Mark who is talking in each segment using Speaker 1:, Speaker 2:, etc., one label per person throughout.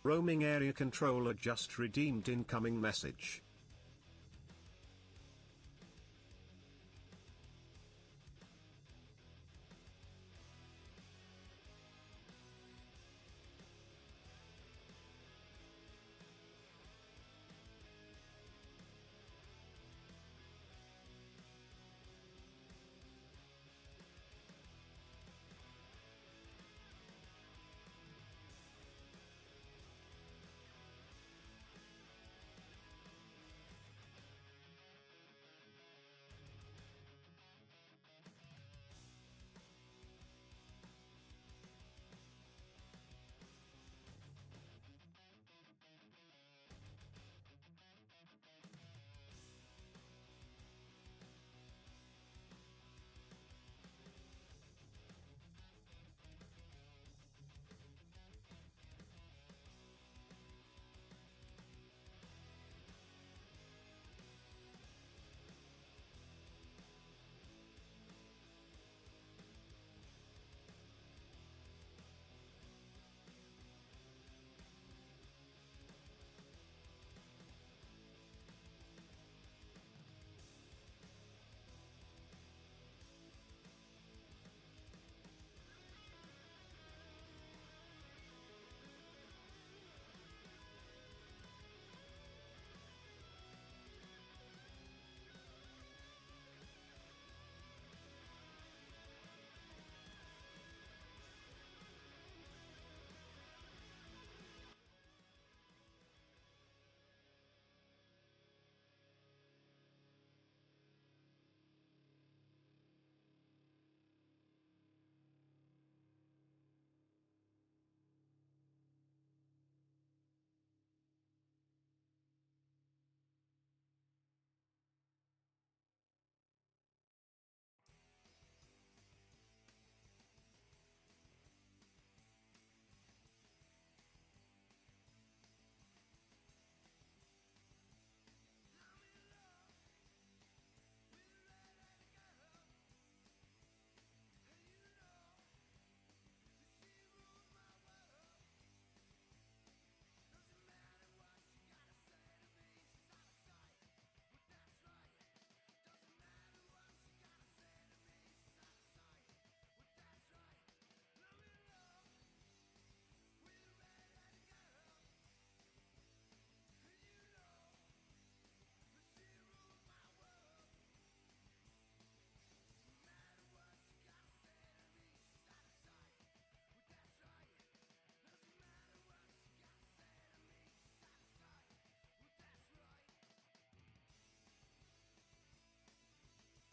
Speaker 1: Roaming area controller just redeemed incoming message.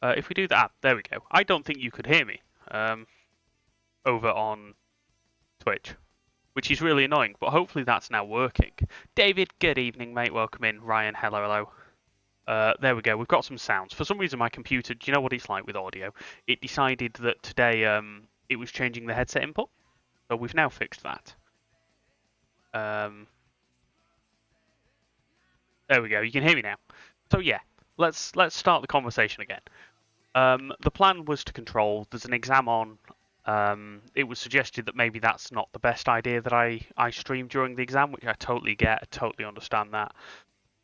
Speaker 2: If we do that, there we go. I don't think you could hear me over on Twitch, which is really annoying, but hopefully that's now working. David, good evening, mate. Welcome in. Ryan, hello. There we go. We've got some sounds. For some reason, my computer, do you know what it's like with audio? It decided that today it was changing the headset input, so we've now fixed that. There we go. You can hear me now. So yeah, let's start the conversation again. The plan was to control. There's an exam on. It was suggested that maybe that's not the best idea that I stream during the exam, which I totally get. I totally understand that.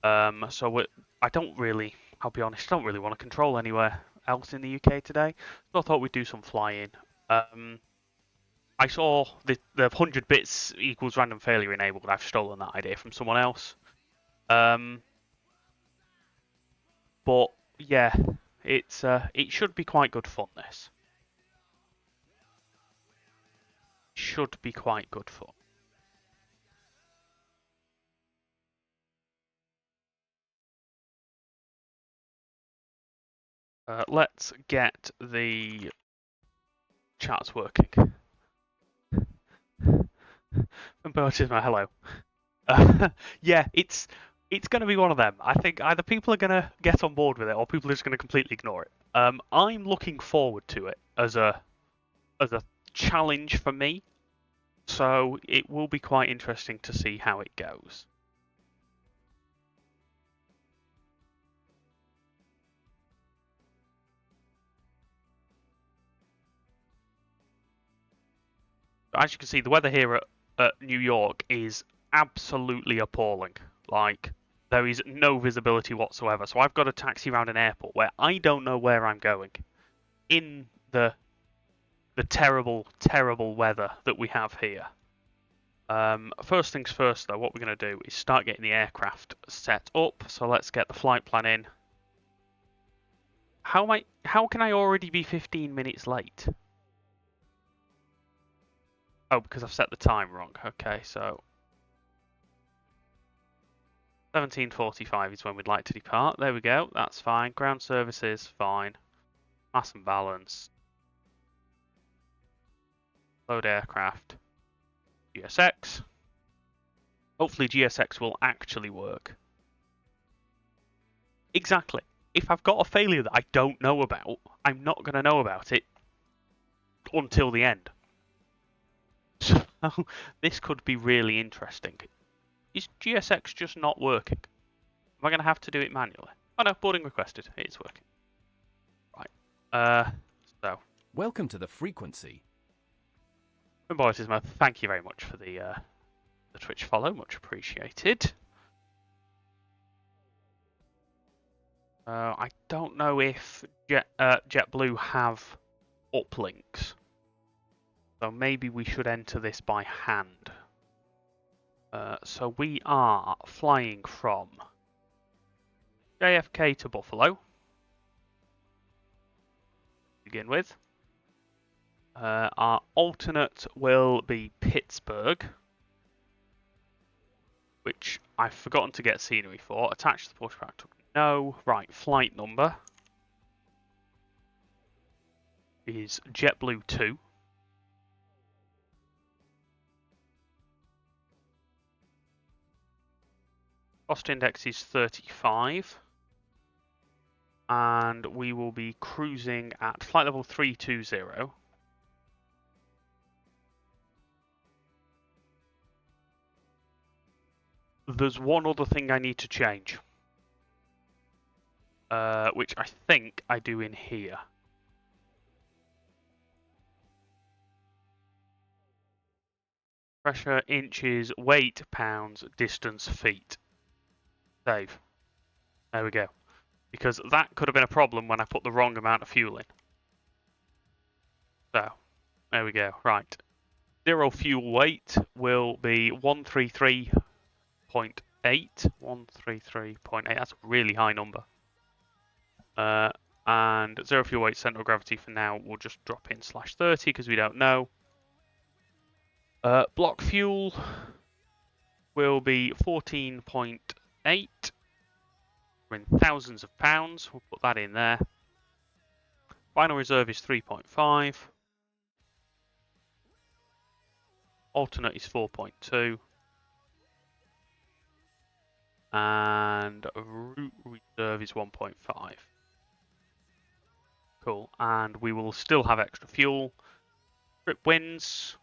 Speaker 2: I don't really, I'll be honest, I don't really want to control anywhere else in the UK today. So I thought we'd do some flying. I saw the 100 bits equals random failure enabled. I've stolen that idea from someone else. But yeah, it should be quite good fun. This should be quite good fun. Let's get the chats working. Umberto's hello. Yeah, it's going to be one of them. I think either people are going to get on board with it or people are just going to completely ignore it. I'm looking forward to it as a challenge for me, so it will be quite interesting to see how it goes. As you can see, the weather here at New York is absolutely appalling. Like, there is no visibility whatsoever. So I've got to taxi around an airport where I don't know where I'm going in the terrible, terrible weather that we have here. First things first, though, what we're going to do is start getting the aircraft set up. So let's get the flight plan in. How can I already be 15 minutes late? Oh, because I've set the time wrong. Okay, so 17:45 is when we'd like to depart. There we go. That's fine. Ground services, fine. Mass and balance. Load aircraft. GSX. Hopefully GSX will actually work. Exactly. If I've got a failure that I don't know about, I'm not going to know about it until the end. So this could be really interesting. Is GSX just not working? Am I going to have to do it manually? Oh no, boarding requested. It is working. Right. So.
Speaker 3: Welcome to the frequency.
Speaker 2: Borisismo, thank you very much for the Twitch follow. Much appreciated. I don't know if JetBlue have uplinks. So maybe we should enter this by hand. So we are flying from JFK to Buffalo. Begin with. Our alternate will be Pittsburgh, which I've forgotten to get scenery for. Attach the Porsche back. No. Right, flight number is JetBlue 2. Cost index is 35. And we will be cruising at flight level 320. There's one other thing I need to change. Which I think I do in here. Pressure, inches, weight, pounds, distance, feet. Save. There we go. Because that could have been a problem when I put the wrong amount of fuel in. So, there we go. Right. Zero fuel weight will be 133.8. 133.8. That's a really high number. And zero fuel weight center of gravity for now will just drop in /30 because we don't know. Block fuel will be 14.8. We're in thousands of pounds. We'll put that in there. Final reserve is 3.5. Alternate is 4.2. And route reserve is 1.5. Cool. And we will still have extra fuel. Trip winds.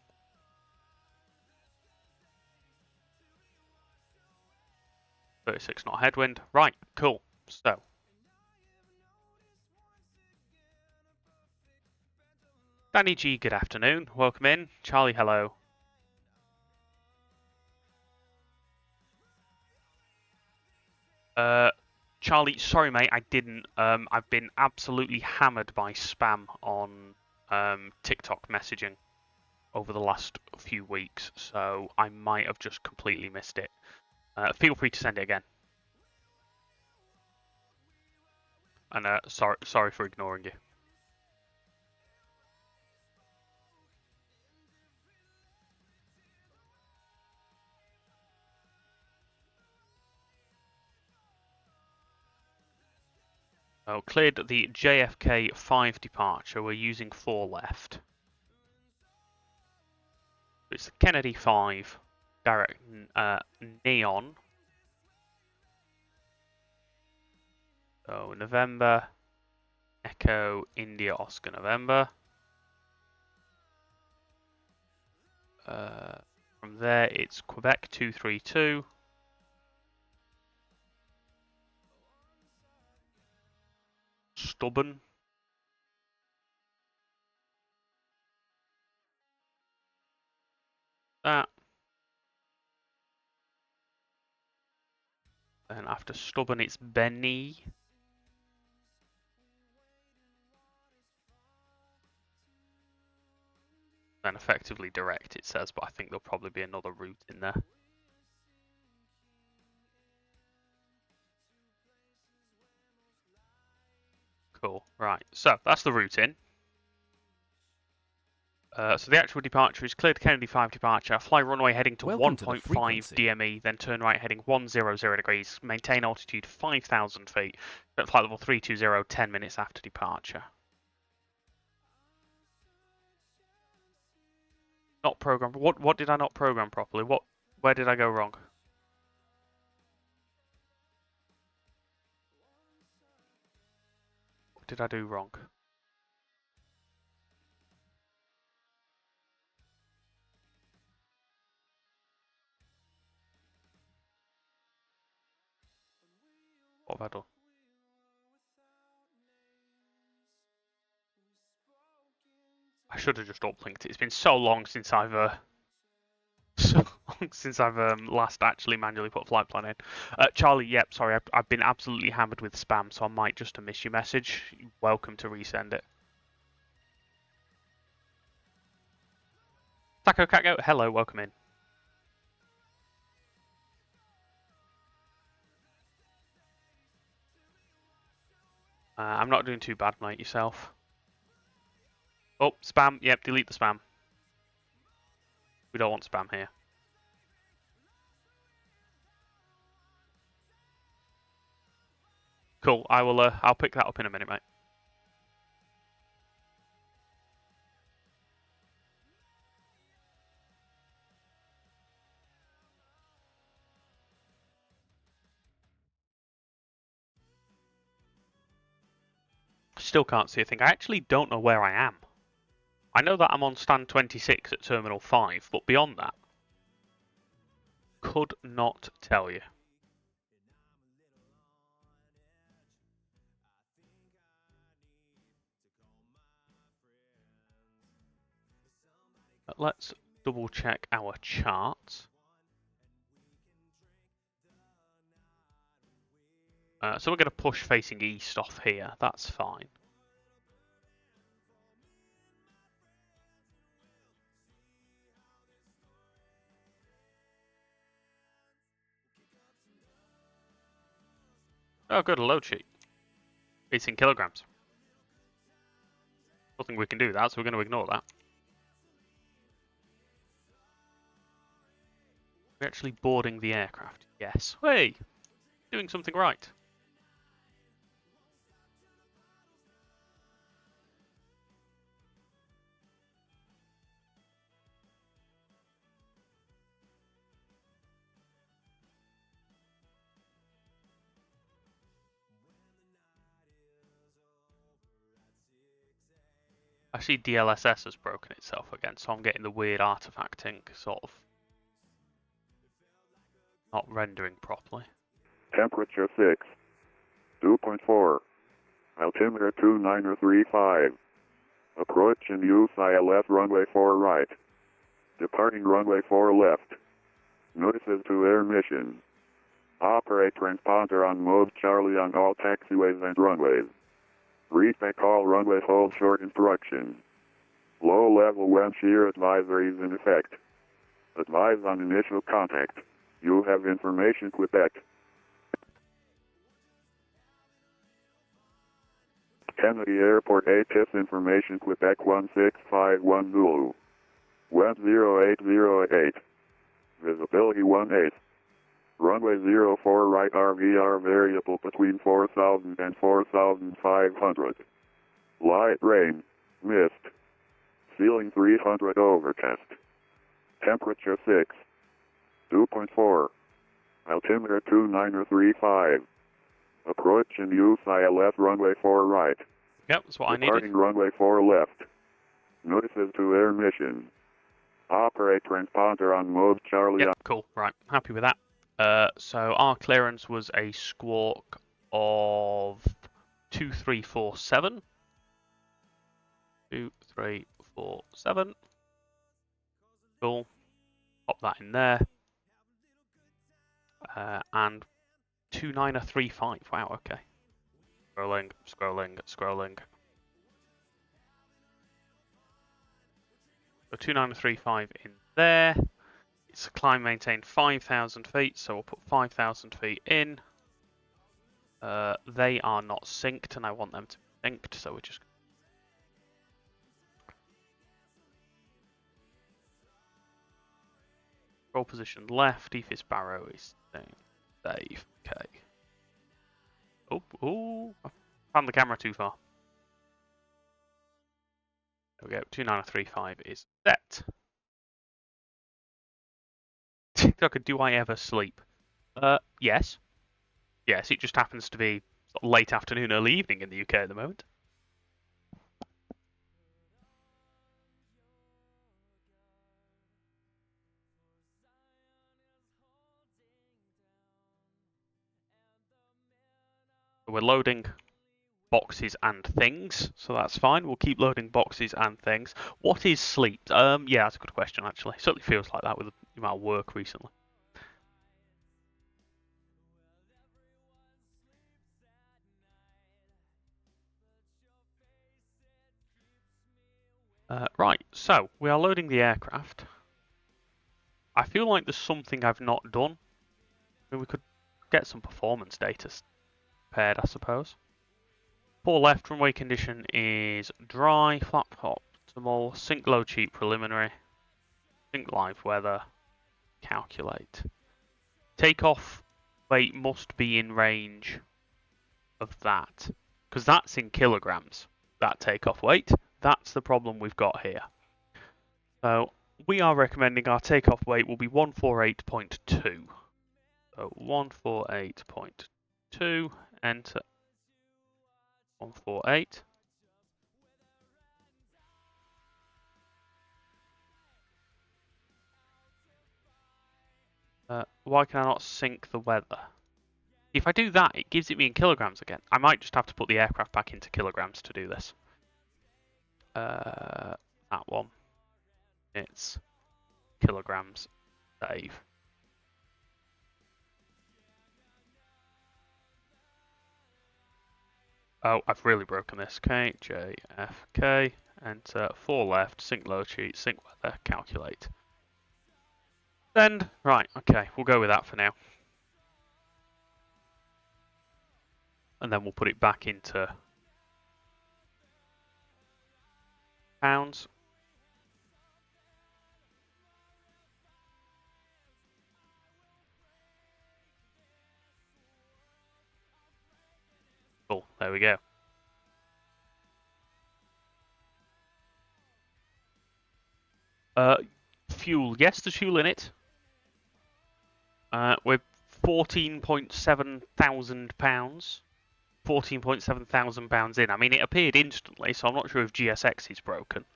Speaker 2: .36 knot headwind. Right, cool. So. Danny G, good afternoon. Welcome in. Charlie, hello. Charlie, sorry mate, I didn't. I've been absolutely hammered by spam on TikTok messaging over the last few weeks, so I might have just completely missed it. Feel free to send it again. And sorry for ignoring you. Oh, cleared the JFK 5 departure. We're using 4 left. It's the Kennedy 5, direct neon. So November, Echo, India, Oscar, November. From there, it's Quebec 232. Stubborn. That. after stubborn, it's Benny. Then effectively direct, it says, but I think there'll probably be another route in there. Cool. Right. So that's the route in. So the actual departure is cleared Kennedy 5 departure, fly runway heading to
Speaker 3: Welcome to the
Speaker 2: 1.5
Speaker 3: frequency.
Speaker 2: DME, then turn right heading 100 degrees, maintain altitude 5,000 feet, at flight level 320 10 minutes after departure. Not programmed. What did I not program properly? Where did I go wrong? What did I do wrong? What have I done? I should have just uplinked it. It's been so long since I've last actually manually put a flight plan in. Charlie, yep, sorry, I've been absolutely hammered with spam, so I might just have missed your message. You're welcome to resend it. Taco Catgo, hello, welcome in. I'm not doing too bad, mate. Yourself? Oh, spam. Yep, delete the spam. We don't want spam here. Cool. I'll pick that up in a minute, mate. Still can't see a thing. I actually don't know where I am. I know that I'm on stand 26 at Terminal 5, but beyond that, could not tell you. But let's double check our charts. So we're going to push facing east off here. That's fine. Oh, good, a load sheet. 18 kilograms. Nothing we can do with that, so we're going to ignore that. We're actually boarding the aircraft. Yes. Hey! Doing something right. I see DLSS has broken itself again, so I'm getting the weird artifacting sort of not rendering properly.
Speaker 4: Temperature 6. 2.4. Altimeter 2935. Approach and use ILS runway 4 right. Departing runway 4 left. Notices to air mission. Operate transponder on mode Charlie on all taxiways and runways. Read back all runway hold short instructions. Low level wind shear advisories in effect. Advise on initial contact. You have information Quebec. Kennedy Airport ATIS information Quebec 1651 Zulu. Wind 0808. Visibility 18. Runway 04 right RVR variable between 4,000 and 4,500. Light rain. Mist. Ceiling 300 overcast. Temperature 6. 2.4. Altimeter 2935. Approach and use ILS runway 4 right.
Speaker 2: Yep, that's what I
Speaker 4: Departing
Speaker 2: needed.
Speaker 4: runway 4 left. Notices to air mission. Operate transponder on mode Charlie.
Speaker 2: Yep, cool. Right, happy with that. So our clearance was a squawk of 2347. 2347. Cool. Pop that in there. And 2935. Wow, okay. Scrolling, scrolling, scrolling. So 2935 in there. It's a climb maintained 5,000 feet, so we'll put 5,000 feet in. They are not synced, and I want them to be synced, so we're just. Roll position left, Ephis Barrow is safe. Okay. Oh, I found the camera too far. There we go, 2935 is set. TikTok, do I ever sleep? Yes. Yes, it just happens to be sort of late afternoon, early evening in the UK at the moment. We're loading boxes and things, so that's fine. We'll keep loading boxes and things. What is sleep? Yeah, that's a good question actually. Certainly feels like that with the amount of work recently. Right, so we are loading the aircraft. I feel like there's something I've not done. I mean, we could get some performance data prepared, I suppose. For left, runway condition is dry, flap optimal, sync low cheap preliminary, sync live weather, calculate. Takeoff weight must be in range of that, because that's in kilograms, that takeoff weight. That's the problem we've got here. So we are recommending our takeoff weight will be 148.2. So 148.2, enter 148. Why can I not sync the weather? If I do that, it gives it me in kilograms again. I might just have to put the aircraft back into kilograms to do this. That one. It's kilograms. Save. Oh, I've really broken this. K, J, F, K. Enter. 4 left. Sync low sheet. Sync weather. Calculate. Send. Right, okay. We'll go with that for now. And then we'll put it back into pounds. Cool, there we go. Fuel, yes, there's fuel in it. We're 14.7 thousand pounds. 14.7 thousand pounds in. I mean, it appeared instantly, so I'm not sure if GSX is broken.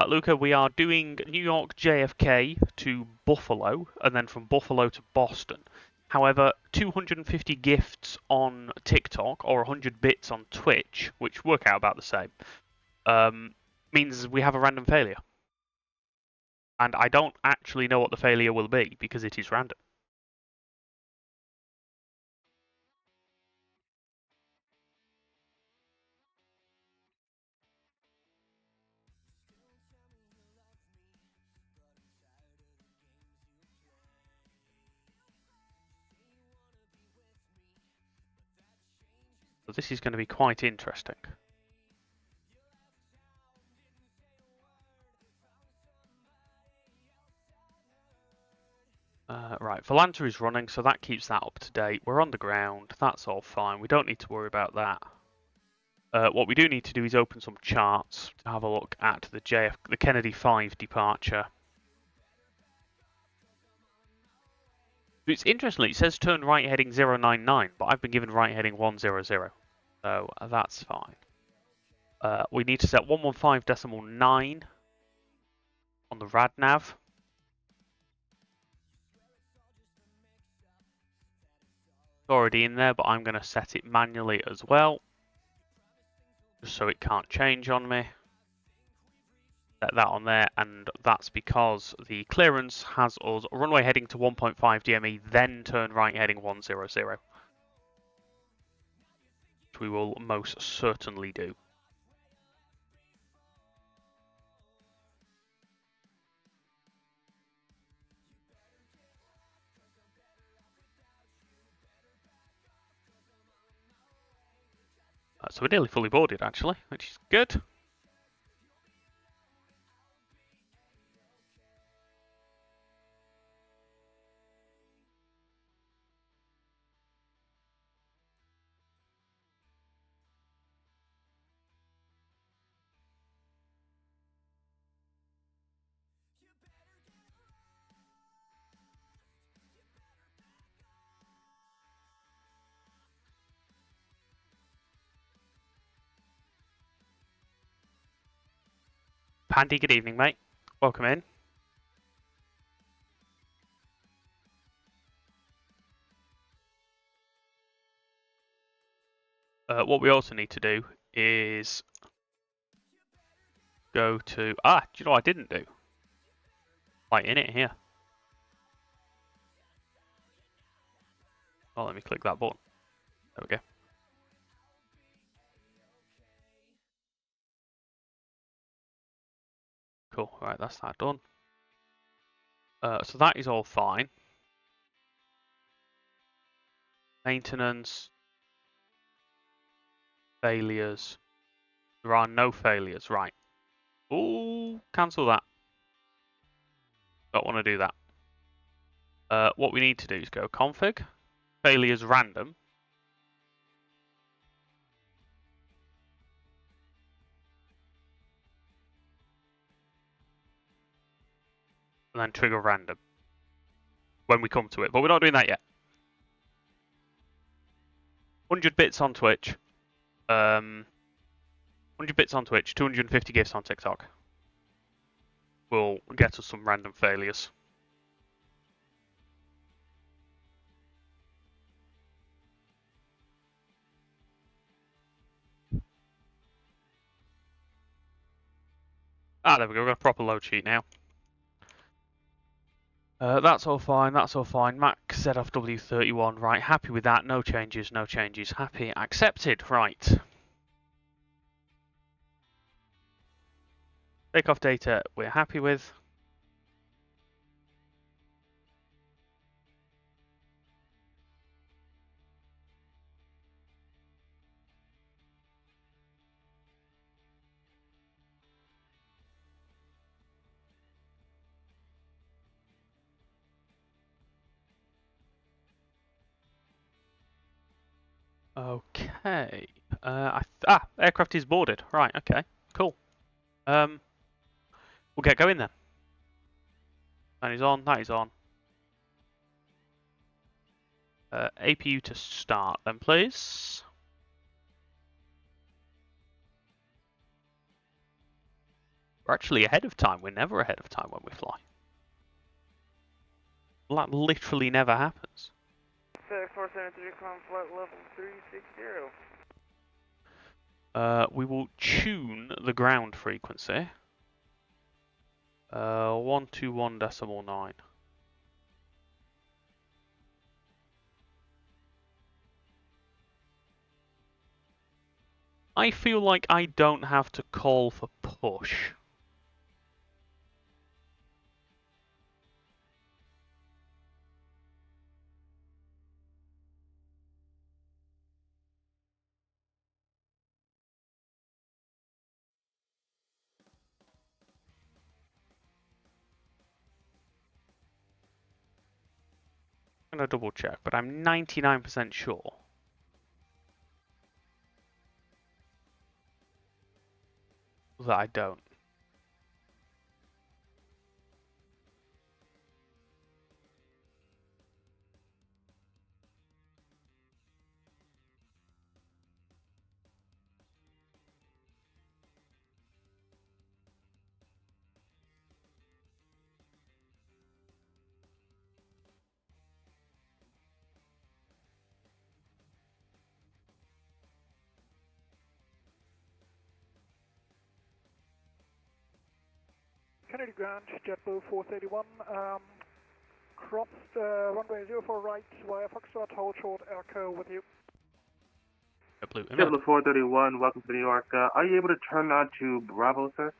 Speaker 2: Luca, we are doing New York JFK to Buffalo, and then from Buffalo to Boston. However, 250 gifts on TikTok or 100 bits on Twitch, which work out about the same, means we have a random failure. And I don't actually know what the failure will be because it is random. So this is going to be quite interesting. Right, Volanta is running, so that keeps that up to date. We're on the ground, that's all fine. We don't need to worry about that. What we do need to do is open some charts to have a look at the Kennedy 5 departure. It's interesting, it says turn right heading 099, but I've been given right heading 100. So that's fine. We need to set 115.9 on the RadNav. It's already in there, but I'm going to set it manually as well, just so it can't change on me. Set that on there, and that's because the clearance has us runway heading to 1.5 DME, then turn right heading 100. Which we will most certainly do. So we're nearly fully boarded actually, which is good. Pandy, good evening, mate. Welcome in. What we also need to do is go to... do you know what I didn't do? Right, in it here. Oh, let me click that button. There we go. Cool, right, that's that done. So that is all fine. Maintenance. Failures. There are no failures, right. Ooh, cancel that. Don't want to do that. What we need to do is go config, failures random. And then trigger random. When we come to it, but we're not doing that yet. 100 bits on Twitch. 100 bits on Twitch, 250 gifts on TikTok. Will get us some random failures. There we go, we've got a proper load sheet now. That's all fine, that's all fine. Max ZFW31, right, happy with that, no changes, no changes, happy, accepted, right. Takeoff data we're happy with. Okay. Aircraft is boarded. Right, okay. Cool. We'll get going then. That is on, that is on. APU to start then, please. We're actually ahead of time. We're never ahead of time when we fly. That literally never happens.
Speaker 5: 473, climb flight level 360.
Speaker 2: We will tune the ground frequency. 121.9. I feel like I don't have to call for push. I'm gonna double check, but I'm 99% sure. That I don't.
Speaker 6: Kennedy Ground, JetBlue 431, crossed runway 04 right via Foxtrot, hold short, Echo with you.
Speaker 2: JetBlue,
Speaker 7: JetBlue 431, welcome to New York. Are you able to turn on to Bravo, sir?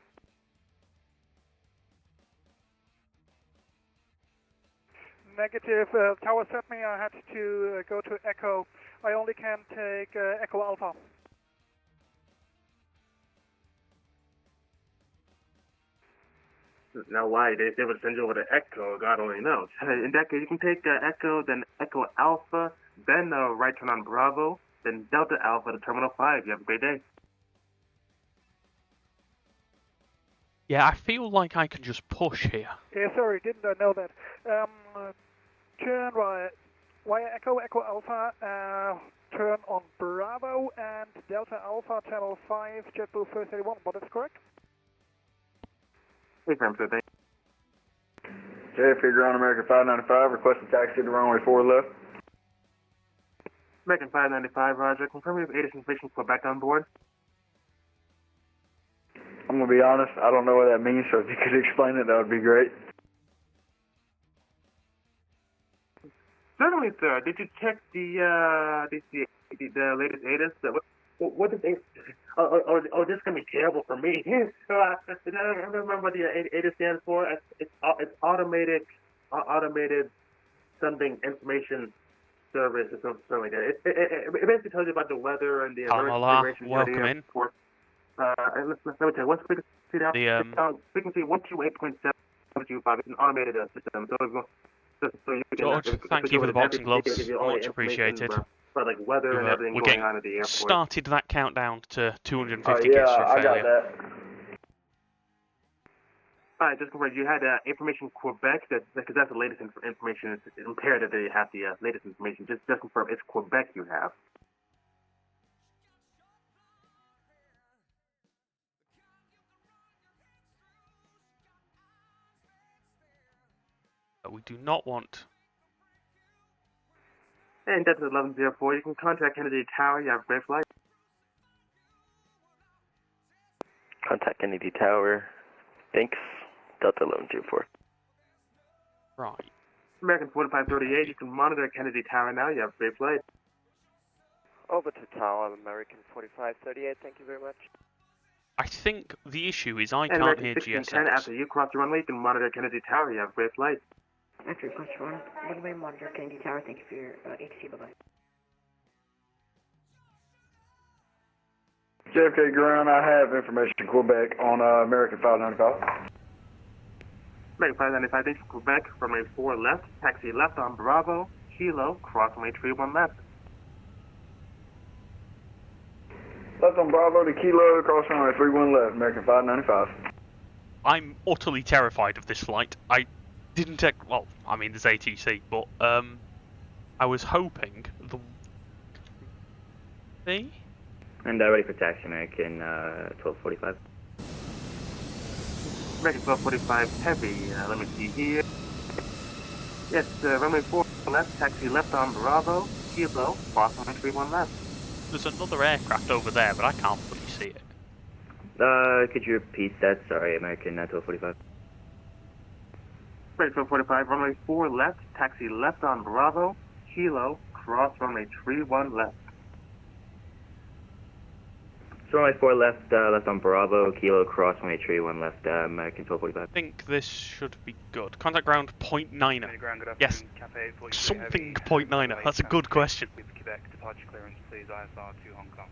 Speaker 6: Negative, tower sent me, I had to go to Echo. I only can take Echo Alpha.
Speaker 7: Now, why they would send you over to Echo, God only knows. In that case, you can take Echo, then Echo Alpha, then right turn on Bravo, then Delta Alpha to Terminal 5. You have a great day.
Speaker 2: Yeah, I feel like I can just push here.
Speaker 6: Yeah, sorry, didn't I know that. Turn right via Echo, Echo Alpha, turn on Bravo and Delta Alpha, Channel 5, JetBlue 431, what is correct?
Speaker 7: Hey, Graham, sir, thank
Speaker 8: JFK Ground American 595, requesting taxi to runway 4 left.
Speaker 7: American 595, Roger. Confirm you have ATIS information for back on board.
Speaker 8: I'm going to be honest, I don't know what that means, so if you could explain it, that would be great.
Speaker 7: Certainly, sir. Did you check the latest ATIS? What is ATIS? Oh, this is gonna be terrible for me. I remember what the ATIS stands for. It's automated something information service or something like that. It basically tells you about the weather and the
Speaker 2: Kamala,
Speaker 7: duration.
Speaker 2: welcome in.
Speaker 7: Let me tell you. What's frequency now? Frequency 128.725. It's an automated system.
Speaker 2: George, thank you for the boxing gloves. Much appreciated.
Speaker 7: But like weather and everything going on at the airport.
Speaker 2: Started that countdown to 250
Speaker 8: yeah,
Speaker 2: gets for
Speaker 8: I got
Speaker 2: failure.
Speaker 8: that.
Speaker 7: Alright, just confirm. You had information Quebec, because that's the latest information. It's imperative that you have the latest information. Just confirm it's Quebec you have.
Speaker 2: We do not want.
Speaker 7: And Delta 1104, you can contact Kennedy Tower. You have a great flight.
Speaker 9: Contact Kennedy Tower. Thanks. Delta 1104.
Speaker 2: Right.
Speaker 7: American 4538, you can monitor Kennedy Tower now. You have a great flight.
Speaker 5: Over to Tower, American 4538, thank you very much.
Speaker 2: I think the issue is I
Speaker 7: And
Speaker 2: can't
Speaker 7: American
Speaker 2: hear
Speaker 7: 1610,
Speaker 2: GSX.
Speaker 7: after you cross the runway, you can monitor Kennedy Tower. You have a great flight.
Speaker 10: After request runway monitor Kennedy Tower, thank you for your ATC, bye-bye.
Speaker 8: JFK Ground, I have information Quebec on American 595.
Speaker 7: American 595, thanks for Quebec. Runway 4 left, taxi left on Bravo, Kilo, cross runway 31 left.
Speaker 8: Left on Bravo to Kilo, cross runway 31 left, American 595.
Speaker 2: I'm utterly terrified of this flight. I didn't well, I mean there's ATC, but I was hoping the See?
Speaker 9: And ready for taxi, American 1245.
Speaker 7: American 1245 heavy, let me see here. Yes, runway 4 left, taxi left on Bravo, Kilo, cross runway 31 left.
Speaker 2: There's another aircraft over there, but I can't fully see it.
Speaker 9: Could you repeat that? Sorry, American 1245.
Speaker 7: American 1245, runway 4 left, taxi left on Bravo, Kilo, cross runway 31 left.
Speaker 9: So runway 4 left, left on Bravo, Kilo, cross runway 31 left, American 1245.
Speaker 2: I think this should be good. Contact ground .9er. Yes, something .9er. That's a good question.
Speaker 11: With Quebec departure clearance, please ISR to Hong Kong.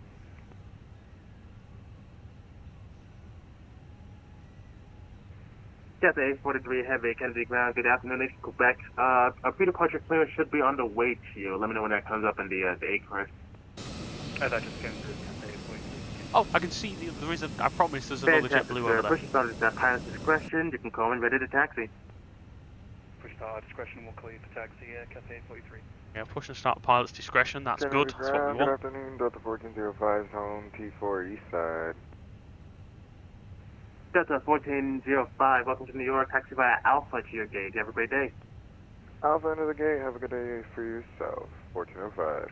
Speaker 7: Delta 843 heavy, Kennedy Ground, good afternoon, Nation Quebec. A pre-departure clearance should be on the way to you. Let me know when that comes up in the 8 card.
Speaker 11: That just came through Delta 843.
Speaker 2: Oh, I can see there is a. I promise there's another JetBlue over there.
Speaker 7: Push start is at pilot's discretion. You can call in ready to taxi.
Speaker 11: Push start discretion will call you for taxi, Cathay 843.
Speaker 2: Yeah, push and start pilot's discretion. That's good. That's what we
Speaker 12: Good
Speaker 2: want.
Speaker 12: afternoon, Delta 1405, zone T4 east side.
Speaker 7: Delta 1405, welcome to New York. Taxi via Alpha to your gate. Have a great day.
Speaker 12: Alpha into the gate, have a good day for yourself. 1405.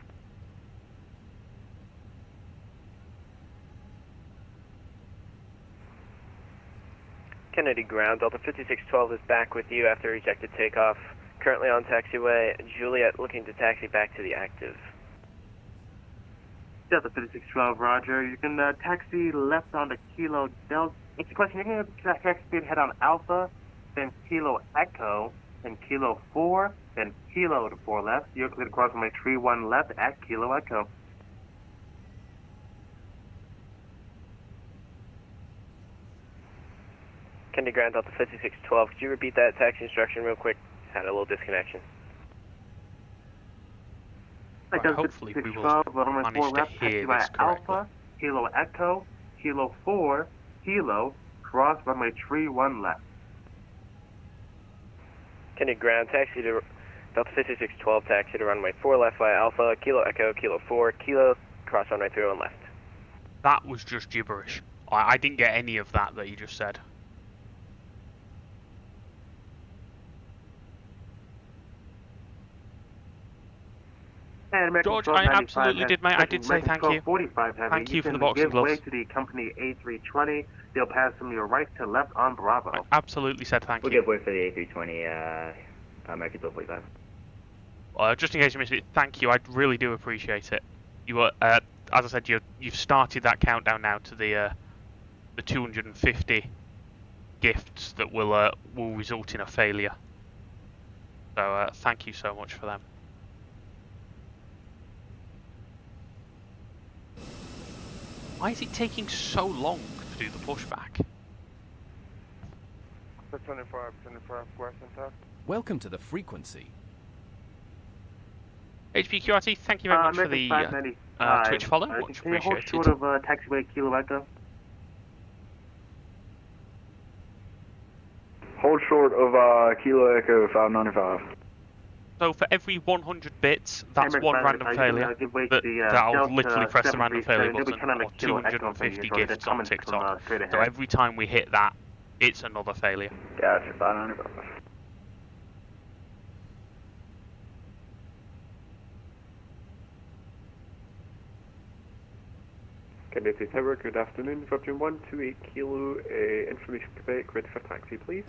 Speaker 5: Kennedy ground, Delta 5612 is back with you after rejected takeoff. Currently on taxiway, Juliet looking to taxi back to the active.
Speaker 7: Delta 5612, roger. You can taxi left onto Kilo Delta. It's a question, you're going to taxi head on Alpha, then Kilo Echo, then Kilo 4, then Kilo to 4 left. You're clear to cross runway 31 left at Kilo Echo.
Speaker 5: Kennedy ground, Delta 5612, could you repeat that taxi instruction real quick? Had a little disconnection.
Speaker 2: Right, hopefully we will manage to hear this correctly.
Speaker 7: Alpha, Kilo Echo, Kilo 4, Kilo, cross runway 31 left.
Speaker 5: Kennedy ground, taxi to Delta 5612, taxi to runway 4 left via Alpha, Kilo Echo, Kilo 4, Kilo, cross runway 31 left.
Speaker 2: That was just gibberish. I didn't get any of that you just said. George, I absolutely did, mate. I did say thank you. Thank you for the boxing gloves.
Speaker 7: Give way to the company A320. They'll pass from your right to left on Bravo.
Speaker 2: I absolutely said thank you.
Speaker 9: We'll give way for the A320, American 1245.
Speaker 2: Just in case you missed it, thank you. I really do appreciate it. You were, as I said, you've started that countdown now to the 250 gifts that will result in a failure. So thank you so much for them. Why is it taking so long to do the pushback?
Speaker 12: 25, Western Tech.
Speaker 3: Welcome to the frequency.
Speaker 2: HPQRT, thank you very much for the Twitch follow. Much
Speaker 7: can you hold
Speaker 2: appreciated.
Speaker 7: short of taxiway Kilo Echo?
Speaker 8: Hold short of Kilo Echo 595.
Speaker 2: So for every 100 bits, that's one random failure. I'll literally press the random failure button, or 250 gifts on TikTok. So every time we hit that, it's another failure.
Speaker 8: Gotcha, 595.
Speaker 12: Kennedy Tower, good afternoon. Virgin 128 Kilo, Information Quebec, ready for taxi, please.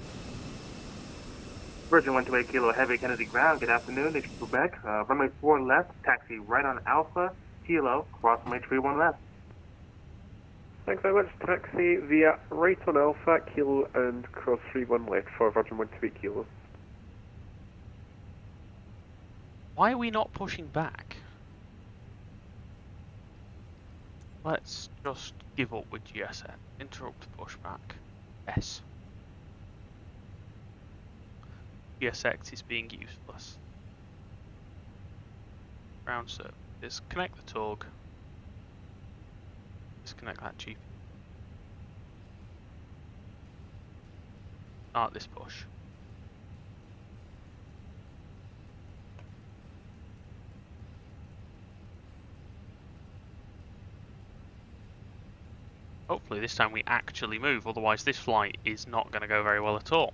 Speaker 7: Virgin 128 Kilo Heavy, Kennedy ground, good afternoon. It's Quebec. Runway 4 left, taxi right on Alpha, Kilo, cross runway 31 left.
Speaker 12: Thanks very much. Taxi via right on Alpha, Kilo, and cross 31 left for Virgin 128 Kilo.
Speaker 2: Why are we not pushing back? Let's just give up with GSN. Interrupt pushback. Yes. GSX is being useless. Ground service. Disconnect the TOG. Disconnect that GP. Start this push. Hopefully this time we actually move, otherwise this flight is not going to go very well at all.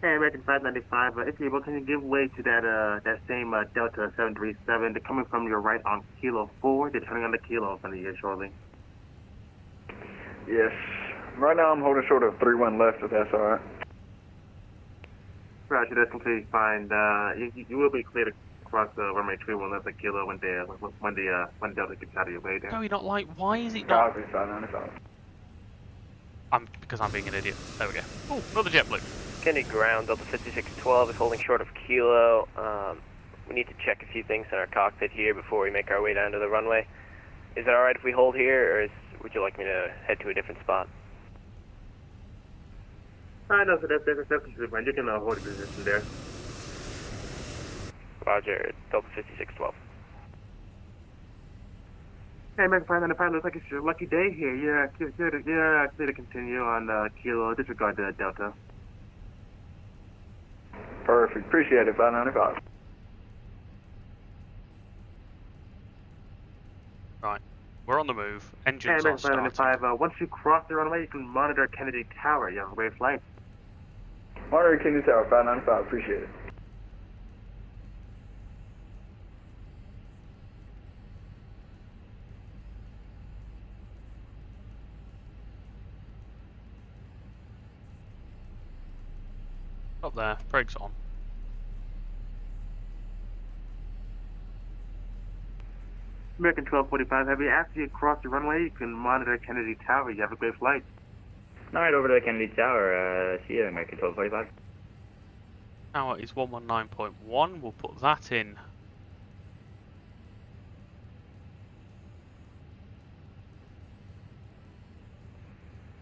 Speaker 7: Hey, American 595, if you're able, can you give way to that same Delta 737? They're coming from your right on Kilo 4. They're turning on the Kilo in front of you shortly.
Speaker 8: Yes. Right now I'm holding short of 31 left, if that's alright.
Speaker 7: Roger, that's completely fine. You will be clear to cross runway 31 left at Kilo when Delta gets out of your way there.
Speaker 2: No, you're not like, why is it not?
Speaker 8: Copy, 595.
Speaker 2: Because I'm being an idiot. There we go. Oh, another JetBlue.
Speaker 5: Kennedy ground, Delta 5612 is holding short of Kilo. We need to check a few things in our cockpit here before we make our way down to the runway. Is it alright if we hold here, or would you like me to head to a different spot?
Speaker 7: No, so that's completely fine. You can hold your position there.
Speaker 5: Roger, Delta 5612.
Speaker 7: Hey, American 595, looks like it's your lucky day here. You're clear to continue on Kilo. Disregard the Delta.
Speaker 8: Perfect. Appreciate it, 595.
Speaker 2: Right. We're on the move.
Speaker 7: And
Speaker 2: Engines are starting.
Speaker 7: 595, once you cross the runway, you can monitor Kennedy Tower. You have a great flight.
Speaker 8: Monitor Kennedy Tower, 595, appreciate it.
Speaker 2: Up there. Brakes on.
Speaker 7: American 1245 Heavy, after you cross the runway, you can monitor Kennedy Tower. You have a great flight.
Speaker 9: Alright, over to the Kennedy Tower. See you, American 1245.
Speaker 2: Tower is 119.1. We'll put that in.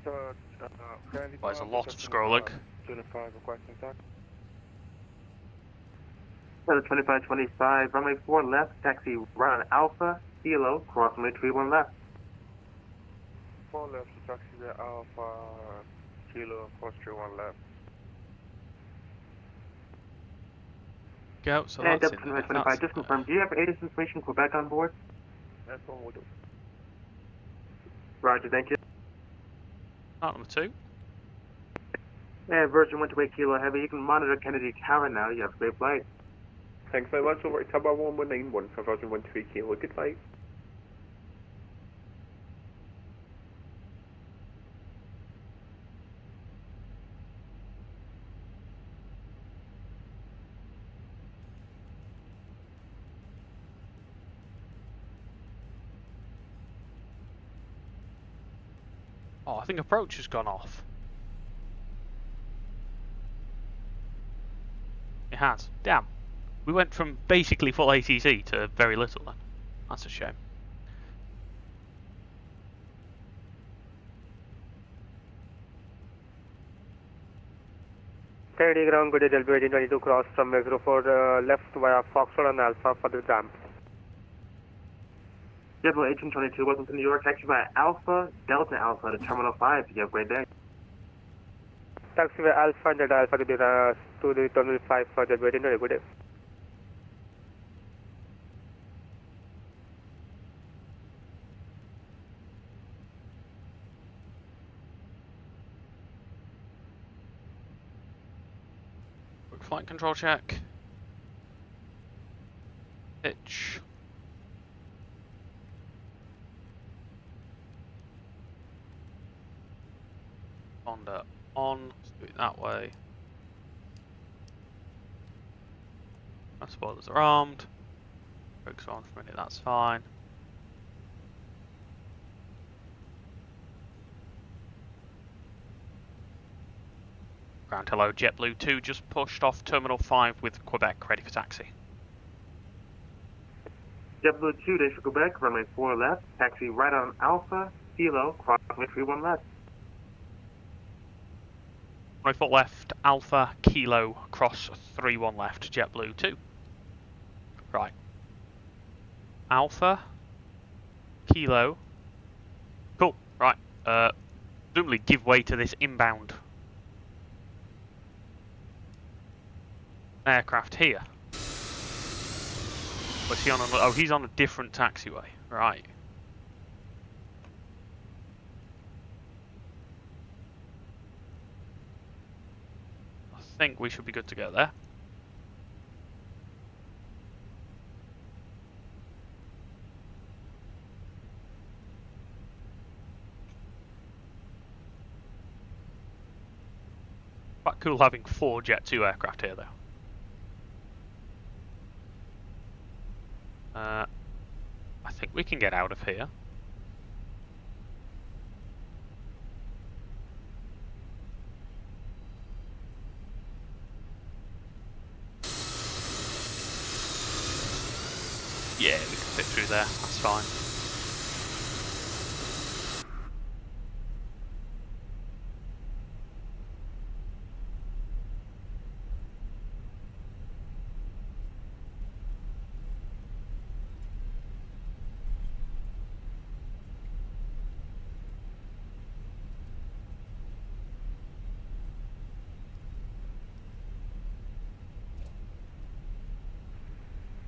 Speaker 2: There's a lot of scrolling.
Speaker 11: 25 requesting taxi.
Speaker 7: 2525, runway 4 left, taxi right on Alpha, Kilo, cross runway 31 left.
Speaker 11: 4 left to taxi the Alpha, Kilo, cross 31 left.
Speaker 2: Go, so
Speaker 7: And
Speaker 2: that's
Speaker 7: up
Speaker 2: in
Speaker 7: to
Speaker 2: there.
Speaker 7: 25, just confirm, do you have ATIS information Quebec on board?
Speaker 11: That's one we'll do.
Speaker 7: Roger, thank you.
Speaker 2: Start number 2.
Speaker 7: And Virgin 128 Kilo Heavy, you can monitor Kennedy Tower now. You have a great flight.
Speaker 12: Thanks very much. Over to Tower 1191 for Virgin 13 Kilo. Good flight.
Speaker 2: Oh, I think approach has gone off. It has. Damn. We went from basically full ATC to very little then. That's a shame.
Speaker 13: Kennedy ground, good day, Delta 1822 cross from 04 left via Foxtrot and Alpha for the ramp.
Speaker 7: JetBlue 1822, welcome to New York, taxi by Alpha, Delta Alpha to Terminal 5. You have a great day.
Speaker 13: Taxi by Alpha, Delta Alpha to the Terminal 5 for JetBlue 1822, good day.
Speaker 2: Quick flight control check. Pitch. Honda on. Let's do it that way. Our spoilers are armed. Brakes are on for a minute, that's fine. Ground hello, JetBlue 2 just pushed off Terminal 5 with Quebec ready for taxi.
Speaker 7: JetBlue 2 days for Quebec, runway 4 left, taxi right on Alpha, Kilo, cross runway 31 left.
Speaker 2: Runway 4 left, Alpha, Kilo, cross 31 left, JetBlue 2. Right. Alpha, Kilo. Cool, right. Presumably give way to this inbound aircraft here. What's he on? Oh, he's on a different taxiway. Right. I think we should be good to go there. Quite cool having 4 Jet 2 aircraft here, though. I think we can get out of here. Yeah, we can fit through there, that's fine.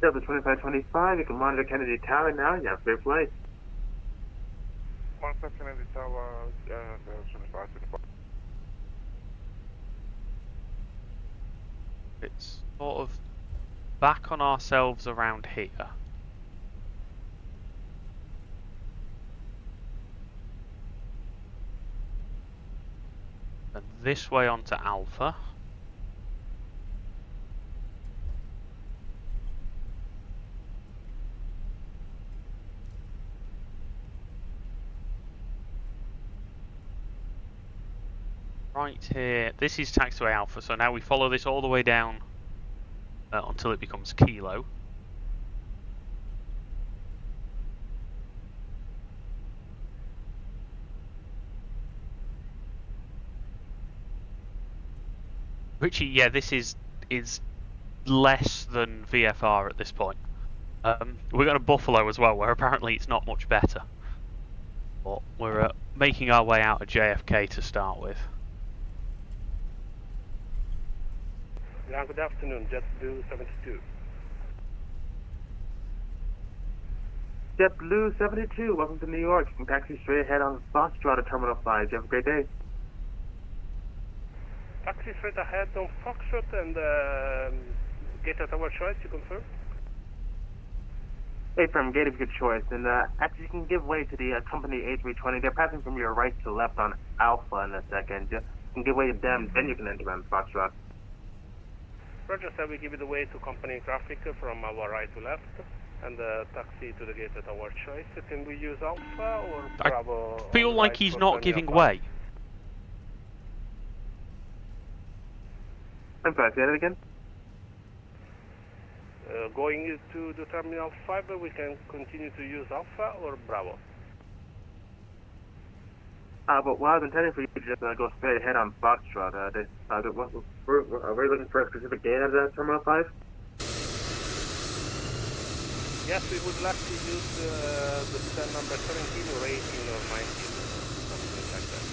Speaker 7: Delta 2525, you can monitor Kennedy Tower now. You have a great flight.
Speaker 11: Kennedy Tower, 25.
Speaker 2: It's sort of back on ourselves around here. And this way onto Alpha. Right here, this is taxiway Alpha, so now we follow this all the way down until it becomes Kilo. Richie, yeah, this is less than VFR at this point. We're going to Buffalo as well, where apparently it's not much better. But we're making our way out of JFK to start with.
Speaker 14: Yeah, good afternoon, JetBlue 72.
Speaker 7: JetBlue 72, welcome to New York. You can taxi straight ahead on Foxtrot at Terminal 5. You have a great day.
Speaker 14: Taxi straight ahead on Foxtrot and gate at our choice, you confirm?
Speaker 7: Hey, from gate of your choice. And actually, you can give way to the company A320. They're passing from your right to left on Alpha in a second. You can give way to them, then you can enter on Foxtrot.
Speaker 14: Roger, sir, we give you the way to company traffic from our right to left and taxi to the gate at our choice. Can we use Alpha or Bravo?
Speaker 2: I feel like he's not giving way.
Speaker 7: I'm sorry, say that again?
Speaker 14: Going to the Terminal 5, we can continue to use Alpha or Bravo?
Speaker 7: But what I was intending for you to just go straight ahead on Foxtrot. Are we looking for a specific gate at Terminal 5?
Speaker 14: Yes, we would like to use the stand number 17 or 18 or 19, something like that.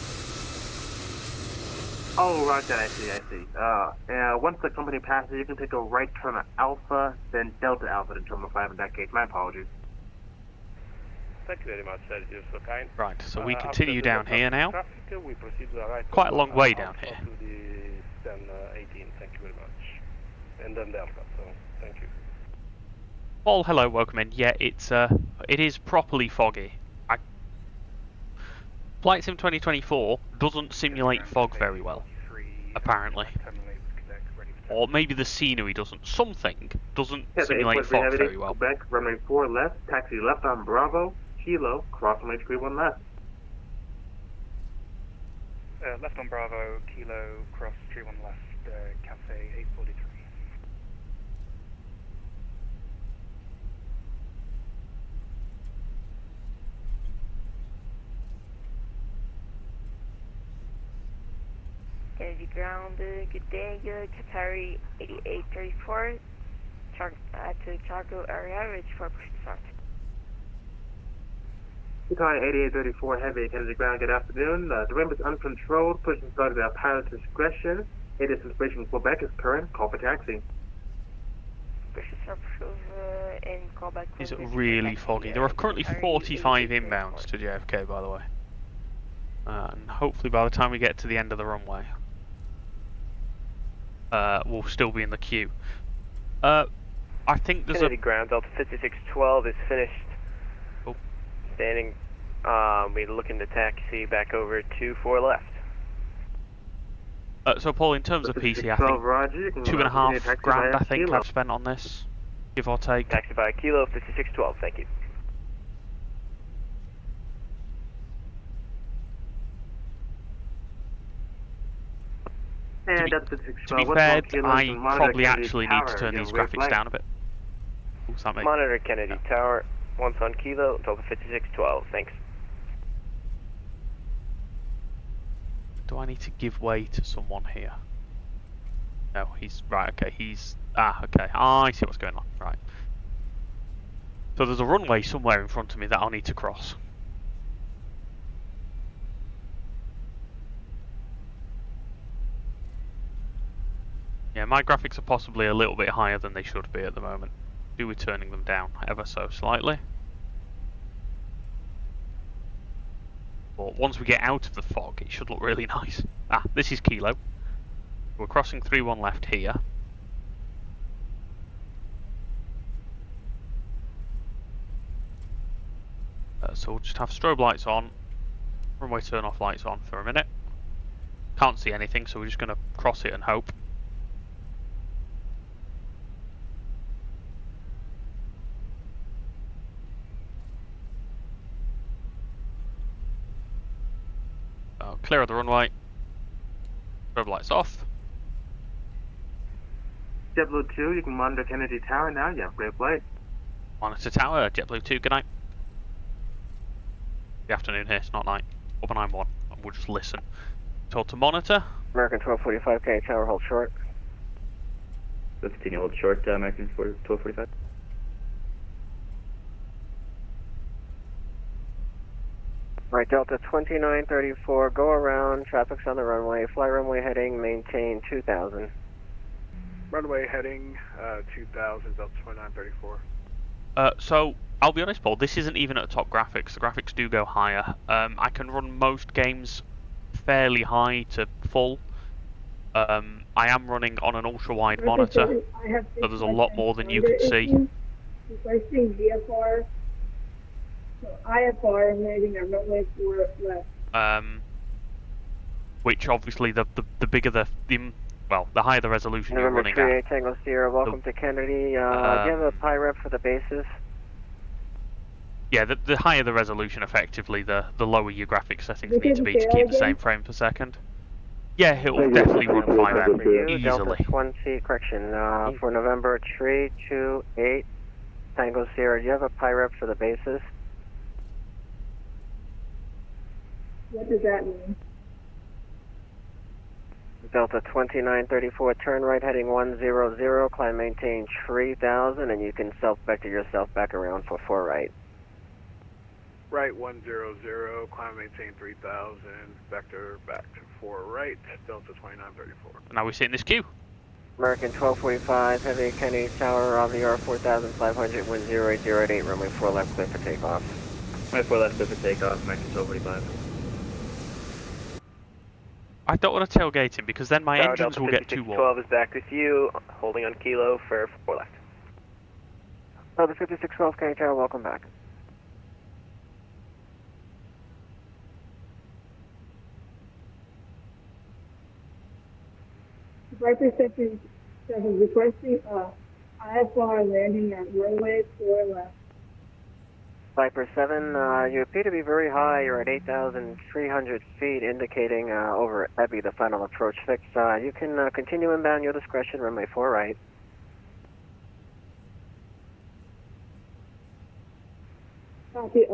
Speaker 7: Oh, right, then I see. Once the company passes, you can take a right turn at Alpha, then Delta Alpha to Terminal 5 in that case. My apologies.
Speaker 14: Thank you very much, sir. You're so kind.
Speaker 2: Right, so we continue down here now.
Speaker 14: Traffic, we proceed to the right.
Speaker 2: Quite a long way down here.
Speaker 14: To the stand 18. Thank you very much. And then Delta. So thank you.
Speaker 2: Paul, hello, welcome in. Yeah, it is properly foggy. Flight Sim 2024 doesn't simulate fog very well, apparently. Or maybe the scenery doesn't. Something doesn't simulate fog very well.
Speaker 7: Quebec, runway 4 left, taxi left on Bravo, Kilo, cross runway 31 left.
Speaker 15: Left on Bravo, Kilo, cross 31 left, Cafe 843.
Speaker 10: Kennedy ground, good day, Qatari 8834, to Chargo area, reach for push start.
Speaker 7: Qatari 8834 heavy, Kennedy ground, good afternoon. The wind is uncontrolled, pushing start at pilot's discretion. It is inspiration Quebec is current, call for taxi.
Speaker 10: Push start in callback.
Speaker 2: It's really foggy. There are currently 45 inbounds to JFK, by the way. And hopefully by the time we get to the end of the runway, we'll still be in the queue. I think there's
Speaker 5: Kennedy ground, Delta 5612 is finished.
Speaker 2: Oh.
Speaker 5: Standing, we're looking to taxi back over to 4 left.
Speaker 2: So Paul, in terms of PC, I think
Speaker 7: Roger,
Speaker 2: $2.5 grand I think I've spent on this, give or take.
Speaker 5: Taxi by Kilo 5612, thank you.
Speaker 2: To be fair, I probably actually need to turn these graphics down a bit. What's that mean?
Speaker 5: Monitor Kennedy Tower, once on Kilo, Delta 5612, thanks.
Speaker 2: Do I need to give way to someone here? No, he's... right, okay, he's... ah, okay, I see what's going on, right. So there's a runway somewhere in front of me that I'll need to cross. Yeah, my graphics are possibly a little bit higher than they should be at the moment. Do we turning them down ever so slightly? But once we get out of the fog, it should look really nice. Ah, this is Kilo. We're crossing 3-1 left here. So we'll just have strobe lights on, runway turn off lights on for a minute. Can't see anything, so we're just going to cross it and hope. Clear of the runway. Strobe lights off.
Speaker 7: JetBlue 2, you can monitor Kennedy Tower now. You have great flight.
Speaker 2: Monitor Tower, JetBlue 2, good night. The afternoon here, it's not night. Up and I'm 1. We'll just listen. Told to monitor.
Speaker 5: American 1245, Kennedy Tower, hold short.
Speaker 9: So continue hold short, American 1245.
Speaker 5: Right, Delta 2934, go around, traffic's on the runway, fly runway heading, maintain 2000.
Speaker 11: Runway heading 2000, Delta 2934.
Speaker 2: So, I'll be honest, Paul, this isn't even at top graphics. The graphics do go higher. I can run most games fairly high to full. I am running on an ultra-wide monitor, so there's a lot more than you can see.
Speaker 16: Requesting VFR. So IFR emitting a runway 4 left.
Speaker 2: Which obviously the bigger the higher the resolution you're running
Speaker 5: November
Speaker 2: at.
Speaker 5: 38 Tango Sierra, welcome to Kennedy. Do you have a PI rep for the bases?
Speaker 2: Yeah, the higher the resolution, effectively, the lower your graphics settings need to be to keep the same frame per second. Yeah, it will definitely run 5M easily.
Speaker 5: Delta 20, correction, for November 328 Tango Sierra, do you have a PI rep for the bases?
Speaker 16: What does that mean?
Speaker 5: Delta 2934, turn right heading 100, climb maintain 3000, and you can self-vector yourself back around for 4 right.
Speaker 11: Right 100, climb maintain 3000, vector back to 4 right, Delta 2934.
Speaker 2: Now we sit in this queue.
Speaker 5: American 1245, heavy Kennedy Tower, RVR 4500, wind 08088, runway 4 left, clear for takeoff.
Speaker 9: Runway 4 left, clear for takeoff, American 1245.
Speaker 2: I don't want to tailgate him because then my engines will get too warm.
Speaker 5: 12 is back with you, holding on Kilo for 4 left. Delta 5612, Kennedy Tower, welcome back.
Speaker 16: Viper 7 requesting IFR landing at runway 4 left.
Speaker 5: Viper 7, you appear to be very high. You're at 8,300 feet, indicating over Ebby, the final approach fix. You can continue inbound your discretion, runway 4 right.
Speaker 16: Copy,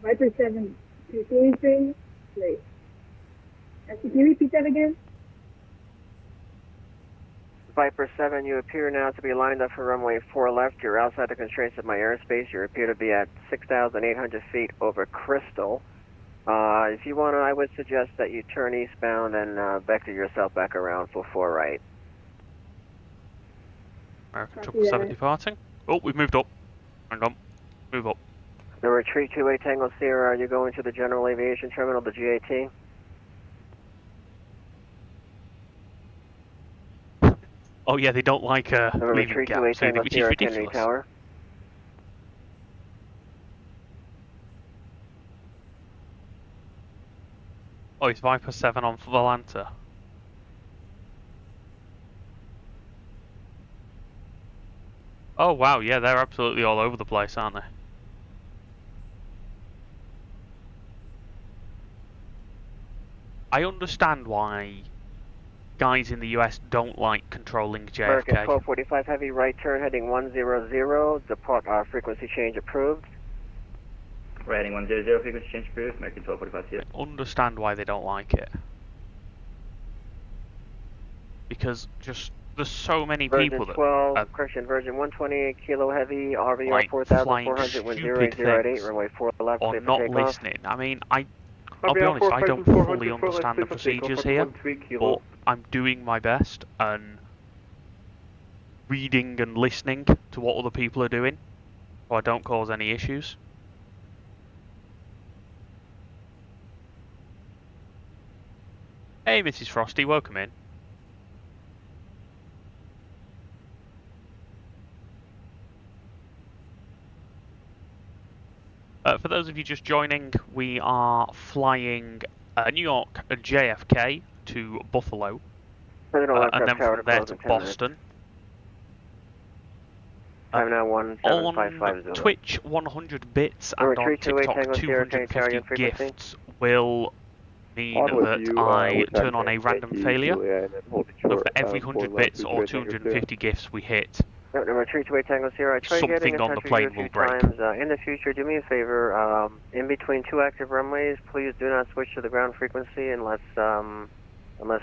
Speaker 16: Viper 7, 233, great. Can you repeat that again?
Speaker 5: Viper 7, you appear now to be lined up for runway 4 left. You're outside the constraints of my airspace. You appear to be at 6,800 feet over Crystal. If you want to, I would suggest that you turn eastbound and vector yourself back around for 4 right.
Speaker 2: American 777 departing. Oh, we've moved up. Hang on. Move up.
Speaker 5: Number 328 Tango Sierra, are you going to the General Aviation Terminal, the GAT?
Speaker 2: Oh yeah, they don't like leaving gaps, which is ridiculous.
Speaker 5: Tower.
Speaker 2: Oh, it's Viper 7 on Volanta. Oh wow, yeah, they're absolutely all over the place, aren't they? I understand why guys in the US don't like controlling JFK.
Speaker 5: American 1245 heavy right turn heading 100, depart frequency change approved.
Speaker 9: Right heading 100, frequency change approved, American 1245
Speaker 2: I understand why they don't like it. Because just there's so many people that
Speaker 5: 12, correction, Virgin 128 kilo heavy, RVR
Speaker 2: like
Speaker 5: 4400, wind 08088, runway 4 left,
Speaker 2: or
Speaker 5: clear for
Speaker 2: not
Speaker 5: takeoff.
Speaker 2: listening. I mean, I'll be honest, I don't fully understand the procedures here, but I'm doing my best and reading and listening to what other people are doing, so I don't cause any issues. Hey, Mrs. Frosty, welcome in. For those of you just joining, we are flying New York JFK to Buffalo, and then from there to Boston.
Speaker 5: Time now
Speaker 2: On
Speaker 5: 17550.
Speaker 2: Twitch 100 bits and on TikTok 250 gifts will mean that I turn on a random failure. So for every 100 bits or 250 gifts we hit,
Speaker 5: Number 328 Tango Sierra, I tried getting
Speaker 2: something
Speaker 5: in
Speaker 2: on
Speaker 5: touch
Speaker 2: the
Speaker 5: with you
Speaker 2: plane
Speaker 5: a few
Speaker 2: will break.
Speaker 5: times. In the future, do me a favor. In between two active runways, please do not switch to the ground frequency unless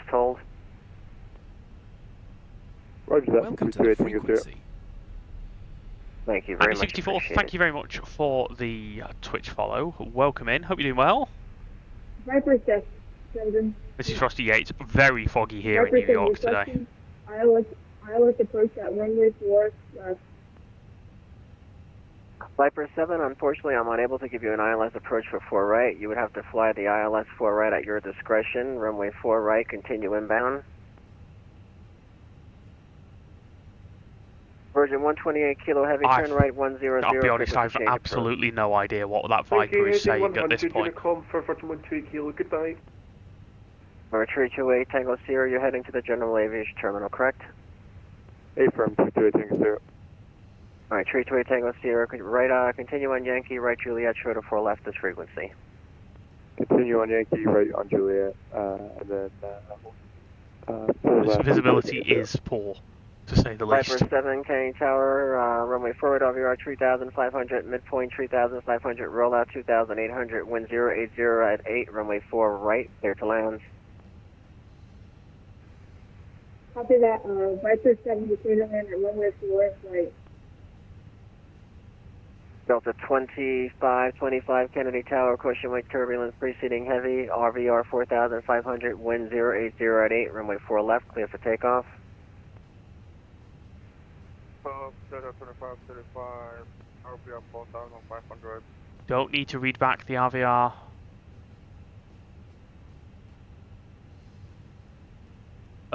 Speaker 5: told.
Speaker 12: Roger that.
Speaker 3: Welcome to the frequency.
Speaker 5: Thank you very much.
Speaker 2: 64, thank you very much for the Twitch follow. Welcome in. Hope you're doing well.
Speaker 16: Viper 7.
Speaker 2: Mrs. Frosty, yeah, it's very foggy here in New York today.
Speaker 16: ILS approach at runway 4.
Speaker 5: Viper 7, unfortunately, I'm unable to give you an ILS approach for 4 right. You would have to fly the ILS 4 right at your discretion. Runway 4 right, continue inbound. Virgin 128 Kilo Heavy, turn right 100.
Speaker 2: I'll be honest, I've absolutely no idea what that Viper is saying at this point.
Speaker 12: For Virgin 128 Kilo, goodbye.
Speaker 5: Number 328 Tango Sierra, you're heading to the General Aviation Terminal, correct?
Speaker 12: Affirm 228 Tango Sierra.
Speaker 5: Alright, 328 Tango Sierra, right, continue on Yankee, right Juliet, short of 4 left this frequency.
Speaker 12: Continue on Yankee, right on Juliet, and then,
Speaker 2: This visibility is poor, to say the least.
Speaker 5: Viper 7, Canyon Tower, runway forward, RVR 3,500, midpoint 3,500, rollout 2,800, wind 080 at 8, runway 4 right, clear to land.
Speaker 16: Copy that. Viper 7 to clear to land at runway 4 right.
Speaker 5: Delta 25 Kennedy Tower, caution wake turbulence preceding heavy, RVR 4,500, wind 080 at 8, runway 4 left, clear for takeoff.
Speaker 15: 25, RVR 4,500.
Speaker 2: Don't need to read back the RVR.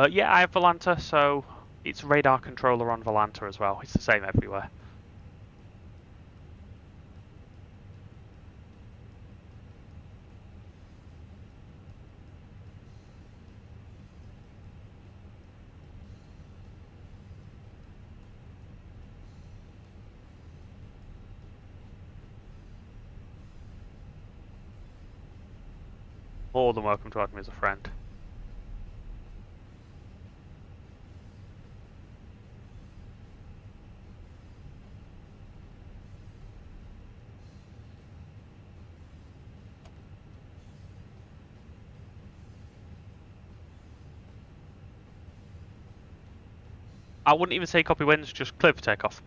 Speaker 2: Yeah, I have Volanta, so it's radar controller on Volanta as well. It's the same everywhere. More than welcome to add me as a friend. I wouldn't even say copy winds, just clear for takeoff.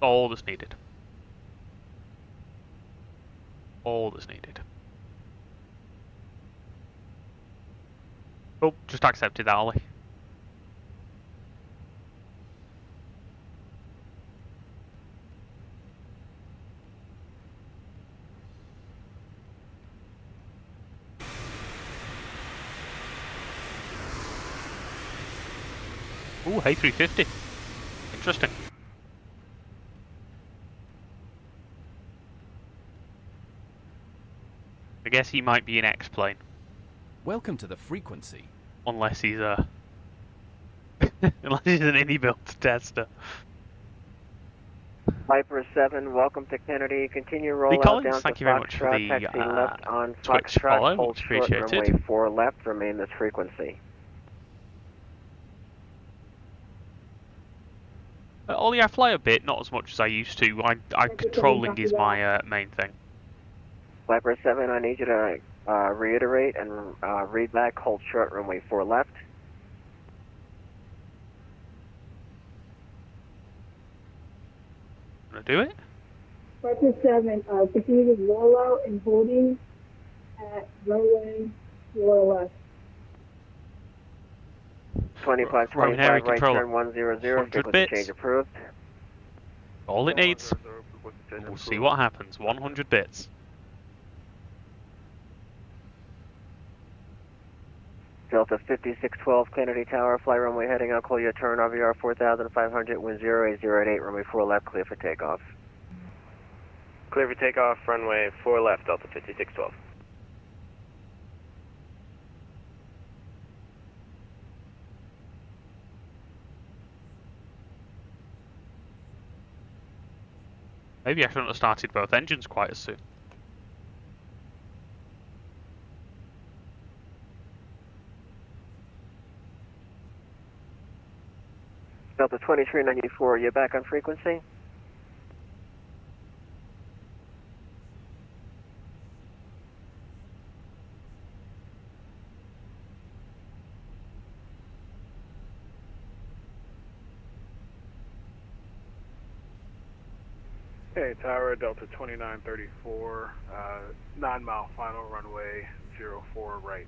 Speaker 2: All that's needed. All that's needed. Oh, just accepted that, Ollie. Ooh, hey 350. Interesting. I guess he might be an X-plane.
Speaker 3: Welcome to the frequency.
Speaker 2: Unless he's unless he's an any-built tester.
Speaker 5: Viper 7, welcome to Kennedy. Continue rollout
Speaker 2: Collins,
Speaker 5: down
Speaker 2: thank
Speaker 5: to
Speaker 2: you very much for
Speaker 5: Foxtrot,
Speaker 2: the
Speaker 5: taxi left on
Speaker 2: Twitch
Speaker 5: Foxtrot,
Speaker 2: follow,
Speaker 5: hold
Speaker 2: much
Speaker 5: short,
Speaker 2: appreciated.
Speaker 5: runway 4 left, remain this frequency.
Speaker 2: Ollie, I fly a bit, not as much as I used to. Controlling is my main thing.
Speaker 5: Viper 7, I need you to reiterate and read back, hold short, runway 4 left.
Speaker 2: Gonna do it?
Speaker 16: Viper 7, continue to roll out and holding at runway 4 left.
Speaker 5: 25, right turn 100, frequency change approved.
Speaker 2: All it needs. We'll see what happens. 100 bits.
Speaker 5: Delta 5612 Kennedy Tower, fly runway heading, I'll call you a turn, RVR 4500, wind 08088, runway 4 left, clear for takeoff. Clear for takeoff, runway 4 left, Delta 5612.
Speaker 2: Maybe I shouldn't have started both engines quite as soon.
Speaker 5: Delta 2394, you're back on frequency?
Speaker 11: Hey, Tower, Delta 2934, 9 mile final, runway 04 right.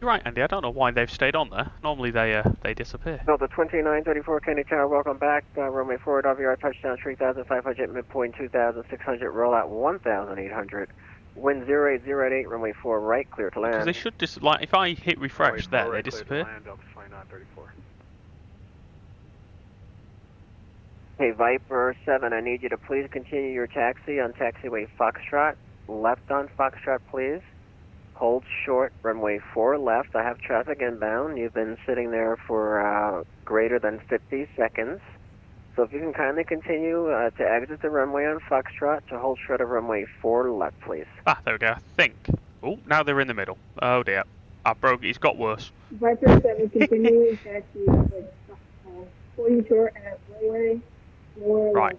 Speaker 2: You're right, Andy. I don't know why they've stayed on there. Normally they disappear.
Speaker 5: Delta 2934, Kennedy Tower, welcome back. Runway forward, RVR touchdown 3,500, midpoint 2,600, roll out 1,800. Wind 08088, runway 4 right, clear to land.
Speaker 2: Because they should like if I hit refresh there, they
Speaker 11: Right,
Speaker 2: disappear.
Speaker 11: Land, Delta 2934.
Speaker 5: Hey, Viper 7, I need you to please continue your taxi on taxiway Foxtrot. Left on Foxtrot, please. Hold short, runway 4 left. I have traffic inbound. You've been sitting there for greater than 50 seconds. So if you can kindly continue to exit the runway on Foxtrot to hold short of runway 4 left, please.
Speaker 2: Ah, there we go. I think. Oh, now they're in the middle. Oh dear. I broke. It's got worse.
Speaker 16: Viper 7, continue taxi with 40 short at runway 4
Speaker 2: Right.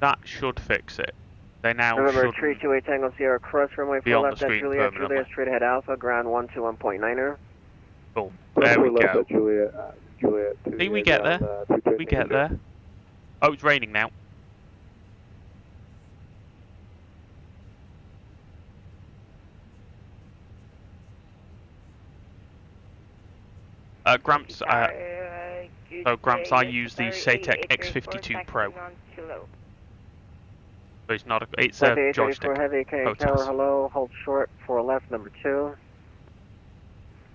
Speaker 2: That should fix it. They now
Speaker 5: Remember,
Speaker 2: should
Speaker 5: 328 Tango Sierra, cross runway
Speaker 2: be
Speaker 5: 4
Speaker 2: on the
Speaker 5: left at
Speaker 2: screen
Speaker 5: Juliet,
Speaker 2: permanently.
Speaker 5: Juliet, straight ahead Alpha, ground 121.9er.
Speaker 2: Cool. There we go.
Speaker 12: Juliet, Juliet.
Speaker 2: See, we get there. We get there. Oh, it's raining now. Gramps, Gramps, I use the Satec X52 Pro. So it's not a, it's a joystick.
Speaker 5: Heavy, K
Speaker 2: Protoss.
Speaker 5: Tower, hello, hold short, 4 left, number 2.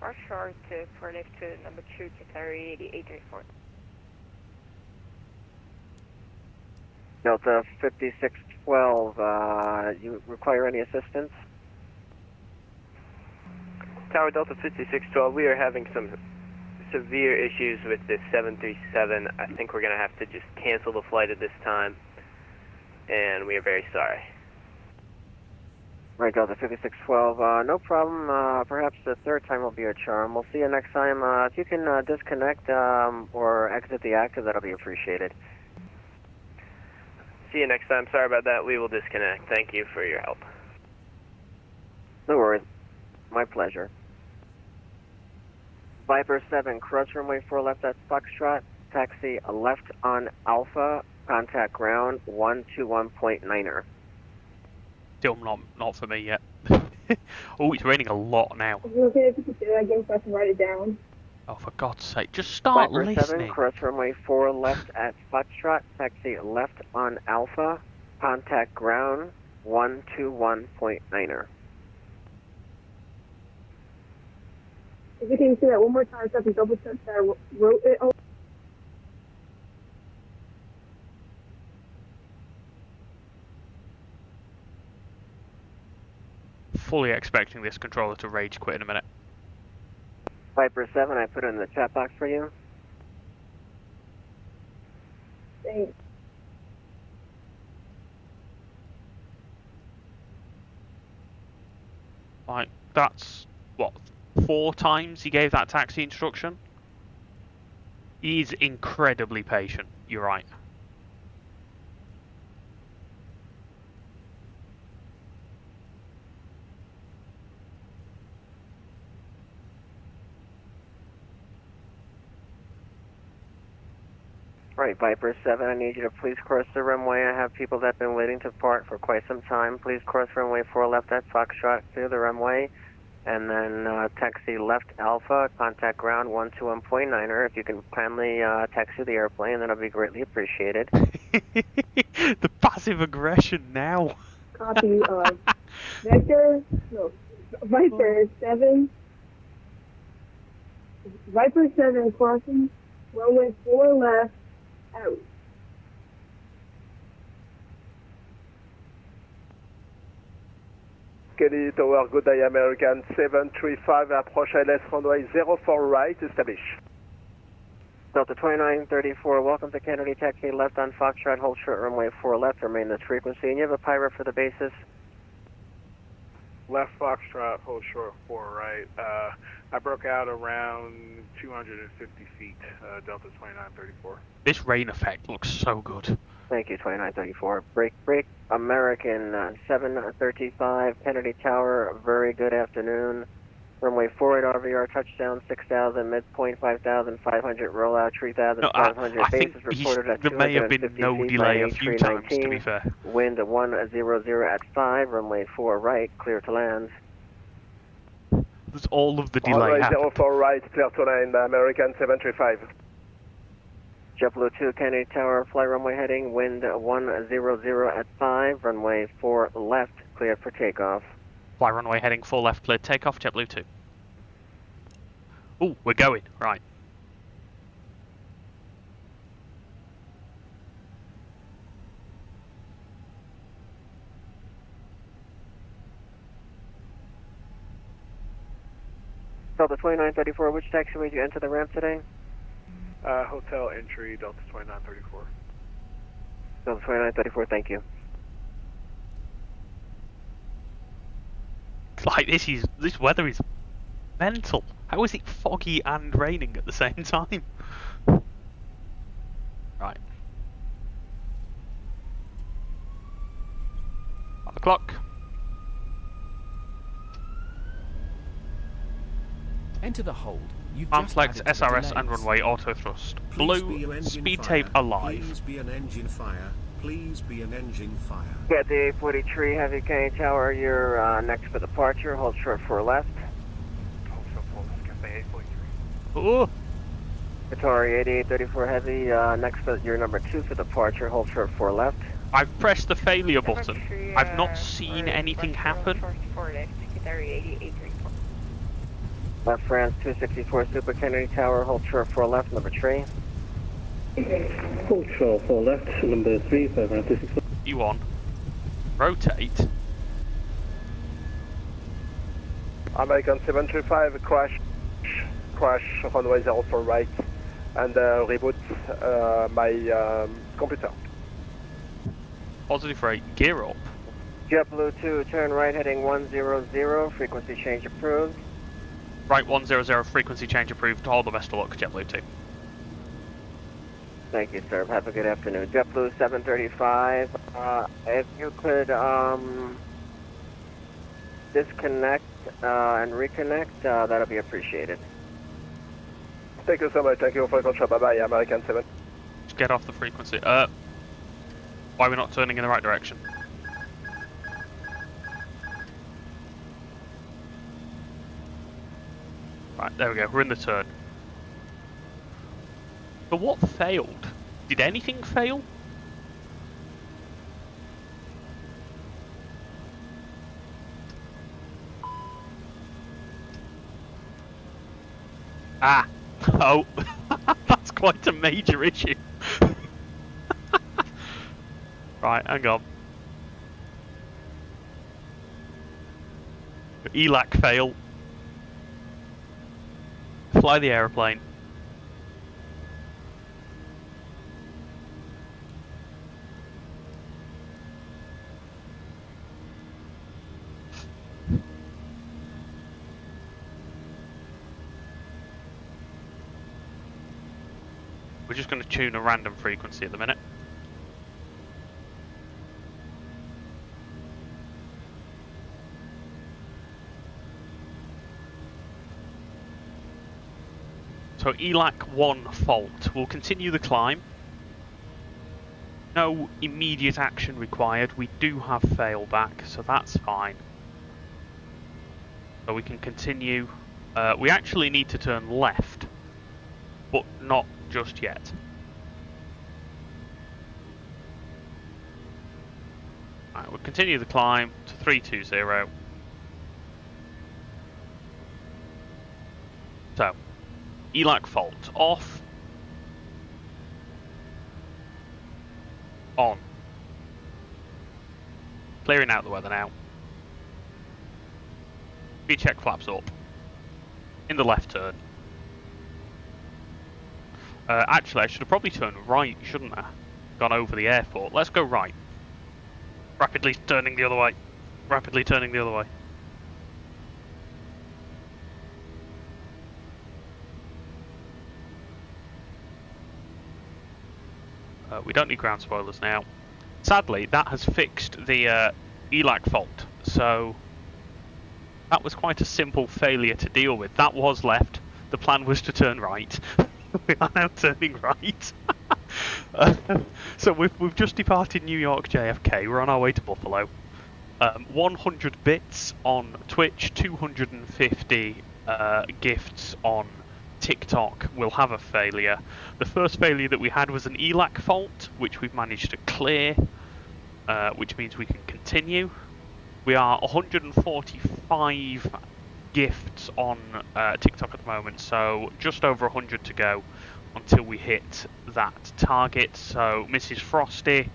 Speaker 10: Or short to 4 left to number 2, Qatari 8834.
Speaker 5: Delta 5612, you require any assistance? Tower Delta 5612, we are having some severe issues with this 737. I think we're going to have to just cancel the flight at this time, and we are very sorry. Right, Delta 5612, no problem. Perhaps the third time will be a charm. We'll see you next time. If you can disconnect or exit the active, that'll be appreciated. See you next time. Sorry about that. We will disconnect. Thank you for your help. No worries. My pleasure. Viper 7, cross runway 4 left at Foxtrot. Taxi left on Alpha. Contact ground 121.9er.
Speaker 2: Still not for me yet. Oh, it's raining a lot now.
Speaker 16: Is it okay if you could do that again so I can write it down?
Speaker 2: Oh, for God's sake, just start
Speaker 5: Viper
Speaker 2: listening.
Speaker 5: 7, cross runway 4 left at Foxtrot. Taxi left on Alpha. Contact ground 121.9er.
Speaker 16: If you can say that one more time so I can double check that I wrote it. Oh.
Speaker 2: Fully expecting this controller to rage quit in a minute.
Speaker 5: Viper 7, I put it in the chat box for you.
Speaker 16: Thanks.
Speaker 2: Like, that's, what, 4 times he gave that taxi instruction? He's incredibly patient, you're right.
Speaker 5: Right, Viper 7, I need you to please cross the runway. I have people that have been waiting to part for quite some time. Please cross runway 4 left at Foxtrot, clear the runway, and then taxi left Alpha, contact ground 121.9er. If you can kindly taxi the airplane, that'll be greatly appreciated.
Speaker 2: The passive aggression now.
Speaker 16: Copy. Vector. No. Viper 7. Viper 7 crossing. Runway 4 left. Out.
Speaker 17: Kelly Tower, good day, American 735, approach ILS runway 04 right, establish.
Speaker 5: Delta 2934, welcome to Kennedy, taxi left on Foxtrot, hold short runway 4 left, remain this frequency, and you have a pirate for the basis.
Speaker 11: Left Foxtrot, hold short 4 right. I broke out around 250 feet, Delta 2934.
Speaker 2: This rain effect looks so good.
Speaker 5: Thank you, 2934. Break, American 735, Kennedy Tower, very good afternoon. Runway 48 RVR, touchdown 6,000, midpoint 5,500, rollout 3,500,
Speaker 2: I
Speaker 5: basis
Speaker 2: think
Speaker 5: reported at
Speaker 2: there may have been
Speaker 5: 250
Speaker 2: no
Speaker 5: feet,
Speaker 2: delay a
Speaker 5: runway
Speaker 2: few times, to be fair.
Speaker 5: Wind 100 at 5, runway 4 right, clear to land.
Speaker 2: There's all of the delay
Speaker 17: Runway
Speaker 2: happened.
Speaker 17: 04 right, clear to land, American 735.
Speaker 5: JetBlue 2, Kennedy Tower, fly runway heading, wind 100 at 5, runway 4 left, cleared for takeoff.
Speaker 2: Fly runway heading 4 left, cleared takeoff, JetBlue 2. Ooh, we're going, right.
Speaker 5: Delta 2934, which taxiway did you enter the ramp today?
Speaker 11: Hotel entry, Delta 2934.
Speaker 5: Delta 2934, thank you.
Speaker 2: Like, this weather is mental. How is it foggy and raining at the same time? Right. On the clock.
Speaker 3: Enter the hold. You've
Speaker 2: Arm
Speaker 3: just
Speaker 2: flags,
Speaker 3: added to the
Speaker 2: SRS and
Speaker 3: delays.
Speaker 2: runway auto thrust. Blue, speed tape alive.
Speaker 1: Please be an engine fire. Please be an engine fire.
Speaker 5: Get the 43 Heavy Kennedy Tower, you're next for departure, hold short 4 left.
Speaker 15: Hold short 4 left, Cafe 843.
Speaker 2: Oh!
Speaker 5: Qatari 8834 Heavy, next for your number 2 for departure, hold short 4 left.
Speaker 2: I've pressed the failure button. I've not seen anything happen.
Speaker 5: Left France 264 Super Kennedy Tower, hold short 4 left, number 3.
Speaker 18: Hold short 4 left, number 3, 596.
Speaker 2: You on. Rotate.
Speaker 17: American 735, crash runway 04 right, and reboot my computer.
Speaker 2: Positive rate, gear up.
Speaker 5: JetBlue 2, turn right heading 100, frequency change approved.
Speaker 2: Right 100, frequency change approved. Hold the best of luck, JetBlue 2.
Speaker 5: Thank you, sir. Have a good afternoon. JetBlue 735, if you could disconnect and reconnect, that'll be appreciated.
Speaker 17: Thank you so much. Thank you for your control. Bye-bye, American 7.
Speaker 2: Just get off the frequency. Why are we not turning in the right direction? Right, there we go. We're in the turn. But what failed? Did anything fail? Ah! Oh! That's quite a major issue. Right, hang on. ELAC fail. Fly the aeroplane. We're just going to tune a random frequency at the minute. So ELAC 1 fault. We'll continue the climb. No immediate action required. We do have failback, so that's fine. So we can continue. We actually need to turn left, but not just yet. Alright, we'll continue the climb to 320. ELAC fault. Off. On. Clearing out the weather now. V-check flaps up. In the left turn. Actually, I should have probably turned right, shouldn't I? Gone over the airport. Let's go right. Rapidly turning the other way. Rapidly turning the other way. We don't need ground spoilers now. Sadly, that has fixed the ELAC fault, so that was quite a simple failure to deal with. That was left. The plan was to turn right. We are now turning right. So we've just departed New York JFK. We're on our way to Buffalo. 100 bits on Twitch, 250 gifts on TikTok will have a failure. The first failure that we had was an ELAC fault, which we've managed to clear, which means we can continue. We are 145 gifts on TikTok at the moment, so just over 100 to go until we hit that target. So Mrs. Frosty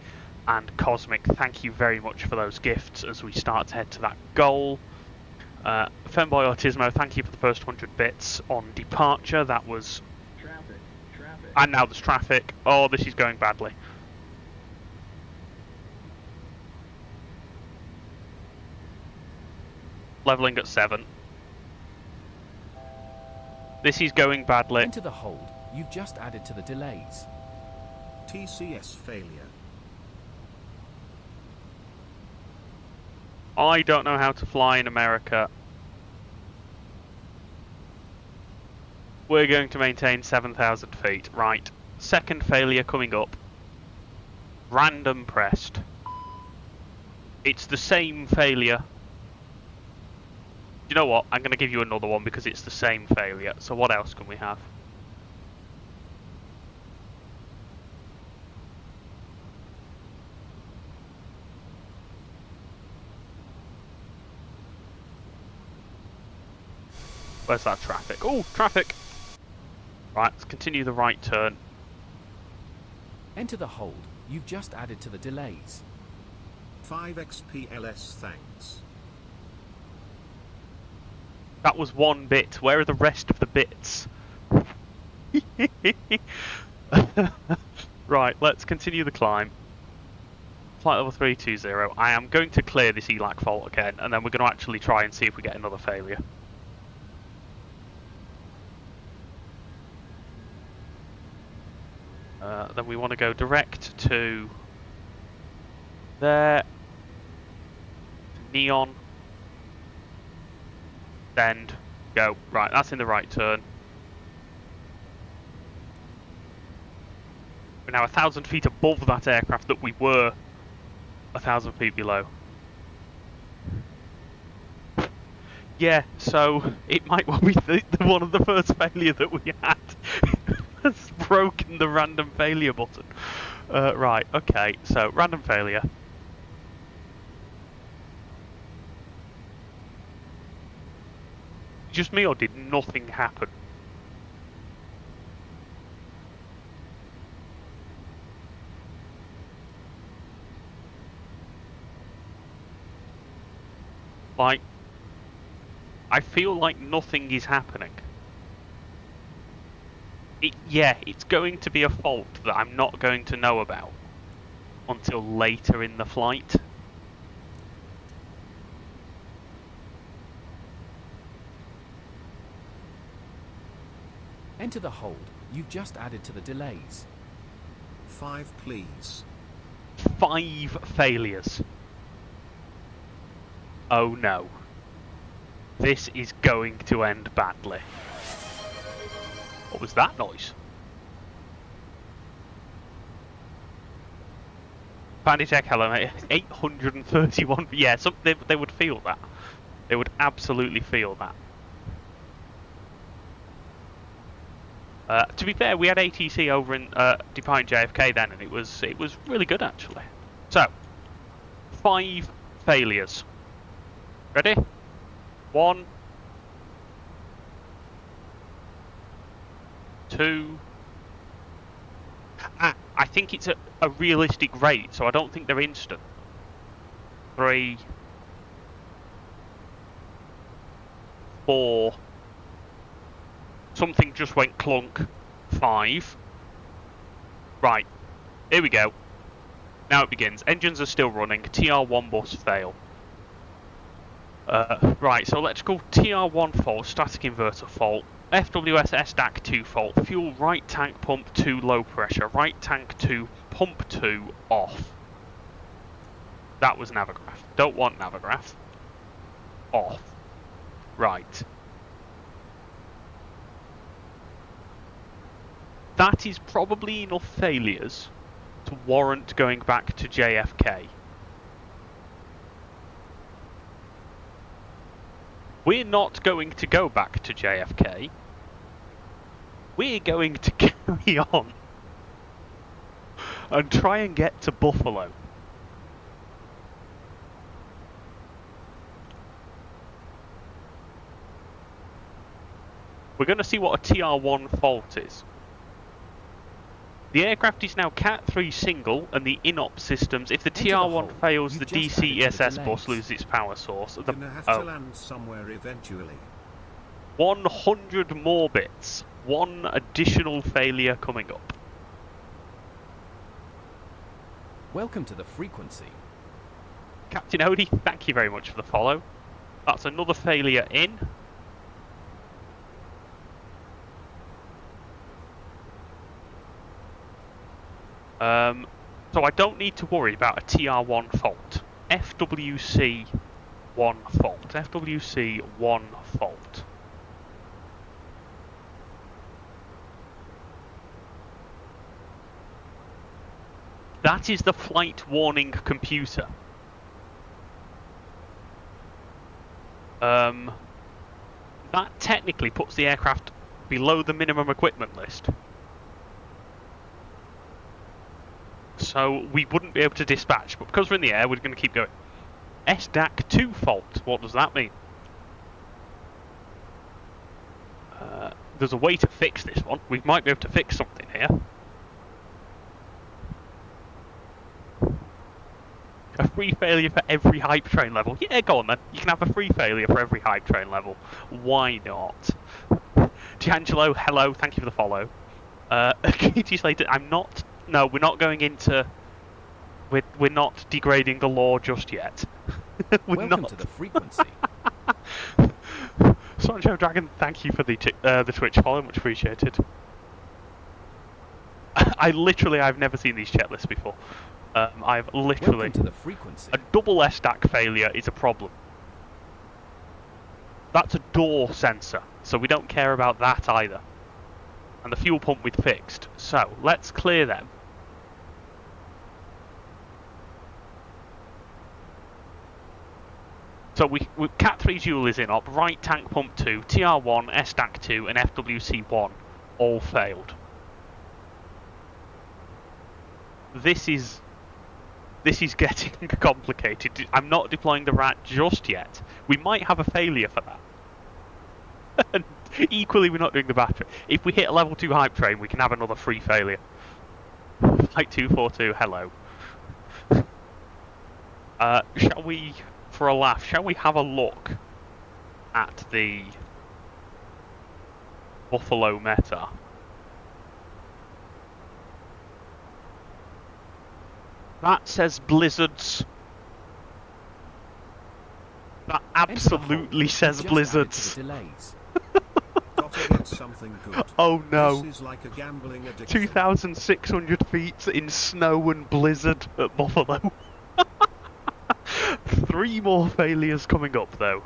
Speaker 2: and Cosmic, thank you very much for those gifts as we start to head to that goal. Femboy Autismo, thank you for the first 100 bits on departure. That was... Traffic. And now there's traffic. Oh, this is going badly. Leveling at 7. This is going badly.
Speaker 3: Enter the hold. You've just added to the delays.
Speaker 1: TCS failure.
Speaker 2: I don't know how to fly in America. We're going to maintain 7,000 feet. Right. Second failure coming up. Random pressed. It's the same failure. You know what? I'm going to give you another one because it's the same failure. So what else can we have? Where's that traffic? Oh, traffic! Right, let's continue the right turn.
Speaker 3: Enter the hold. You've just added to the delays.
Speaker 1: 5 XPLS thanks.
Speaker 2: That was 1 bit. Where are the rest of the bits? Right, let's continue the climb. Flight level 320. I am going to clear this ELAC fault again, and then we're going to actually try and see if we get another failure. Then we want to go direct to there, Neon, send, go. Right, that's in the right turn. We're now 1,000 feet above that aircraft that we were 1,000 feet below. Yeah, so it might well be one of the first failure that we had. Has broken the random failure button. Right, okay, so random failure. Just me, or did nothing happen? Like, I feel like nothing is happening. Yeah, it's going to be a fault that I'm not going to know about until later in the flight.
Speaker 3: Enter the hold. You've just added to the delays.
Speaker 1: 5 please.
Speaker 2: 5 failures. Oh no. This is going to end badly. What was that noise? Banditech, hello mate. 831. Yeah, they would feel that. They would absolutely feel that. To be fair, we had ATC over in departing JFK then, and it was really good actually. So, 5 failures. Ready? 1. 2. I think it's a realistic rate, so I don't think they're instant. 3. 4. Something just went clunk. 5. Right. Here we go. Now it begins. Engines are still running. TR1 bus fail. Right, so electrical TR1 fault, static inverter fault, FWS SDAC 2 fault, fuel right tank pump 2 low pressure, right tank 2 pump 2 off. That was Navigraph. Don't want Navigraph. Off. Right. That is probably enough failures to warrant going back to JFK. We're not going to go back to JFK. We're going to carry on and try and get to Buffalo. We're going to see what a TR1 fault is. The aircraft is now Cat 3 single, and the INOP systems. If the TR1 fails, the DCESS bus loses its power source.
Speaker 1: You're gonna have to land somewhere eventually.
Speaker 2: 100 more bits. 1 additional failure coming up.
Speaker 3: Welcome to the frequency.
Speaker 2: Captain Odie, thank you very much for the follow. That's another failure in. So I don't need to worry about a TR1 fault. FWC 1 fault. FWC 1 fault. That is the flight warning computer. That technically puts the aircraft below the minimum equipment list. So we wouldn't be able to dispatch, but because we're in the air, we're going to keep going. SDAC 2 fault. What does that mean? There's a way to fix this one. We might be able to fix something here. A free failure for every hype train level. Yeah, go on then. You can have a free failure for every hype train level. Why not? D'Angelo, hello. Thank you for the follow. KT Slater, I'm not... No, we're not going into... We're not degrading the law just yet.
Speaker 3: Welcome to the frequency.
Speaker 2: Sancho Dragon, thank you for the Twitch follow, much appreciated. I've never seen these chat lists before. I've literally...
Speaker 3: Welcome to the frequency.
Speaker 2: A double SDAC failure is a problem. That's a door sensor, so we don't care about that either. And the fuel pump we'd fixed. So, let's clear them. So Cat 3 Joule is in op, right tank pump 2, TR1, SDAC 2 and FWC 1 all failed. This is getting complicated. I'm not deploying the RAT just yet. We might have a failure for that. And equally, we're not doing the battery. If we hit a level 2 hype train, we can have another free failure. Flight 242, hello. Shall we, for a laugh, shall we have a look at the Buffalo meta? That says blizzards. That absolutely says blizzards.
Speaker 1: Something good.
Speaker 2: Oh no.
Speaker 1: This is like a gambling addiction.
Speaker 2: 2,600 feet in snow and blizzard at Buffalo. 3 more failures coming up though.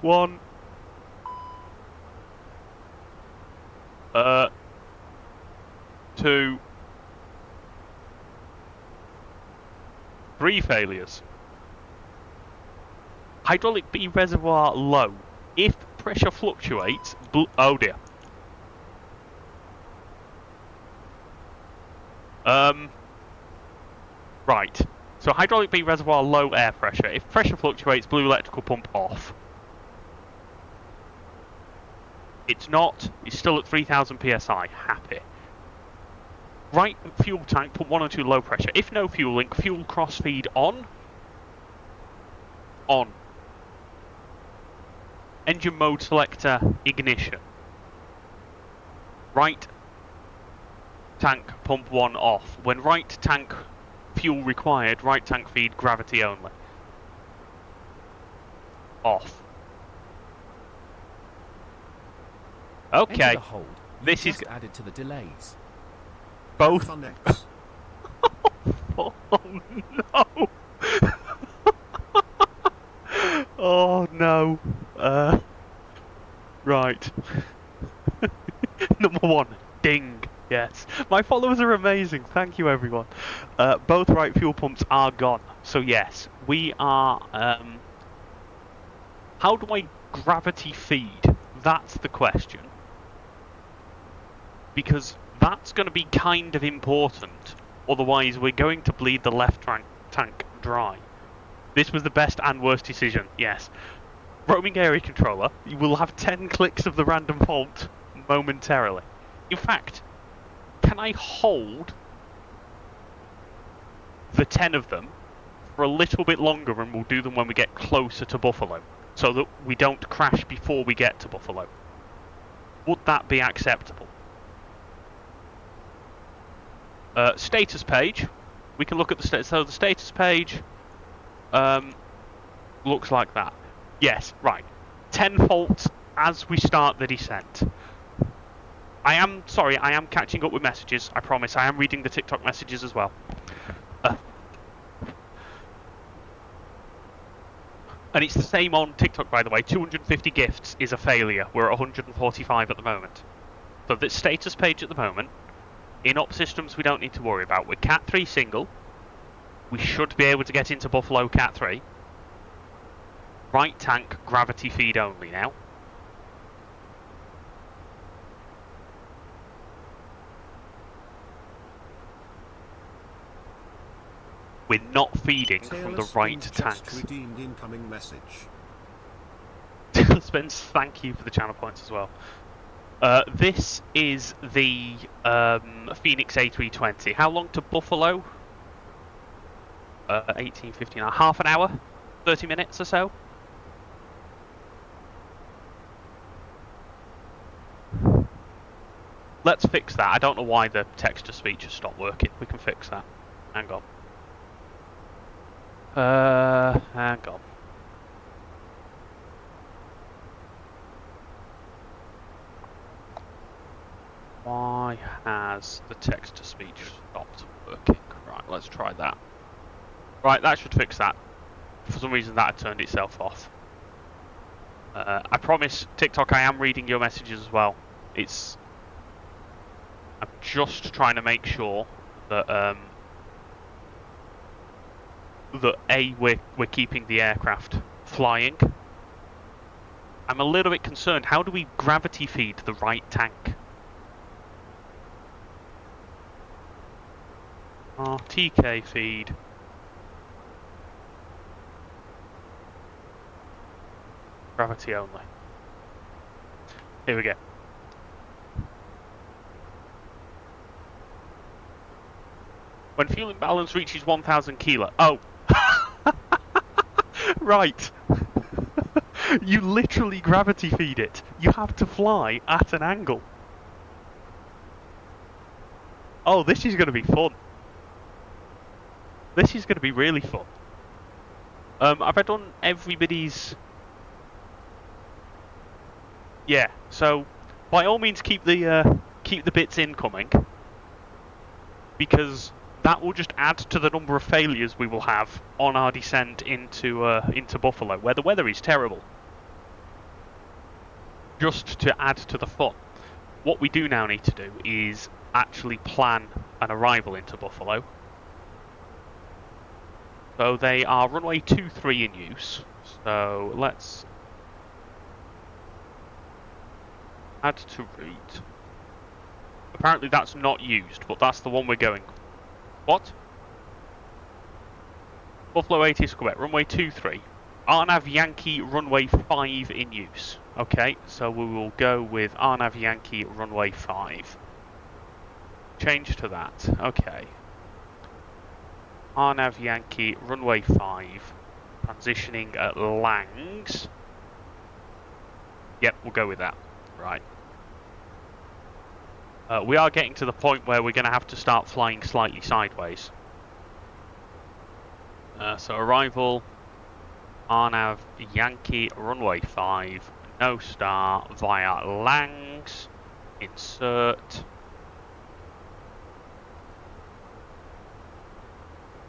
Speaker 2: 1. 2. 3 failures. Hydraulic B reservoir low. If pressure fluctuates, oh dear. Right. So hydraulic B reservoir low air pressure. If pressure fluctuates, blue electrical pump off. It's not. It's still at 3,000 psi. Happy. Right fuel tank, put 1 or 2 low pressure. If no fuel link, fuel crossfeed on. On. Engine mode selector, ignition. Right tank, pump 1 off. When right tank fuel required, right tank feed, gravity only. Off. Okay.
Speaker 3: Enter the hold.
Speaker 2: This
Speaker 3: You've
Speaker 2: is
Speaker 3: just added to the delays.
Speaker 2: both.
Speaker 1: Connects.
Speaker 2: Oh no! Oh no! Right. Number 1, ding. Yes, my followers are amazing. Thank you, everyone. Both right fuel pumps are gone. So yes, we are. How do I gravity feed? That's the question. Because that's going to be kind of important. Otherwise, we're going to bleed the left tank dry. This was the best and worst decision, yes. Roaming area controller, you will have 10 clicks of the random fault momentarily. In fact, can I hold the 10 of them for a little bit longer, and we'll do them when we get closer to Buffalo, so that we don't crash before we get to Buffalo? Would that be acceptable? Status page. We can look at the so the status page looks like that. Yes, right. 10 faults as we start the descent. I am sorry, I am catching up with messages. I promise. I am reading the TikTok messages as well. And it's the same on TikTok, by the way. 250 gifts is a failure. We're at 145 at the moment. So the status page at the moment, in op systems we don't need to worry about. We're Cat 3 single. We should be able to get into Buffalo Cat 3. Right tank, gravity feed only now. We're not feeding from the right tanks.
Speaker 1: Redeemed incoming message.
Speaker 2: Spence, thank you for the channel points as well. This is the Phoenix A320. How long to Buffalo? 18:59. Half an hour? 30 minutes or so? Let's fix that. I don't know why the text-to-speech has stopped working. We can fix that. Hang on. Hang on. Why has the text-to-speech stopped working? Right, let's try that. Right, that should fix that. For some reason that had turned itself off. I promise, TikTok, I am reading your messages as well. I'm just trying to make sure that that we're keeping the aircraft flying. I'm a little bit concerned. How do we gravity feed the right tank? TK feed. Gravity only. Here we go. When fuel imbalance reaches 1,000 kilo. Oh! Right. You literally gravity feed it. You have to fly at an angle. Oh, this is going to be fun. This is going to be really fun. Have I done everybody's... Yeah, so by all means keep the bits incoming, because that will just add to the number of failures we will have on our descent into Buffalo, where the weather is terrible. Just to add to the fun. What we do now need to do is actually plan an arrival into Buffalo. So they are runway 23 in use. So let's add to route. Apparently that's not used, but that's the one we're going. What? Buffalo 80 is correct. Runway 23. RNAV Yankee runway 5 in use. Okay, so we will go with RNAV Yankee runway 5. Change to that. Okay. RNAV Yankee runway 5. Transitioning at Langs. Yep, we'll go with that. Right. We are getting to the point where we're going to have to start flying slightly sideways. So arrival, RNAV Yankee runway 5, no star via Langs, insert.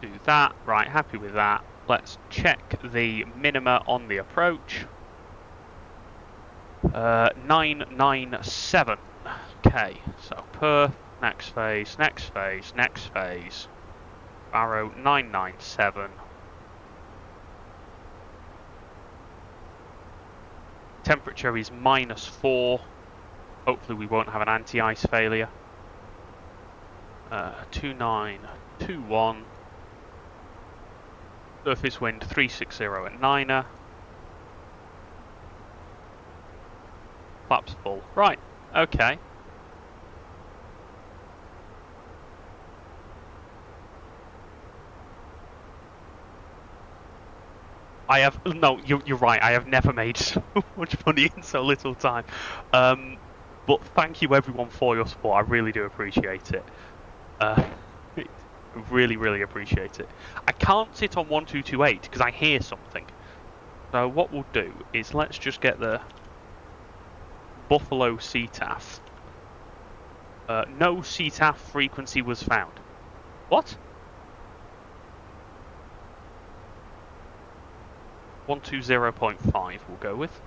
Speaker 2: Do that, right, happy with that. Let's check the minima on the approach. 997. Okay, so Perth, next phase, next phase, next phase. Barrow 997. Temperature is -4. Hopefully we won't have an anti-ice failure. 2921. Surface wind 360 at 9er. Flaps full. Right, okay. I have, no, you're right, I have never made so much money in so little time. But thank you everyone for your support, I really do appreciate it. Really, really appreciate it. I can't sit on 1228 because I hear something. So what we'll do is let's just get the Buffalo CTAF. No CTAF frequency was found. What? 120.5 we'll go with.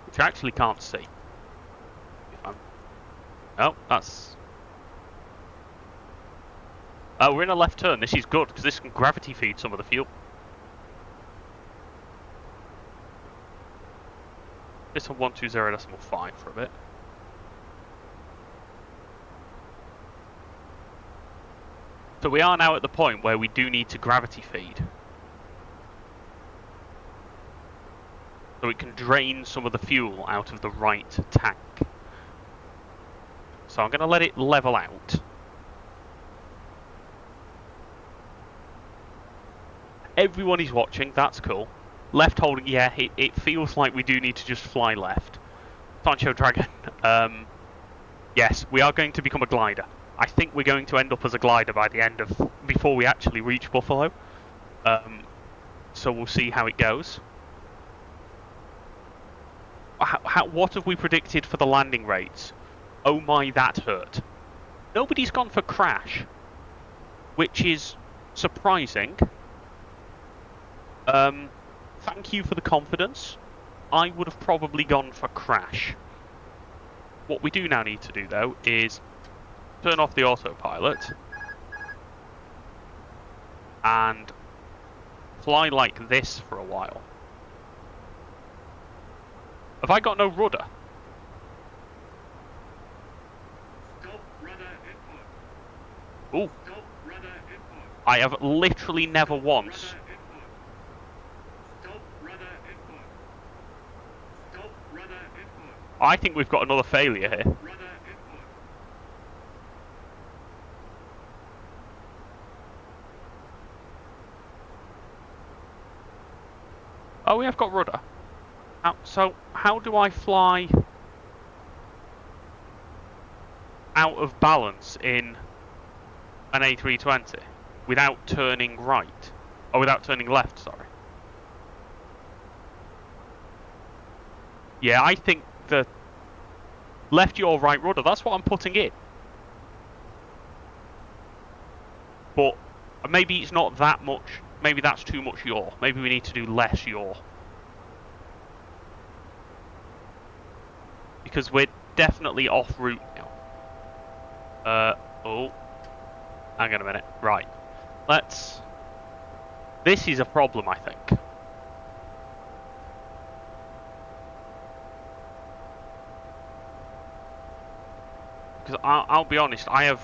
Speaker 2: Which I actually can't see. Oh, that's... Oh, we're in a left turn. This is good, because this can gravity feed some of the fuel. This on 120.5 for a bit. So we are now at the point where we do need to gravity feed. So it can drain some of the fuel out of the right tank. So I'm going to let it level out. Everyone is watching, that's cool. Left holding, yeah, it feels like we do need to just fly left. Sancho Dragon, yes, we are going to become a glider. I think we're going to end up as a glider by the end of, before we actually reach Buffalo. So we'll see how it goes. What have we predicted for the landing rates? Oh my, that hurt. Nobody's gone for crash, which is surprising. Thank you for the confidence. I would have probably gone for crash. What we do now need to do, though, is turn off the autopilot and fly like this for a while. Have I got no rudder? Ooh. I have literally never once. I think we've got another failure here. Oh, we have got rudder. So, how do I fly out of balance in an A320 without turning right? Or without turning left, sorry. Yeah, I think the left yaw, right rudder, that's what I'm putting in. But maybe it's not that much. Maybe that's too much yaw. Maybe we need to do less yaw. Because we're definitely off route now. Oh. Hang on a minute. Right. Let's... This is a problem, I think. Because I'll be honest, I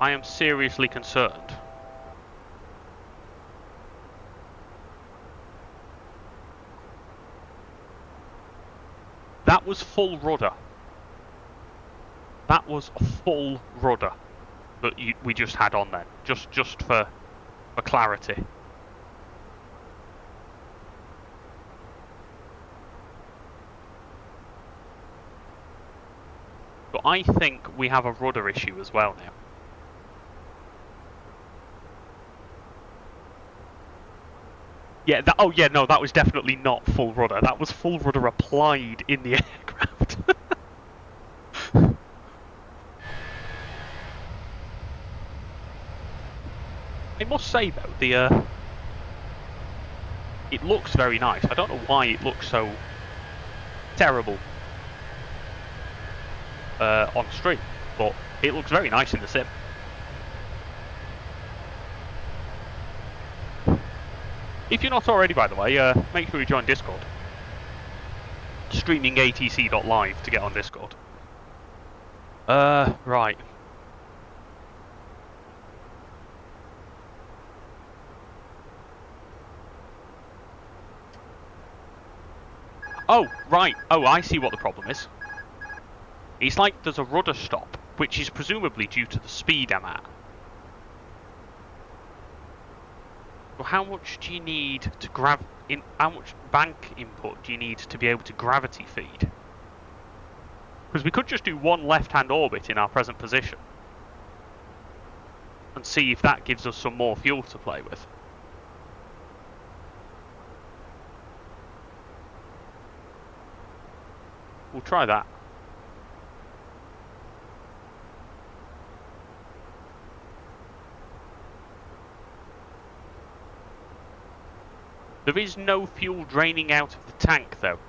Speaker 2: am seriously concerned That was full rudder. That was a full rudder that we just had on then, just for clarity. But I think we have a rudder issue as well now. Yeah, oh yeah, no, that was definitely not full rudder. That was full rudder applied in the aircraft. I must say though, it looks very nice. I don't know why it looks so terrible on stream, but it looks very nice in the sim. If you're not already, by the way, make sure you join Discord. Streaming ATC.live to get on Discord. Right. Oh, right. Oh, I see what the problem is. It's like there's a rudder stop, which is presumably due to the speed I'm at. Well, how much do you need to how much bank input do you need to be able to gravity feed? Because we could just do one left-hand orbit in our present position and see if that gives us some more fuel to play with. We'll try that. There is no fuel draining out of the tank though.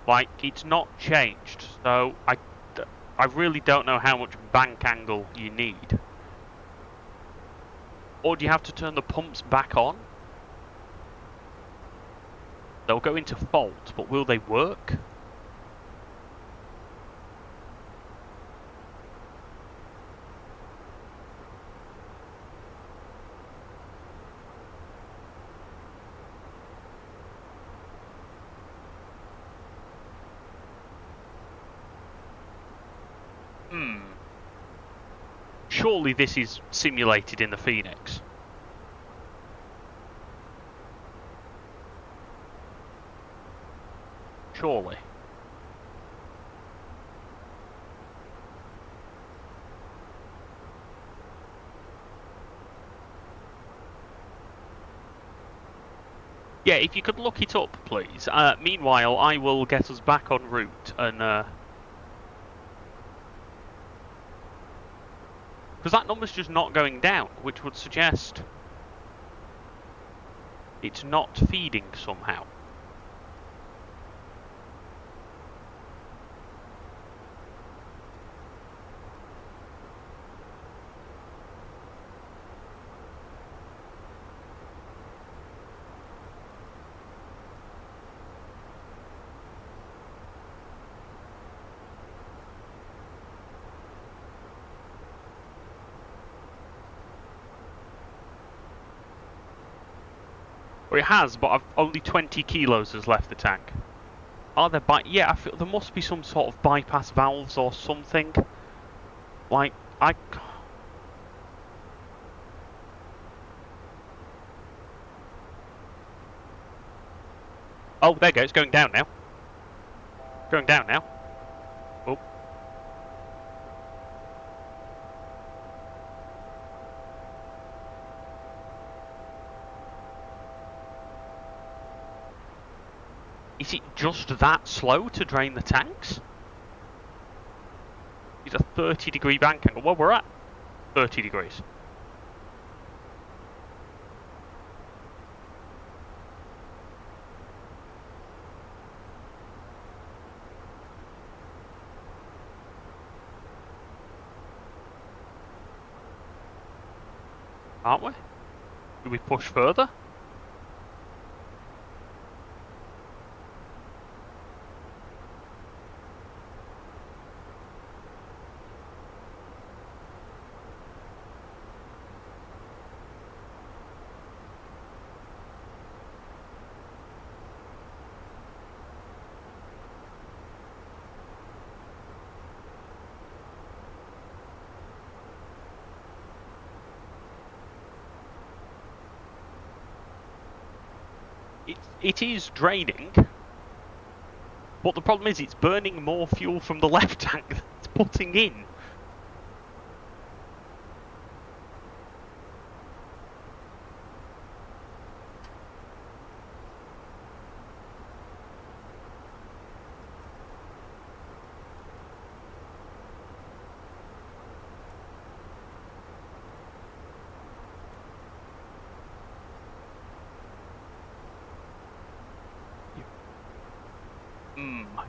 Speaker 2: Like, it's not changed, so I really don't know how much bank angle you need. Or do you have to turn the pumps back on? They'll go into fault, but will they work? Surely this is simulated in the Phoenix. Surely. Yeah, if you could look it up, please. Meanwhile, I will get us back en route and... because that number's just not going down, which would suggest it's not feeding somehow. Or it has, but only 20 kilos has left the tank. Are there yeah, I feel there must be some sort of bypass valves or something. Like, oh, there you go, it's going down now. Going down now. Oh. Is it just that slow to drain the tanks? It's a 30-degree bank angle. Well, we're at 30 degrees. Aren't we? Do we push further? It is draining, but the problem is it's burning more fuel from the left tank than it's putting in.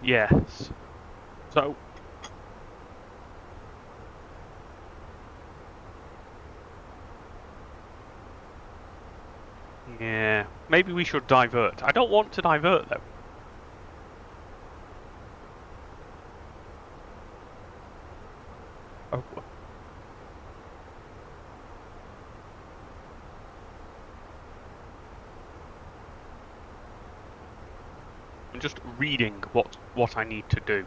Speaker 2: Yes. So. Yeah, maybe we should divert. I don't want to divert though. Oh. I'm just reading what I need to do.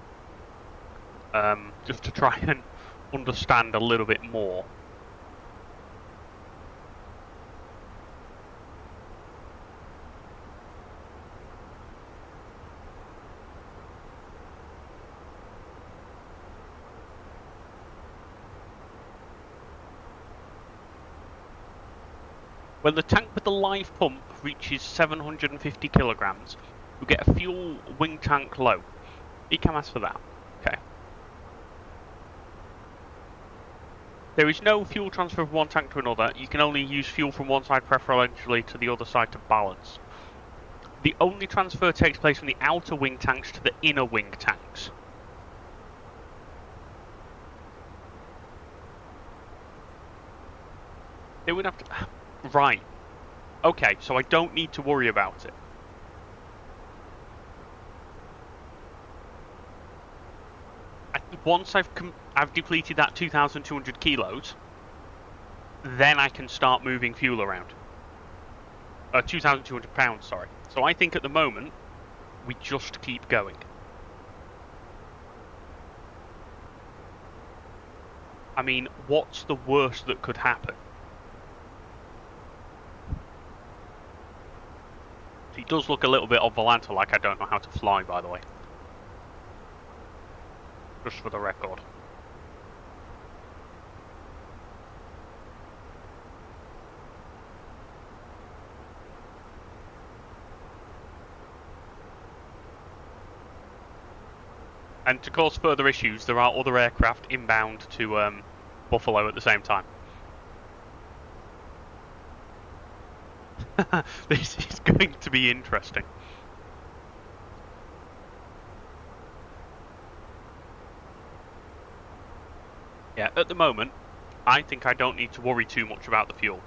Speaker 2: Just to try and understand a little bit more. When the tank with the live pump reaches 750 kilograms, you get a fuel wing tank low. ECAM asks for that. Okay. There is no fuel transfer from one tank to another. You can only use fuel from one side preferentially to the other side to balance. The only transfer takes place from the outer wing tanks to the inner wing tanks. They would have to... Right. Okay, so I don't need to worry about it. Once I've depleted that 2,200 kilos, then I can start moving fuel around. 2,200 pounds, sorry. So I think at the moment, we just keep going. I mean, what's the worst that could happen? He does look a little bit of Volanta like I don't know how to fly, by the way. Just for the record. And to cause further issues, there are other aircraft inbound to Buffalo at the same time. This is going to be interesting. Yeah, at the moment, I think I don't need to worry too much about the fuel.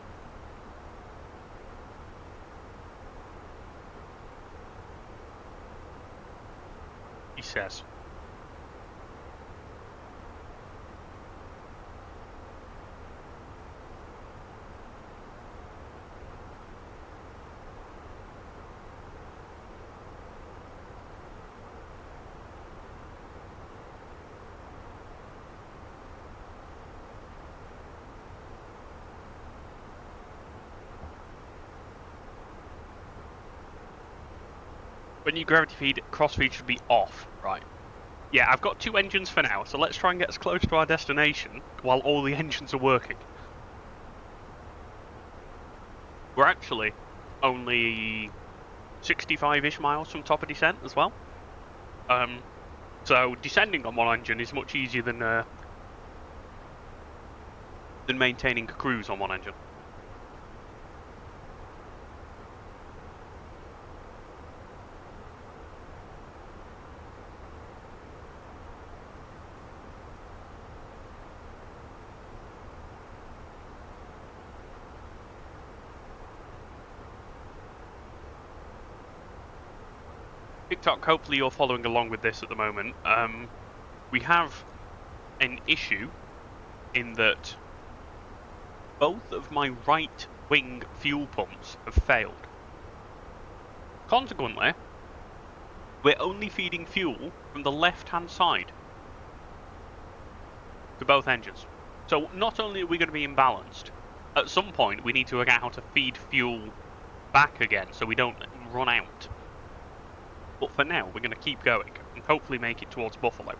Speaker 2: He says. When you gravity feed, cross feed should be off, right? Yeah, I've got 2 engines for now, so let's try and get as close to our destination while all the engines are working. We're actually only 65-ish miles from top of descent as well. So descending on one engine is much easier than maintaining a cruise on one engine. TikTok, hopefully you're following along with this at the moment. We have an issue in that both of my right wing fuel pumps have failed. Consequently, we're only feeding fuel from the left-hand side to both engines. So not only are we going to be imbalanced, at some point we need to work out how to feed fuel back again so we don't run out. But for now, we're going to keep going and hopefully make it towards Buffalo.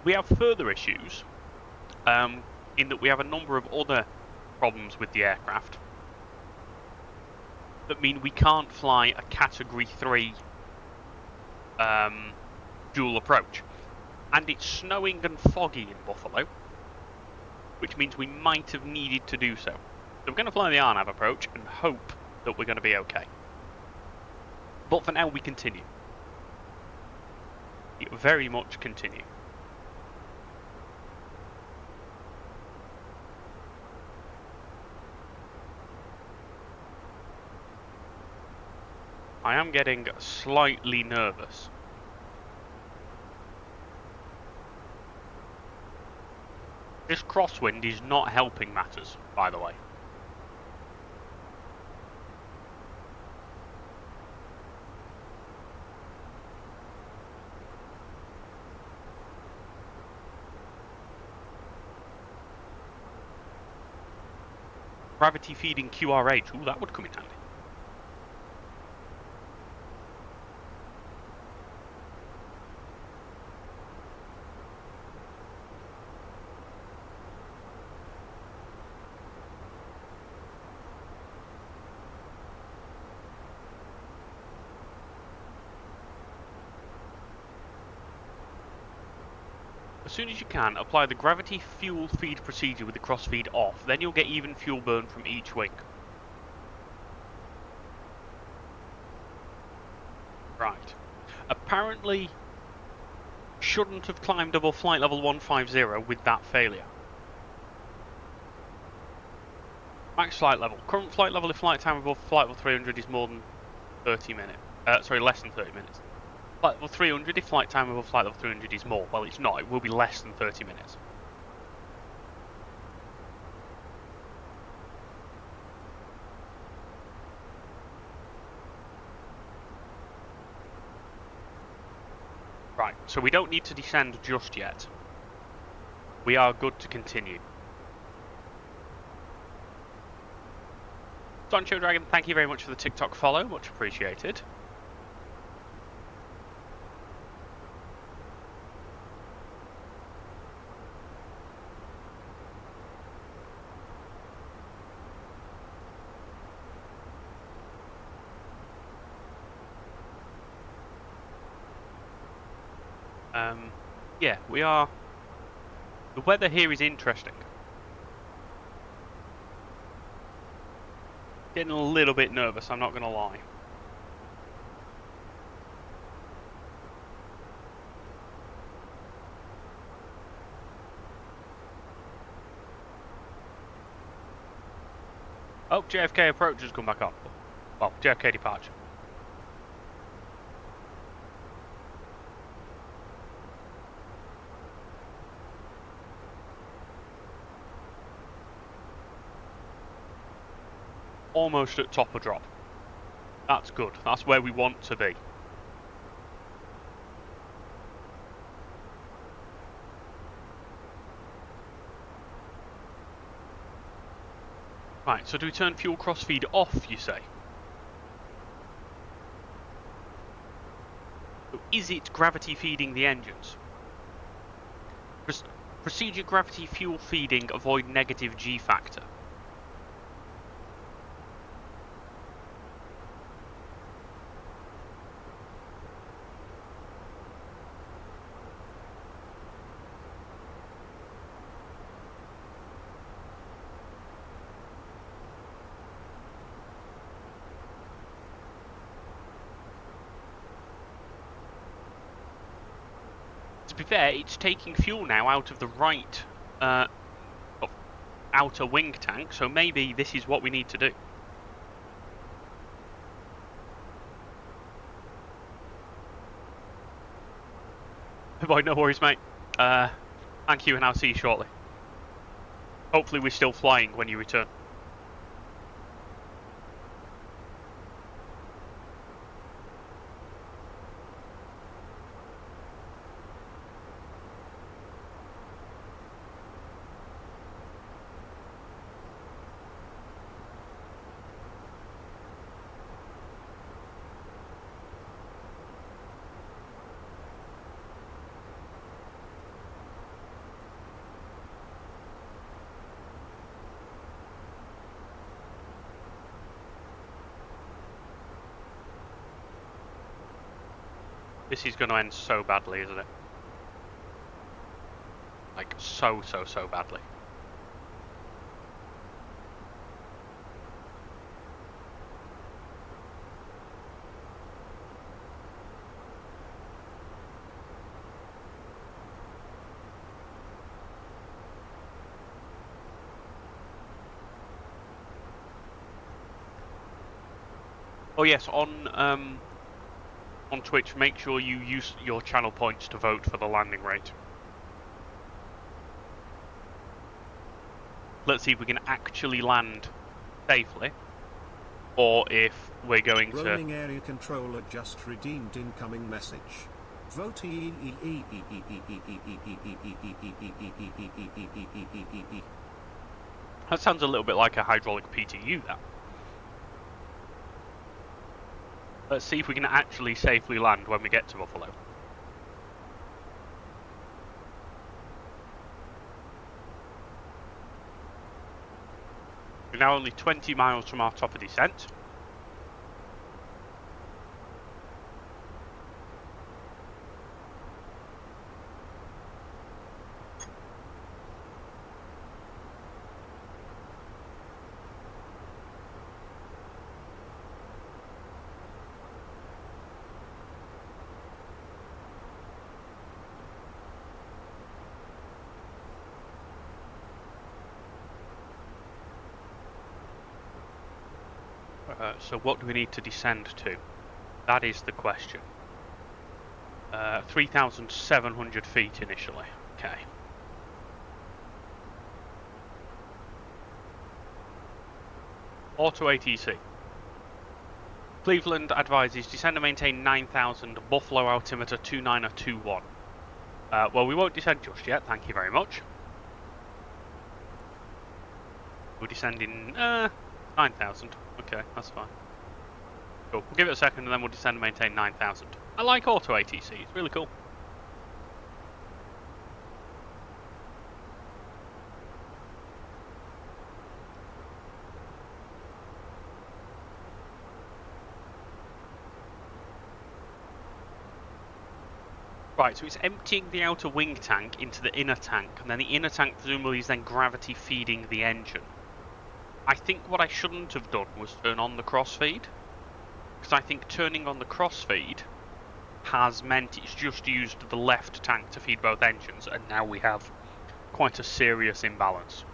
Speaker 2: We have further issues in that we have a number of other problems with the aircraft that mean we can't fly a Category 3 dual approach. And it's snowing and foggy in Buffalo, which means we might have needed to do so. So we're going to fly the RNAV approach and hope that we're going to be okay. But for now, we continue. We very much continue. I am getting slightly nervous. This crosswind is not helping matters, by the way. Gravity feeding QRH, ooh, that would come in handy. As soon as you can, apply the gravity fuel feed procedure with the crossfeed off, then you'll get even fuel burn from each wing. Right. Apparently, shouldn't have climbed above flight level 150 with that failure. Max flight level. Current flight level if flight time above flight level 300 is more than 30 minutes. Sorry, less than 30 minutes. Flight level 300 if flight time above flight level 300 is more. Well, it's not. It will be less than 30 minutes. Right, so we don't need to descend just yet. We are good to continue. Doncho Dragon, thank you very much for the TikTok follow. Much appreciated. Yeah, we are. The weather here is interesting. Getting a little bit nervous, I'm not going to lie. Oh, JFK approach has come back up. Well, JFK departure. Almost at top of drop. That's good. That's where we want to be. Right, so do we turn fuel crossfeed off, you say? So is it gravity feeding the engines? Procedure gravity fuel feeding, avoid negative G factor. To be fair, it's taking fuel now out of the right outer wing tank, so maybe this is what we need to do. Boy, no worries, mate. Thank you, and I'll see you shortly. Hopefully we're still flying when you return. This is going to end so badly, isn't it? Like, so badly. Oh yes, on Twitch, make sure you use your channel points to vote for the landing rate. Let's see if we can actually land safely, or if we're going to...
Speaker 1: Roaming area controller just redeemed incoming message. Vote
Speaker 2: That sounds a little bit like a hydraulic PTU, that. Let's see if we can actually safely land when we get to Buffalo. We're now only 20 miles from our top of descent. So what do we need to descend to? That is the question. 3,700 feet initially. Okay. Auto ATC. Cleveland advises descend and maintain 9,000, Buffalo altimeter 2921. Well, we won't descend just yet, thank you very much. We're descending 9,000. Okay, that's fine. Cool. We'll give it a second and then we'll descend and maintain 9,000. I like auto ATC, it's really cool. Right, so it's emptying the outer wing tank into the inner tank, and then the inner tank presumably is then gravity feeding the engine. I think what I shouldn't have done was turn on the crossfeed, because I think turning on the crossfeed has meant it's just used the left tank to feed both engines, and now we have quite a serious imbalance.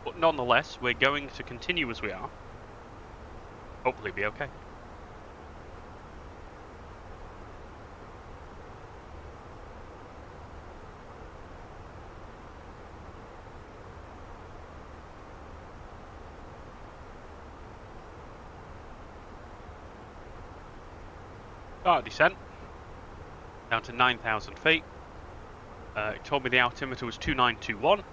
Speaker 2: But nonetheless, we're going to continue as we are. Hopefully be okay. Start descent. Down to 9,000 feet. It told me the altimeter was 2921.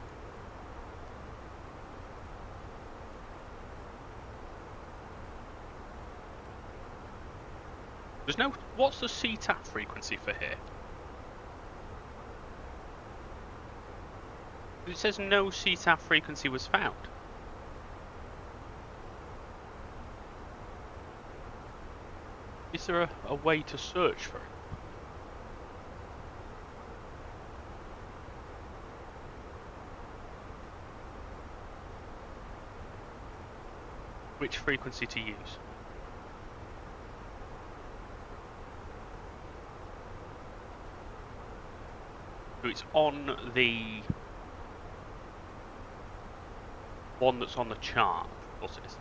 Speaker 2: There's no... What's the CTAF frequency for here? It says no CTAF frequency was found. Is there a way to search for it? Which frequency to use? So it's on the one that's on the chart. Of course it is.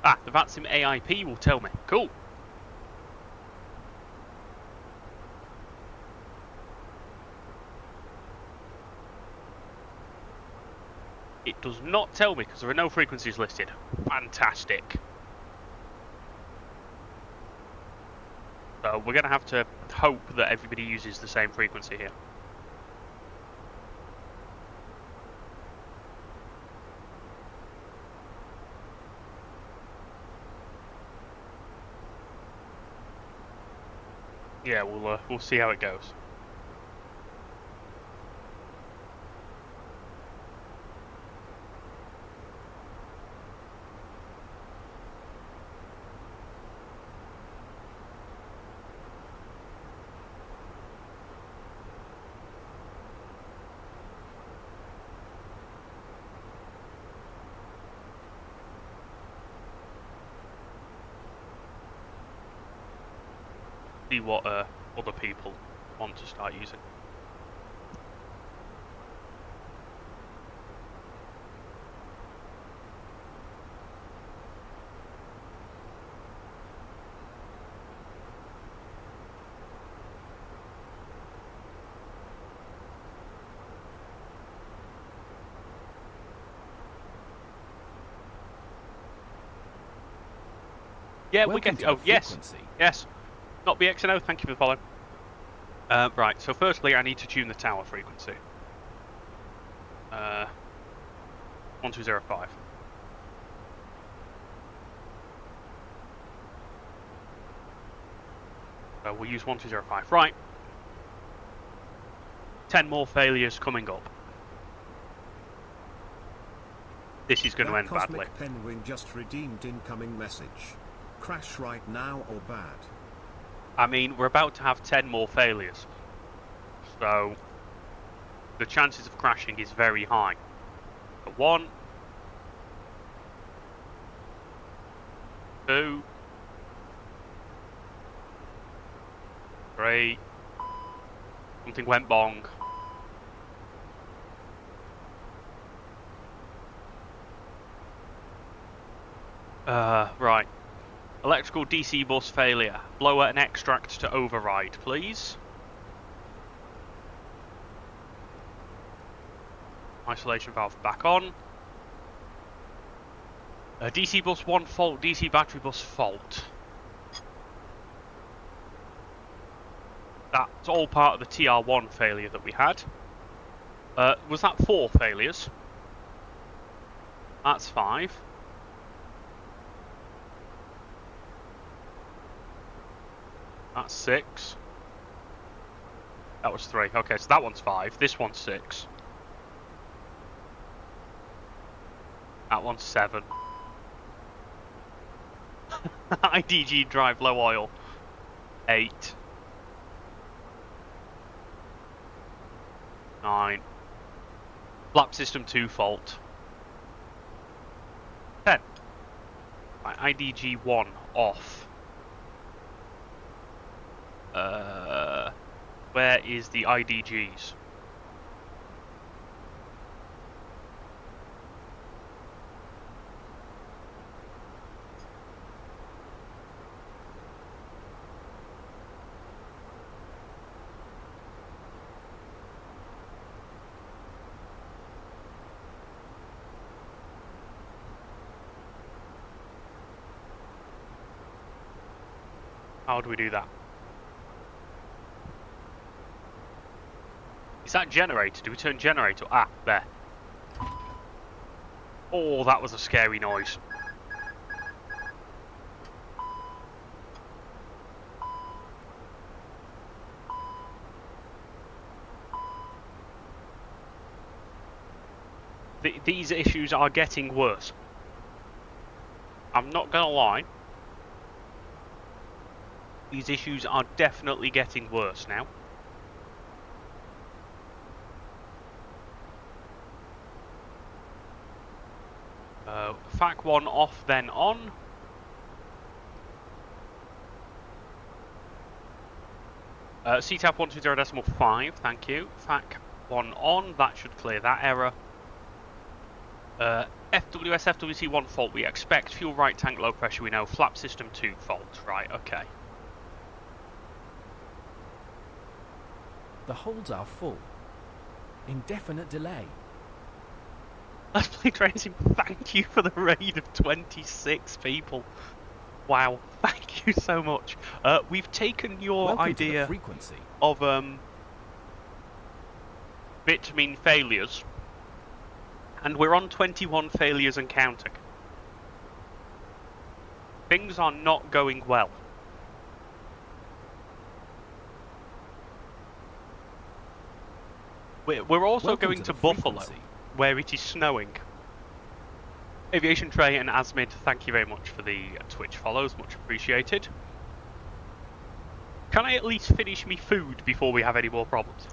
Speaker 2: Ah, the VATSIM AIP will tell me. Cool. It does not tell me because there are no frequencies listed. Fantastic. So we're going to have to hope that everybody uses the same frequency here. Yeah, we'll see how it goes. See what other people want to start using. Yeah, we
Speaker 3: Welcome
Speaker 2: get.
Speaker 3: to
Speaker 2: Oh,
Speaker 3: the
Speaker 2: yes,
Speaker 3: frequency.
Speaker 2: yes. Not BXNO. Thank you for the follow. Right. So, firstly, I need to tune the tower frequency. 1205. We'll use 1205. Right. 10 more failures coming up. This is going to end badly.
Speaker 1: Cosmic Penguin just redeemed incoming message. Crash right now or bad?
Speaker 2: I mean, we're about to have 10 more failures. So, the chances of crashing is very high. 1, 2, 3. Something went bong. Right. Electrical DC bus failure. Blower and extract to override, please. Isolation valve back on. DC bus 1 fault, DC battery bus fault. That's all part of the TR1 failure that we had. Was that 4 failures? That's 5. That's 6. That was 3. Okay, so that one's 5. This one's 6. That one's 7. IDG drive low oil. 8. 9. Flap system 2 fault. 10. Right, IDG 1 off. Where is the IDGs? How do we do that? Is that generator? Do we turn generator? Ah, there. Oh, that was a scary noise. These issues are getting worse. I'm not gonna lie. These issues are definitely getting worse now. FAC 1 off, then on. CTAP 120.5, thank you. FAC 1 on, that should clear that error. FWS FWC 1 fault, we expect. Fuel right tank low pressure, we know. Flap system 2 fault, right, okay.
Speaker 3: The holds are full. Indefinite delay.
Speaker 2: Let's Play Tracing, thank you for the raid of 26 people. Wow, thank you so much. We've taken your
Speaker 3: Welcome
Speaker 2: idea
Speaker 3: to the frequency.
Speaker 2: of bitumen failures, and we're on 21 failures and counting. Things are not going well. We're also
Speaker 3: Welcome
Speaker 2: going
Speaker 3: to
Speaker 2: to
Speaker 3: the
Speaker 2: Buffalo,
Speaker 3: frequency.
Speaker 2: where it is snowing. Aviation Trey and Asmid, thank you very much for the Twitch follows, much appreciated. Can I at least finish me food before we have any more problems?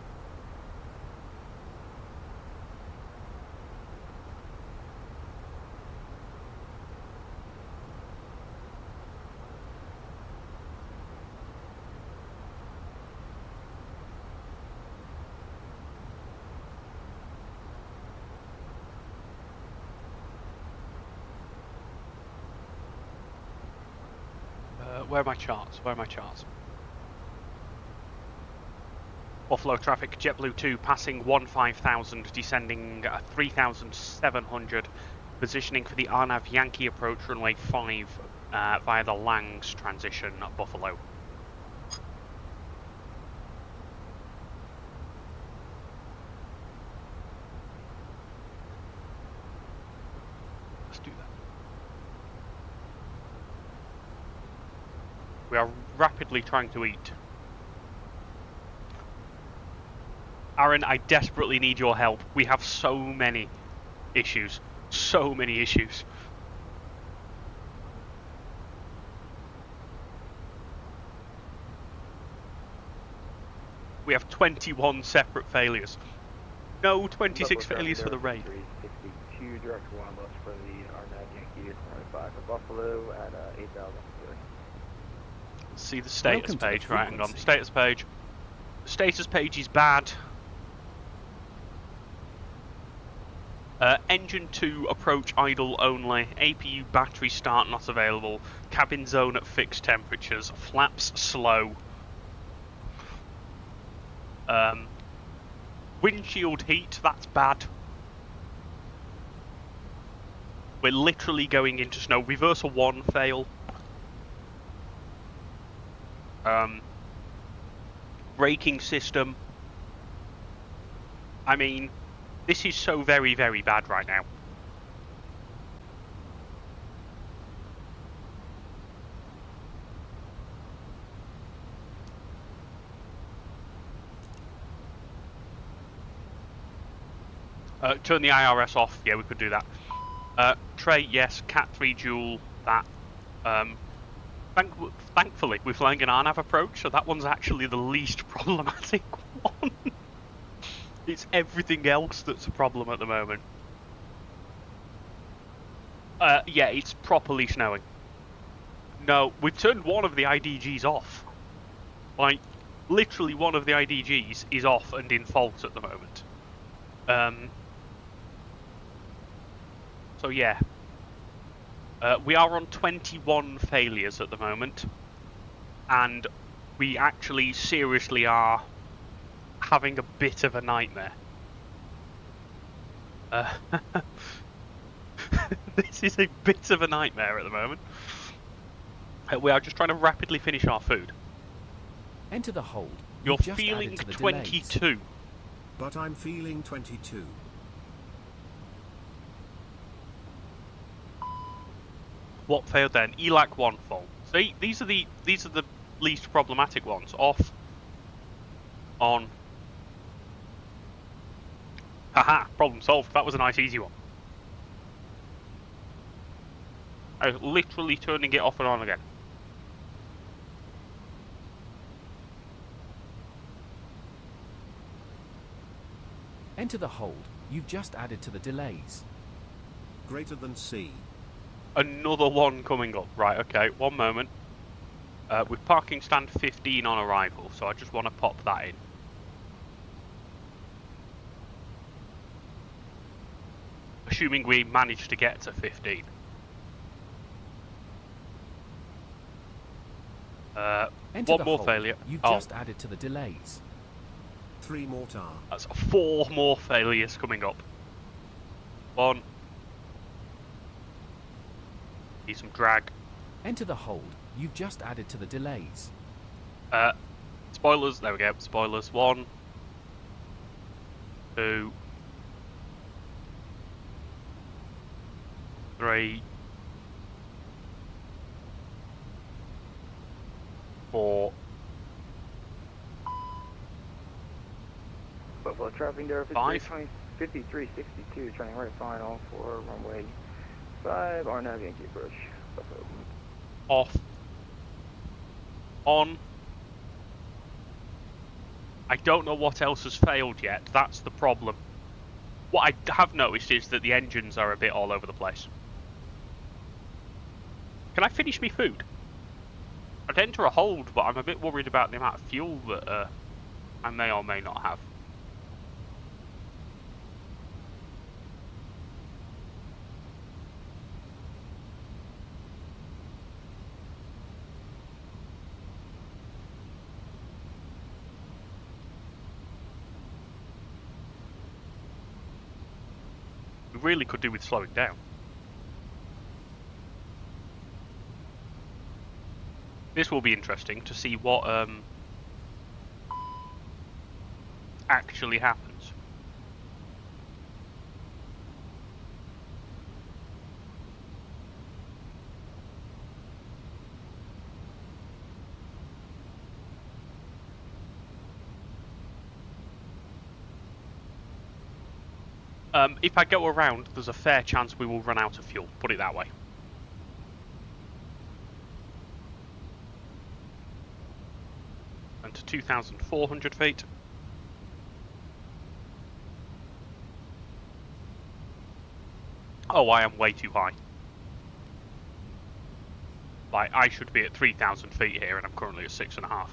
Speaker 2: Where are my charts? Where are my charts? Buffalo traffic, JetBlue 2 passing 15,000, descending 3,700, positioning for the Arnav Yankee approach runway 5 via the Langs transition at Buffalo. Let's do that. We are rapidly trying to eat. Aaron, I desperately need your help. We have so many issues. So many issues. We have 21 separate failures. No 26 failures for the raid.
Speaker 19: 362 direct wireless for the Arnav Yankee 25 for Buffalo at 8,000.
Speaker 2: See the status page, right? Hang on. Status page. The status page is bad. Engine 2 approach idle only. APU battery start not available. Cabin zone at fixed temperatures. Flaps slow. Windshield heat, that's bad. We're literally going into snow. Reverser 1 fail. Braking system. I mean, this is so very, very bad right now. Turn the IRS off. Yeah, we could do that. Trey, yes. Cat 3 dual, that. Thankfully, we're flying an RNAV approach, so that one's actually the least problematic one. It's everything else that's a problem at the moment. Yeah, it's properly snowing. No, we've turned one of the IDGs off. Like, literally one of the IDGs is off and in fault at the moment. So yeah. We are on 21 failures at the moment, and we actually seriously are having a bit of a nightmare. This is a bit of a nightmare at the moment. We are just trying to rapidly finish our food.
Speaker 3: Enter the hold.
Speaker 2: You're
Speaker 3: You've just
Speaker 2: feeling
Speaker 3: added to the
Speaker 2: 22.
Speaker 3: delays.
Speaker 1: But I'm feeling 22.
Speaker 2: What failed then? ELAC 1 fault. See, these are the least problematic ones. Off. On. Haha, problem solved. That was a nice easy one. I was literally turning it off and on again.
Speaker 3: Enter the hold. You've just added to the delays.
Speaker 1: Greater than C.
Speaker 2: Another one coming up. Right, okay, one moment. With parking stand 15 on arrival, so I just want to pop that in. Assuming we manage to get to 15.
Speaker 3: Enter
Speaker 2: One
Speaker 3: the
Speaker 2: more
Speaker 3: hold.
Speaker 2: failure.
Speaker 3: You've
Speaker 2: Oh,
Speaker 3: just added to the delays.
Speaker 1: 3 mortar.
Speaker 2: that's 4 more failures coming up. One. Need some drag.
Speaker 3: Enter the hold. You've just added to the delays.
Speaker 2: Spoilers. There we go. Spoilers. 1, 2, 3, 4.
Speaker 5: Buffalo
Speaker 19: traffic Endeavour
Speaker 2: 5.
Speaker 19: 5362, turning right final for runway 5, RNAV Yankee approach. Buffalo.
Speaker 2: Off. On. I don't know what else has failed yet. That's the problem. What I have noticed is that the engines are a bit all over the place. Can I finish me food? I'd enter a hold, but I'm a bit worried about the amount of fuel that I may or may not have. We really could do with slowing down. This will be interesting to see what actually happens. If I go around, there's a fair chance we will run out of fuel, put it that way. And to 2,400 feet. Oh, I am way too high. Like, I should be at 3,000 feet here, and I'm currently at 6.5.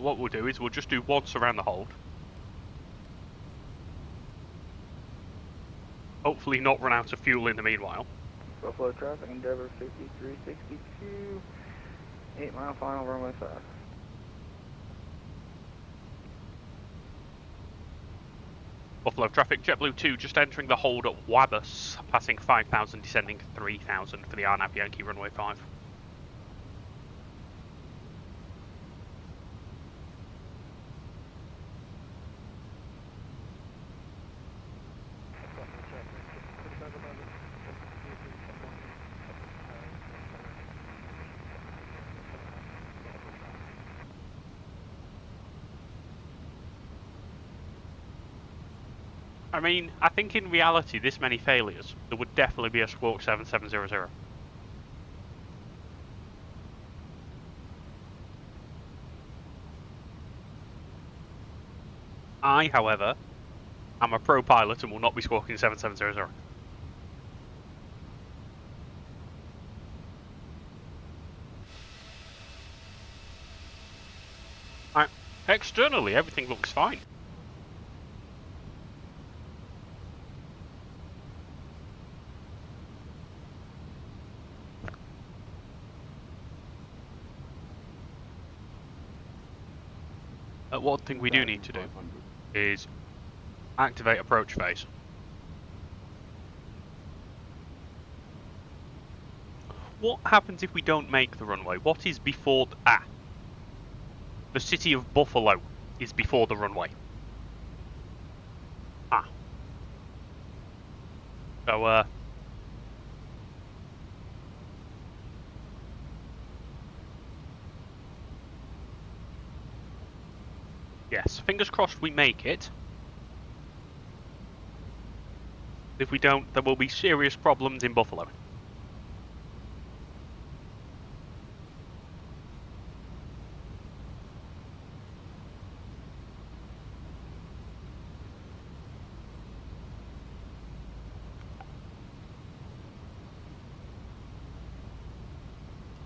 Speaker 2: What we'll do is we'll just do once around the hold. Hopefully not run out of fuel in the meanwhile.
Speaker 19: Buffalo traffic Endeavour 5362, 8 mile final runway 5.
Speaker 2: Buffalo traffic, JetBlue 2 just entering the hold at Wabus, passing 5,000, descending 3,000 for the RNAV Yankee runway 5. I mean, I think in reality, this many failures, there would definitely be a Squawk 7700. I, however, am a pro pilot and will not be squawking 7700. Externally, everything looks fine. One thing we do need to do is activate approach phase. What happens if we don't make the runway? What is before the city of Buffalo is before the runway. So yes, fingers crossed we make it. If we don't, there will be serious problems in Buffalo.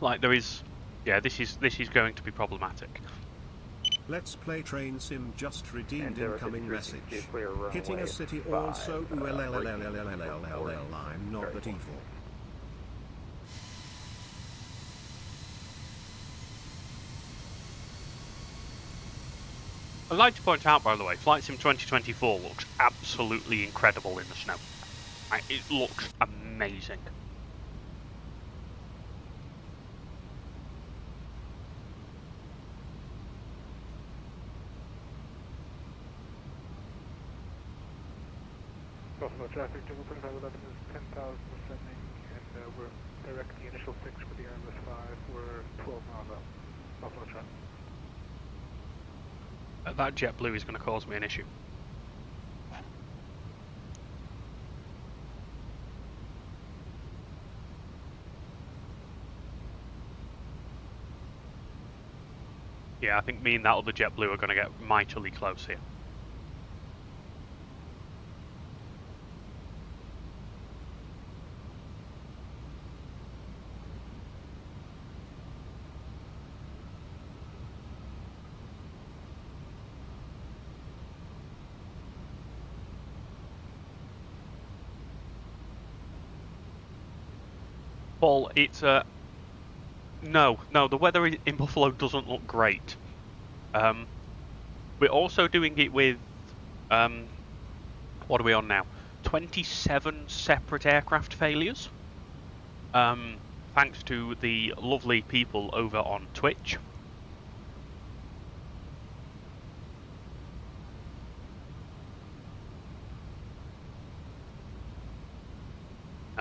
Speaker 2: Like there is, yeah, this is going to be problematic.
Speaker 1: Let's play train sim just redeemed incoming message. Hitting a city also I'm not that evil.
Speaker 2: I'd like to point out, by the way, Flight Sim 2024 looks absolutely incredible in the snow. It looks amazing.
Speaker 12: Buffalo traffic, Jungle 2511 is 10,000 descending, and we're directing the initial 6 for the Airbus 5. We're 12 miles out. Buffalo traffic.
Speaker 2: That JetBlue is going to cause me an issue. Yeah, I think me and that other JetBlue are going to get mightily close here. Paul, it's no, the weather in Buffalo doesn't look great. We're also doing it with what are we on now? 27 separate aircraft failures. Thanks to the lovely people over on Twitch.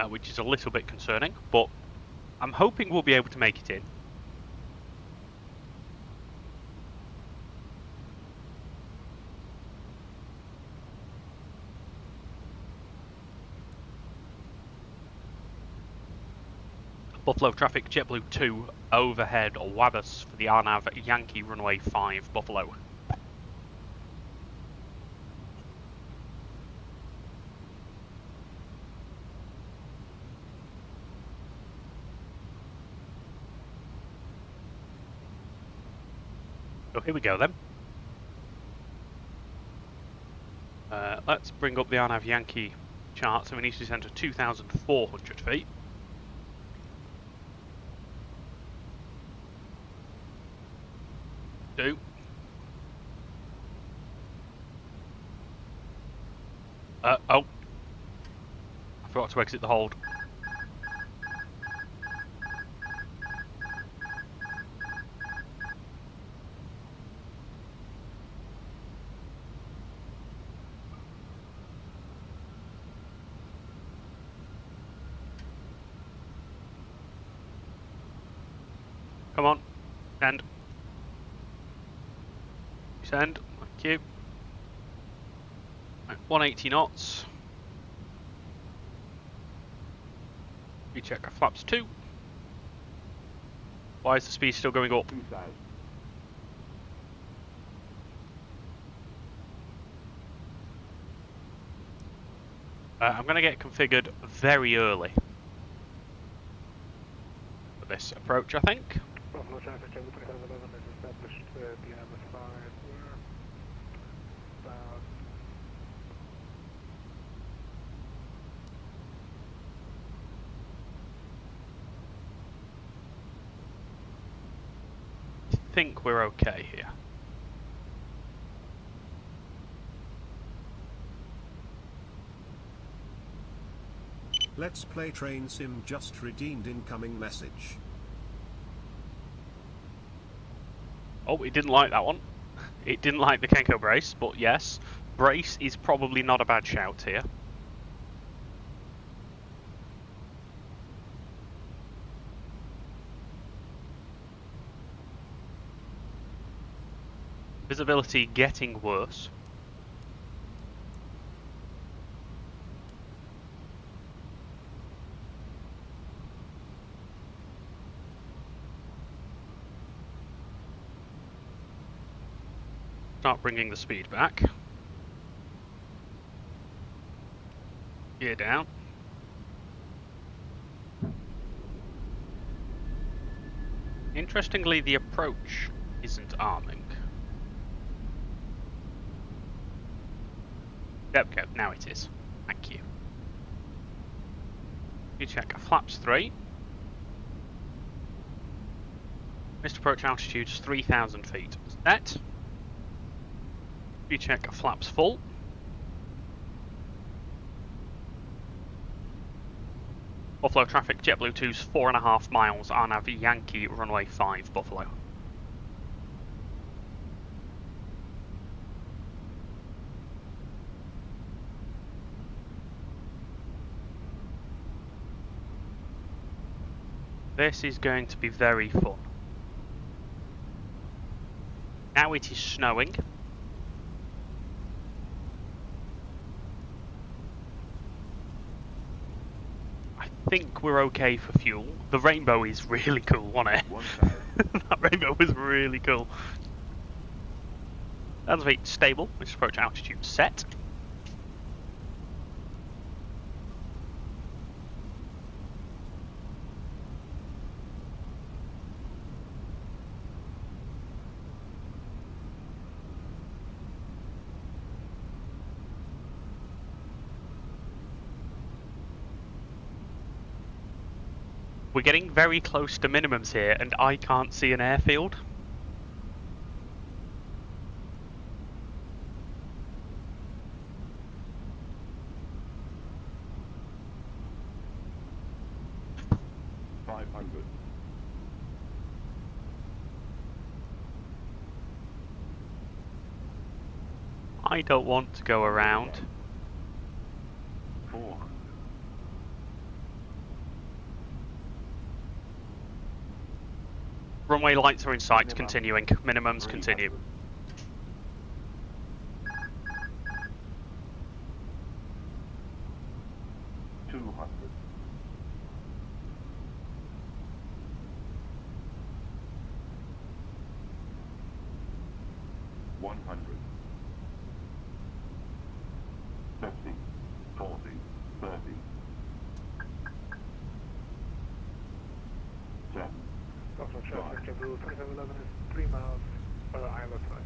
Speaker 2: Which is a little bit concerning, but I'm hoping we'll be able to make it in. Buffalo traffic, JetBlue 2, overhead, Wabas for the RNAV, Yankee runway 5, Buffalo. So here we go then. Let's bring up the RNAV Yankee chart. So we need to descend to 2,400 feet. Do. Oh. I forgot to exit the hold. Come on, send. Send, thank you. Right, 180 knots. We check our flaps 2. Why is the speed still going up? I'm going to get configured very early for this approach, I think.
Speaker 12: Buffalo traffic, Jungle 2511 is established at the Airbus 5. We're about...
Speaker 2: I think we're okay here.
Speaker 1: Let's play train sim just redeemed incoming message.
Speaker 2: Oh, it didn't like that one. It didn't like the Kenko brace, but yes, brace is probably not a bad shout here. Visibility getting worse. Start bringing the speed back. Gear down. Interestingly, the approach isn't arming. There we go, now it is. Thank you. You check our flaps 3. Missed approach altitude is 3,000 feet. Set. We check flaps full. Buffalo traffic, JetBlue 2's 4.5 miles, RNAV Yankee, runway 5, Buffalo. This is going to be very fun. Now it is snowing. I think we're okay for fuel. The rainbow is really cool, wasn't it? That rainbow was really cool. Elevate stable, which is approach altitude set. We're getting very close to minimums here, and I can't see an airfield. I don't want to go around. Runway lights are in sight, continuing. Minimums continue.
Speaker 12: Buffalo traffic, JetBlue 2511 is 3 miles for the Isla side.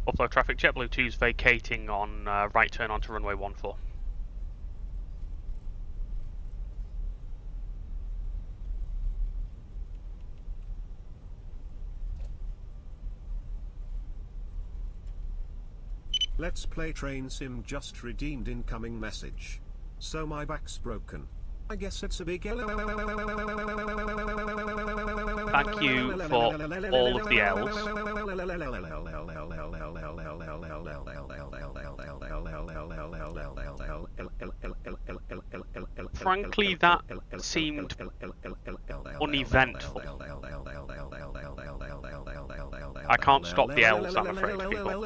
Speaker 2: Buffalo traffic, JetBlue 2's vacating on right turn onto runway 14.
Speaker 1: Let's play train sim just redeemed incoming message. So my back's broken. I guess it's a big
Speaker 2: Thank you for all of the L's. Frankly, that seemed uneventful. I can't stop the L's, I'm afraid, people.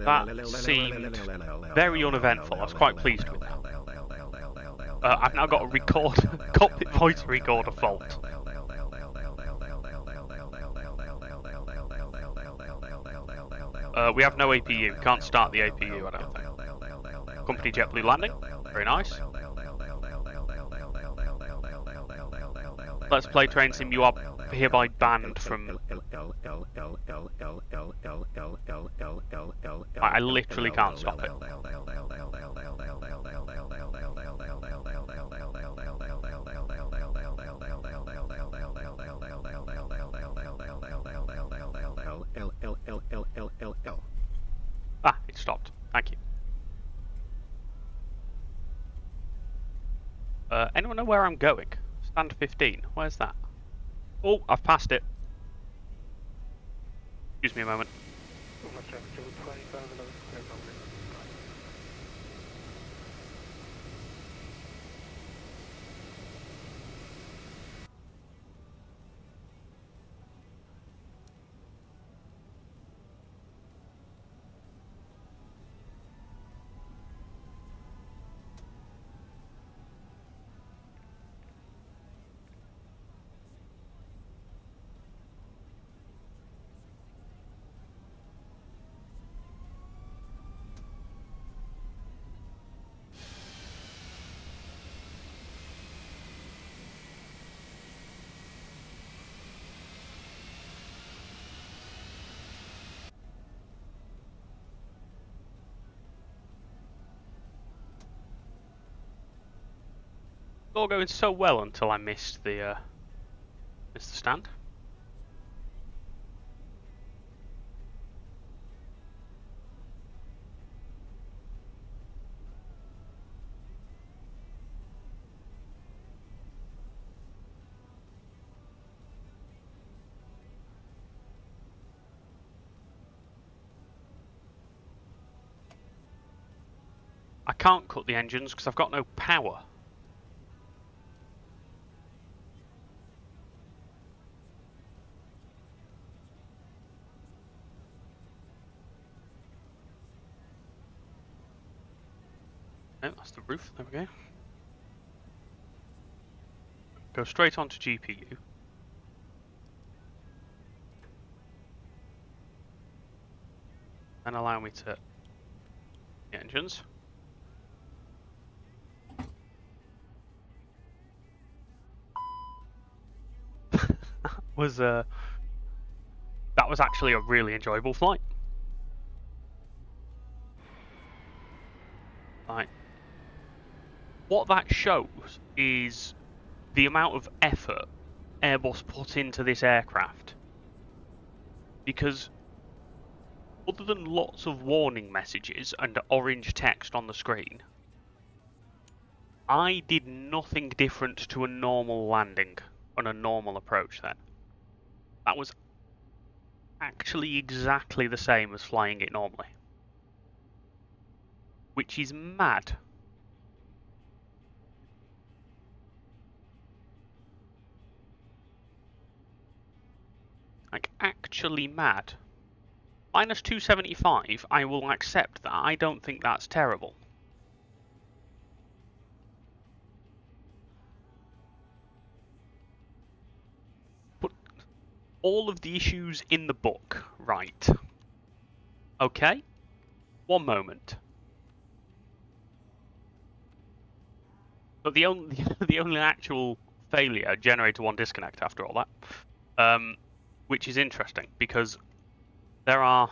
Speaker 2: That seemed very uneventful. I was quite pleased with that. I've now got a cockpit voice recorder fault. We have no APU. Can't start the APU, I don't think. Company JetBlue landing. Very nice. Let's play train sim. You are hereby banned from... I literally can't stop it. Ah, it stopped. Thank you. Anyone know where I'm going? Stand 15. Where's that? Oh, I've passed it. Excuse me a moment. all going so well until I missed the stand. I can't cut the engines because I've got no power. No, that's the roof. There we go. Go straight onto GPU. And allow me to the engines. That was actually a really enjoyable flight. Right. What that shows is the amount of effort Airbus put into this aircraft. Because other than lots of warning messages and orange text on the screen, I did nothing different to a normal landing on a normal approach then. That was actually exactly the same as flying it normally. Which is mad. Like, actually mad. Minus 275, I will accept that. I don't think that's terrible. But all of the issues in the book, right? Okay? One moment. But the only actual failure, generator 1 disconnect after all that. Which is interesting because there are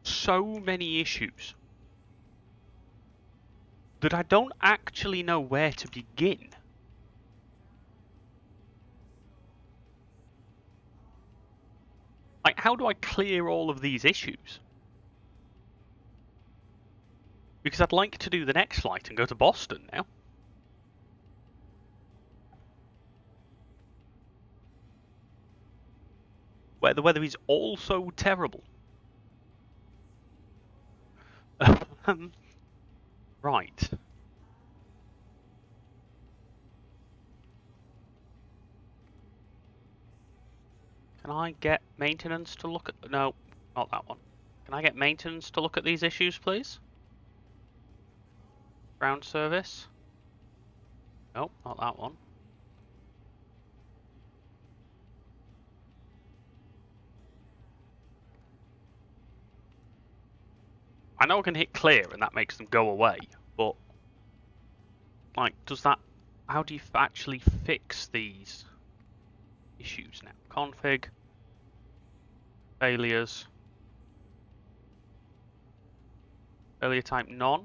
Speaker 2: so many issues that I don't actually know where to begin. Like, how do I clear all of these issues? Because I'd like to do the next flight and go to Boston now. Where the weather is also terrible. Right. Can I get maintenance to look at... No, not that one. Can I get maintenance to look at these issues, please? Ground service? Nope, not that one. I know I can hit clear and that makes them go away, but like, does that... How do you actually fix these issues now? Config, failures, failure type none,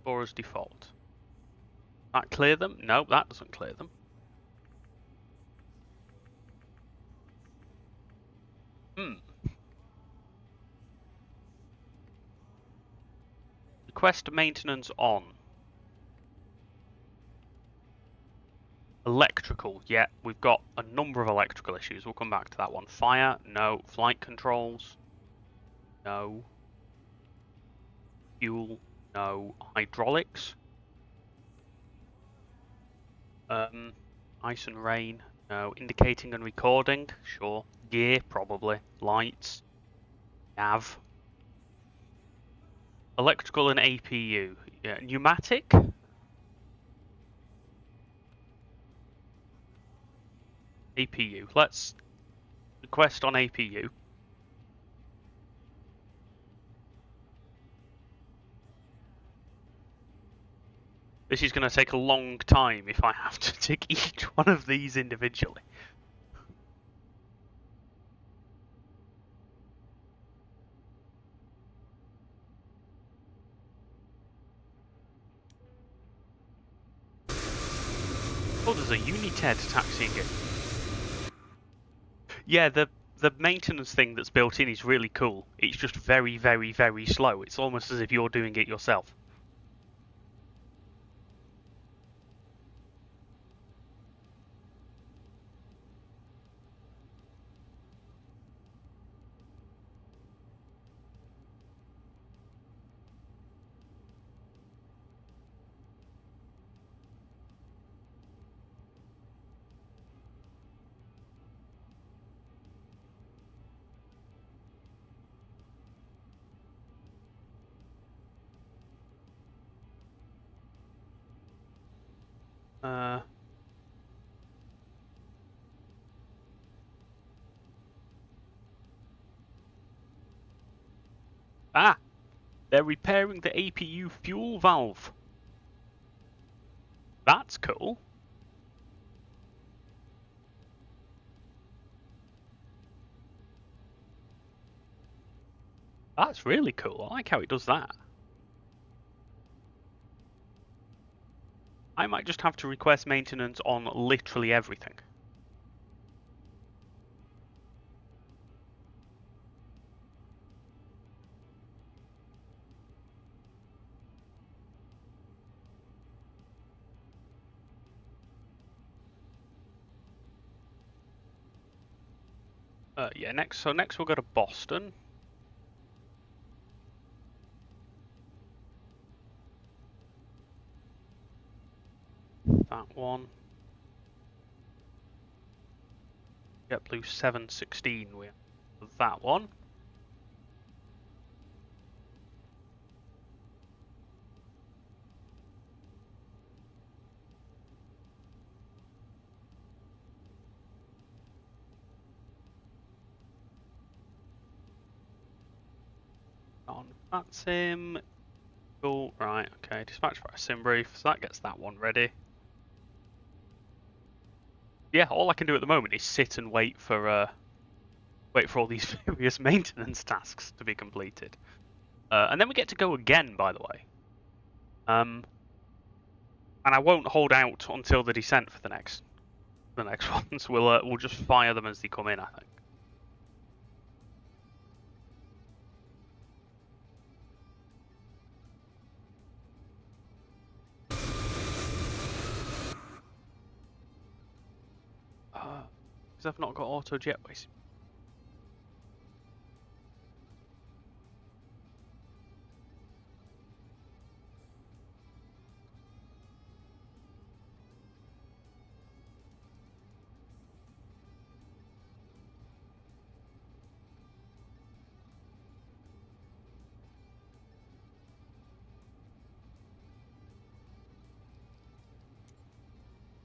Speaker 2: or as default. That clear them? No, that doesn't clear them. Request maintenance on. Electrical, yeah, we've got a number of electrical issues. We'll come back to that one. Fire, no. Flight controls, no. Fuel, no. Hydraulics, ice and rain, no. Indicating and recording, sure. Gear, probably. Lights, nav. Electrical and APU, yeah. Pneumatic. APU. Let's request on APU. This is going to take a long time if I have to tick each one of these individually. Oh, there's a United taxiing in. Yeah, the maintenance thing that's built in is really cool. It's just very, very, very slow. It's almost as if you're doing it yourself. They're repairing the APU fuel valve. That's cool. That's really cool. I like how it does that. I might just have to request maintenance on literally everything. Yeah, next we'll go to Boston. That one. JetBlue 716, we have that one. That's him. Cool, right, okay, dispatch for a sim brief, so that gets that one ready. Yeah, all I can do at the moment is sit and wait for all these various maintenance tasks to be completed. And then we get to go again, by the way. And I won't hold out until the descent for the next ones. We'll just fire them as they come in, I think. Because I've not got auto jetways.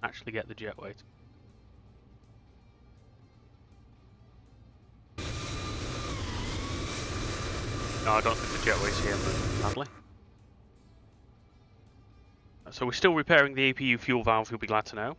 Speaker 2: Actually get the jetway. No, I don't think the jetway's here, sadly. So we're still repairing the APU fuel valve, you'll be glad to know.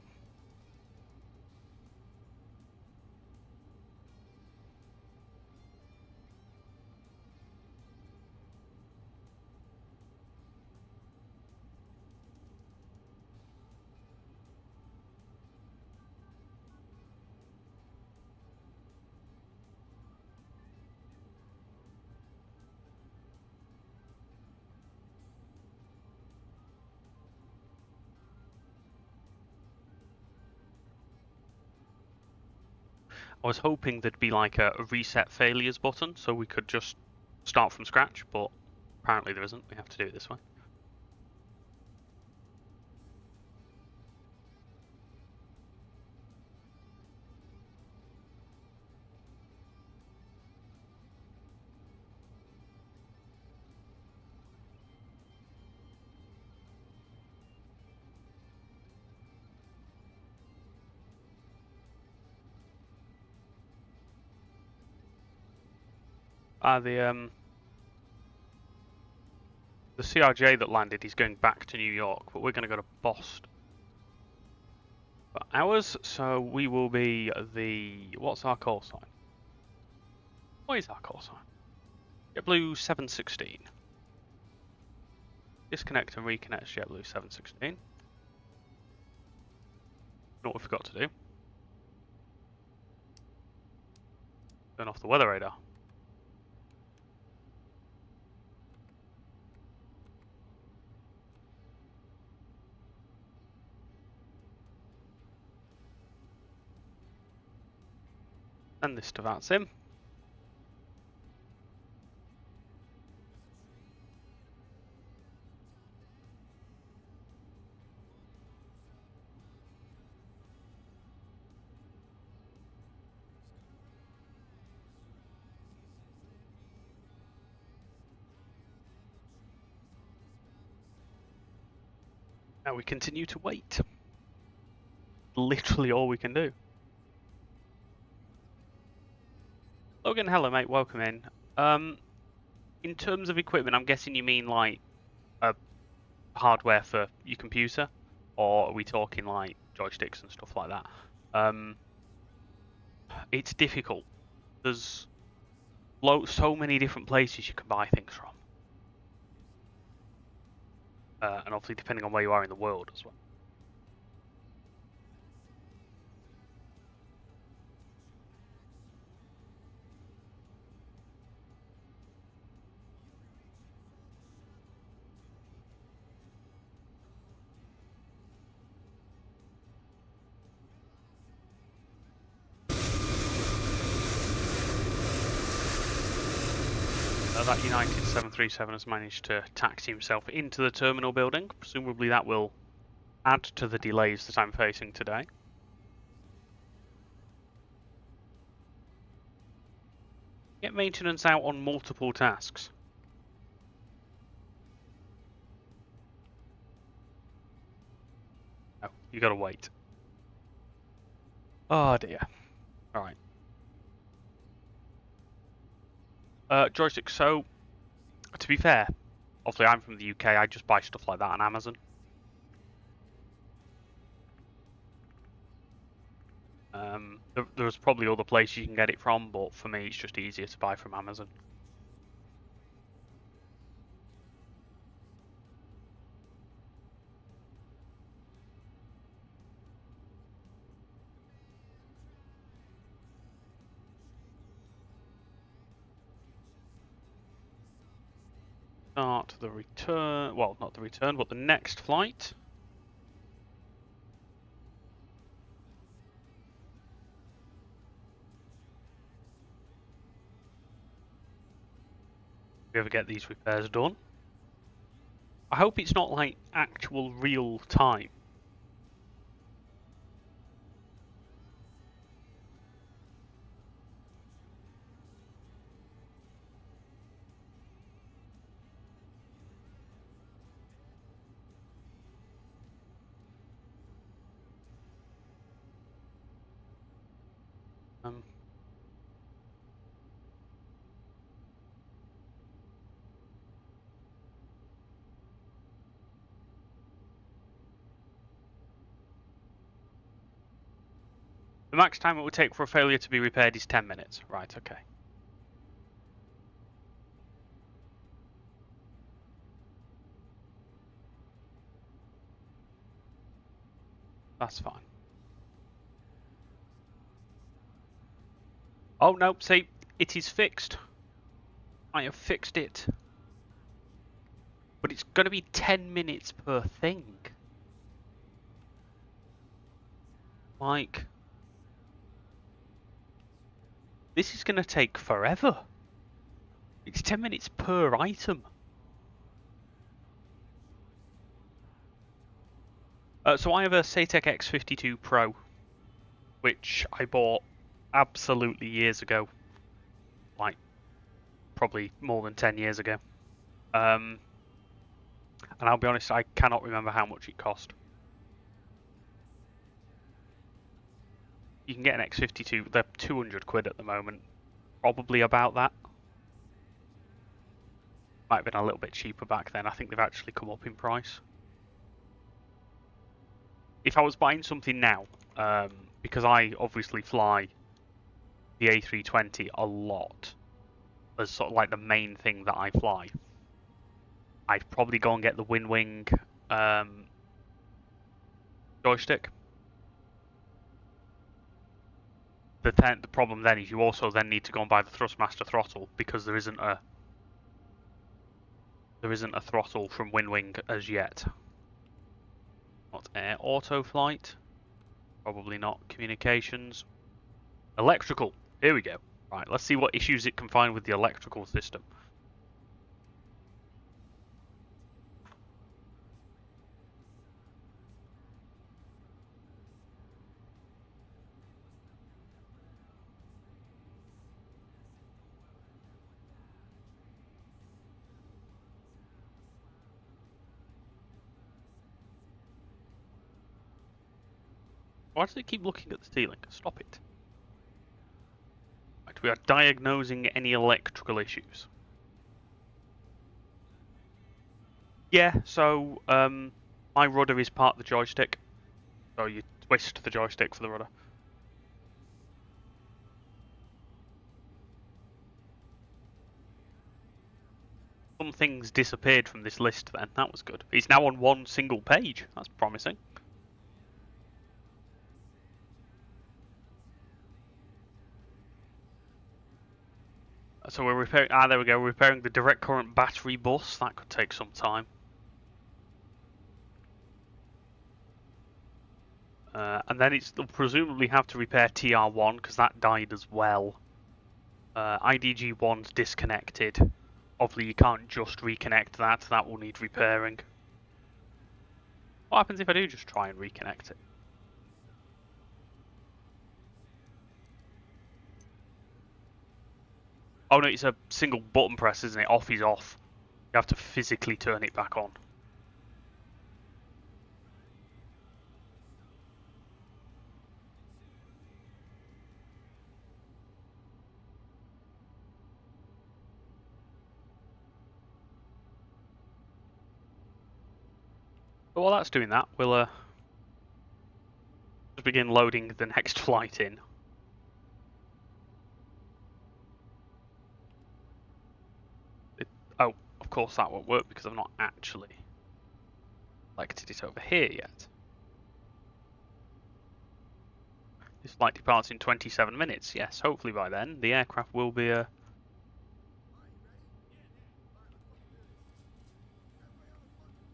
Speaker 2: I was hoping there'd be like a reset failures button so we could just start from scratch, but apparently there isn't. We have to do it this way. The CRJ that landed is going back to New York, but we're going to go to Boston for ours, so we will be what's our call sign? What is our call sign? JetBlue 716. Disconnect and reconnect JetBlue 716. What we forgot to do. Turn off the weather radar. Send this to VATSIM. Now we continue to wait. Literally all we can do. Logan, hello mate, welcome in. In terms of equipment, I'm guessing you mean like hardware for your computer, or are we talking like joysticks and stuff like that? It's difficult. There's so many different places you can buy things from. And obviously depending on where you are in the world as well. That United 737 has managed to taxi himself into the terminal building. Presumably that will add to the delays that I'm facing today. Get maintenance out on multiple tasks. Oh, you gotta wait. Oh dear. Alright. Joystick, so, to be fair, obviously I'm from the UK, I just buy stuff like that on Amazon. There's probably other places you can get it from, but for me it's just easier to buy from Amazon. Start the return, well, not the return, but the next flight. If we ever get these repairs done. I hope it's not like actual real time. The max time it would take for a failure to be repaired is 10 minutes. Right, okay. That's fine. Oh no, see, it is fixed. I have fixed it. But it's going to be 10 minutes per thing. Like, this is going to take forever. It's 10 minutes per item. So I have a Satek X52 Pro, which I bought absolutely years ago. Like, probably more than 10 years ago. And I'll be honest, I cannot remember how much it cost. You can get an X52, they're 200 quid at the moment. Probably about that. Might have been a little bit cheaper back then. I think they've actually come up in price. If I was buying something now, because I obviously fly the A320 a lot, as sort of like the main thing that I fly, I'd probably go and get the Winwing joystick. the problem then is you also then need to go and buy the Thrustmaster throttle because there isn't a throttle from Winwing as yet. Not air, auto flight, probably not. Communications, electrical. Here we go. Right, let's see what issues it can find with the electrical system. Why does it keep looking at the ceiling? Stop it. Right, we are diagnosing any electrical issues. Yeah, so my rudder is part of the joystick. So you twist the joystick for the rudder. Some things disappeared from this list then. That was good. It's now on one single page. That's promising. So we're repairing, there we go, we're repairing the direct current battery bus. That could take some time. And then they'll presumably have to repair TR1 because that died as well. IDG1's disconnected. Obviously you can't just reconnect that, that will need repairing. What happens if I do just try and reconnect it? Oh no, it's a single button press, isn't it? Off is off. You have to physically turn it back on. But while that's doing that, we'll just begin loading the next flight in. Oh, of course that won't work because I've not actually selected it over here yet. This flight departs in 27 minutes. Yes, hopefully by then the aircraft will be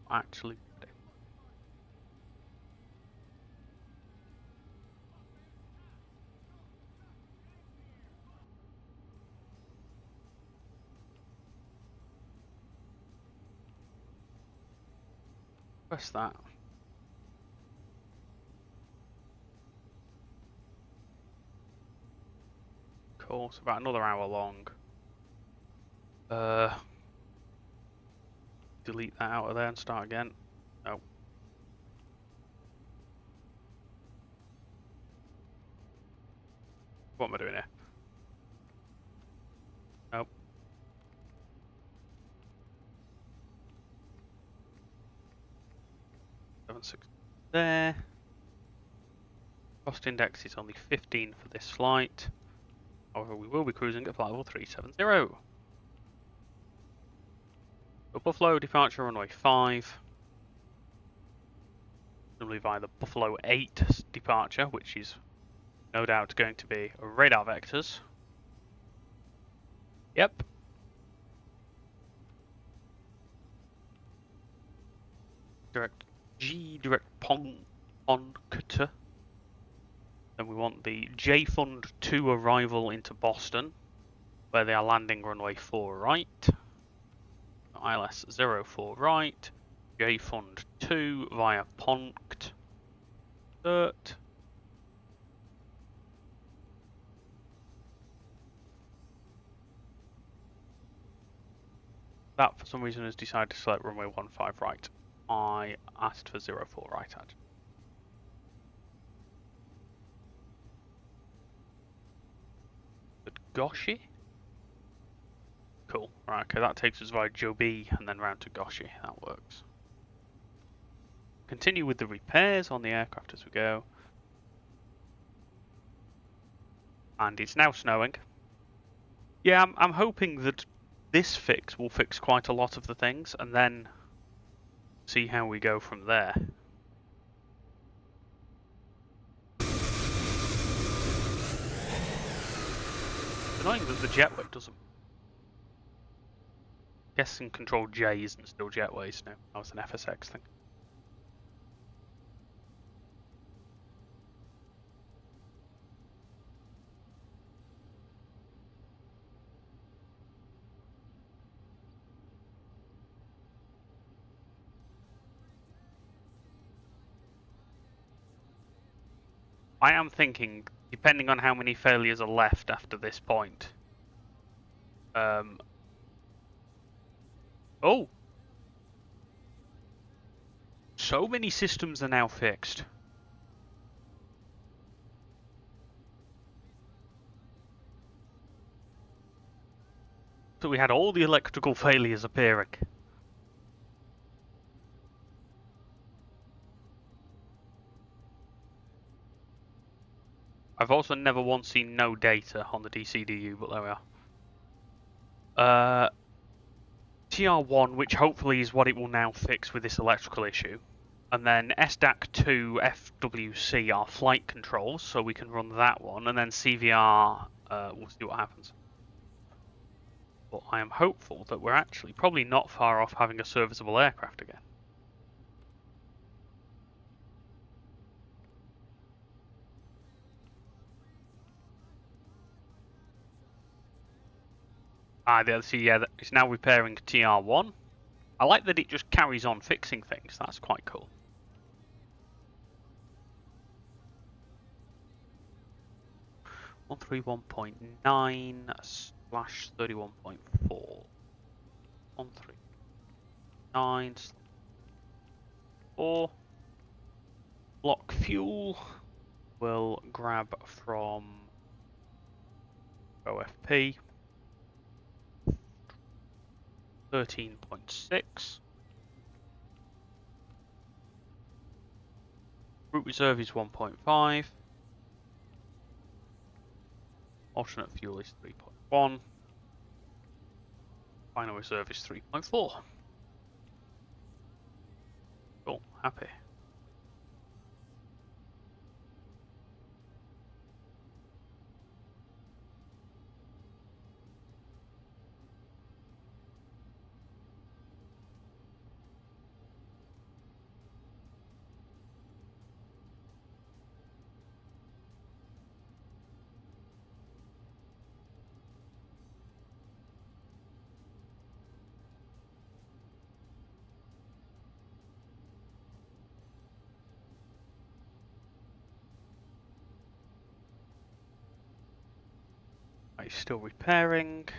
Speaker 2: actually ready. Press that. Course about another hour long. Delete that out of there and start again. No. What am I doing here? Nope. There. Cost index is only 15 for this flight. However, we will be cruising at flight level 370. So Buffalo departure runway 5. Normally via the Buffalo 8 departure, which is no doubt going to be radar vectors. Yep. Direct G, direct Poncter. Then we want the J-Fund 2 arrival into Boston, where they are landing runway 4 right. ILS 04 right. J-Fund 2 via Ponct. That for some reason has decided to select runway 15 right. I asked for 04 right actually. But Goshi? Cool. Right, okay, that takes us via Joby and then round to Goshi. That works. Continue with the repairs on the aircraft as we go. And it's now snowing. Yeah, I'm hoping that this fix will fix quite a lot of the things and then see how we go from there. Annoying that the jetway doesn't. Guessing Control J isn't still jetways now. That was an FSX thing. I am thinking, depending on how many failures are left after this point. Oh! So many systems are now fixed. So we had all the electrical failures appearing. I've also never once seen no data on the DCDU, but there we are. TR1, which hopefully is what it will now fix with this electrical issue. And then SDAC2 FWC are flight controls, so we can run that one. And then CVR, we'll see what happens. But I am hopeful that we're actually probably not far off having a serviceable aircraft again. Yeah, it's now repairing TR1. I like that it just carries on fixing things. That's quite cool. (131.9/31.4). 139/4. Block fuel. We'll grab from OFP. 13.6. Route reserve is 1.5. Alternate fuel is 3.1. Final reserve is 3.4. Cool, happy. It's still repairing.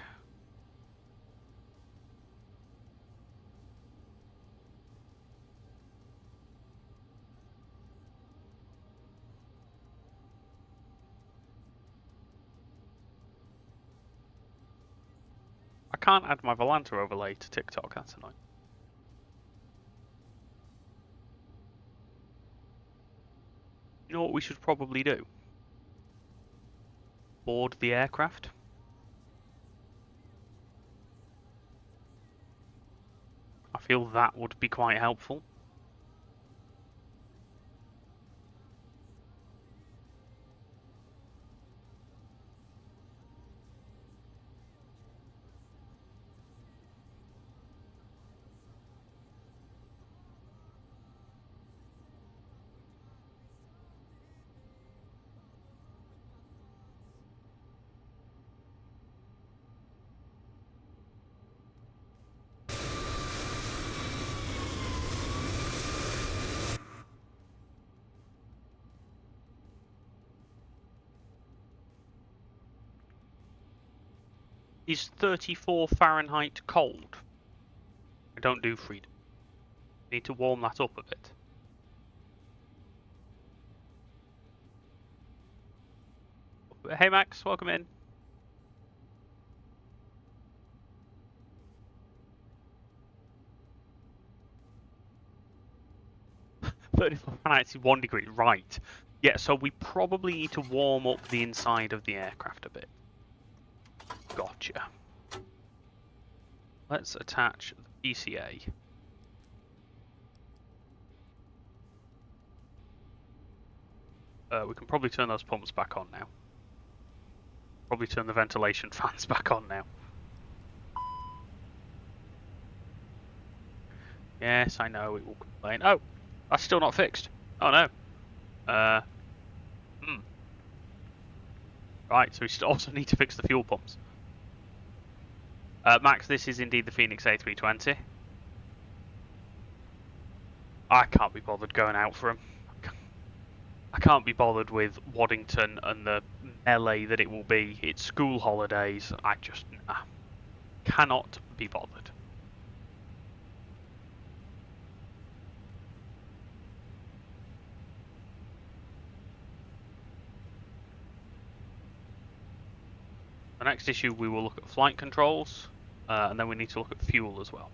Speaker 2: I can't add my Volanta overlay to TikTok, that's annoying. You know what we should probably do? Board the aircraft. I feel that would be quite helpful. Is 34 Fahrenheit cold? I don't do freedom. Need to warm that up a bit. Hey Max, welcome in. Fahrenheit is 1 degree, right. Yeah, so we probably need to warm up the inside of the aircraft a bit. Gotcha. Let's attach the PCA. We can probably turn those pumps back on now. Probably turn the ventilation fans back on now. Yes, I know it will complain. Oh, that's still not fixed. Oh no. Right, so we also need to fix the fuel pumps. Max, this is indeed the Phoenix A320. I can't be bothered going out for him. I can't be bothered with Waddington and the melee that it will be. It's school holidays. I just cannot be bothered. The next issue we will look at flight controls, and then we need to look at fuel as well.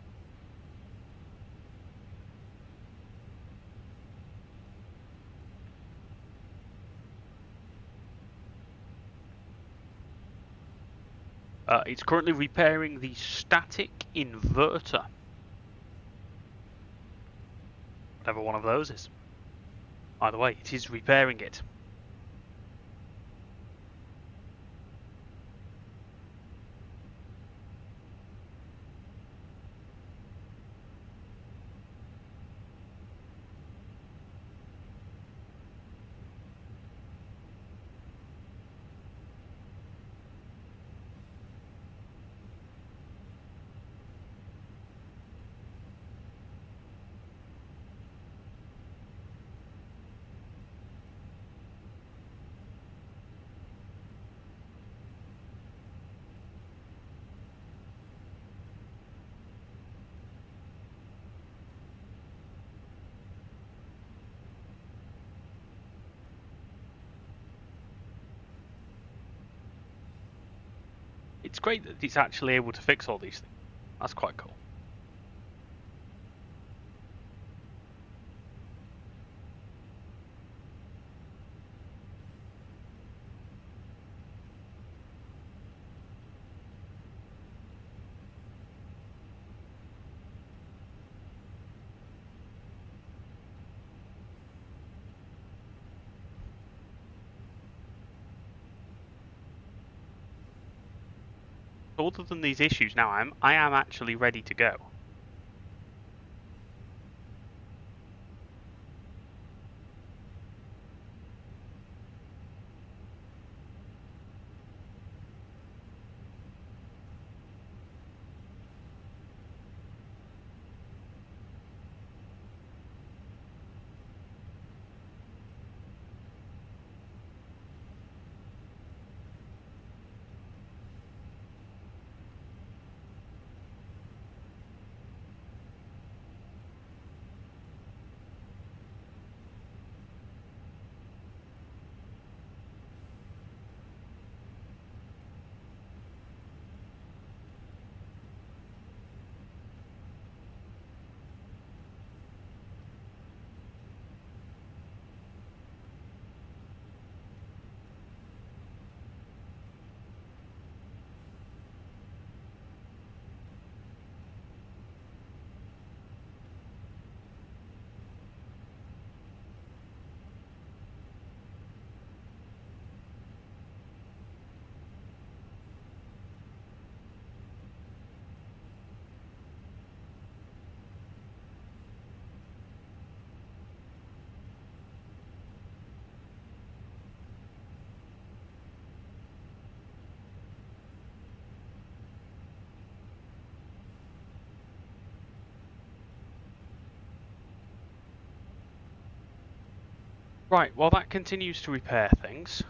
Speaker 2: It's currently repairing the static inverter. Whatever one of those is. Either way, it is repairing it. It's great that it's actually able to fix all these things. That's quite cool. Other than these issues now, I am actually ready to go. Right, while that continues to repair things,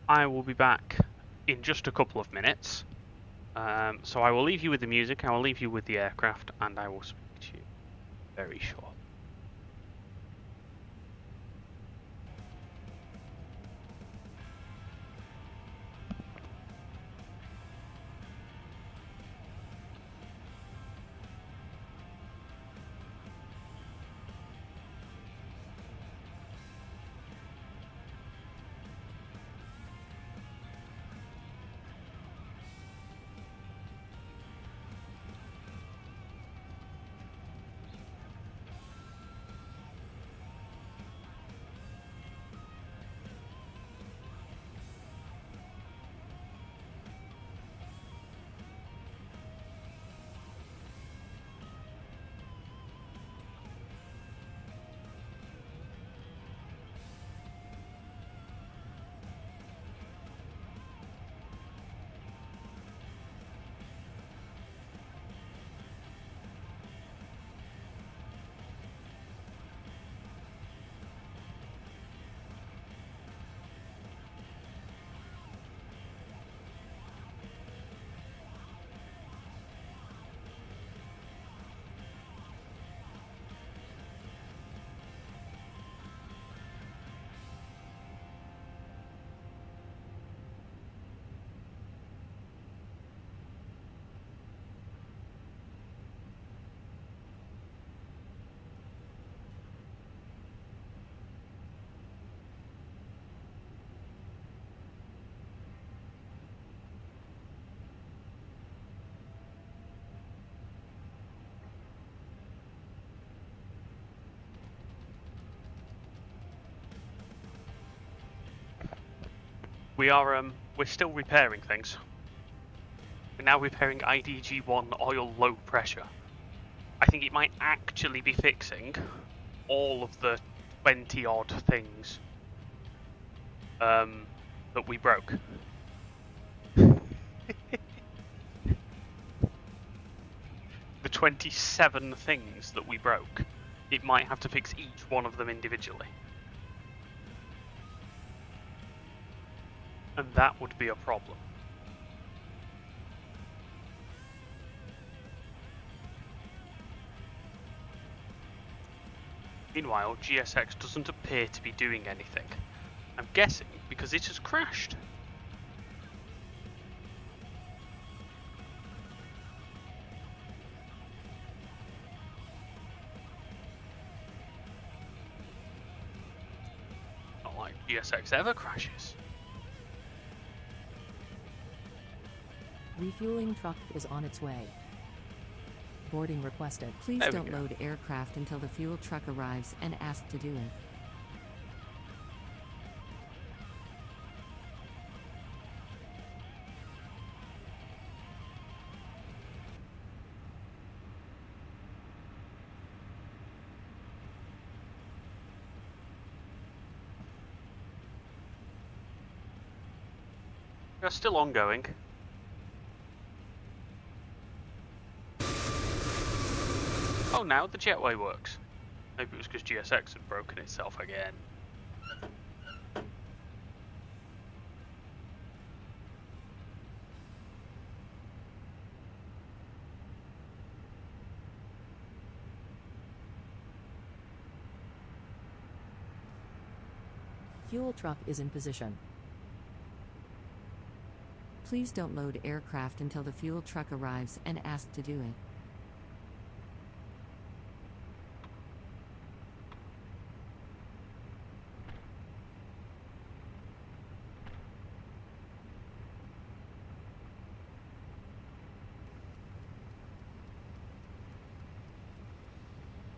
Speaker 2: I will be back in just a couple of minutes. So I will leave you with the music, I will leave you with the aircraft, and I will speak to you very shortly. We're still repairing things. We're now repairing IDG-1 oil low pressure. I think it might actually be fixing all of the 20 odd things that we broke. The 27 things that we broke. It might have to fix each one of them individually. And that would be a problem. Meanwhile, GSX doesn't appear to be doing anything. I'm guessing because it has crashed. Not like GSX ever crashes.
Speaker 20: Refueling truck is on its way. Boarding requested. Please don't load aircraft until the fuel truck arrives and ask to do it.
Speaker 2: They're still ongoing. Oh, now the jetway works. Maybe it was because GSX had broken itself again.
Speaker 20: Fuel truck is in position. Please don't load aircraft until the fuel truck arrives and ask to do it.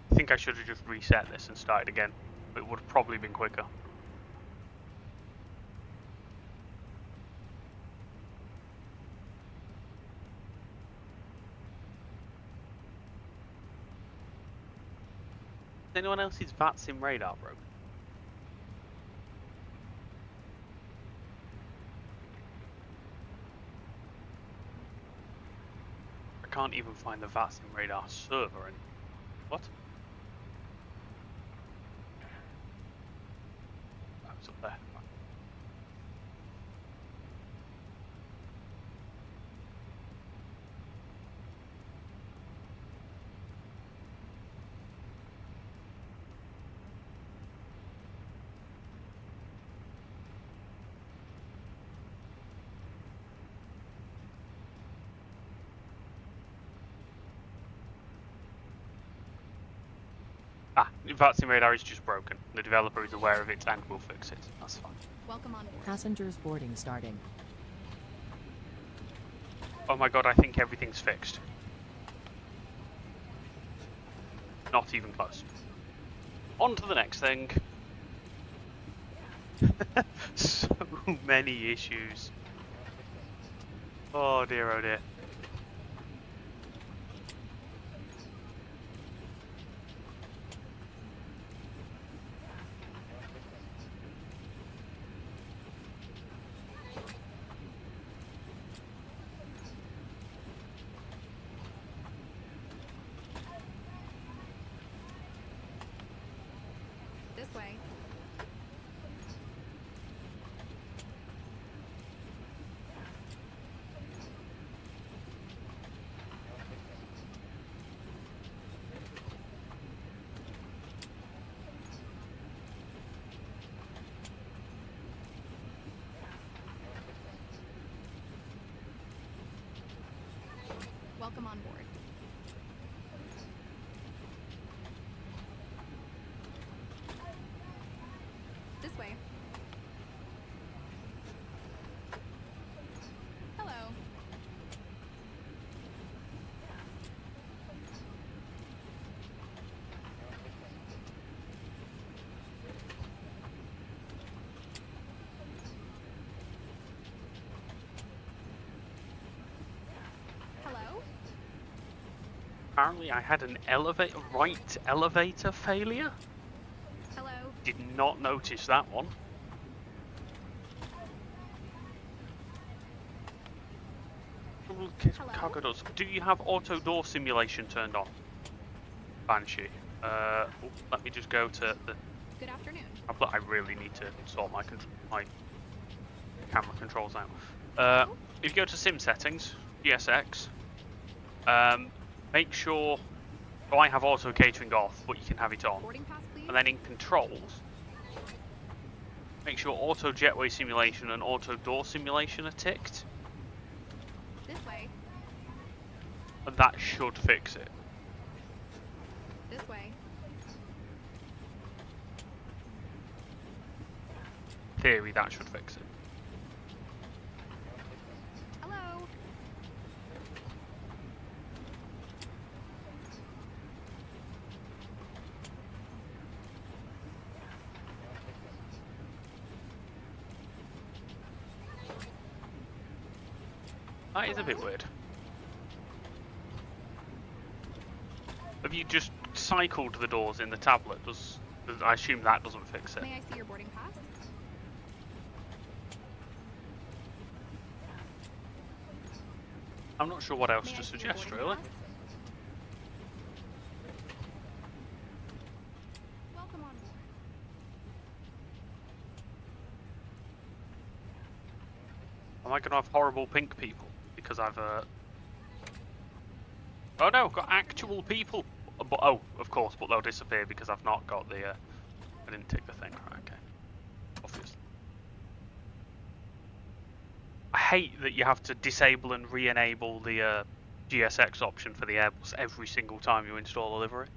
Speaker 2: I think I should have just reset this and started again. It would have probably been quicker. Is anyone else's VATSIM radar broken? I can't even find the VATSIM radar server. What? Oh, it's up there. VATSIM radar is just broken. The developer is aware of it and will fix it. That's fine.
Speaker 20: Welcome on board. Passengers boarding starting.
Speaker 2: Oh my god, I think everything's fixed. Not even close. On to the next thing. So many issues. Oh dear, oh dear.
Speaker 20: This way. Welcome on board. This way. Hello.
Speaker 2: Apparently I had an right elevator failure.
Speaker 21: Hello.
Speaker 2: Did not notice that one. Cargo doors. Do you have auto door simulation turned on? Banshee. Let me just go to the...
Speaker 21: Good afternoon.
Speaker 2: I really need to sort my camera controls out. If you go to sim settings, GSX, make sure... So I have auto catering off, but you can have it on. And then in controls, make sure auto jetway simulation and auto door simulation are ticked.
Speaker 21: This way.
Speaker 2: And that should fix it.
Speaker 21: This way.
Speaker 2: Theory, that should fix it.
Speaker 21: Hello.
Speaker 2: That is a bit weird. Have you just cycled the doors in the tablet? I assume that doesn't fix it.
Speaker 21: May I see your boarding pass?
Speaker 2: I'm not sure what else to suggest, really.
Speaker 21: Welcome on board.
Speaker 2: Am I going to have horrible pink people? Because I've, Oh no, I've got actual people! But, oh, of course, but they'll disappear because I've not got the, I didn't tick the thing. Right, okay. Obviously. I hate that you have to disable and re-enable the GSX option for the Airbus every single time you install a livery.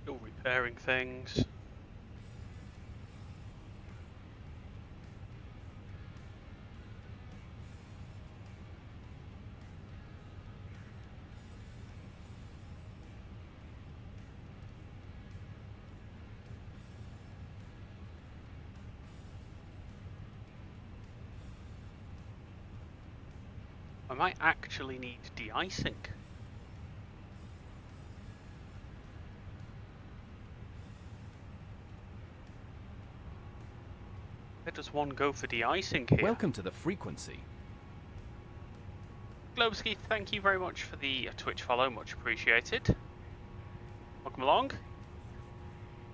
Speaker 2: Still repairing things. I might actually need de-icing. Where does one go for de-icing here?
Speaker 3: Welcome to the frequency.
Speaker 2: Globski, thank you very much for the Twitch follow, much appreciated. Welcome along.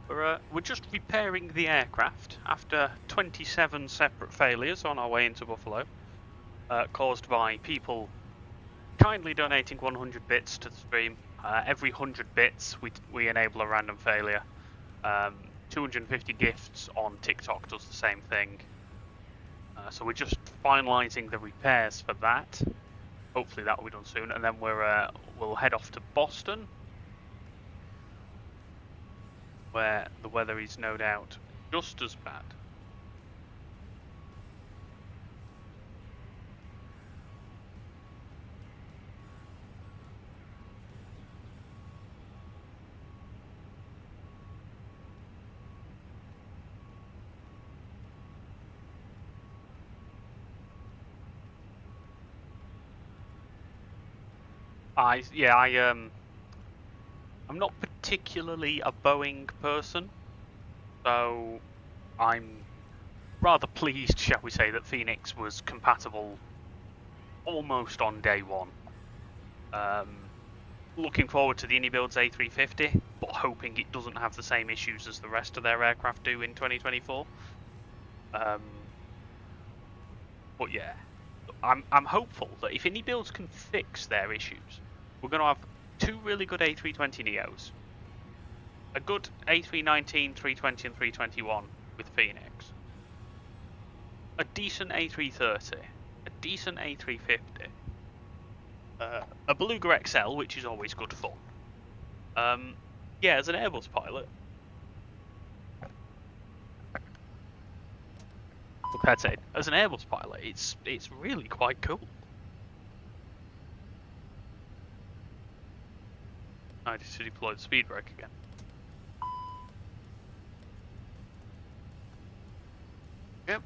Speaker 2: We're just repairing the aircraft after 27 separate failures on our way into Buffalo, caused by people kindly donating 100 bits to the stream. Every 100 bits we enable a random failure. 250 gifts on TikTok does the same thing. So we're just finalising the repairs for that. Hopefully that will be done soon, and then we'll head off to Boston, where the weather is no doubt just as bad. I'm not particularly a Boeing person, so I'm rather pleased, shall we say, that Phoenix was compatible almost on day one. Looking forward to the Unibuilds A350, but hoping it doesn't have the same issues as the rest of their aircraft do in 2024. But yeah, I'm hopeful that if Unibuilds can fix their issues, we're going to have two really good A320neos, a good A319, 320 and 321 with Phoenix, a decent A330, a decent A350, a Beluga XL, which is always good fun. Yeah, as an Airbus pilot, as an Airbus pilot, it's really quite cool. I need to deploy the speed brake again. Yep.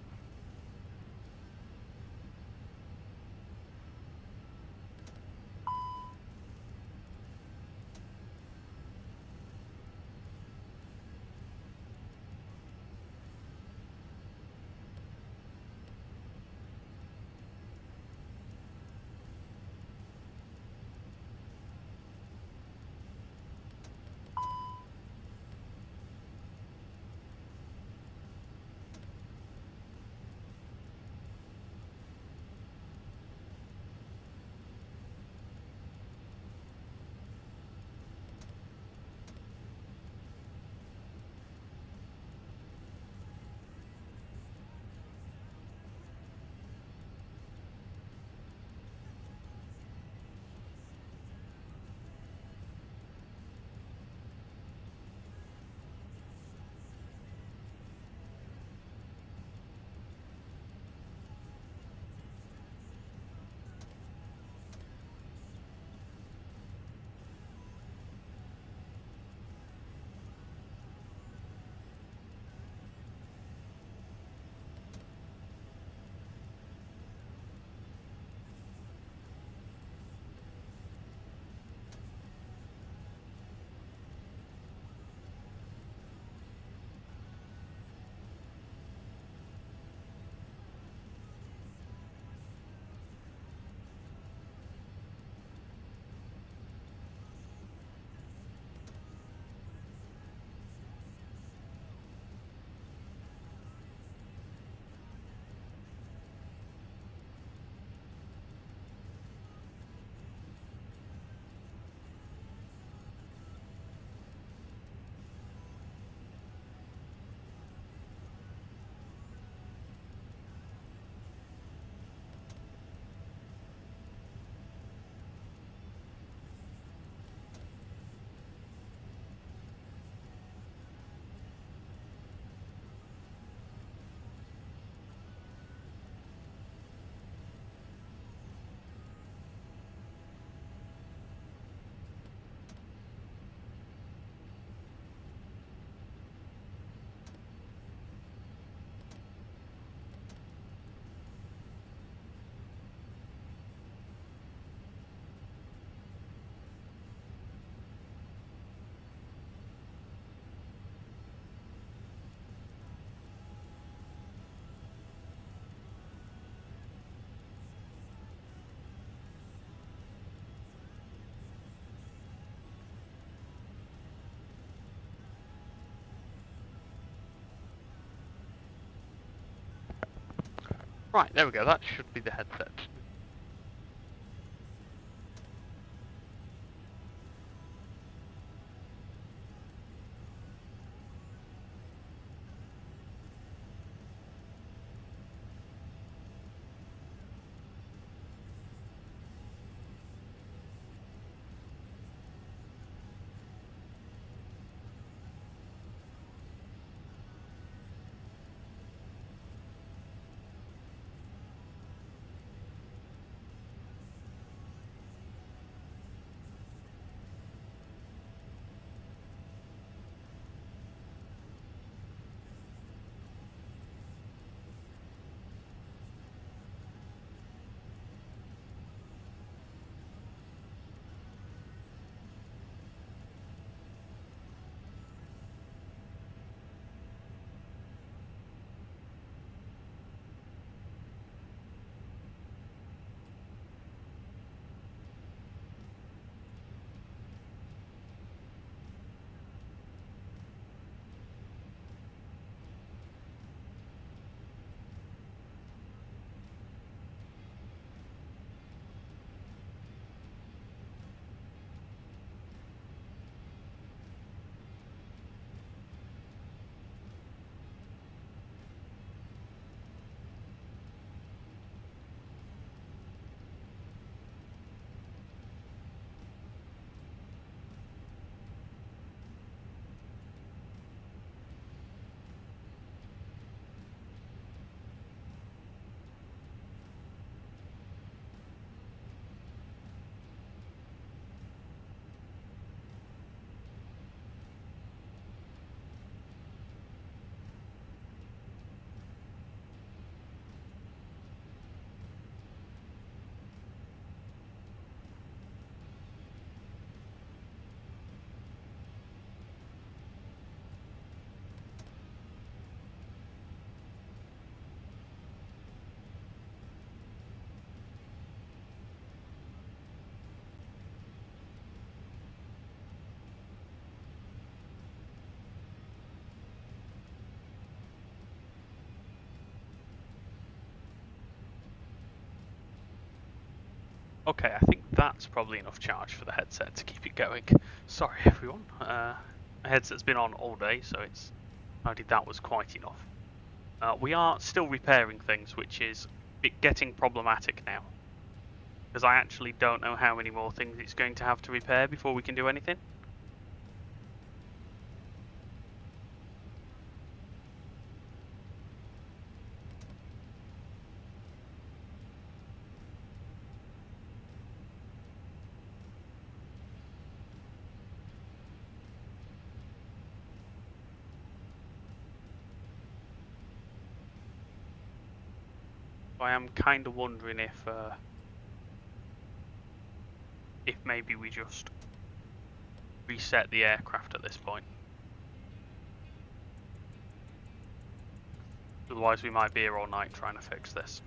Speaker 2: Right, there we go. That should be the headset. Okay, I think that's probably enough charge for the headset to keep it going. Sorry everyone, my headset's been on all day, so it's decided that was quite enough. We are still repairing things, which is getting problematic now. Because I actually don't know how many more things it's going to have to repair before we can do anything. I am kind of wondering if maybe we just reset the aircraft at this point. Otherwise we might be here all night trying to fix this.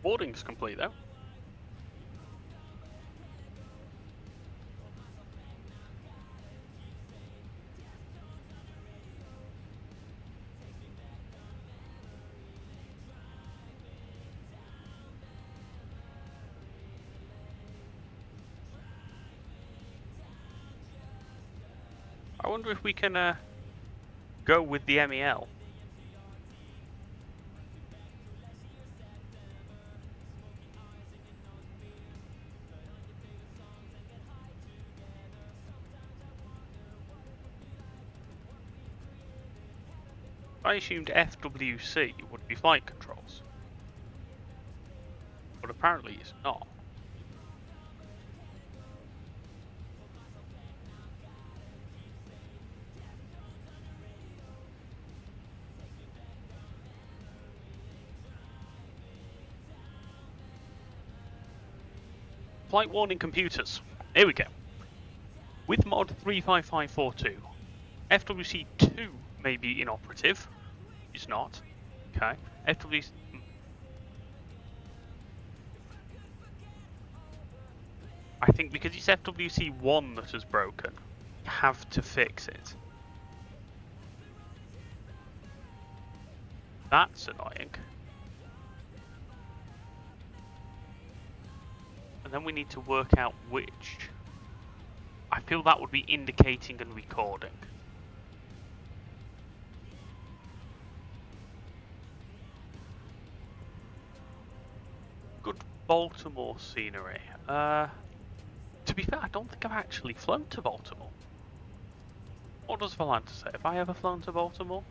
Speaker 2: Boarding's complete though. I wonder if we can go with the MEL. I assumed FWC would be flight controls, but apparently it's not. Flight warning computers. Here we go. With mod 35542, FWC 2 may be inoperative. It's not. Okay. FWC. I think because it's FWC 1 that has broken, you have to fix it. That's annoying. And then we need to work out which. I feel that would be indicating and recording. Good Baltimore scenery. To be fair, I don't think I've actually flown to Baltimore. What does Volanta say? Have I ever flown to Baltimore?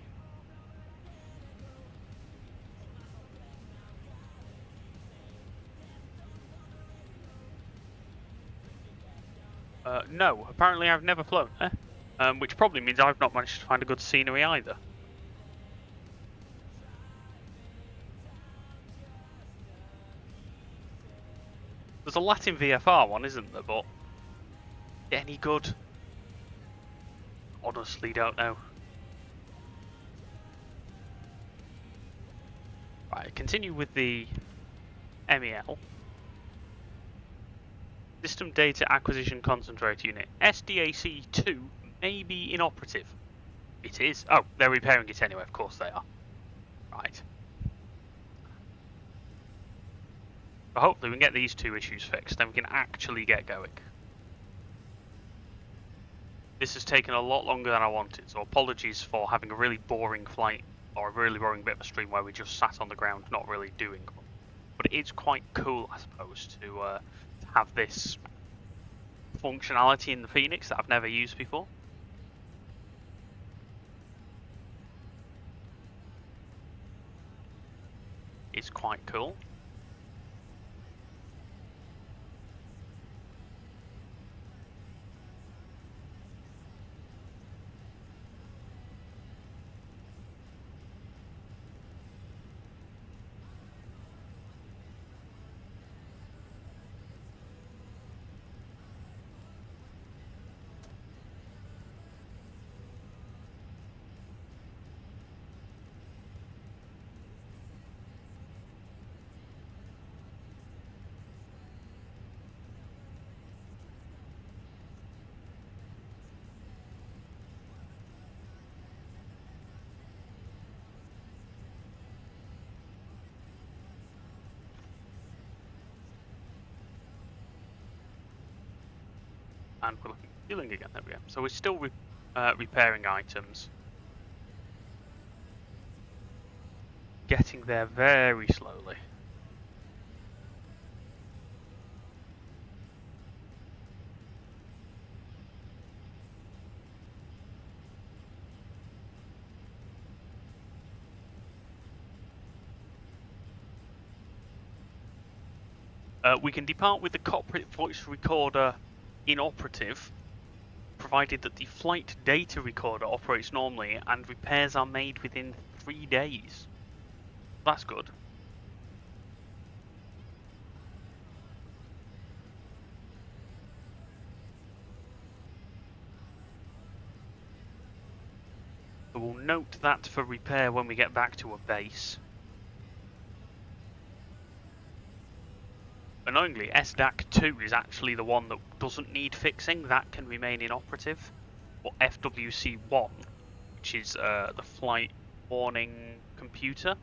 Speaker 2: No, apparently I've never flown there, which probably means I've not managed to find a good scenery either. There's a Latin VFR one, isn't there, but any good? Honestly, don't know. Right, continue with the MEL. System Data Acquisition Concentrator Unit. SDAC-2 may be inoperative. It is. Oh, they're repairing it anyway, of course they are. Right. But hopefully we can get these two issues fixed, then we can actually get going. This has taken a lot longer than I wanted, so apologies for having a really boring flight, or a really boring bit of a stream where we just sat on the ground not really doing much. But it is quite cool, I suppose, to have this functionality in the Phoenix that I've never used before. It's quite cool. And we're looking at fueling again. There we go. So we're still repairing items. Getting there very slowly. We can depart with the cockpit voice recorder inoperative, provided that the flight data recorder operates normally and repairs are made within 3 days. That's good. So we'll note that for repair when we get back to a base. Annoyingly, SDAC-2 is actually the one that doesn't need fixing. That can remain inoperative. Or FWC-1, which is the flight warning computer.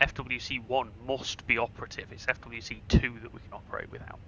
Speaker 2: FWC-1 must be operative. It's FWC-2 that we can operate without.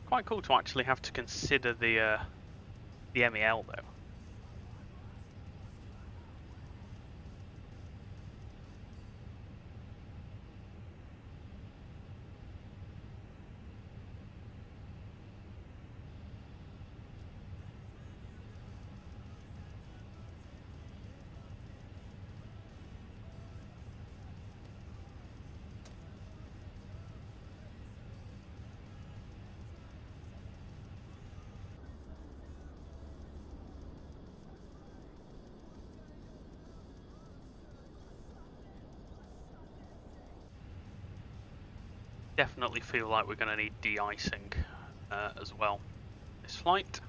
Speaker 2: Quite cool to actually have to consider the MEL though. Definitely feel like we're going to need de-icing as well this flight.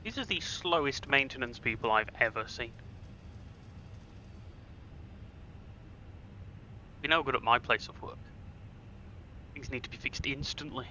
Speaker 2: These are the slowest maintenance people I've ever seen. Be no good at my place of work. Things need to be fixed instantly.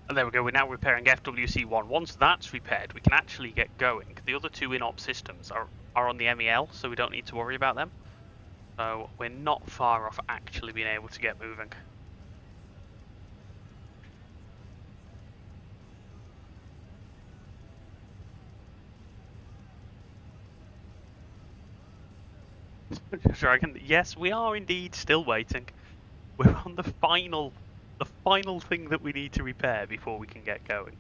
Speaker 2: And there we go, we're now repairing FWC-1. Once that's repaired, we can actually get going. The other two in-op systems are on the MEL, so we don't need to worry about them. So we're not far off actually being able to get moving. Dragon, yes, we are indeed still waiting. We're on the final thing that we need to repair before we can get going.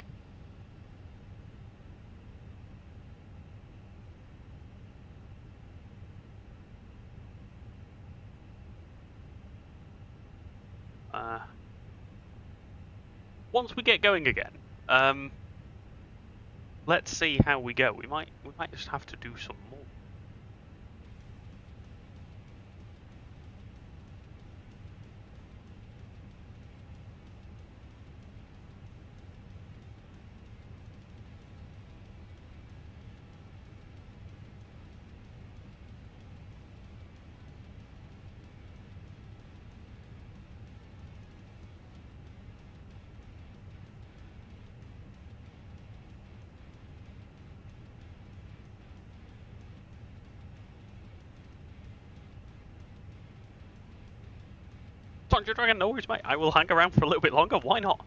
Speaker 2: Once we get going again, let's see how we go. We might just have to do some more. Thunder Dragon, no worries, mate. I will hang around for a little bit longer. Why not?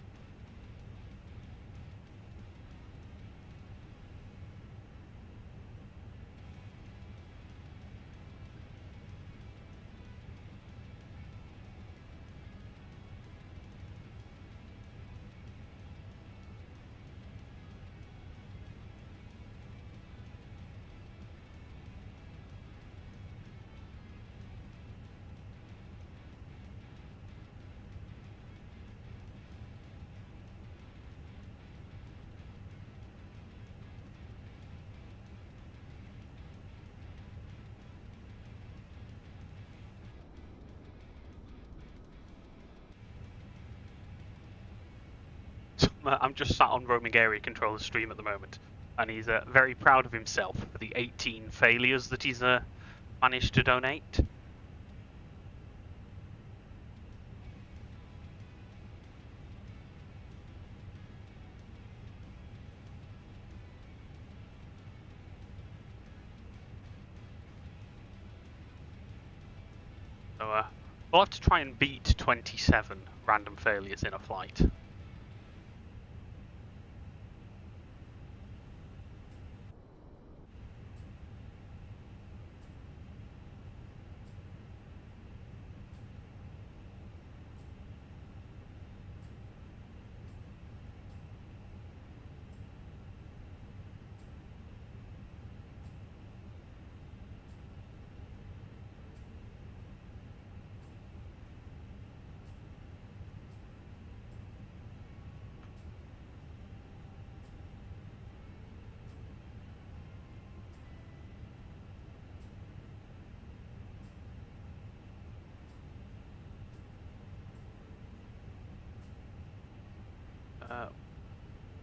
Speaker 2: I'm just sat on roaming area controller's stream at the moment, and he's very proud of himself for the 18 failures that he's managed to donate. So we'll have to try and beat 27 random failures in a flight.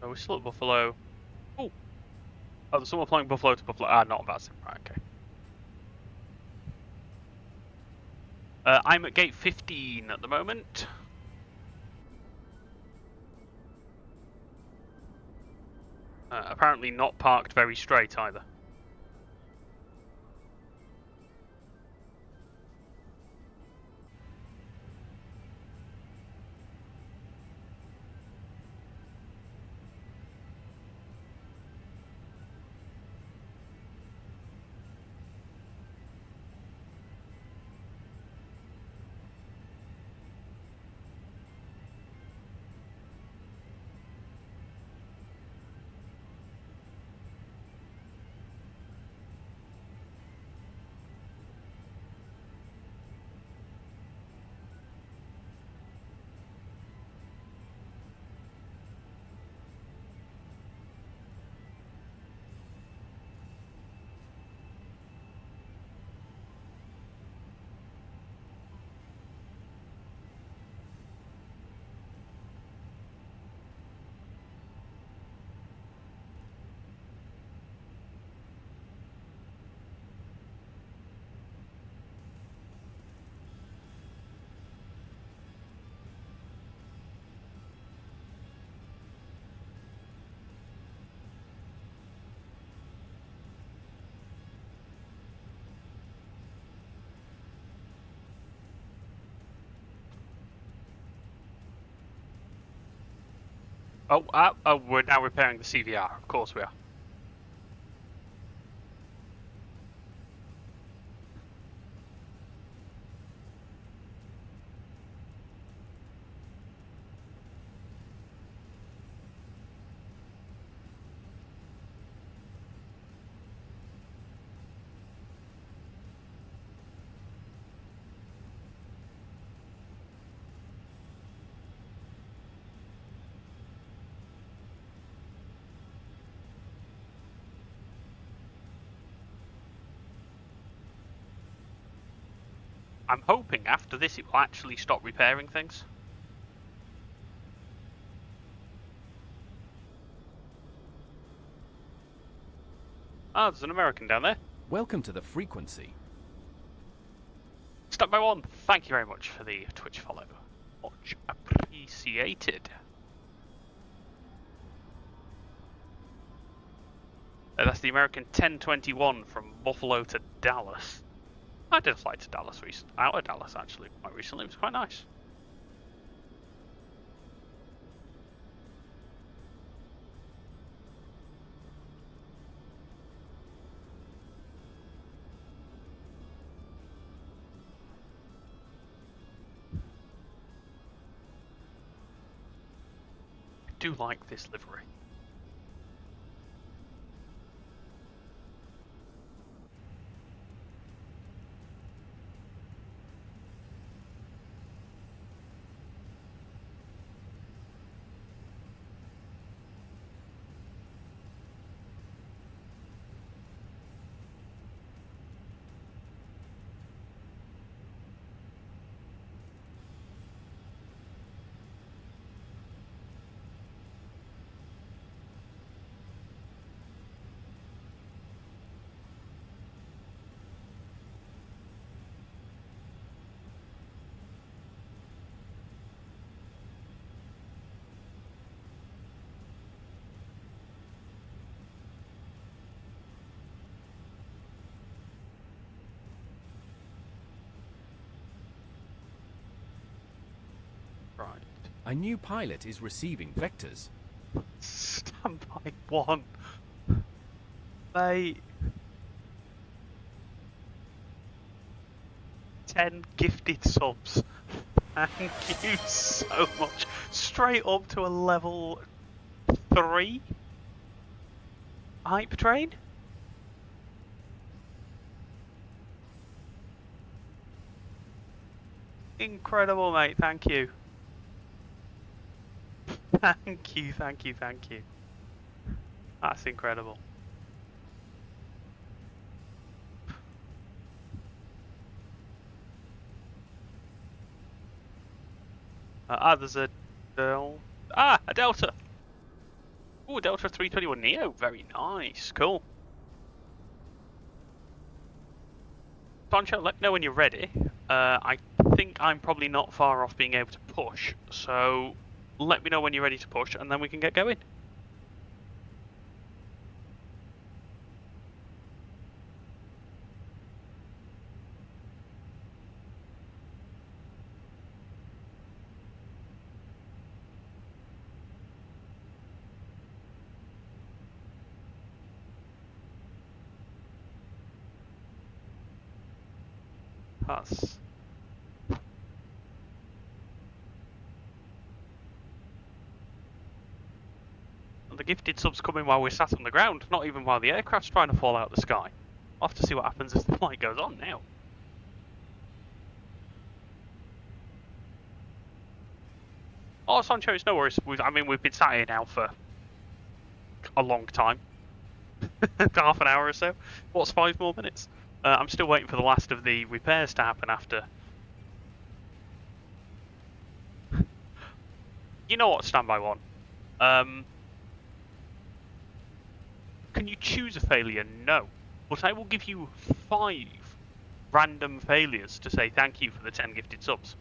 Speaker 2: We're still at Buffalo. Oh, there's someone flying Buffalo to Buffalo. Not about it. Right, okay. I'm at gate 15 at the moment. Apparently not parked very straight either. Oh, we're now repairing the CVR. Of course we are. I'm hoping after this it will actually stop repairing things. Ah, there's an American down there.
Speaker 3: Welcome to the frequency.
Speaker 2: Step by one, thank you very much for the Twitch follow. Much appreciated. That's the American 1021 from Buffalo to Dallas. I did a flight to Dallas out of Dallas actually quite recently. It was quite nice. I do like this livery.
Speaker 3: A new pilot is receiving vectors.
Speaker 2: Standby one. Mate. 10 gifted subs. Thank you so much. Straight up to a level 3 hype train. Incredible, mate. Thank you. Thank you, thank you, thank you. That's incredible. There's a a Delta. Ooh, Delta 321 Neo. Very nice. Cool. Sancho, let me know when you're ready. I think I'm probably not far off being able to push, so let me know when you're ready to push, and then we can get going. That's... The gifted subs come in while we're sat on the ground, not even while the aircraft's trying to fall out of the sky. I'll have to see what happens as the flight goes on now. Oh, Sancho, it's no worries. We've been sat here now for a long time. Half an hour or so. What's 5 more minutes? I'm still waiting for the last of the repairs to happen after. You know what, standby one. Can you choose a failure? No. But I will give you 5 random failures to say thank you for the 10 gifted subs.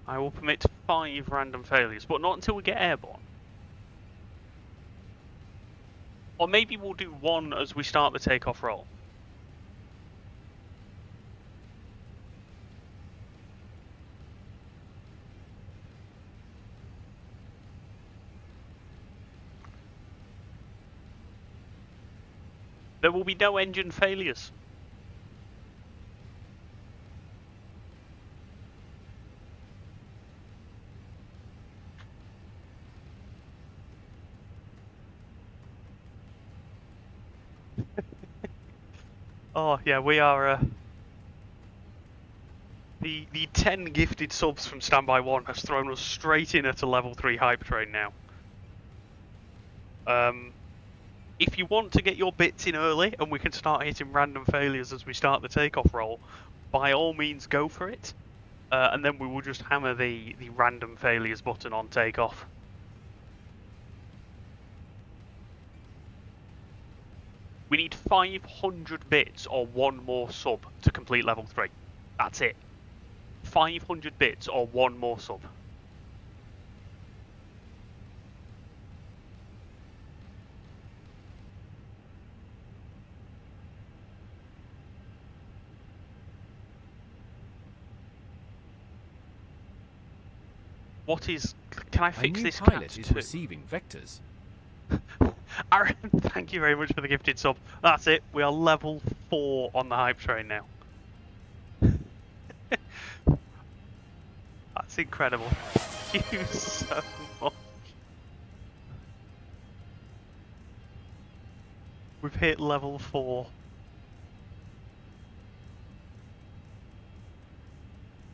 Speaker 2: I will permit 5 random failures, but not until we get airborne. Or maybe we'll do 1 as we start the takeoff roll. There will be no engine failures. Oh yeah, we are The 10 gifted subs from Standby 1 has thrown us straight in at a level 3 hype train now. If you want to get your bits in early and we can start hitting random failures as we start the takeoff roll, by all means go for it. And then we will just hammer the random failures button on takeoff. We need 500 bits or one more sub to complete level 3. That's it. 500 bits or one more sub. What is... Can I fix this cat
Speaker 3: pilot is
Speaker 2: too?
Speaker 3: receiving vectors.
Speaker 2: Aaron, thank you very much for the gifted sub. That's it. We are level 4 on the hype train now. That's incredible. Thank you so much. We've hit level 4.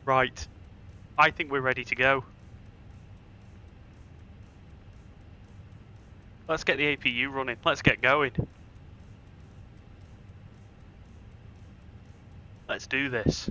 Speaker 2: Right. I think we're ready to go. Let's get the APU running. Let's get going. Let's do this.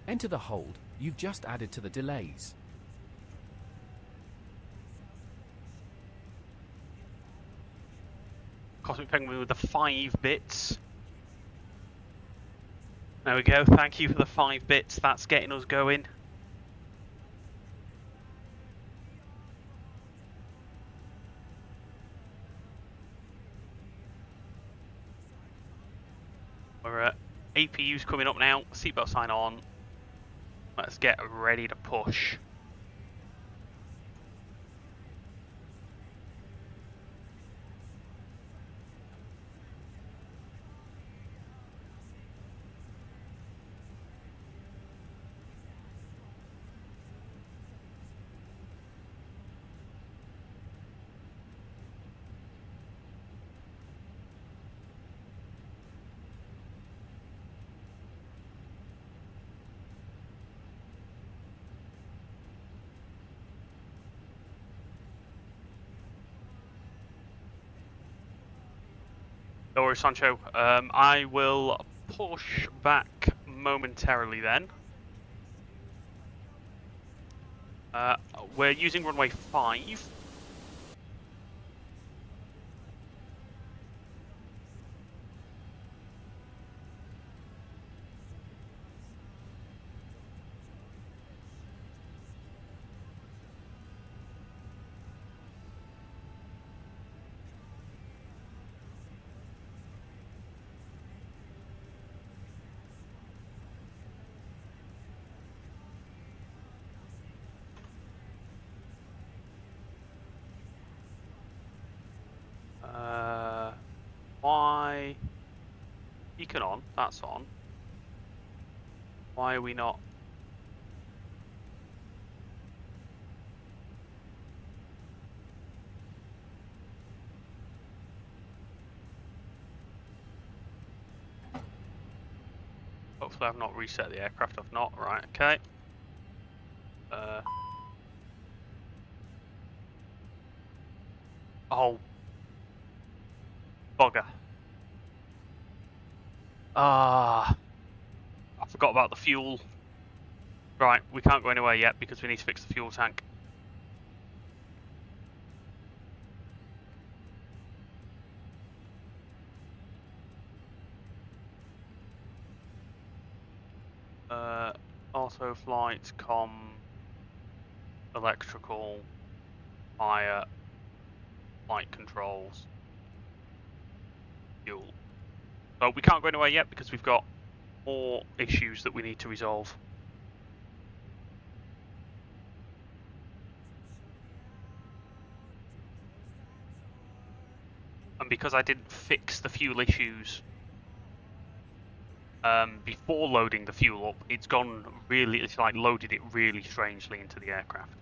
Speaker 3: Enter the hold. You've just added to the delays.
Speaker 2: Cosmic Penguin with the 5 bits. There we go. Thank you for the 5 bits. That's getting us going. We're at APU's coming up now. Seatbelt sign on. Let's get ready to push. Don't worry, Sancho. I will push back momentarily then. We're using runway 5. Why? Beacon on, that's on. Why are we not? Hopefully I've not reset the aircraft, I've not, right, okay. Oh. Bugger. I forgot about the fuel. Right, we can't go anywhere yet because we need to fix the fuel tank. Auto flight, electrical, fire, flight controls, fuel. So we can't go anywhere yet because we've got more issues that we need to resolve. And because I didn't fix the fuel issues before loading the fuel up, it's like loaded it really strangely into the aircraft.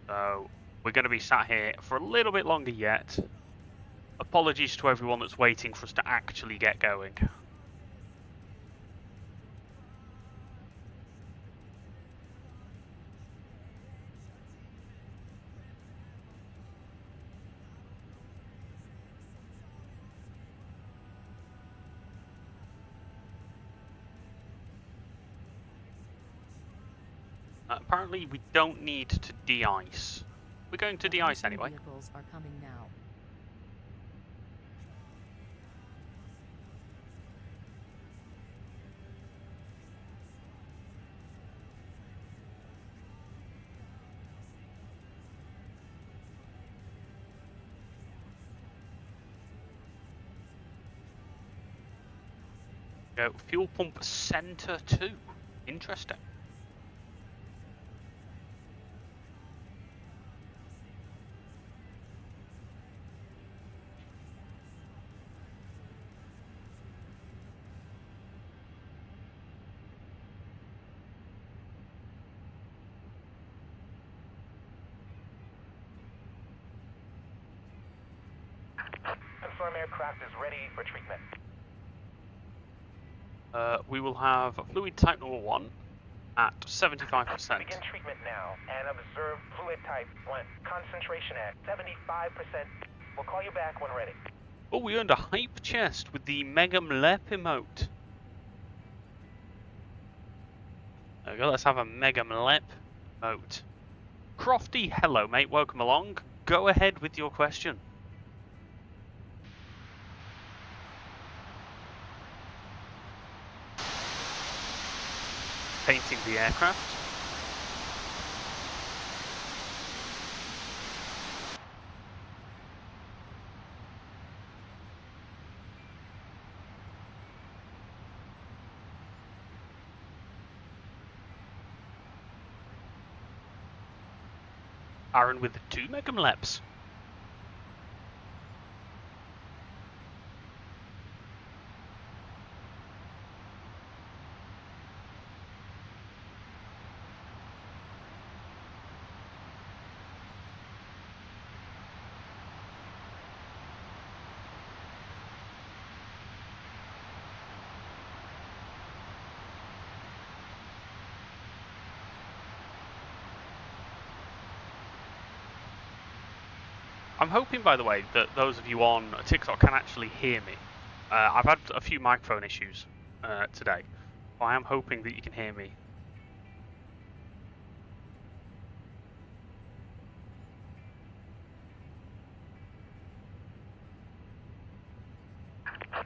Speaker 2: So we're going to be sat here for a little bit longer yet. Apologies to everyone that's waiting for us to actually get going. Apparently we don't need to de-ice. We're going to de-ice anyway.
Speaker 20: Vehicles are coming now.
Speaker 2: Go fuel pump center 2. Interesting.
Speaker 4: Confirm aircraft is ready for treatment.
Speaker 2: We will have fluid type number 1 at 75%.
Speaker 4: Begin treatment now and observe fluid type 1. Concentration at 75%. We'll call you back when ready.
Speaker 2: Oh, we earned a hype chest with the Mega Mlep emote. There we go, let's have a Mega Mlep emote. Crofty, hello mate, welcome along. Go ahead with your question. Painting the aircraft. Aaron with the 2 Mega Mleps. I'm hoping, by the way, that those of you on TikTok can actually hear me. I've had a few microphone issues today, so I am hoping that you can hear me.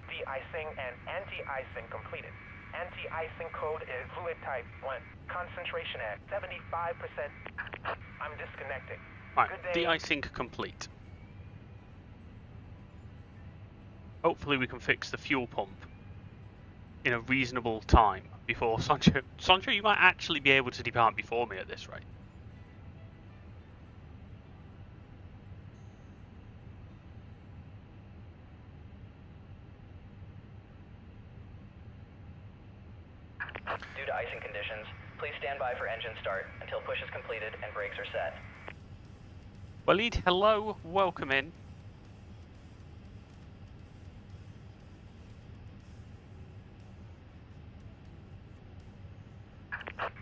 Speaker 4: De-icing and anti-icing completed. Anti-icing code is fluid type 1. Concentration at 75%. I'm disconnecting.
Speaker 2: Right, de-icing complete. Hopefully we can fix the fuel pump in a reasonable time before Sancho. Sancho, you might actually be able to depart before me at this rate.
Speaker 4: Due to icing conditions, please stand by for engine start until push is completed and brakes are set.
Speaker 2: Waleed, hello, welcome in.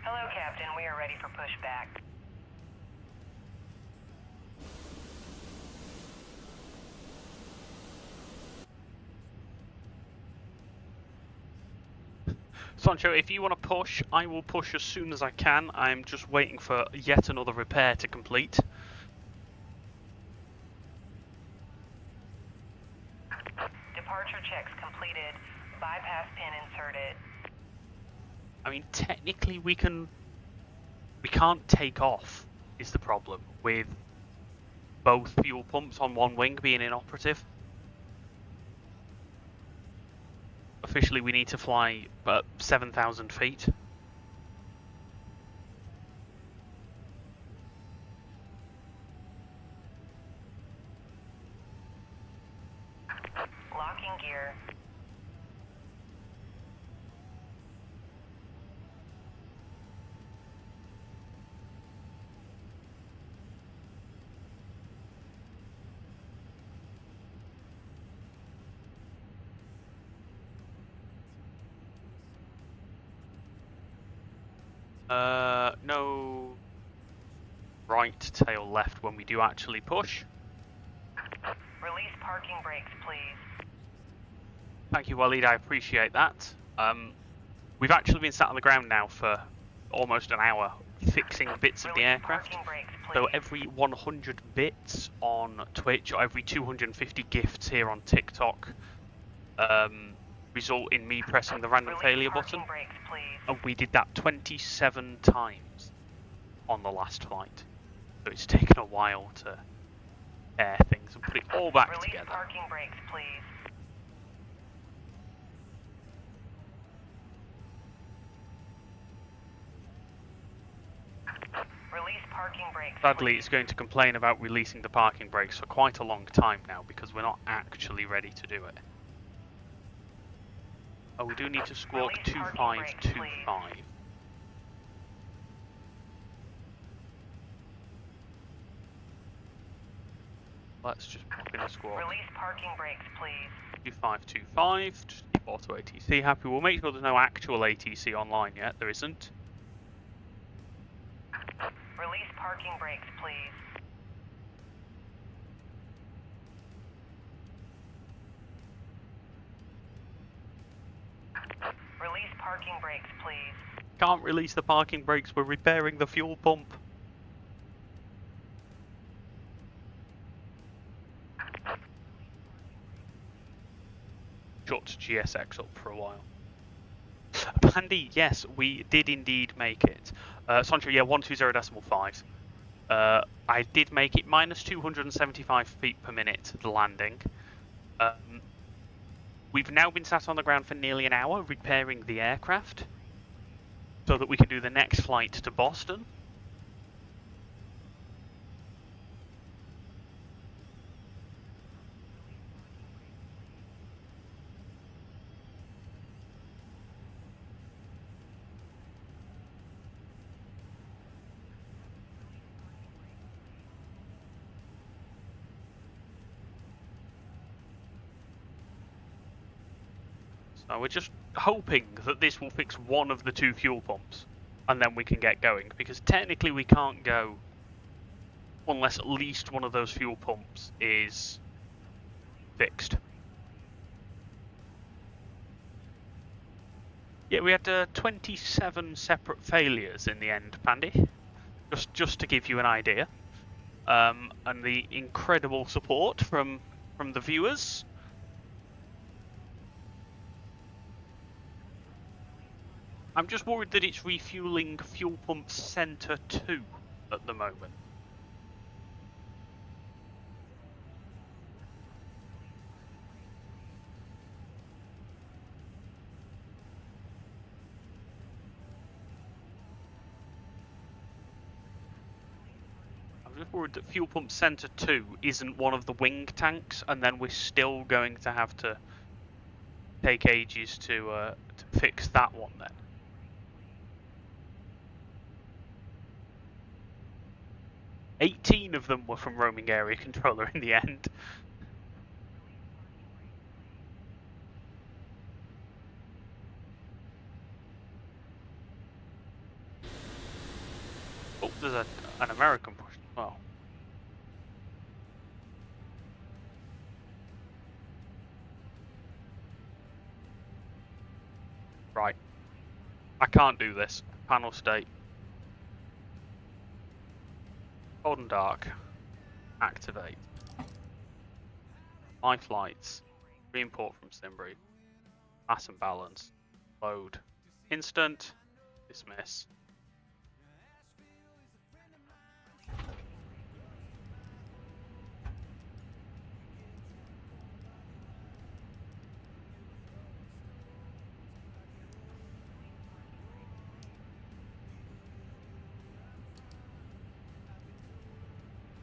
Speaker 4: Hello, Captain. We are ready for pushback.
Speaker 2: Sancho, if you want to push, I will push as soon as I can. I'm just waiting for yet another repair to complete.
Speaker 4: Departure checks completed. Bypass pin inserted.
Speaker 2: I mean, technically we can't take off, is the problem, with both fuel pumps on one wing being inoperative. Officially we need to fly at 7,000 feet.
Speaker 4: Locking gear.
Speaker 2: No right tail left when we do actually push.
Speaker 4: Release parking brakes, please.
Speaker 2: Thank you, Waleed. I appreciate that. We've actually been sat on the ground now for almost an hour fixing bits of the aircraft. So every 100 bits on Twitch or every 250 gifts here on TikTok result in me pressing the random failure button. And we did that 27 times on the last flight. So it's taken a while to air things and put it all back together.
Speaker 4: Parking brakes, please. Release parking brakes.
Speaker 2: Sadly, it's going to complain about releasing the parking brakes for quite a long time now because we're not actually ready to do it. Oh, we do need to squawk 2525. Let's just pop in a squawk.
Speaker 4: Release parking brakes, please.
Speaker 2: 2525, just keep auto ATC happy. We'll make sure there's no actual ATC online yet, there isn't.
Speaker 4: Release parking brakes, please. Release parking brakes, please.
Speaker 2: Can't release the parking brakes, we're repairing the fuel pump. Shut GSX up for a while. Pandy, yes, we did indeed make it. Sancho, yeah, 120.5. I did make it minus 275 feet per minute, the landing. We've now been sat on the ground for nearly an hour repairing the aircraft so that we can do the next flight to Boston. So we're just hoping that this will fix one of the two fuel pumps and then we can get going, because technically we can't go unless at least one of those fuel pumps is fixed. Yeah, we had 27 separate failures in the end, Pandy, just to give you an idea, and the incredible support from the viewers. I'm just worried that it's refueling fuel pump center 2 at the moment. I'm just worried that fuel pump center 2 isn't one of the wing tanks, and then we're still going to have to take ages to fix that one then. 18 of them were from roaming area controller in the end. Oh, there's an American push as well. Right. I can't do this. Panel state. Cold and dark. Activate. My flights. Re-import from Simbury. Mass and balance. Load. Instant. Dismiss.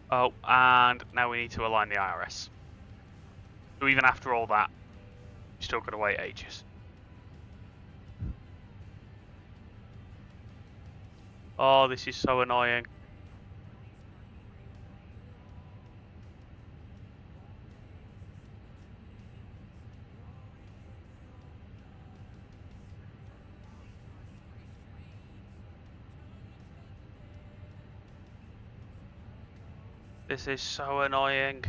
Speaker 2: Oh, and now we need to align the IRS. So even after all that, you still got to wait ages. Oh, this is so annoying. This is so annoying.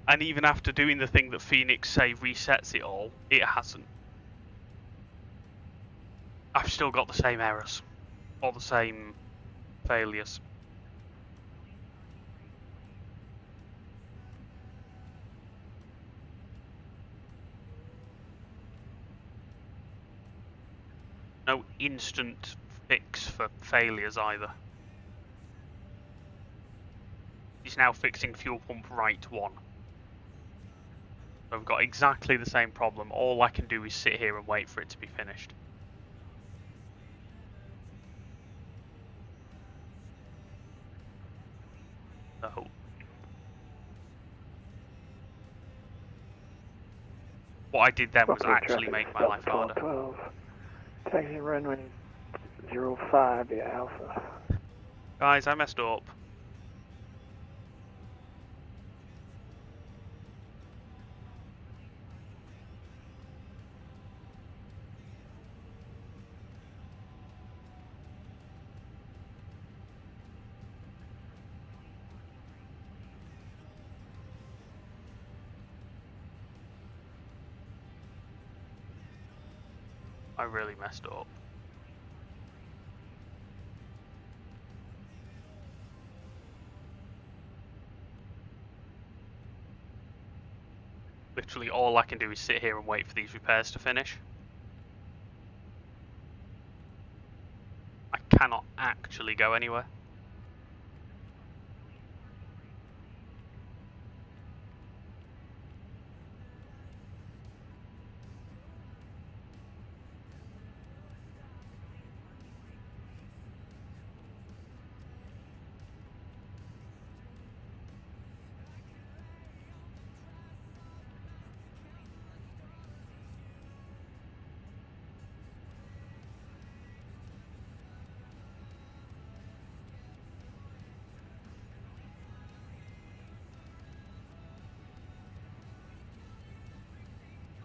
Speaker 2: And even after doing the thing that Phoenix say resets it all, it hasn't. I've still got the same errors. Or the same failures. No instant fix for failures either. He's now fixing fuel pump right 1. So I've got exactly the same problem. All I can do is sit here and wait for it to be finished. So what I did then was actually make my life harder.
Speaker 12: 12. Taxi runway 05 to Alpha.
Speaker 2: Guys, I messed up. I really messed up. Literally all I can do is sit here and wait for these repairs to finish. I cannot actually go anywhere.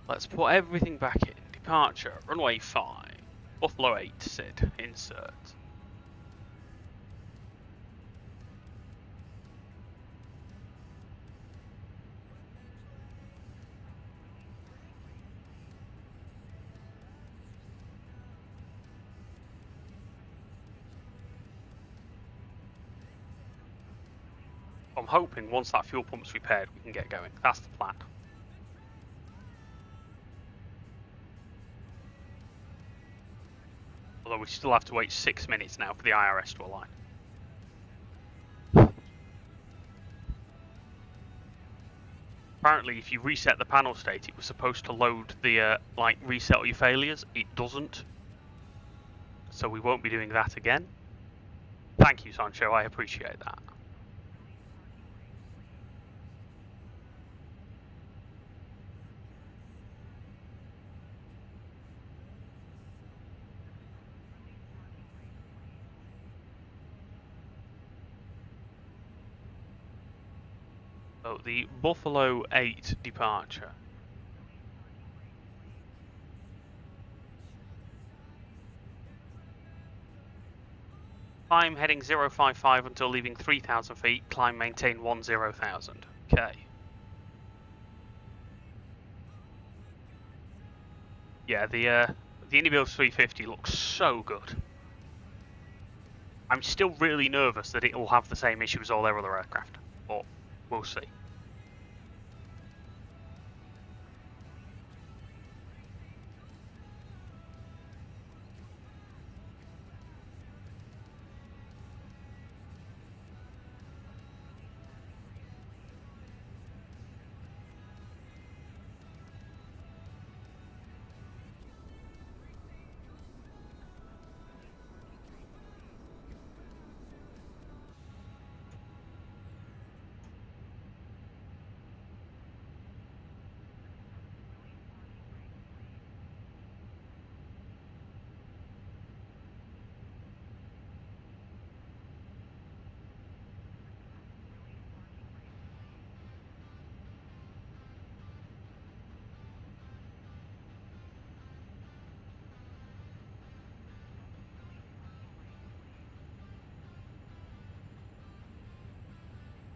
Speaker 2: Let's put everything back in. Departure, runway 5, Buffalo 8, Sid, insert. I'm hoping once that fuel pump's repaired, we can get going. That's the plan. Although we still have to wait 6 minutes now for the IRS to align. Apparently, if you reset the panel state, it was supposed to load the, reset all your failures. It doesn't. So we won't be doing that again. Thank you, Sancho. I appreciate that. So the Buffalo 8 departure. Climb heading 055 until leaving 3,000 feet. Climb maintain 10,000. Okay. Yeah, the Indybuild 350 looks so good. I'm still really nervous that it will have the same issue as all their other aircraft, but we'll see.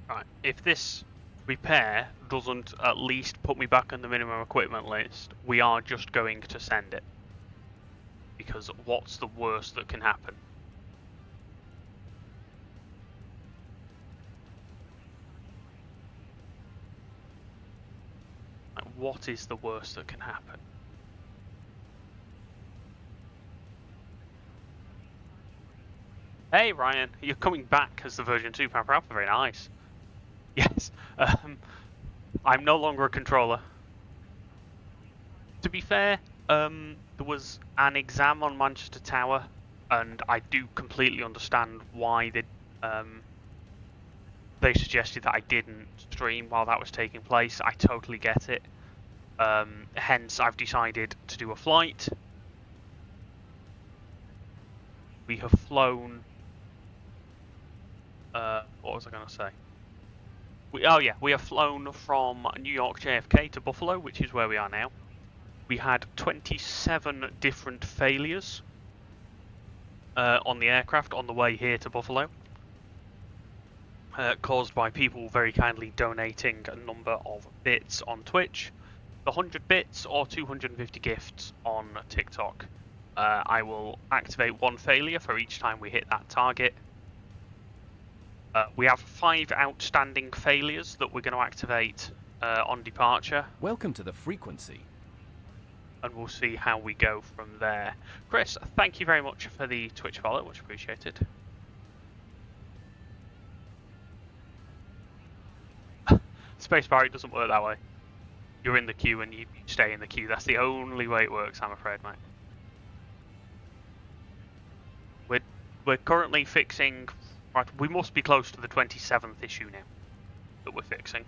Speaker 2: Right, if this repair doesn't at least put me back on the minimum equipment list, we are just going to send it. Because what's the worst that can happen? Like, what is the worst that can happen? Hey Ryan, you're coming back as the version 2 Papa Alpha, very nice. Yes, I'm no longer a controller. To be fair, there was an exam on Manchester Tower, and I do completely understand why they suggested that I didn't stream while that was taking place. I totally get it. Hence, I've decided to do a flight. We have flown... what was I going to say? We have flown from New York JFK to Buffalo, which is where we are now. We had 27 different failures on the aircraft on the way here to Buffalo, caused by people very kindly donating a number of bits on Twitch, 100 bits or 250 gifts on TikTok. I will activate one failure for each time we hit that target. We have 5 outstanding failures that we're going to activate on departure.
Speaker 3: Welcome to the frequency.
Speaker 2: And we'll see how we go from there. Chris, thank you very much for the Twitch follow, much appreciated. Spacebar, it doesn't work that way. You're in the queue and you stay in the queue. That's the only way it works, I'm afraid, mate. We're currently fixing... Right, we must be close to the 27th issue now that we're fixing.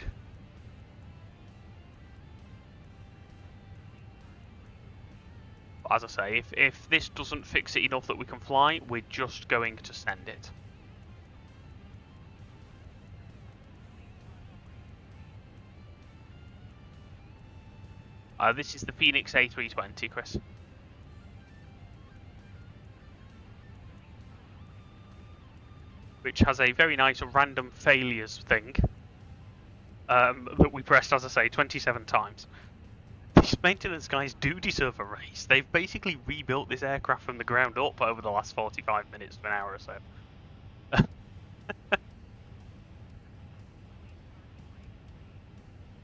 Speaker 2: But as I say, if this doesn't fix it enough that we can fly, we're just going to send it. This is the Phoenix A320, Chris. Which has a very nice random failures thing that we pressed, as I say, 27 times. These maintenance guys do deserve a raise. They've basically rebuilt this aircraft from the ground up over the last 45 minutes to an hour or so.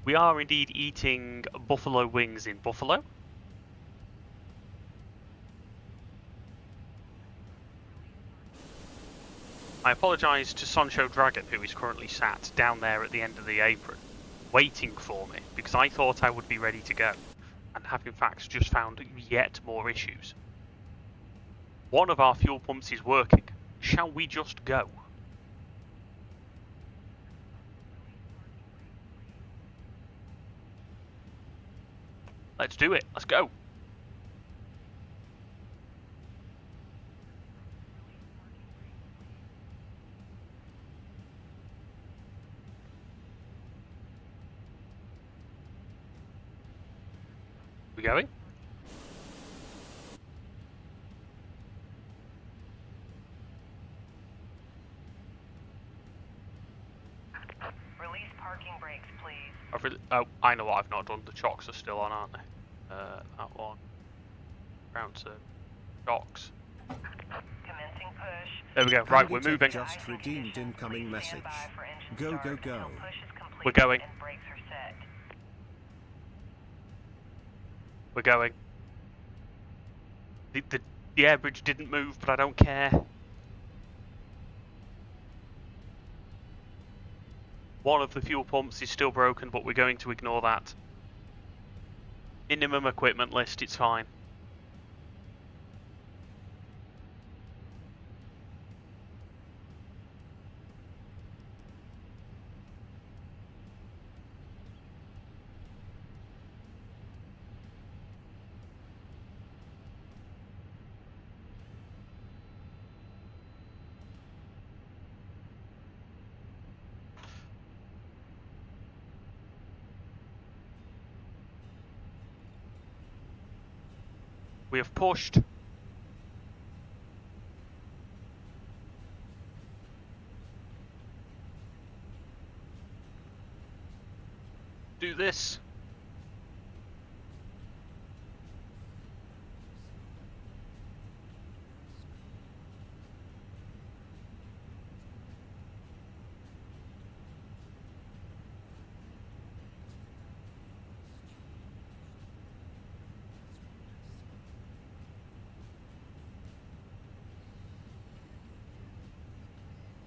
Speaker 2: We are indeed eating buffalo wings in Buffalo. I apologise to Sancho Dragon, who is currently sat down there at the end of the apron, waiting for me, because I thought I would be ready to go, and have in fact just found yet more issues. One of our fuel pumps is working. Shall we just go? Let's do it. Let's go. We going?
Speaker 4: Release parking brakes, please.
Speaker 2: Oh, I know what I've not done. The chocks are still on, aren't they? That one. Round to chocks.
Speaker 4: Commencing push.
Speaker 2: There we go. Right, we're moving.
Speaker 1: Just redeemed incoming message. Go, go, go.
Speaker 2: We're going. We're going. The air bridge didn't move, but I don't care. One of the fuel pumps is still broken, but we're going to ignore that. Minimum equipment list, it's fine. We have pushed. troubleshoot this.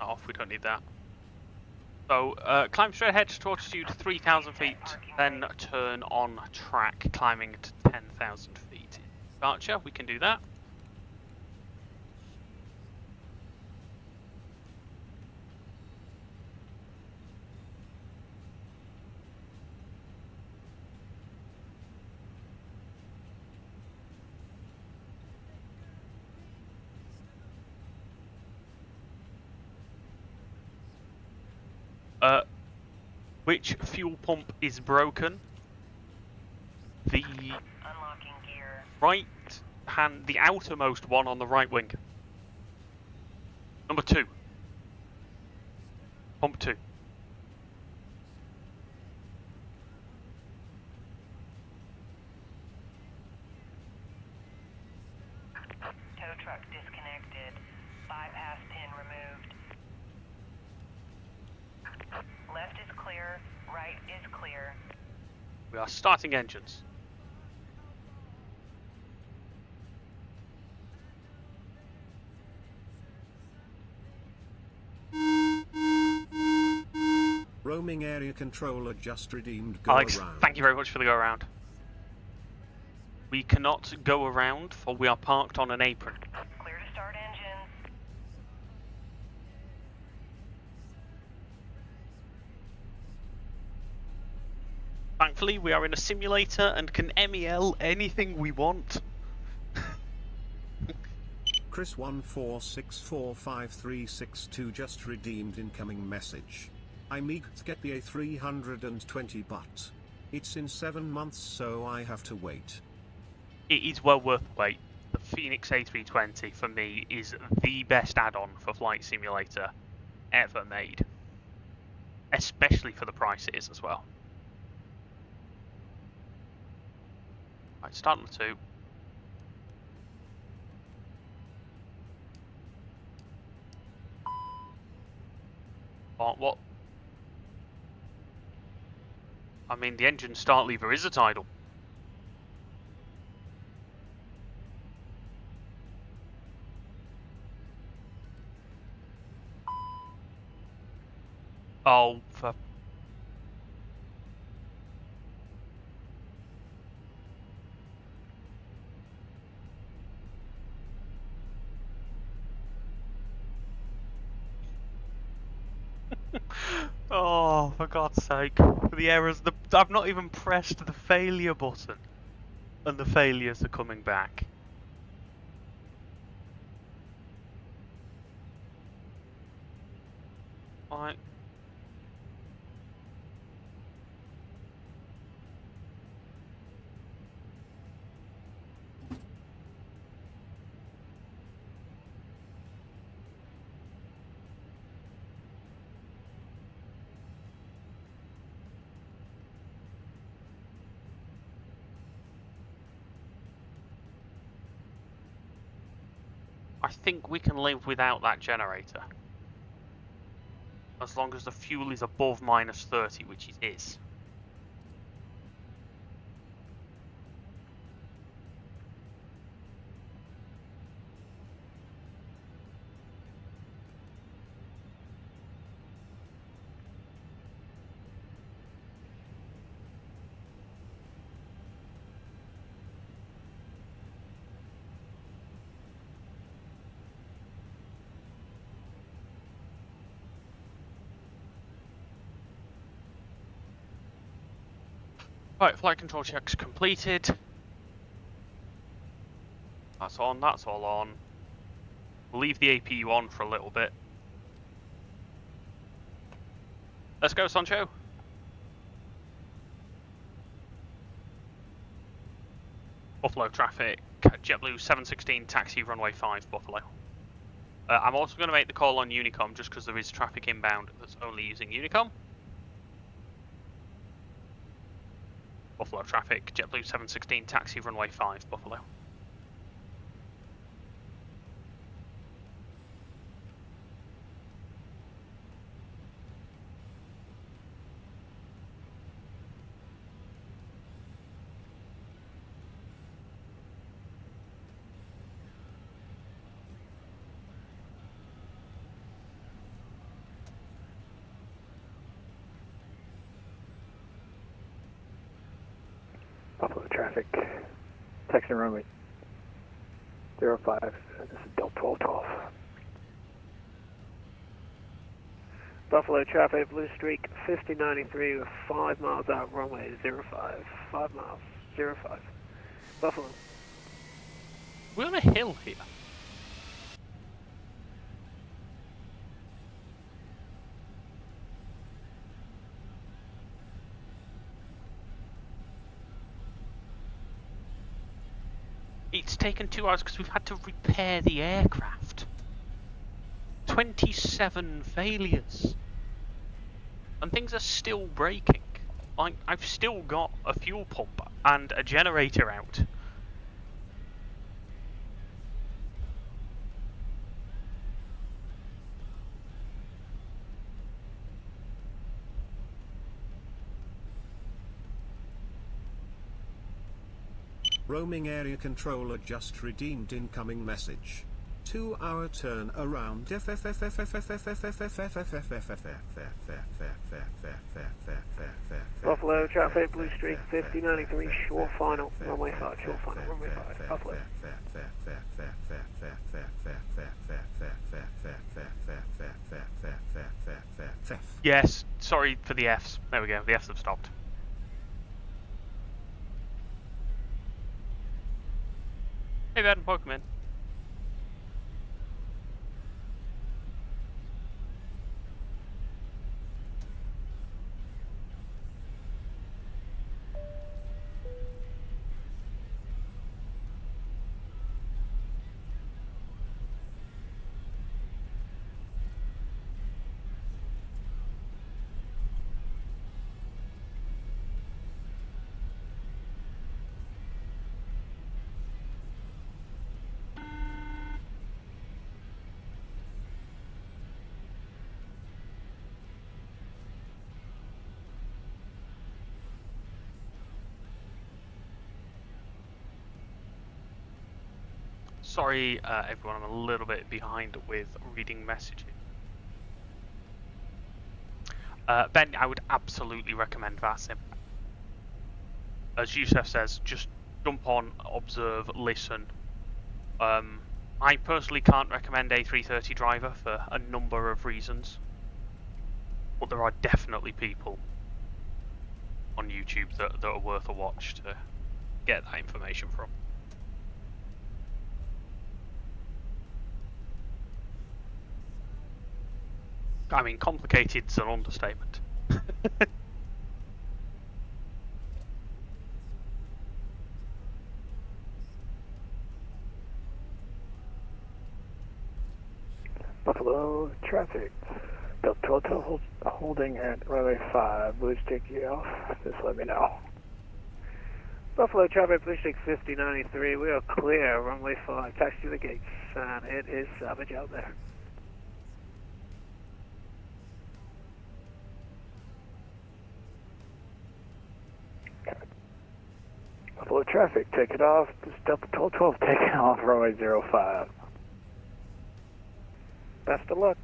Speaker 2: Off, we don't need that. So, climb straight ahead to altitude 3,000 feet, then turn on track, climbing to 10,000 feet. Departure, we can do that. Which fuel pump is broken? The right hand, the outermost one on the right wing. Number 2. Pump 2.
Speaker 6: Tow truck disconnected. Bypass pin removed. Left is clear, right is clear.
Speaker 2: We are starting engines.
Speaker 1: Roaming area controller just redeemed go
Speaker 2: Alex,
Speaker 1: around.
Speaker 2: thank you very much for the go around. We cannot go around, for we are parked on an apron.
Speaker 6: Clear to start engines.
Speaker 2: Thankfully, we are in a simulator and can MEL anything we want.
Speaker 1: Chris 1464532 just redeemed incoming message. I'm eager to get the A320 but it's in 7 months, so I have to wait.
Speaker 2: It is well worth the wait. The Phoenix A320 for me is the best add-on for Flight Simulator ever made. Especially for the price it is as well. Right, start on the 2. What? I mean, the engine start lever is a tidal. Oh, for... Oh, for God's sake. The errors, I've not even pressed the failure button. And the failures are coming back. Right. I think we can live without that generator. As long as the fuel is above -30, which it is. Right, flight control checks completed. That's on, that's all on. We'll leave the APU on for a little bit. Let's go, Sancho. Buffalo traffic, JetBlue 716 taxi runway 5 Buffalo. I'm also going to make the call on Unicom just because there is traffic inbound that's only using Unicom. Buffalo traffic, JetBlue 716, taxi runway 5, Buffalo.
Speaker 17: Buffalo traffic, taxi runway 05, this is Delta 1212.
Speaker 14: Buffalo traffic, Blue Streak 5093 with 5 miles out, runway 05. 5 miles, 05. Buffalo.
Speaker 2: We're on a hill here. It's taken 2 hours because we've had to repair the aircraft. 27 failures. And things are still breaking. Like, I've still got a fuel pump and a generator out.
Speaker 1: Roaming area controller just redeemed incoming message. 2-hour turn around.
Speaker 14: Buffalo traffic, Blue Streak 5093, short final, runway 5, short final, runway 5, Buffalo.
Speaker 2: Yes, sorry for the Fs. There we go, the Fs have stopped. Hey, bad Pokemon. Sorry, everyone, I'm a little bit behind with reading messages. Ben, I would absolutely recommend VASIM. As Yusef says, just jump on, observe, listen. I personally can't recommend A330 Driver for a number of reasons, but there are definitely people on YouTube that are worth a watch to get that information from. I mean, complicated's an understatement.
Speaker 17: Buffalo traffic, Delta 12 holding at runway 5, Blue Streak you off, just let me know.
Speaker 14: Buffalo traffic, Blue Streak 5093, we are clear, runway 5, taxi to the gates, and it is savage out there.
Speaker 17: Buffalo traffic, take it off, this is Delta 1212 taking off, runway 05.
Speaker 14: Best of luck.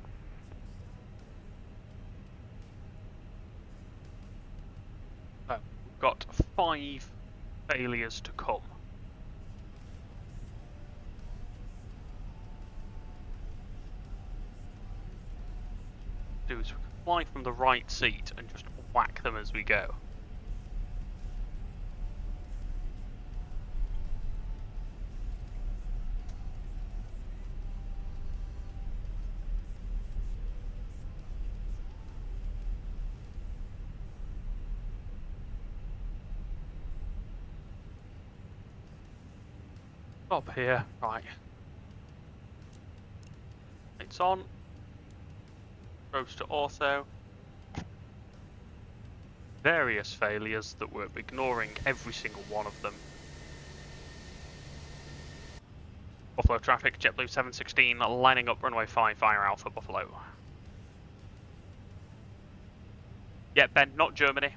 Speaker 2: We've got 5 failures to come. Do is fly from the right seat and just whack them as we go. Up here, right. It's on. Goes to ortho. various failures that we're ignoring every single one of them. Buffalo traffic, JetBlue 716 lining up runway 5 via Alpha Buffalo. Yeah, Ben, not Germany,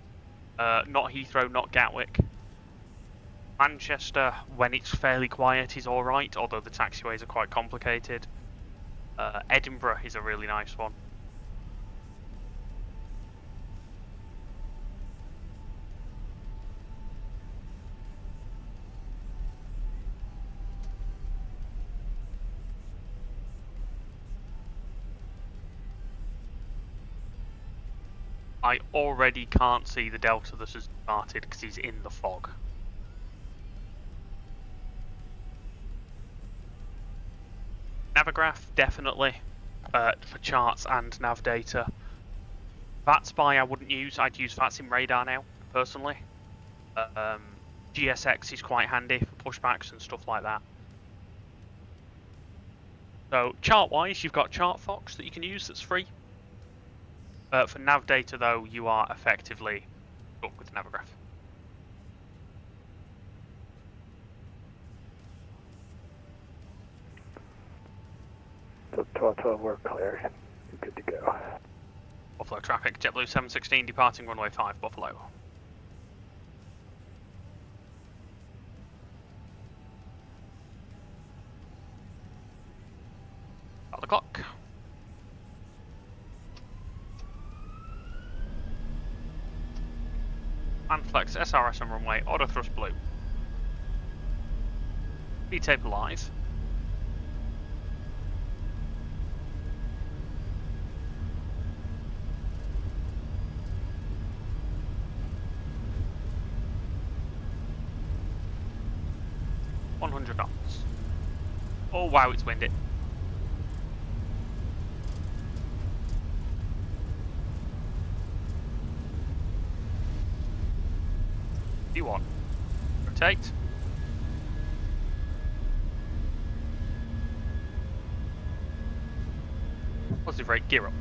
Speaker 2: not Heathrow, not Gatwick. Manchester, when it's fairly quiet, is alright, although the taxiways are quite complicated. Edinburgh is a really nice one. I already can't see the Delta that has departed because he's in the fog. Navigraph, definitely, for charts and nav data. VATSPY I wouldn't use, I'd use VATSIM radar now, personally. GSX is quite handy for pushbacks and stuff like that. So, chart-wise, you've got ChartFox that you can use that's free. For nav data, though, you are effectively stuck with Navigraph.
Speaker 17: So 1212, we're clear. You're good to go.
Speaker 2: Buffalo traffic, JetBlue 716 departing runway 5, Buffalo. Start the clock. Manflex SRS on runway, auto thrust blue. Speed taper live. $100. Oh wow, it's windy. D1. Rotate. Positive rate, gear up.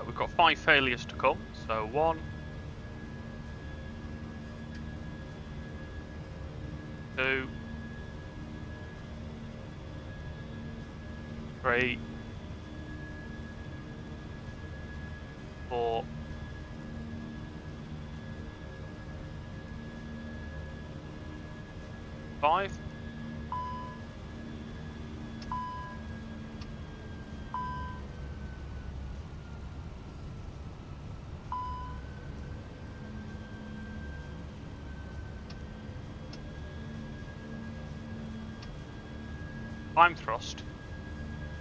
Speaker 2: We've got 5 failures to come, so 1, 2, 3, 4, 5. Climb thrust.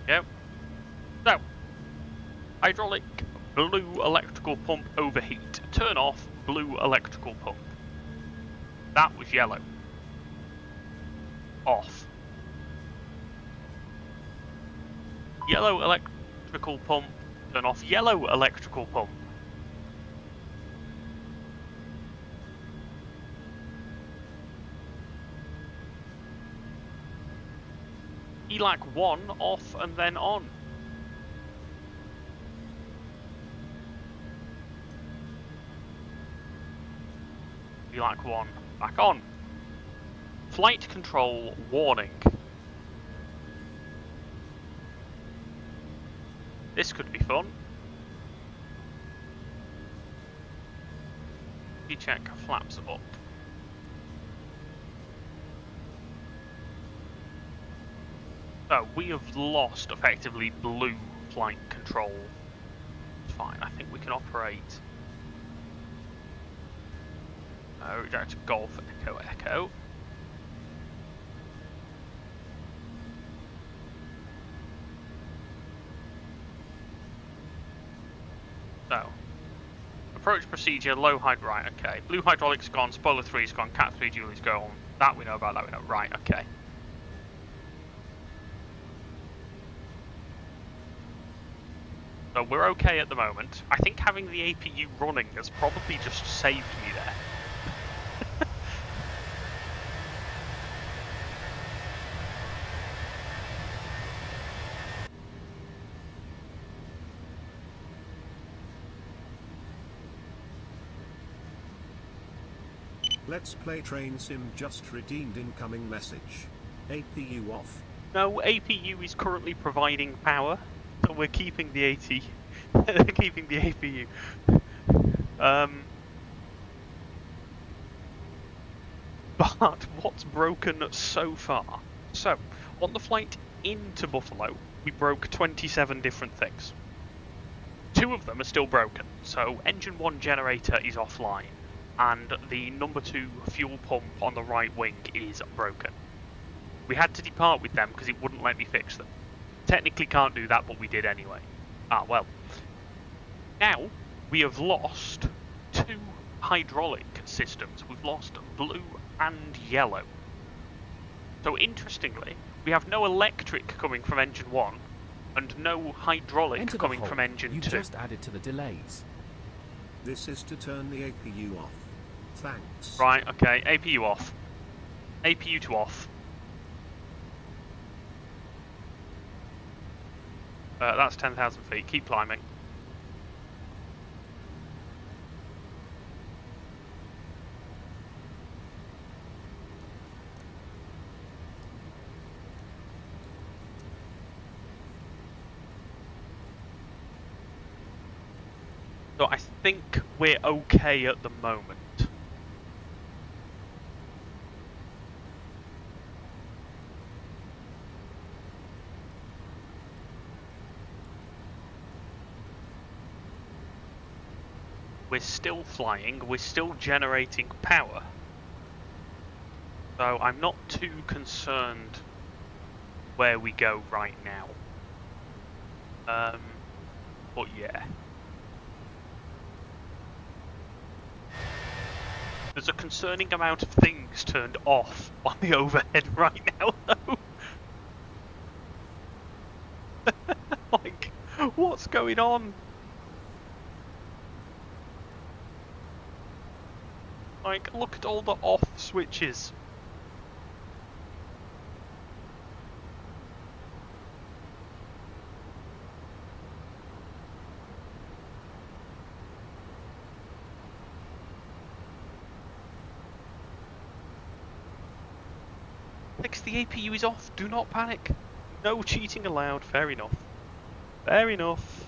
Speaker 2: Yep. So, hydraulic blue electrical pump overheat. Turn off blue electrical pump. That was yellow. Off. Yellow electrical pump. Turn off yellow electrical pump. ELAC 1 off and then on. ELAC 1 back on. Flight control warning. This could be fun. Check flaps up. So we have lost effectively blue flight control. It's fine, I think we can operate. Reject Golf Echo Echo. So, approach procedure, low right, okay. Blue hydraulics gone, spoiler 3's gone, Cat 3 Julie's gone. That we know about, that we know. Right, okay. So we're okay at the moment. I think having the APU running has probably just saved me there.
Speaker 1: Let's play train sim. Just redeemed incoming message. APU off.
Speaker 2: No, APU is currently providing power, so we're keeping the AT, keeping the APU. But what's broken so far? So, on the flight into Buffalo, we broke 27 different things. 2 of them are still broken, so engine 1 generator is offline, and the number 2 fuel pump on the right wing is broken. We had to depart with them because it wouldn't let me fix them. Technically can't do that, but we did anyway. Ah, well. Now, we have lost 2 hydraulic systems. We've lost blue and yellow. So interestingly, we have no electric coming from engine 1 and no hydraulic coming from engine 2.
Speaker 3: You've just added to the delays.
Speaker 1: This is to turn the APU off. Thanks.
Speaker 2: Right, okay, APU off. APU to off. That's 10,000 feet. Keep climbing. So I think we're okay at the moment. We're still flying, we're still generating power. So I'm not too concerned where we go right now. But yeah. There's a concerning amount of things turned off on the overhead right now, though. Like, what's going on? Like, look at all the off switches. Next, the APU is off. Do not panic. No cheating allowed. Fair enough. Fair enough.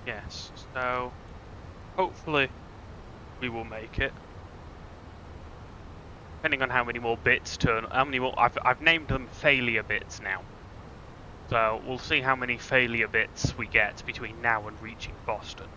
Speaker 2: Yes, so hopefully we will make it. Depending on how many more bits turn, how many more, I've named them failure bits now. So we'll see how many failure bits we get between now and reaching Boston.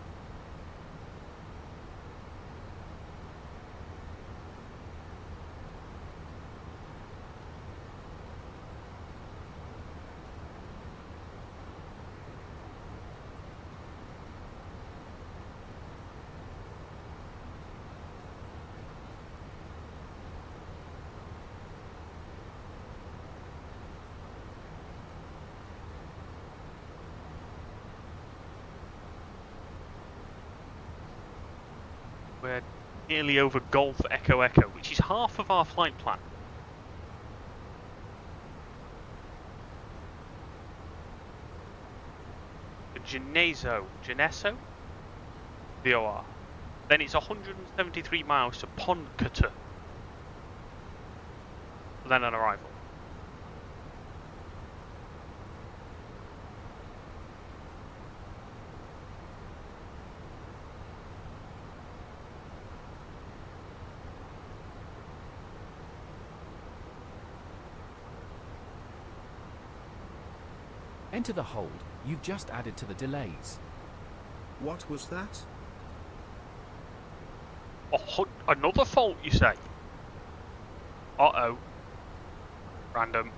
Speaker 2: We're nearly over Golf Echo Echo, which is half of our flight plan. Geneso? VOR. Then it's 173 miles to Pontchartrain. Then an arrival.
Speaker 3: Enter the hold. You've just added to the delays.
Speaker 1: What was that?
Speaker 2: Another fault, you say? Uh-oh. Random.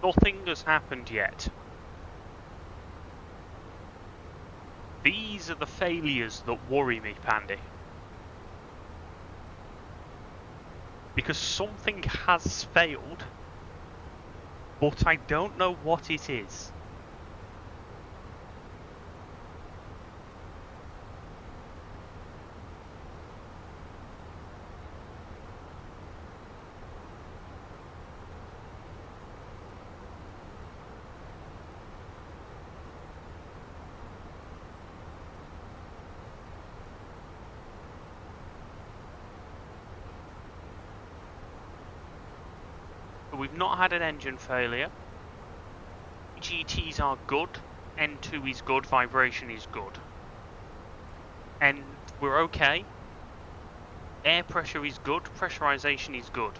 Speaker 2: Nothing has happened yet. These are the failures that worry me, Pandy. Because something has failed, but I don't know what it is. We've not had an engine failure. GTs are good. N2 is good. Vibration is good. And we're okay. Air pressure is good. Pressurization is good.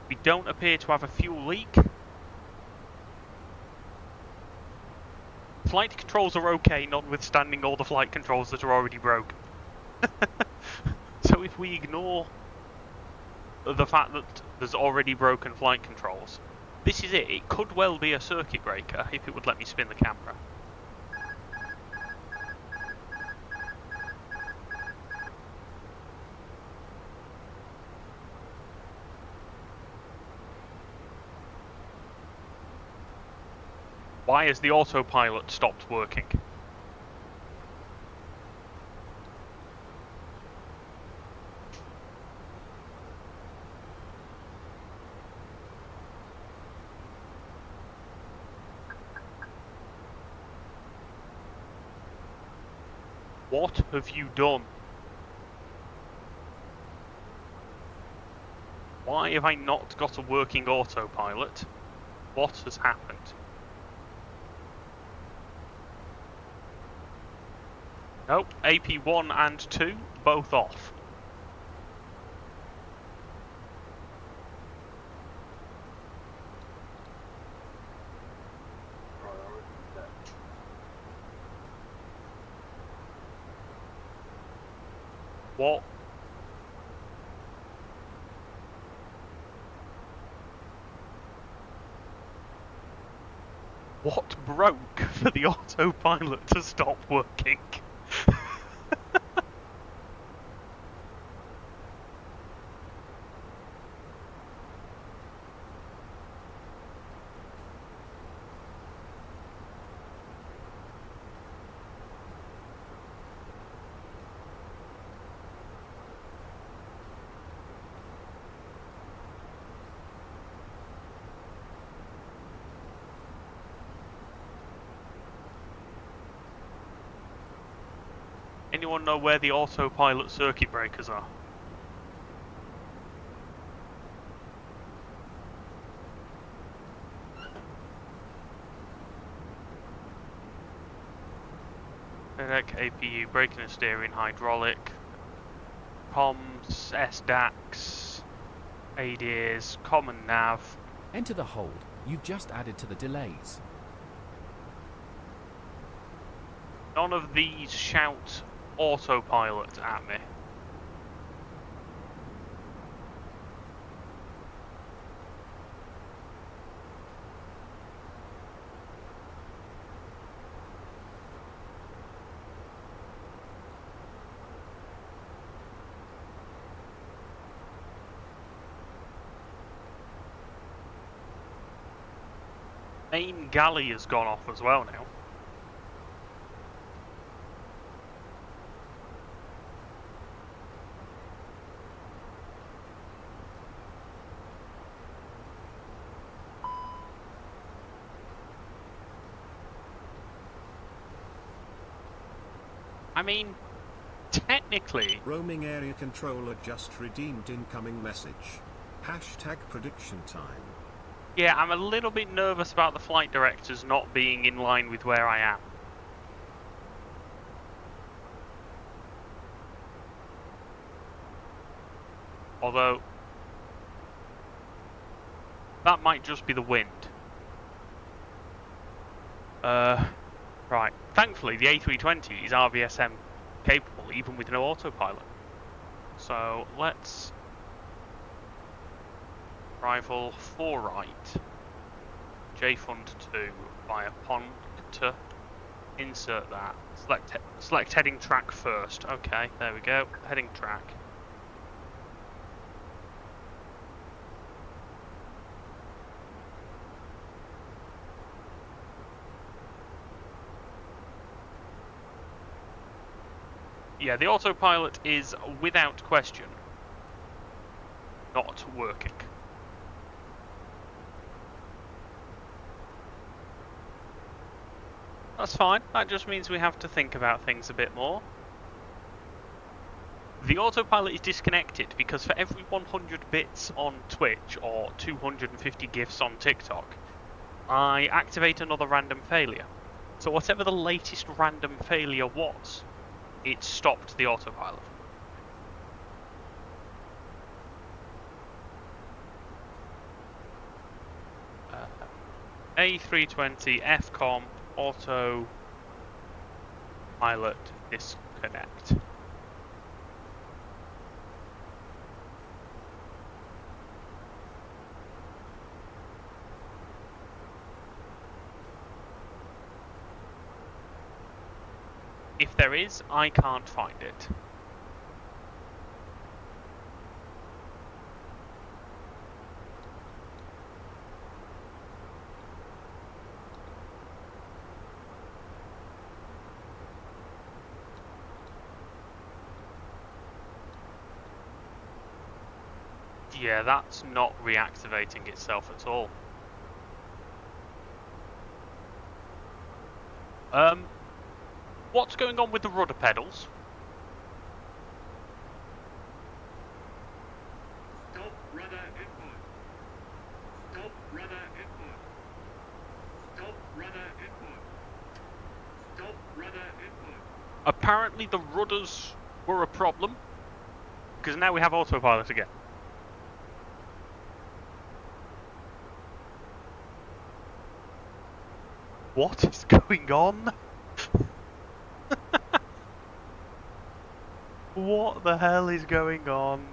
Speaker 2: We don't appear to have a fuel leak. Flight controls are okay, notwithstanding all the flight controls that are already broken. So if we ignore the fact that there's already broken flight controls, this is it. It could well be a circuit breaker if it would let me spin the camera. Why has the autopilot stopped working? What have you done? Why have I not got a working autopilot? What has happened? Nope, AP1 and 2, both off. What? What broke for the autopilot to stop working? Anyone know where the autopilot circuit breakers are? Direct APU, braking and steering, hydraulic, comms, SDAX, ADAs, common nav.
Speaker 3: Enter the hold. You've just added to the delays.
Speaker 2: None of these shout autopilot at me. Main galley has gone off as well now. I mean, technically...
Speaker 1: Roaming area controller just redeemed incoming message. Hashtag prediction time.
Speaker 2: Yeah, I'm a little bit nervous about the flight directors not being in line with where I am. Although, that might just be the wind. Right. Thankfully, the A320 is RVSM capable, even with no autopilot. So, let's arrival, 4 right. J-Fund 2 via Ponta. Insert that. Select heading track first. Okay, there we go. Heading track. Yeah, the autopilot is without question not working. That's fine, that just means we have to think about things a bit more. The autopilot is disconnected because for every 100 bits on Twitch or 250 GIFs on TikTok, I activate another random failure. So whatever the latest random failure was, it stopped the autopilot. A320 FCOM auto pilot disconnect. If there is, I can't find it. Yeah, that's not reactivating itself at all. What's going on with the rudder pedals?
Speaker 8: Stop rudder input. Stop rudder input. Stop rudder input. Stop rudder input.
Speaker 2: Apparently the rudders were a problem, because now we have autopilot again. What is going on? What the hell is going on?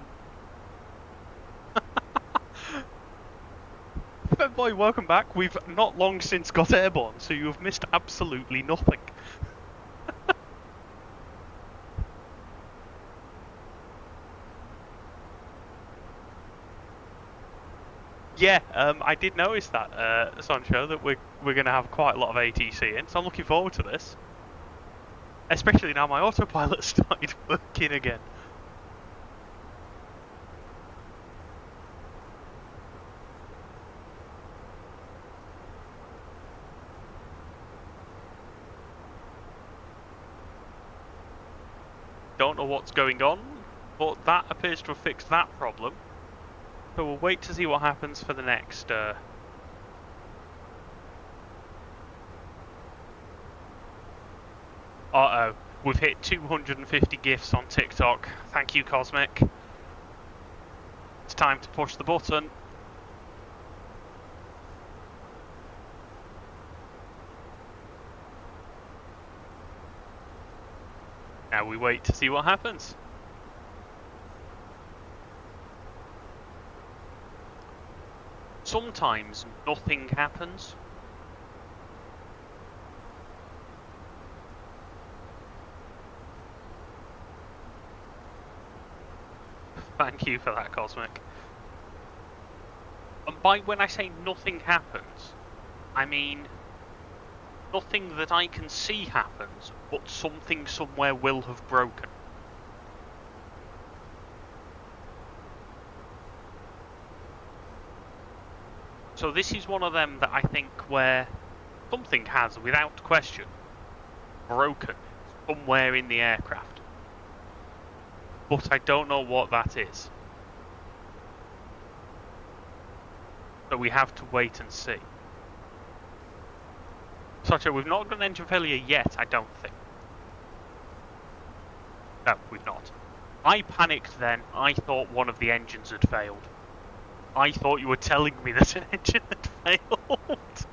Speaker 2: Fanboy, welcome back. We've not long since got airborne, so you have missed absolutely nothing. Yeah, I did notice that, Sancho, that we're going to have quite a lot of ATC in, so I'm looking forward to this. Especially now my autopilot started working again. Don't know what's going on, but that appears to have fixed that problem. So we'll wait to see what happens for the next... Uh-oh, we've hit 250 GIFs on TikTok. Thank you, Cosmic. It's time to push the button. Now we wait to see what happens. Sometimes nothing happens. Thank you for that, Cosmic. And by when I say nothing happens, I mean nothing that I can see happens, but something somewhere will have broken. So this is one of them that I think where something has, without question, broken somewhere in the aircraft. But I don't know what that is. So we have to wait and see. Sacho, we've not got an engine failure yet, I don't think. No, we've not. I panicked then. I thought one of the engines had failed. I thought you were telling me that an engine had failed.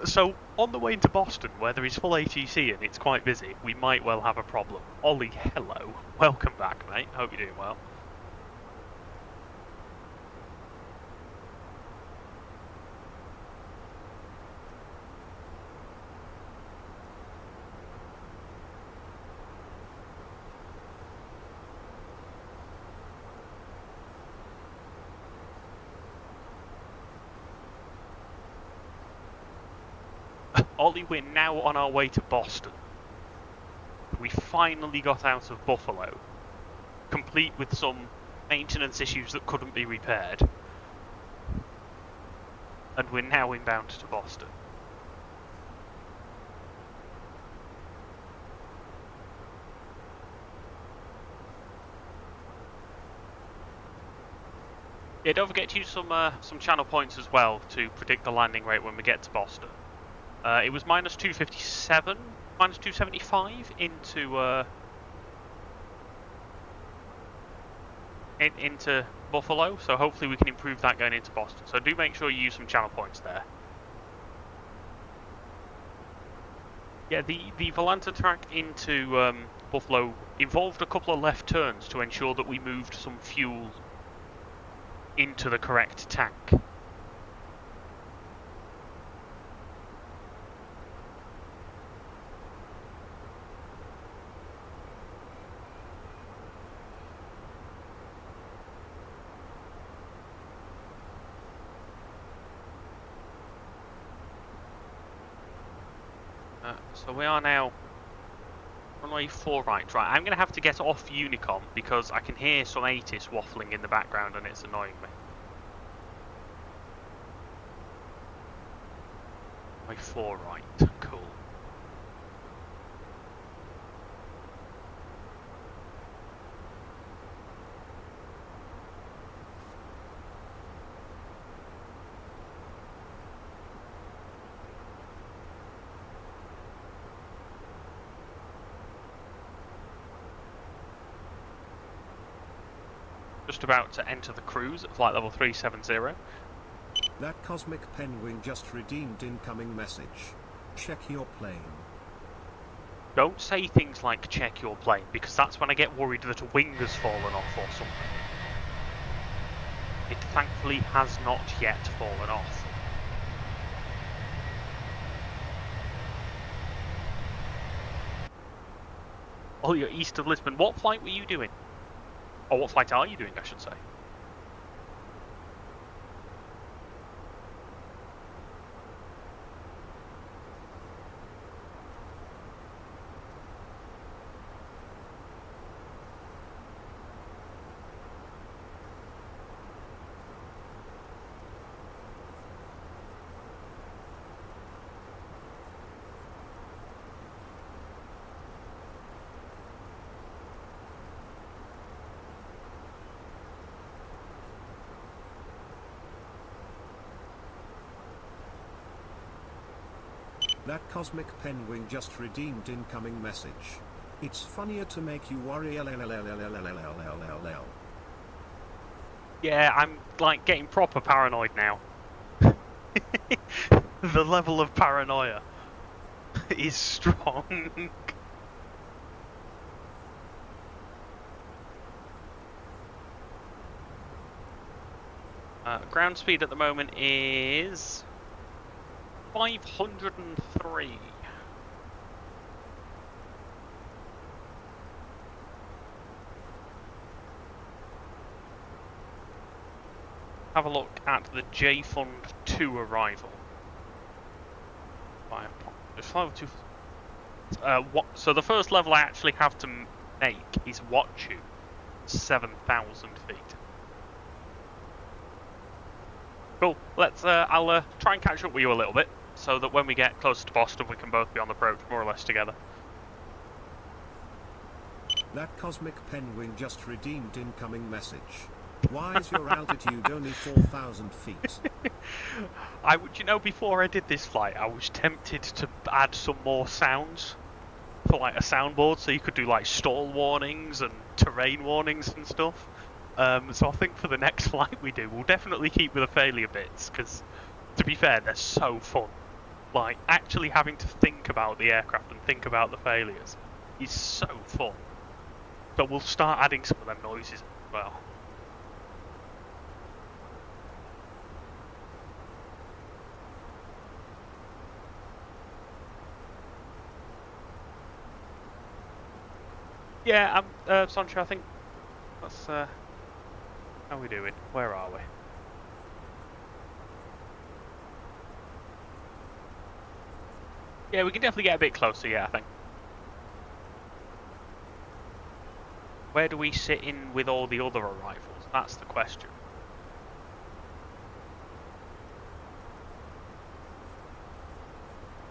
Speaker 2: So, on the way into Boston, where there is full ATC and it's quite busy, we might well have a problem. Ollie, hello. Welcome back, mate. Hope you're doing well. Ollie, we're now on our way to Boston. We finally got out of Buffalo, complete with some maintenance issues that couldn't be repaired. And we're now inbound to Boston. Yeah, don't forget to use some channel points as well to predict the landing rate when we get to Boston. It was minus 257, minus 275 into Buffalo, so hopefully we can improve that going into Boston. So do make sure you use some channel points there. Yeah, the Volanta track into Buffalo involved a couple of left turns to ensure that we moved some fuel into the correct tank. So we are now runway 4 right. Right, I'm going to have to get off Unicom because I can hear some ATIS waffling in the background and it's annoying me. Runway 4 right, cool. Just about to enter the cruise at flight level 370.
Speaker 1: That Cosmic Penguin just redeemed incoming message. Check your plane.
Speaker 2: Don't say things like check your plane, because that's when I get worried that a wing has fallen off or something. It thankfully has not yet fallen off. Oh, you're east of Lisbon. What flight were you doing? Or what flight are you doing, I should say?
Speaker 1: That Cosmic Penguin just redeemed incoming message. It's funnier to make you worry. LLLLLLLLLLL.
Speaker 2: Yeah, I'm like getting proper paranoid now. The level of paranoia is strong. Ground speed at the moment is 503. Have a look at the J Fund 2 arrival. So the first level I actually have to make is Watchu, 7,000 feet. Cool. Let's. I'll try and catch up with you a little bit, so that when we get closer to Boston, we can both be on the approach more or less together.
Speaker 1: That Cosmic Penguin just redeemed incoming message. Why is your altitude only 4,000 feet?
Speaker 2: You know, before I did this flight, I was tempted to add some more sounds for like a soundboard, so you could do like stall warnings and terrain warnings and stuff. So I think for the next flight we do, we'll definitely keep with the failure bits, because to be fair, they're so fun. Like, actually having to think about the aircraft and think about the failures is so fun. So we'll start adding some of them noises as well. Yeah, Sancho, I think that's, how are we doing? Where are we? Yeah, we can definitely get a bit closer, yeah, I think. Where do we sit in with all the other arrivals? That's the question.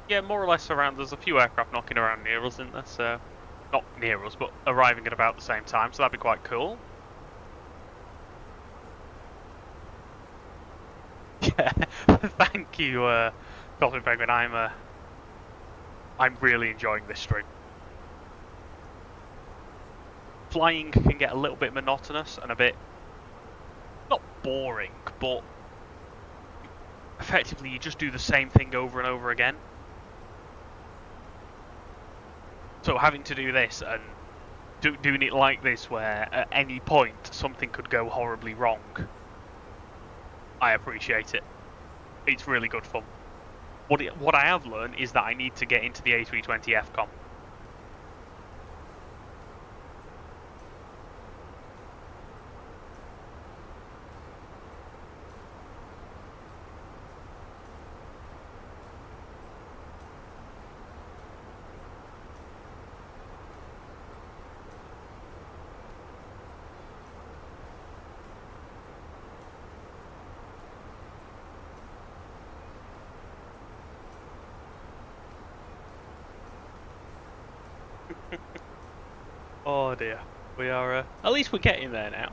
Speaker 2: Yeah, more or less around. There's a few aircraft knocking around near us, isn't there? So, not near us, but arriving at about the same time, so that'd be quite cool. Yeah, thank you, Dolphin Penguin. I'm really enjoying this stream. Flying can get a little bit monotonous and a bit, not boring, but effectively you just do the same thing over and over again. So having to do this and doing it like this, where at any point something could go horribly wrong, I appreciate it. It's really good fun. What I have learned is that I need to get into the A320 FCOM. Oh dear, we are. At least we're getting there now.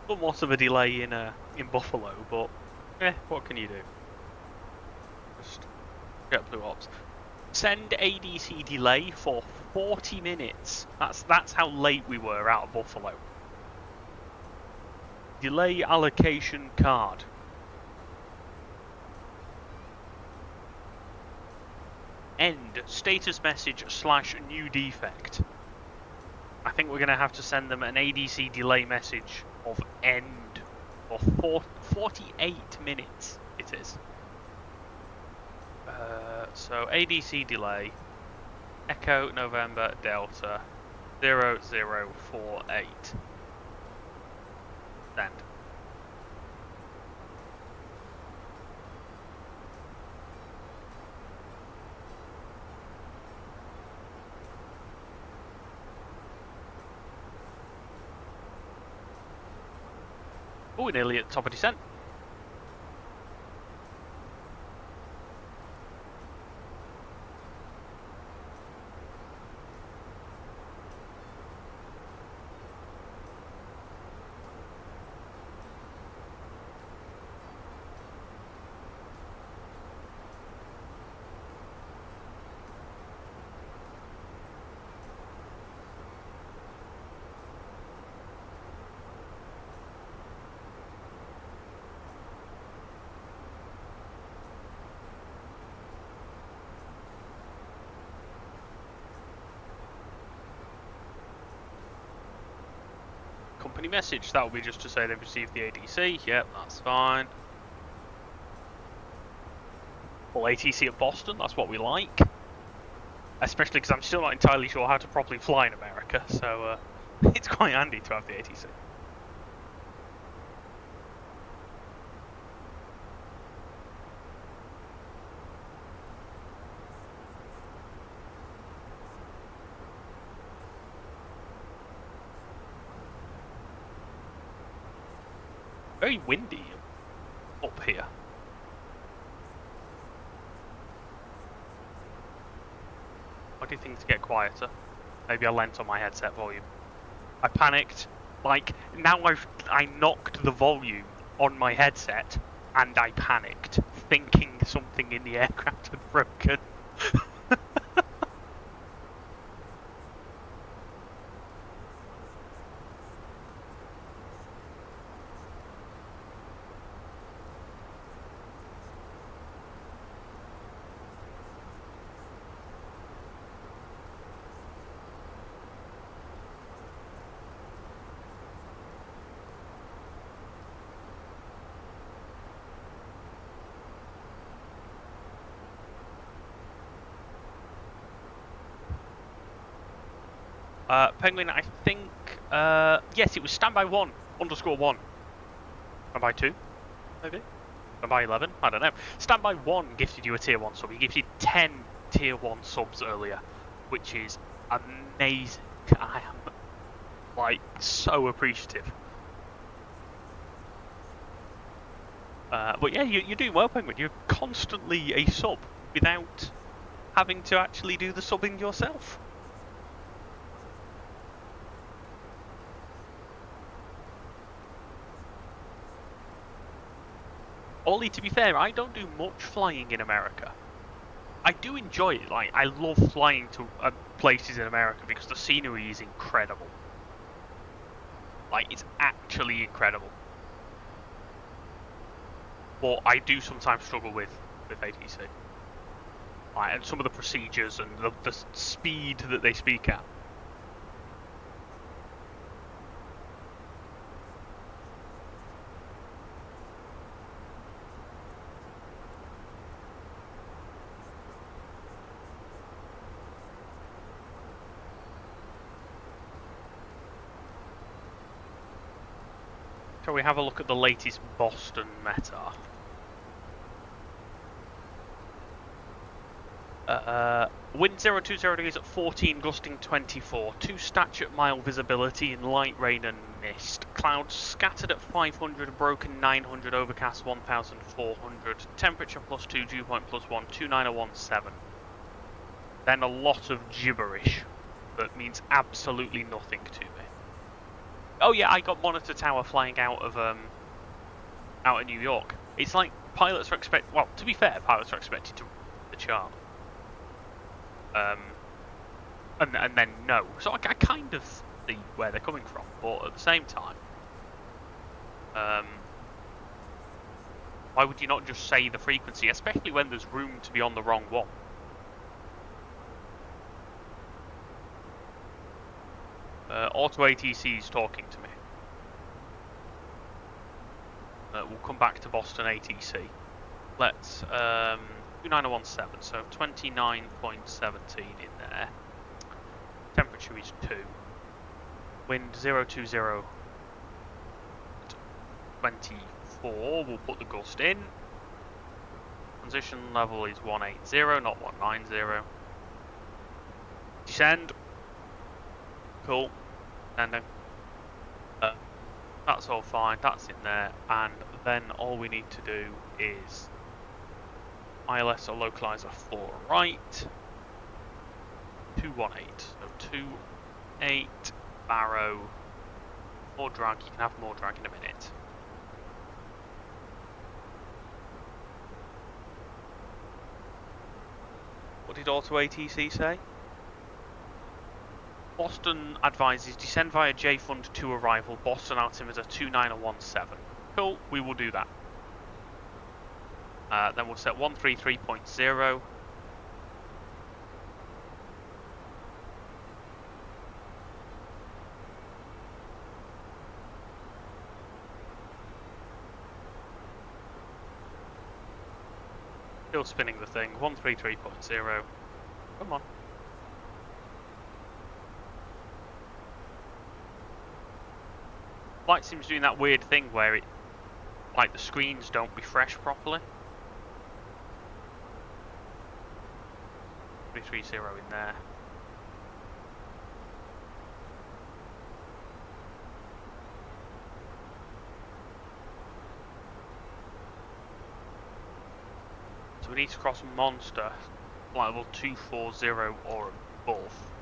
Speaker 2: Somewhat of a delay in Buffalo, but what can you do? Just get Blue Ops. Send ADC delay for 40 minutes. That's how late we were out of Buffalo. Delay allocation card. End status message / new defect. I think we're going to have to send them an ADC delay message of end for 48 minutes it is. So ADC delay, Echo November Delta 0048. Send. Oh, we're nearly at the top of descent. Company message, that will be just to say they've received the ADC. Yep, that's fine. Well, ATC at Boston, that's what we like. Especially because I'm still not entirely sure how to properly fly in America, so it's quite handy to have the ATC. Very windy up here. Why do things get quieter? Maybe I lent on my headset volume. I panicked. Like, now I knocked the volume on my headset and I panicked, thinking something in the aircraft had broken. Penguin, I think, yes, it was standby 1_1. Standby 2, maybe? Standby 11? I don't know. Standby 1 gifted you a tier 1 sub. He gifted 10 tier 1 subs earlier, which is amazing. I am, like, so appreciative. But yeah, you're doing well, Penguin. You're constantly a sub without having to actually do the subbing yourself. Ollie, to be fair, I don't do much flying in America. I do enjoy it. Like, I love flying to places in America because the scenery is incredible. Like, it's actually incredible. But I do sometimes struggle with ATC. Like, and some of the procedures and the speed that they speak at. Shall we have a look at the latest Boston meta? Wind 020 degrees at 14, gusting 24. 2 statute mile visibility in light rain and mist. Clouds scattered at 500, broken 900, overcast 1400. Temperature +2, dew point +1, 29017. Then a lot of gibberish that means absolutely nothing to me. Oh yeah, I got Monitor Tower flying out of New York. It's like pilots are expected. Well, to be fair, pilots are expected to read the chart. And then no. So I kind of see where they're coming from, but at the same time, why would you not just say the frequency, especially when there's room to be on the wrong one? Auto ATC is talking to me. We'll come back to Boston ATC. Let's 29017, so 29.17 in there. Temperature is 2. Wind 020 24. We'll put the gust in. Transition level is 180, not 190. Descend. Cool. Landing. That's all fine, that's in there, and then all we need to do is ILS or localizer for right. 218. So 28 barrow. More drag, you can have more drag in a minute. What did Auto ATC say? Boston advises descend via J-Fund to arrival, Boston altimeter 29017. Cool, we will do that. Then we'll set 133.0. Still spinning the thing, 133.0. Come on. Flight Sim's doing that weird thing where it, like, the screens don't refresh properly. 330 in there. So we need to cross Monster, flight level 240 or above.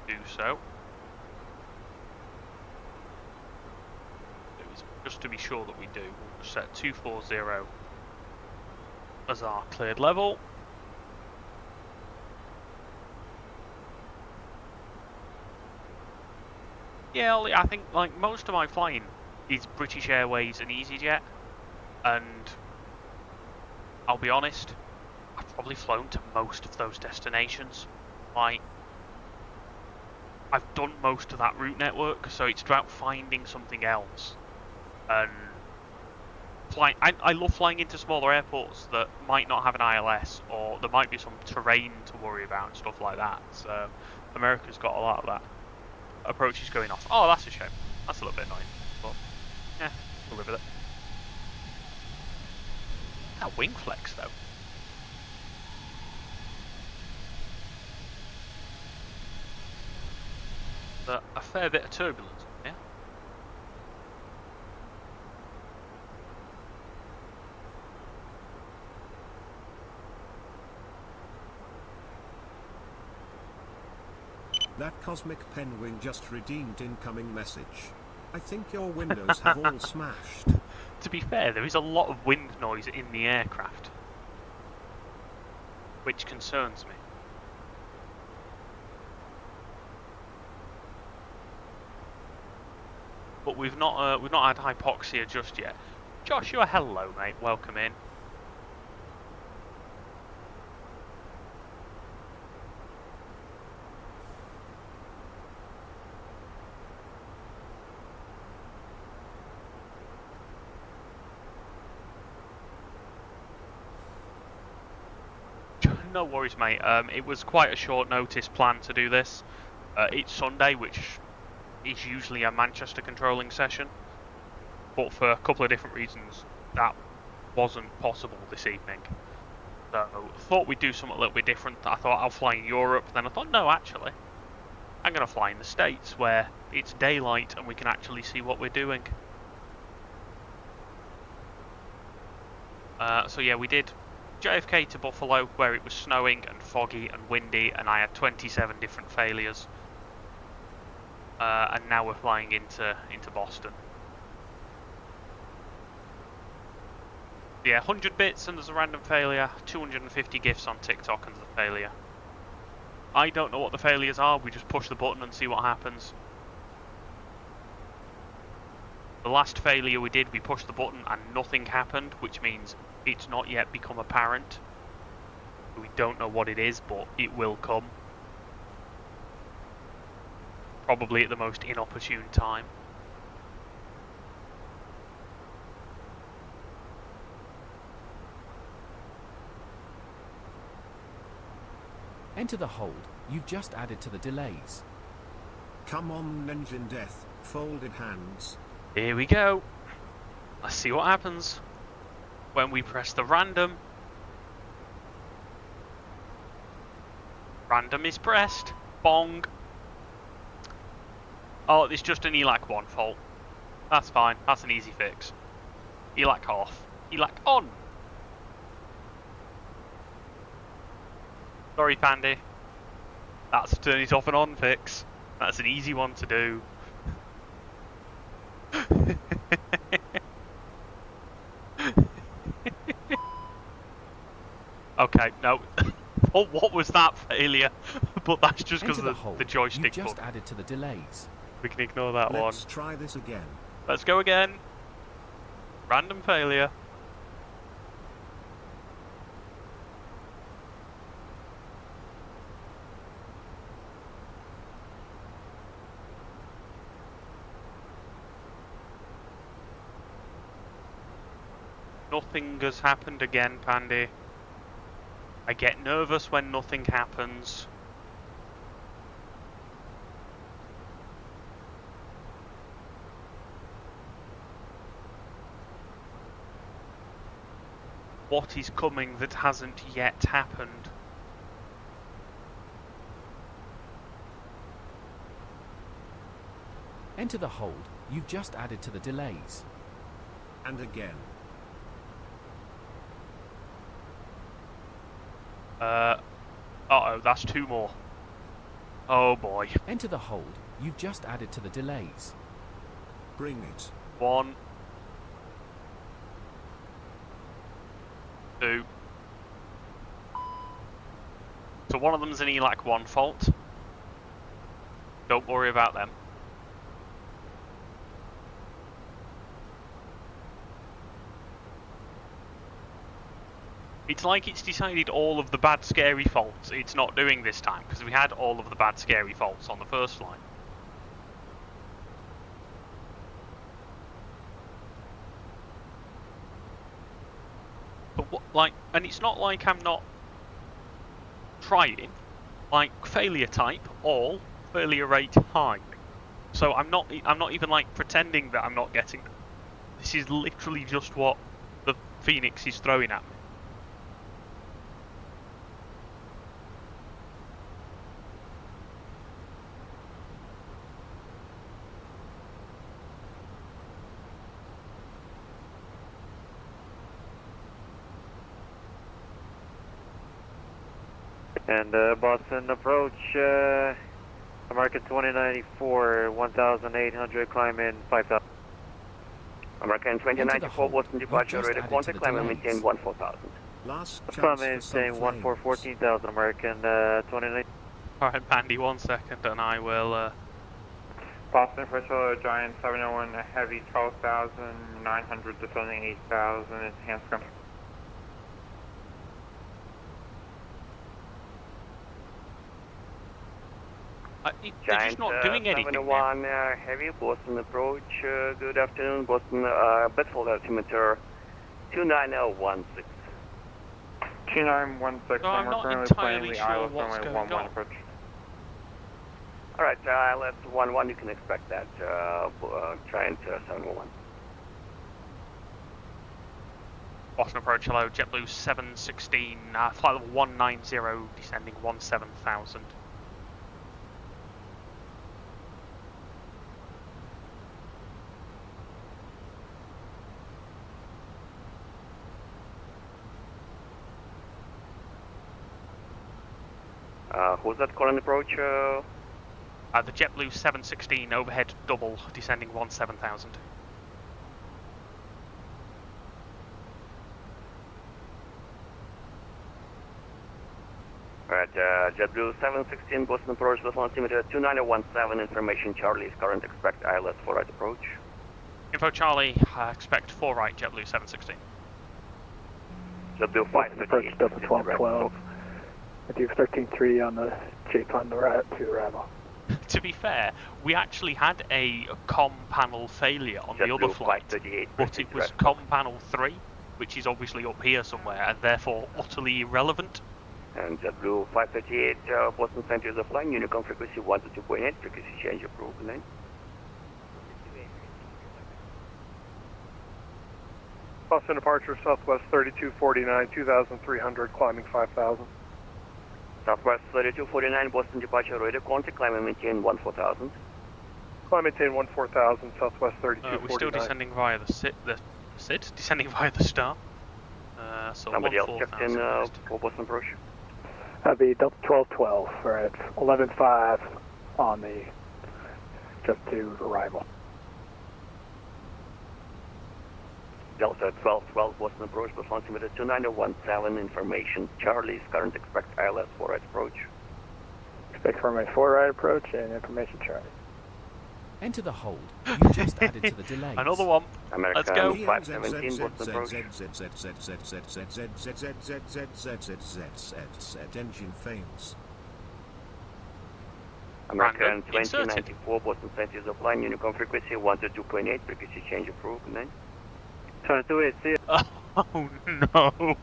Speaker 2: Do so. Just to be sure that we do, we'll set 240 as our cleared level. Yeah, I think like most of my flying is British Airways and EasyJet, and I'll be honest, I've probably flown to most of those destinations. Like, I've done most of that route network, so it's about finding something else. And flying. I love flying into smaller airports that might not have an ILS, or there might be some terrain to worry about and stuff like that. So America's got a lot of that. Approach is going off. Oh, that's a shame. That's a little bit annoying, but yeah, we'll live with it. That wing flex though. A fair bit of turbulence, yeah.
Speaker 1: That Cosmic Penguin just redeemed incoming message. I think your windows have all smashed.
Speaker 2: To be fair, there is a lot of wind noise in the aircraft, which concerns me. But we've not had hypoxia just yet. Joshua, hello mate, welcome in. No worries, mate. It was quite a short notice plan to do this. It's Sunday, which is usually a Manchester controlling session, but for a couple of different reasons that wasn't possible this evening. So thought we'd do something a little bit different. I thought I'll fly in Europe, then I thought no, actually I'm going to fly in the States where it's daylight and we can actually see what we're doing. So yeah, we did JFK to Buffalo where it was snowing and foggy and windy, and I had 27 different failures. And now we're flying into Boston. Yeah, 100 bits and there's a random failure, 250 GIFs on TikTok and there's a failure. I don't know what the failures are, we just push the button and see what happens. The last failure we did, we pushed the button and nothing happened, which means it's not yet become apparent. We don't know what it is, but it will come. Probably at the most inopportune time.
Speaker 3: Enter the hold. You've just added to the delays.
Speaker 1: Come on, engine death, folded hands.
Speaker 2: Here we go. Let's see what happens when we press the random. Random is pressed. Bong. Oh, it's just an ELAC 1 fault. That's fine. That's an easy fix. ELAC off. ELAC on. Sorry, Pandy. That's a turn it off and on fix. That's an easy one to do. Okay, no. Oh, what was that failure? But that's just because of the joystick
Speaker 3: You just
Speaker 2: button.
Speaker 3: added to the delays.
Speaker 2: We can ignore that one.
Speaker 1: Let's try this again.
Speaker 2: Let's go again. Random failure. Nothing has happened again, Pandy. I get nervous when nothing happens. What is coming that hasn't yet happened?
Speaker 3: Enter the hold. You've just added to the delays.
Speaker 1: And again.
Speaker 2: Uh-oh, that's two more. Oh boy.
Speaker 3: Enter the hold. You've just added to the delays.
Speaker 1: Bring it.
Speaker 2: 1, 2. So one of them's an ELAC 1 fault. Don't worry about them. It's like it's decided all of the bad scary faults it's not doing this time, because we had all of the bad scary faults on the first line. And it's not like I'm not trying. Like, failure type, all, failure rate, high. So I'm not even like pretending that I'm not getting them. This is literally just what the Phoenix is throwing at me.
Speaker 5: And Boston approach, American 2094, 1,800, climb in 5,000. American 2094, Boston departure, ready to contact, climb and maintain 14,000.
Speaker 1: Last
Speaker 5: climb and maintain 14,000, American 29.
Speaker 2: Alright, Pandy, 1 second, and I will.
Speaker 13: Boston official, Giant 701, heavy 12,000, 900 descending 8,000, enhanced country.
Speaker 2: They're just not doing anything.
Speaker 5: 701, heavy, Boston approach, good afternoon, Boston, Bedford altimeter 29016.
Speaker 13: 2916,
Speaker 2: No, I'm
Speaker 13: we're
Speaker 2: not
Speaker 13: currently
Speaker 2: entirely
Speaker 13: playing the
Speaker 2: sure
Speaker 13: ILS
Speaker 2: what's
Speaker 13: runway
Speaker 2: going
Speaker 13: 11
Speaker 2: on.
Speaker 13: approach.
Speaker 5: Alright, ILS 11, you can expect that, Giant 701.
Speaker 2: Boston approach, hello, JetBlue 716, flight level 190, descending 17,000.
Speaker 5: Who's that calling approach?
Speaker 2: The JetBlue 716 overhead double, descending 17,000.
Speaker 5: Alright, JetBlue 716, Boston approach, Boston altimeter 2917, information Charlie is current, expect ILS 4 right approach.
Speaker 2: Info Charlie, expect 4 right, JetBlue 716.
Speaker 5: JetBlue 538.
Speaker 17: Approach Delta 1212. With you 13-3 on the J-Plan to arrival.
Speaker 2: To be fair, we actually had a COM panel failure on the other flight, but it was COM panel 3, which is obviously up here somewhere, and therefore utterly irrelevant.
Speaker 5: And JetBlue 538, Boston Center is offline, Unicom frequency 1 to 2.8, frequency change approved, 9.
Speaker 11: Boston departure, Southwest 3249, 2,300, climbing 5,000.
Speaker 5: Southwest 3249, Boston departure, ready to contact, climb and maintain 14,000.
Speaker 11: Climb maintain 14,000, Southwest 3249.
Speaker 2: We're still descending via the SID, descending via the star. So
Speaker 5: Somebody else checked in for Boston approach?
Speaker 17: That'd be Delta 1212, we're at 11.5 on the just to arrival.
Speaker 5: Delta 1212, Boston approach, Boston altimeter 2917, information Charlie's current, expect ILS 4 right approach.
Speaker 17: Expect runway 4 right approach and information Charlie.
Speaker 3: Enter the hold. You just added to the delay.
Speaker 2: Another one.
Speaker 5: American
Speaker 2: Let's go.
Speaker 5: 517, Boston approach.
Speaker 1: Engine fails.
Speaker 5: American 2094, Boston Center is offline, Unicom frequency 1 to 2.8, frequency change approved, 9. Turn to it, see it.
Speaker 2: Oh no.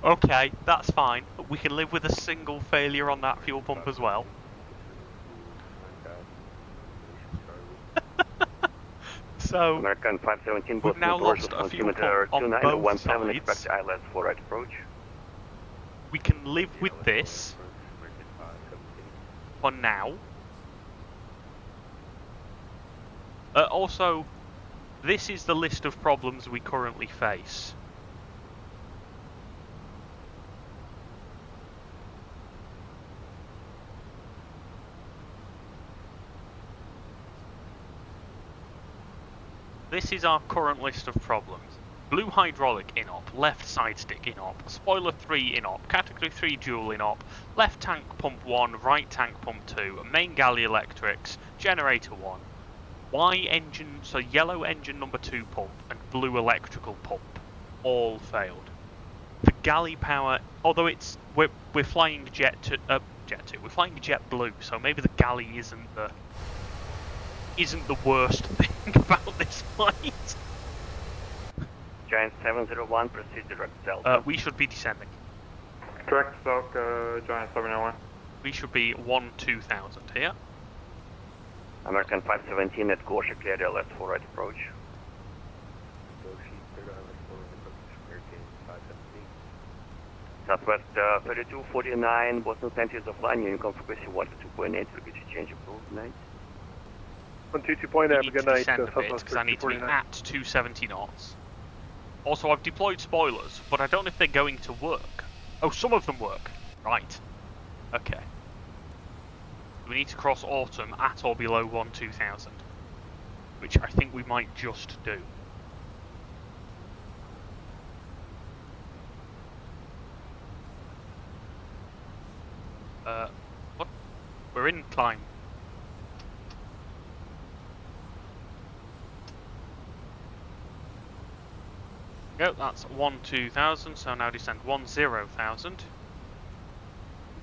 Speaker 2: Okay, that's fine. We can live with a single failure on that fuel pump as well. So,
Speaker 5: American 517,
Speaker 2: we've
Speaker 5: Boston
Speaker 2: now
Speaker 5: approach,
Speaker 2: lost a
Speaker 5: Boston
Speaker 2: fuel
Speaker 5: altimeter
Speaker 2: pump on both
Speaker 5: 2917,
Speaker 2: sides.
Speaker 5: expect ILS 4 right approach.
Speaker 2: We can live with this for now. Also, this is the list of problems we currently face. This is our current list of problems. Blue hydraulic in-op, left side stick in-op, spoiler 3 in-op, category 3 dual in-op, left tank pump 1, right tank pump 2, main galley electrics, generator 1, Y engine, so yellow engine number 2 pump, and blue electrical pump, all failed. The galley power, although we're flying jet 2, we're flying jet blue, so maybe the galley isn't the worst thing about this flight.
Speaker 5: Giant 701, proceed direct Delta.
Speaker 2: We should be descending.
Speaker 13: Direct Delta, Giant 701.
Speaker 2: We should be 1-2000 here.
Speaker 5: American 517 at Gosha, clear the left 4 right approach. Southwest 3249, Boston Center offline, Unicom frequency 122.8, frequency change approved, night.
Speaker 11: 122.8, have a good night.
Speaker 2: Descend a bit, because I need to be at 270 knots. Also, I've deployed spoilers, but I don't know if they're going to work. Oh, some of them work. Right. Okay. We need to cross autumn at or below 1-2000, which I think we might just do. What? We're in climb. Go, that's 1-2000, so now descend 10,000.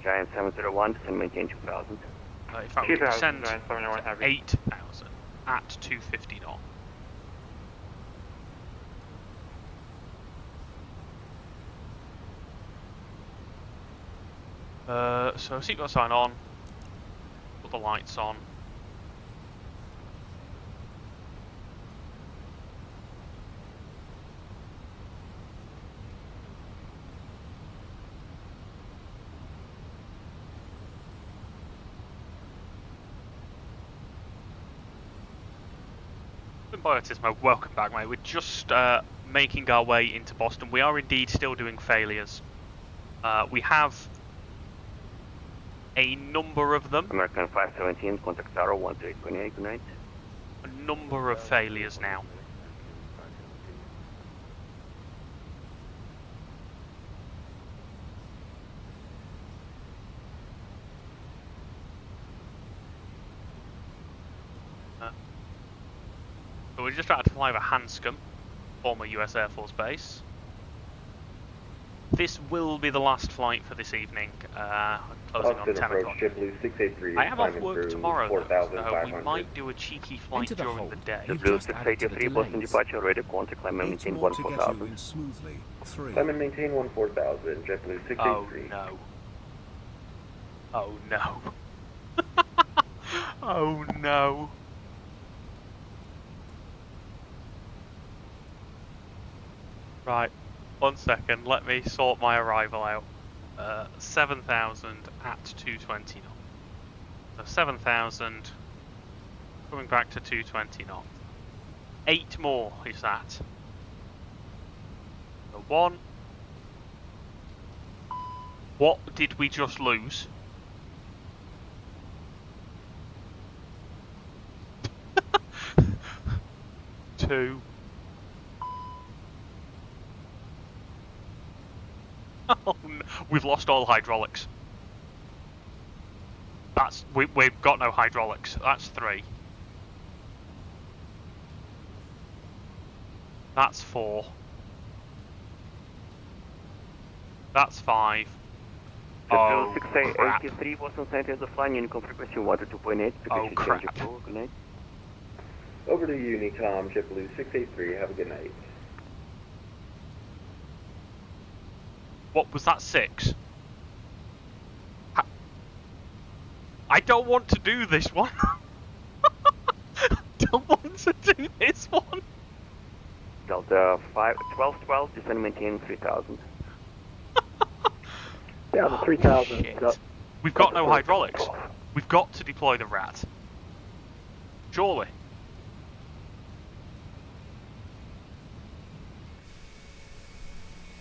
Speaker 5: Giant 701, descend maintain 2000.
Speaker 2: In fact, we descend 8,000 at 250 knots. So seatbelt sign on, put the lights on. Biotismo, welcome back, mate. We're just making our way into Boston. We are indeed still doing failures. We have a number of them.
Speaker 5: American 517, contact Tower 13.8, good night.
Speaker 2: A number of failures now. So we're just about to fly over Hanscom, former US Air Force base. This will be the last flight for this evening, closing on 10 o'clock. I am off work tomorrow, though, so we might do a cheeky flight during the day.
Speaker 5: Blue 683, Boston departure, ready, contact, climb and maintain 14,000.
Speaker 9: Climb and maintain 14,000, JetBlue 683.
Speaker 2: Oh no. Oh no. Oh no. Right. 1 second, let me sort my arrival out. 7,000 at 220 knots. So 7,000, coming back to 220 knots. 8 more is that. So 1. What did we just lose? Two. Oh no. We've lost all hydraulics. We've got no hydraulics. That's 3. That's 4. That's 5. Oh, crap.
Speaker 5: 83, Boston Center is offline, Unicom frequency 122.8,
Speaker 2: oh, crap.
Speaker 5: Good night.
Speaker 9: Over to you, Unicom, JetBlue 683, have a good night.
Speaker 2: What was that, 6? I don't want to do this one. I don't want to do this one.
Speaker 5: Delta 1212, descend maintain 3,000.
Speaker 17: Down to 3,000.
Speaker 2: We've got no hydraulics. We've got to deploy the rat. Surely.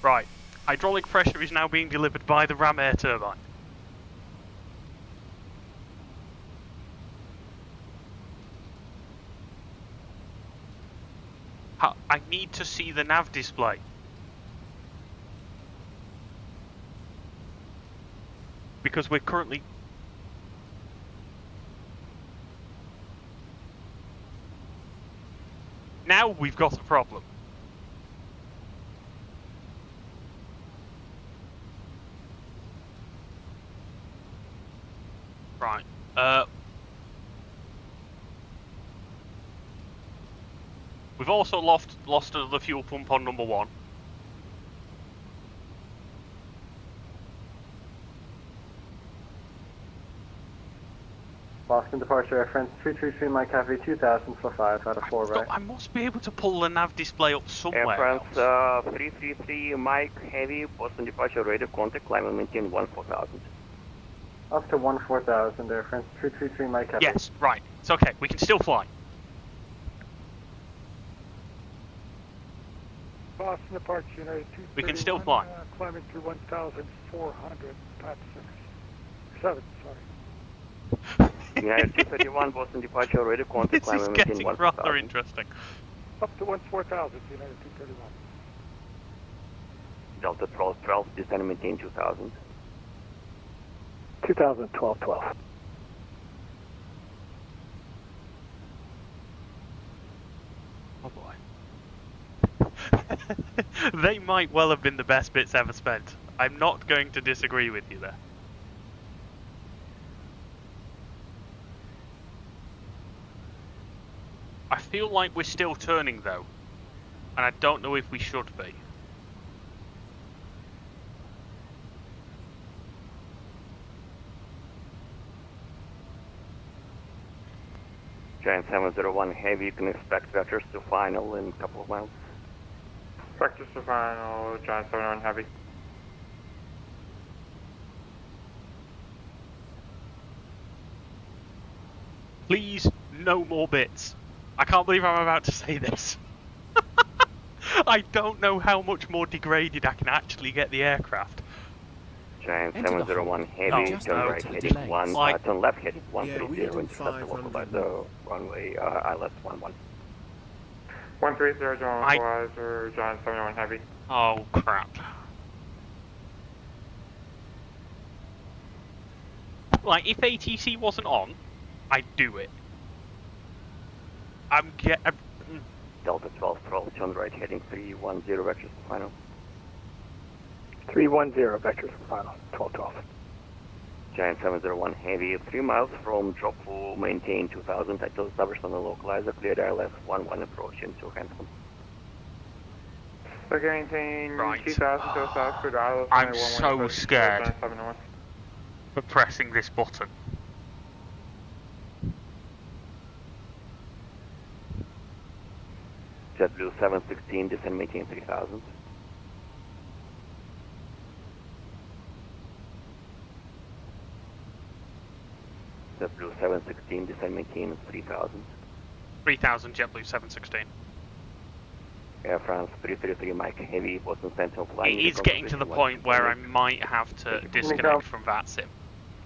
Speaker 2: Right. Hydraulic pressure is now being delivered by the ram air turbine. I need to see the nav display. Because we're currently... Now we've got a problem. Right. We've also lost the fuel pump on number 1.
Speaker 18: Boston departure reference 333 Mike Cafe 2000 for 5 out of 4 right.
Speaker 2: I must be able to pull the nav display up somewhere.
Speaker 5: Air France 333 Mike Heavy, Boston departure radio contact, climb and maintain 14,000.
Speaker 18: Up to 14,000 Air France 333 Mike Cafe.
Speaker 2: Yes, right. It's okay. We can still fly.
Speaker 12: Boston departure United 231.
Speaker 2: We can still fly.
Speaker 12: Climbing through 1,400, Pat 7, sorry.
Speaker 5: United 231 Boston departure radio contact, climb and maintain 14,000.
Speaker 2: This is getting rather interesting.
Speaker 12: Up to 14,000, United 231.
Speaker 5: Delta 1212, descend and maintain 2,000.
Speaker 17: 2012-12.
Speaker 2: Oh boy. They might well have been the best bits ever spent. I'm not going to disagree with you there. I feel like we're still turning though, and I don't know if we should be.
Speaker 5: Giant 701 Heavy, you can expect vectors to final in a couple of miles.
Speaker 13: Vectors to final, Giant 701 Heavy.
Speaker 2: Please, no more bits. I can't believe I'm about to say this. I don't know how much more degraded I can actually get the aircraft.
Speaker 5: Giant 701 Heavy, turn right heading 1, turn left heading 130, intercept the localizer, runway ILS 11.
Speaker 13: 130, John localizer, Giant 701 Heavy.
Speaker 2: Oh crap. Like, if ATC wasn't on, I'd do it.
Speaker 5: Delta 1212, turn right heading 310, vectors to final.
Speaker 17: 310, vectors for final, 1212.
Speaker 5: Giant 701 Heavy, 3 miles from drop full, maintain 2000, title established on the localizer, cleared ILS 11 approach into Hanscom.
Speaker 13: Okay, maintain 2000 to south, cleared ILS.
Speaker 2: I'm so scared for pressing this button.
Speaker 5: JetBlue 716, descend maintain 3000. JetBlue 716, descend maintain 3000.
Speaker 2: 3000 JetBlue 716.
Speaker 5: Air France 333 Mike Heavy, Boston Central flying.
Speaker 2: It is getting to the point where I might have to disconnect from VATSIM.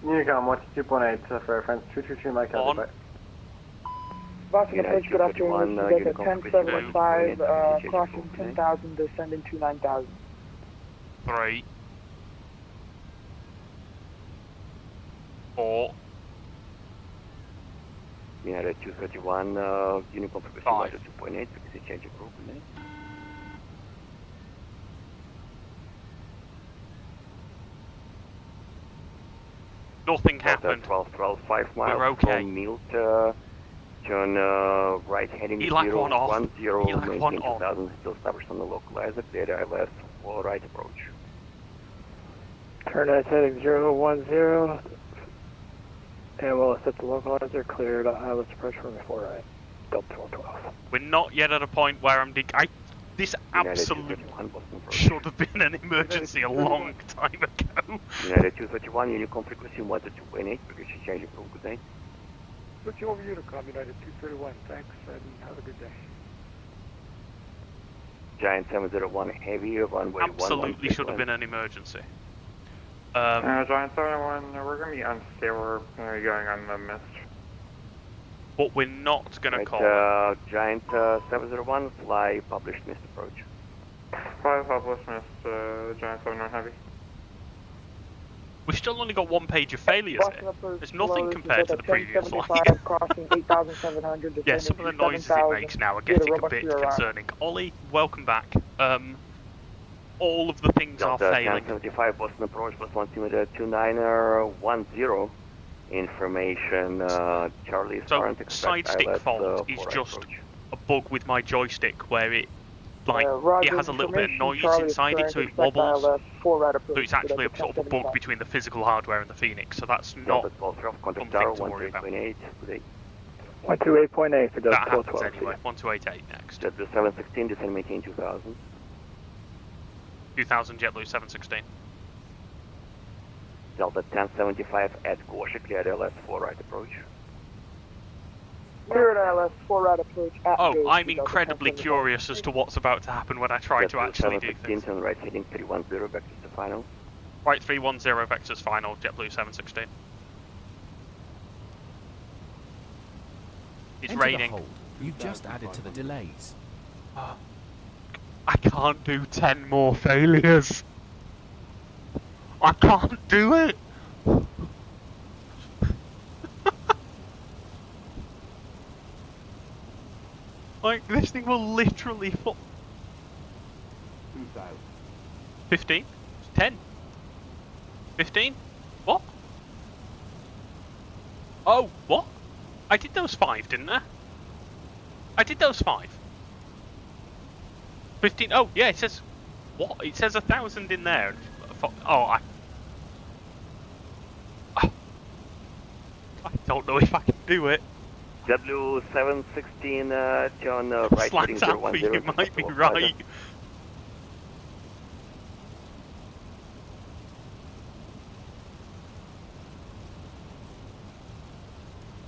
Speaker 18: Unicom, watch 2.8 for Air France 333 Mike Cafe.
Speaker 7: Boston approach, good afternoon. This is Delta 1075, crossing 10,000, descending to 9,000.
Speaker 2: 3, 4.
Speaker 5: United 231, Unicom frequency 2.8, frequency change of group.
Speaker 2: Nothing happened.
Speaker 5: 12, 5 miles
Speaker 2: We're okay.
Speaker 5: from Milt, turn right heading 010, maintain 2000, still established on the localizer, cleared ILS for right approach.
Speaker 17: Turn right heading 010, and we'll set the localizer, cleared ILS approach from before right, Delta 1212.
Speaker 2: We're not yet at a point where I'm this absolutely should have been an emergency a long time ago.
Speaker 5: United 231, Unicom frequency 1 to 2.8, frequency change of group, good day.
Speaker 12: Switch over Unicom, United 231, thanks, and have a good day.
Speaker 5: Giant 701 Heavy, runway 11.
Speaker 2: Absolutely should have been an emergency.
Speaker 13: Giant 701, we're going to be unstable, we're going to be going on the mist.
Speaker 2: But we're not going to call
Speaker 5: Giant 701, fly published mist approach.
Speaker 13: Fly published mist, Giant 701 Heavy.
Speaker 2: We've still only got one page of failures here. There's nothing compared to the previous one.
Speaker 7: Crossing 8,700,
Speaker 2: yeah, some of the noises it makes now are getting a bit concerning. Ollie, welcome back. All of the things are failing.
Speaker 5: 1075 Boston approach, plus 2910. Information, Charlie
Speaker 2: so side stick fault is just a bug with my joystick where it like
Speaker 7: Roger,
Speaker 2: it has a little bit of noise
Speaker 7: Charlie
Speaker 2: inside it,
Speaker 7: is
Speaker 2: so it
Speaker 7: correct. Expect
Speaker 2: wobbles.
Speaker 7: ILS 4 right approach.
Speaker 2: So it's actually a
Speaker 7: Good
Speaker 2: sort of a bug
Speaker 7: 1075.
Speaker 2: between the physical hardware and the Phoenix. So that's not something to worry about.
Speaker 17: 128.8 for Delta
Speaker 2: That happens
Speaker 17: 12.
Speaker 2: anyway. 1288 next.
Speaker 9: JetBlue 716, descend maintain 2000.
Speaker 2: 2000 JetBlue 716.
Speaker 9: Delta 1075 at Gosha, cleared ILS 4 right approach.
Speaker 7: Cleared ILS 4 right approach at
Speaker 2: Oh,
Speaker 7: Ghost,
Speaker 2: I'm
Speaker 7: Delta
Speaker 2: incredibly
Speaker 7: 1075.
Speaker 2: curious as to what's about to happen when I try to actually do things.
Speaker 9: Turn right heading 310, vectors to final.
Speaker 2: Right 310 vectors final, JetBlue 716. It's
Speaker 3: Enter
Speaker 2: raining.
Speaker 3: the hold. You've just added to the delays.
Speaker 2: I can't do 10 more failures. I can't do it. Like, this thing will literally fall. 15? 10? 15? What? Oh, what? I did those 5, didn't I? I did those 5. 15? Oh, yeah, it says... What? It says 1,000 in there. Oh, I don't know if I can do it.
Speaker 9: JetBlue 716, turn right heading
Speaker 2: Slacks out for
Speaker 9: 010.
Speaker 2: you might be right.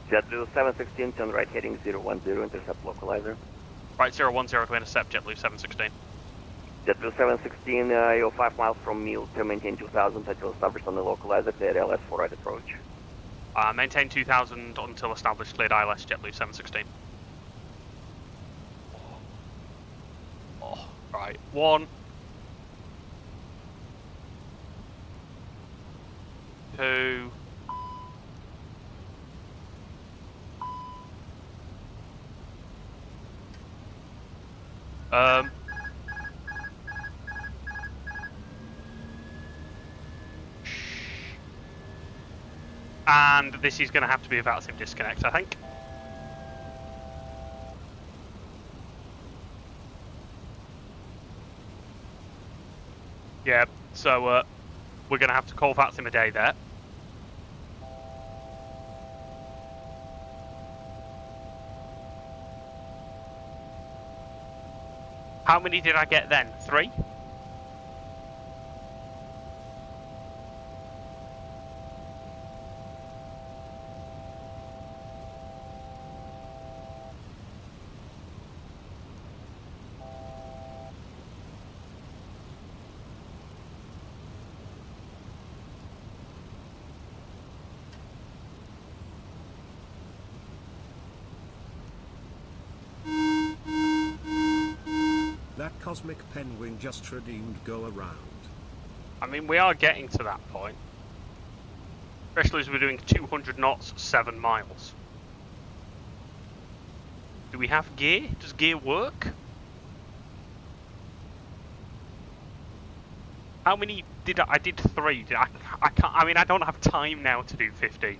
Speaker 9: JetBlue 716, turn right heading 010, intercept localizer.
Speaker 2: Right, 010 to intercept JetBlue 716.
Speaker 9: JetBlue 716, you're 5 miles from Mule to maintain 2000 until established on the localizer, cleared ILS 4 right approach.
Speaker 2: Maintain 2000 until established, cleared ILS JetBlue 716. Oh, right, 1, 2, and this is going to have to be a VATSIM disconnect, I think. Yeah, so we're going to have to call VATSIM a day there. How many did I get then? 3?
Speaker 1: That cosmic penguin just redeemed go around.
Speaker 2: I mean, we are getting to that point. Especially as we're doing 200 knots, 7 miles. Do we have gear? Does gear work? How many did I did 3. I can't, I mean, I don't have time now to do 50.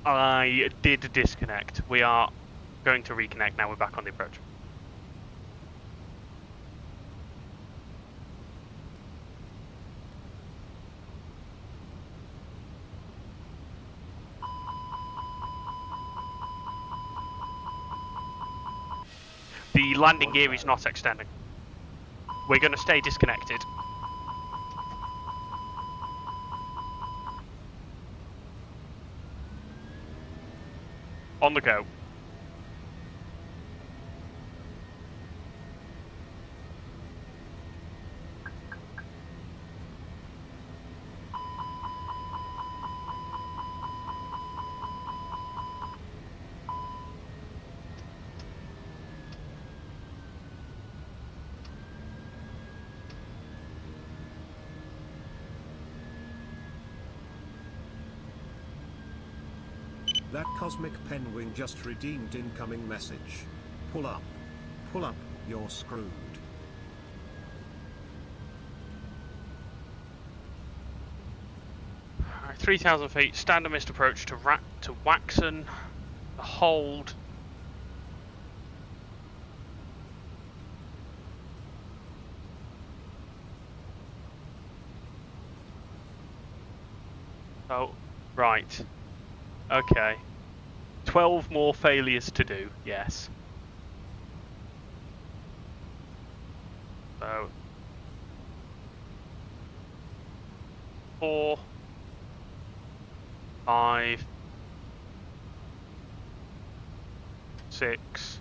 Speaker 2: I did disconnect. We are going to reconnect now. We're back on the approach. The landing gear is not extending. We're going to stay disconnected. On the go.
Speaker 1: That cosmic penguin just redeemed incoming message. Pull up. Pull up, you're screwed.
Speaker 2: Right, 3,000 feet, standard missed approach to Waxon, hold. Oh, right. Okay. 12 more failures to do, yes. So 4, 5, 6.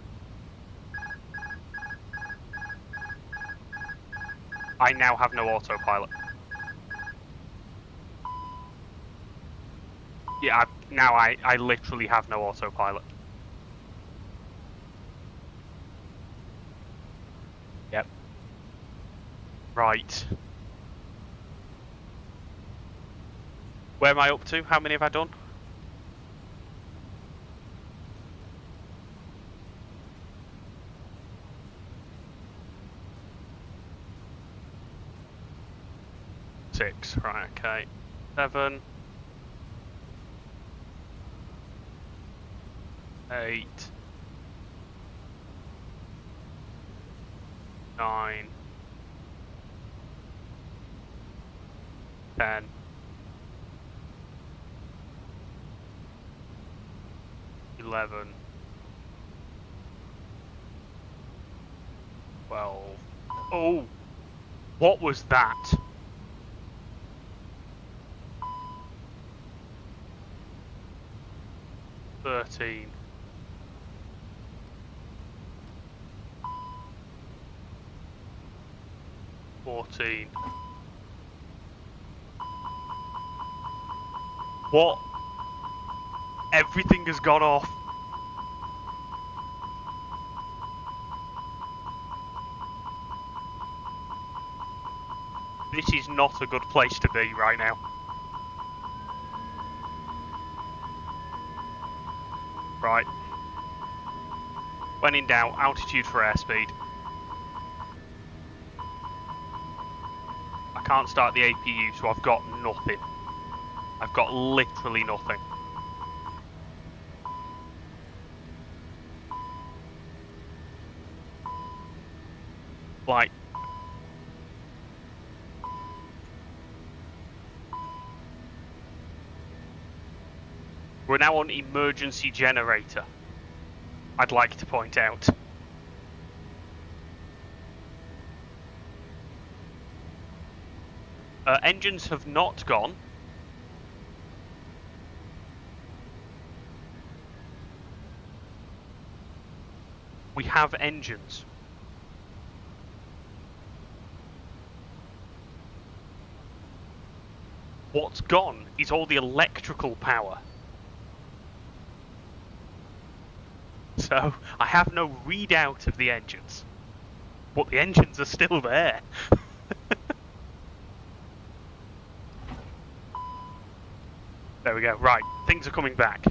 Speaker 2: I now have no autopilot. Yeah, now I literally have no autopilot. Yep. Right. Where am I up to? How many have I done? Six. Right, okay. 7. 8. 9. 10. 11. 12. Oh! What was that? $13. 14. What? Everything has gone off. This is not a good place to be right now. Right. When in doubt, altitude for airspeed. I can't start the APU, so I've got nothing. I've got literally nothing. Like, we're now on emergency generator, I'd like to point out. Engines have not gone. We have engines. What's gone is all the electrical power. So, I have no readout of the engines. But the engines are still there. There we go. Right, things are coming back.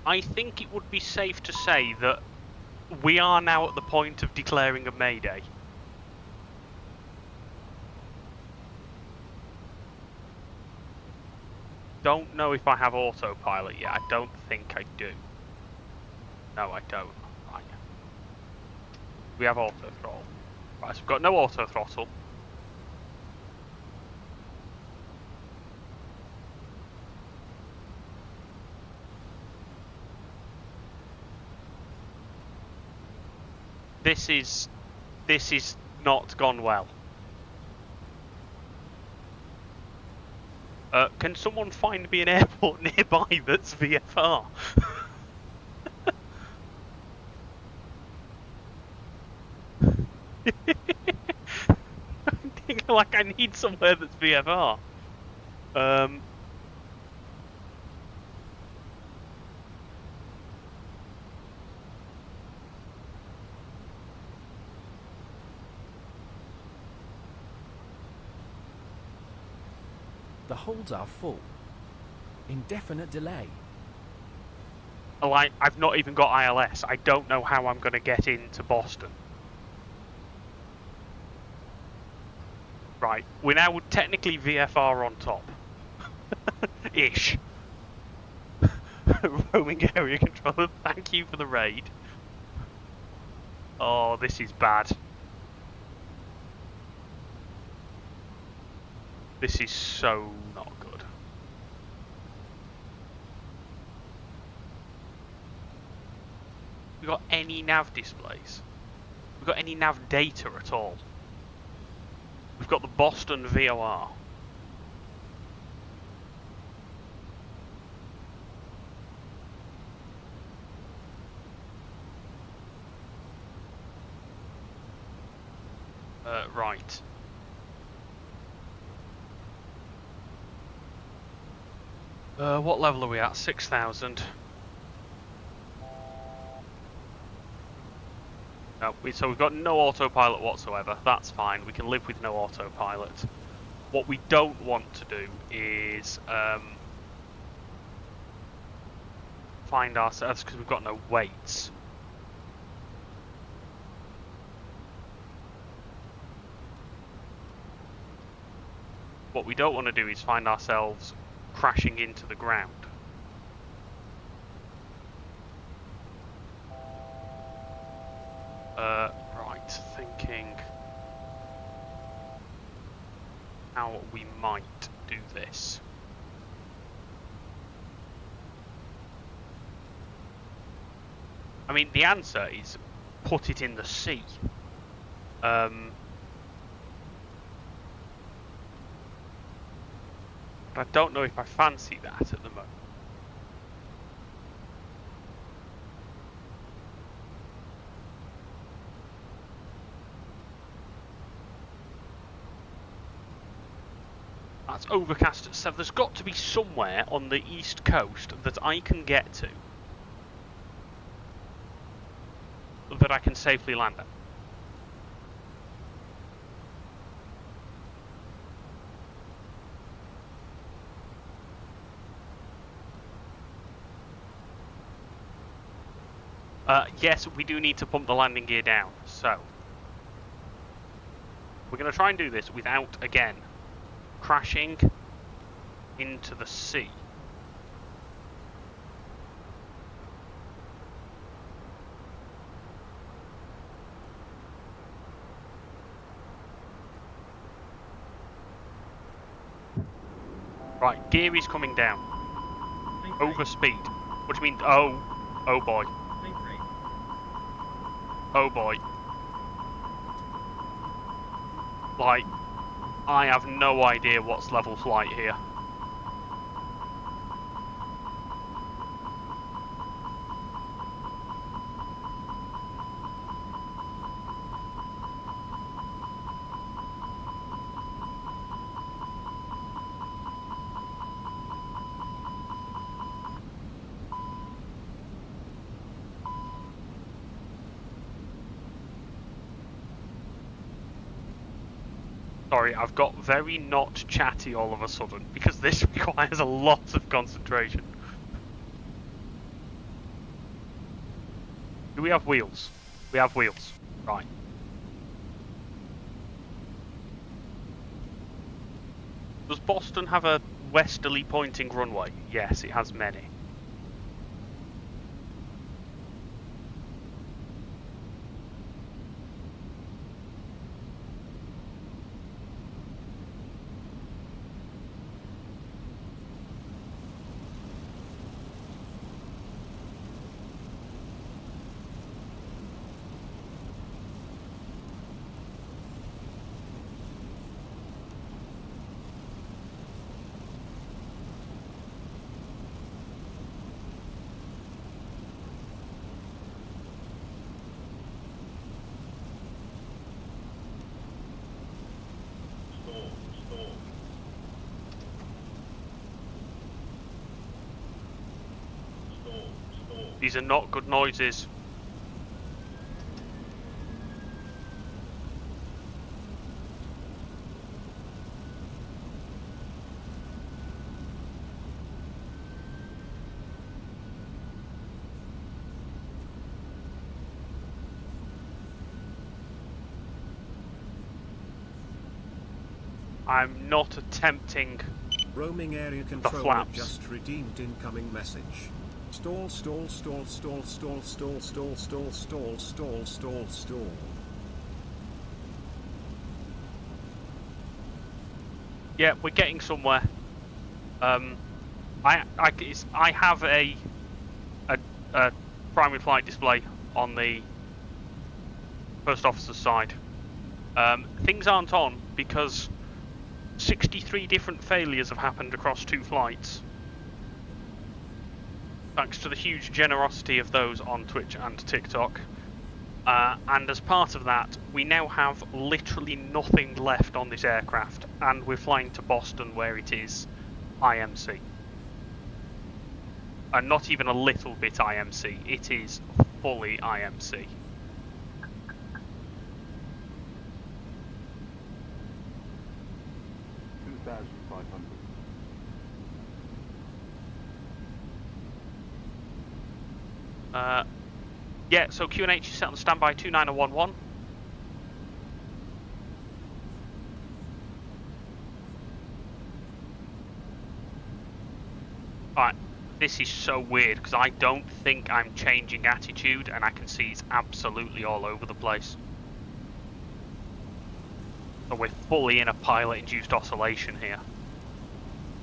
Speaker 2: I think it would be safe to say that we are now at the point of declaring a Mayday. Don't know if I have autopilot yet. I don't think I do. No, I don't. Right. We have auto throttle. Right, so we've got no auto throttle. This is not gone well. Can someone find me an airport nearby that's VFR? I'm thinking like I need somewhere that's VFR.
Speaker 3: The holds are full. Indefinite delay.
Speaker 2: Like, I've not even got ILS. I don't know how I'm going to get into Boston. Right, we're now technically VFR on top. Ish. Roaming area controller, thank you for the raid. Oh, this is bad. This is so not good. We got any nav displays? We got any nav data at all? We've got the Boston VOR. Right. What level are we at? 6,000. No, so we've got no autopilot whatsoever. That's fine. We can live with no autopilot. What we don't want to do is find ourselves, because we've got no weights. What we don't want to do is find ourselves crashing into the ground. Right, thinking how we might do this. I mean, the answer is put it in the sea. But I don't know if I fancy that at the moment. That's overcast at 7. There's got to be somewhere on the east coast that I can get to that I can safely land at. Yes, we do need to pump the landing gear down, so we're going to try and do this without, again, crashing into the sea. Right, gear is coming down. Over speed. What do you mean? Oh boy. Oh boy. Like, I have no idea what's level flight here. Sorry, I've got very not chatty all of a sudden, because this requires a lot of concentration. Do we have wheels? We have wheels. Right. Does Boston have a westerly pointing runway? Yes, it has many. These are not good noises. I'm not attempting
Speaker 1: Roaming area
Speaker 2: the
Speaker 1: controller
Speaker 2: flaps.
Speaker 1: just redeemed incoming message. Stall, stall, stall, stall, stall, stall, stall, stall, stall, stall, stall, stall.
Speaker 2: Yeah, we're getting somewhere. I have a primary flight display on the first officer's side. Things aren't on because 63 different failures have happened across 2 flights. Thanks to the huge generosity of those on Twitch and TikTok. And as part of that, we now have literally nothing left on this aircraft, and we're flying to Boston where it is IMC. And not even a little bit IMC, it is fully IMC. Yeah, so QNH is set on standby 29011. Alright, this is so weird because I don't think I'm changing attitude and I can see it's absolutely all over the place. So we're fully in a pilot-induced oscillation here.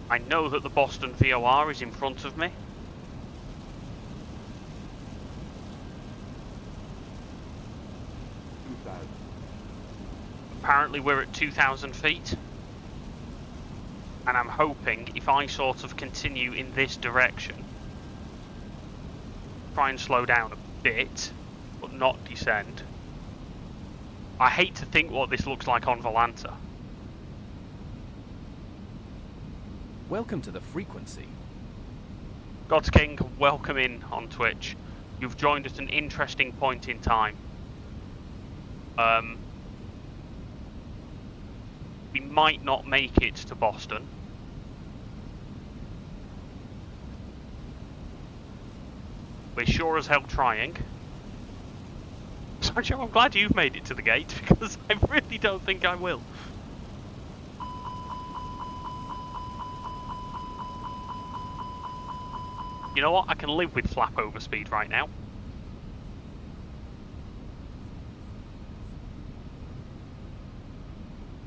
Speaker 2: I know that the Boston VOR is in front of me. Apparently we're at 2,000 feet. And I'm hoping if I sort of continue in this direction, try and slow down a bit, but not descend. I hate to think what this looks like on Volanta.
Speaker 3: Welcome to the frequency.
Speaker 2: God's King, welcome in on Twitch. You've joined at an interesting point in time. We might not make it to Boston. We're sure as hell trying. So Joe, I'm glad you've made it to the gate because I really don't think I will. You know what? I can live with flap over speed right now.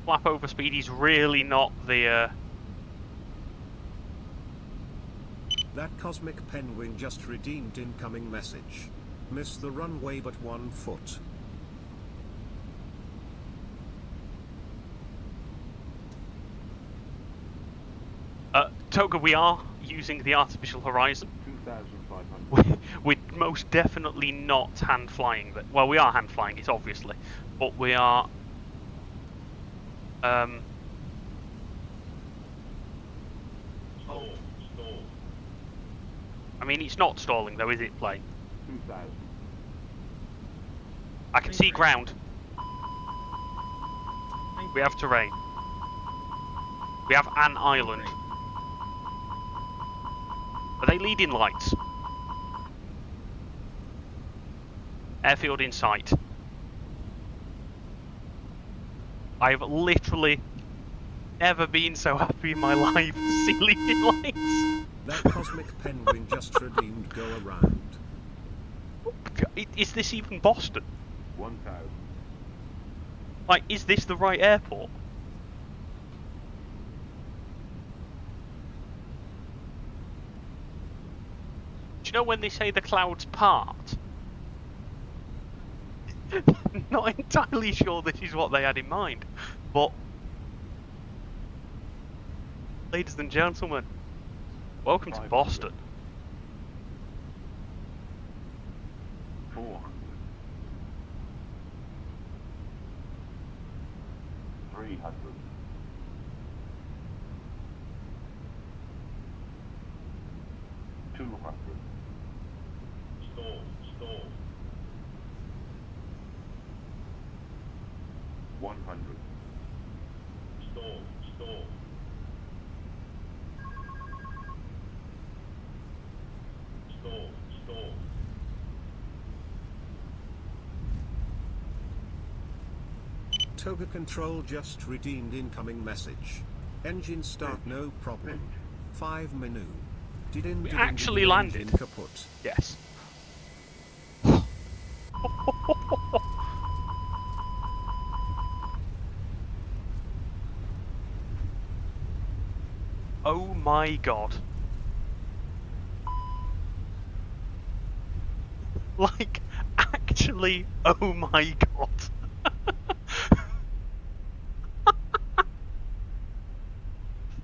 Speaker 2: Flap over speed is really not the
Speaker 1: That Cosmic Penguin just redeemed incoming message. Miss the runway but 1 foot.
Speaker 2: Toga, we are using the artificial horizon. 2,500. We're most definitely not hand flying that. Well, we are hand flying it, obviously, but we are. I mean, it's not stalling though, is it, plane? 2,000. I can see ground. We have terrain. We have an island. Are they leading lights? Airfield in sight. I have literally never been so happy in my life to see leading lights.
Speaker 1: That Cosmic Penguin just redeemed go around.
Speaker 2: Is this even Boston?
Speaker 8: 1,000.
Speaker 2: Like, is this the right airport? Do you know when they say the clouds part? Not entirely sure this is what they had in mind, but ladies and gentlemen, welcome to Boston.
Speaker 8: 400. 300. 200. Stall. 100. Stall. Stall.
Speaker 1: 2 Toga Control just redeemed incoming message. Engine start no problem. 5 menu.
Speaker 2: We actually landed.
Speaker 1: Kaput.
Speaker 2: Yes. Oh my god. Like, actually, oh my god.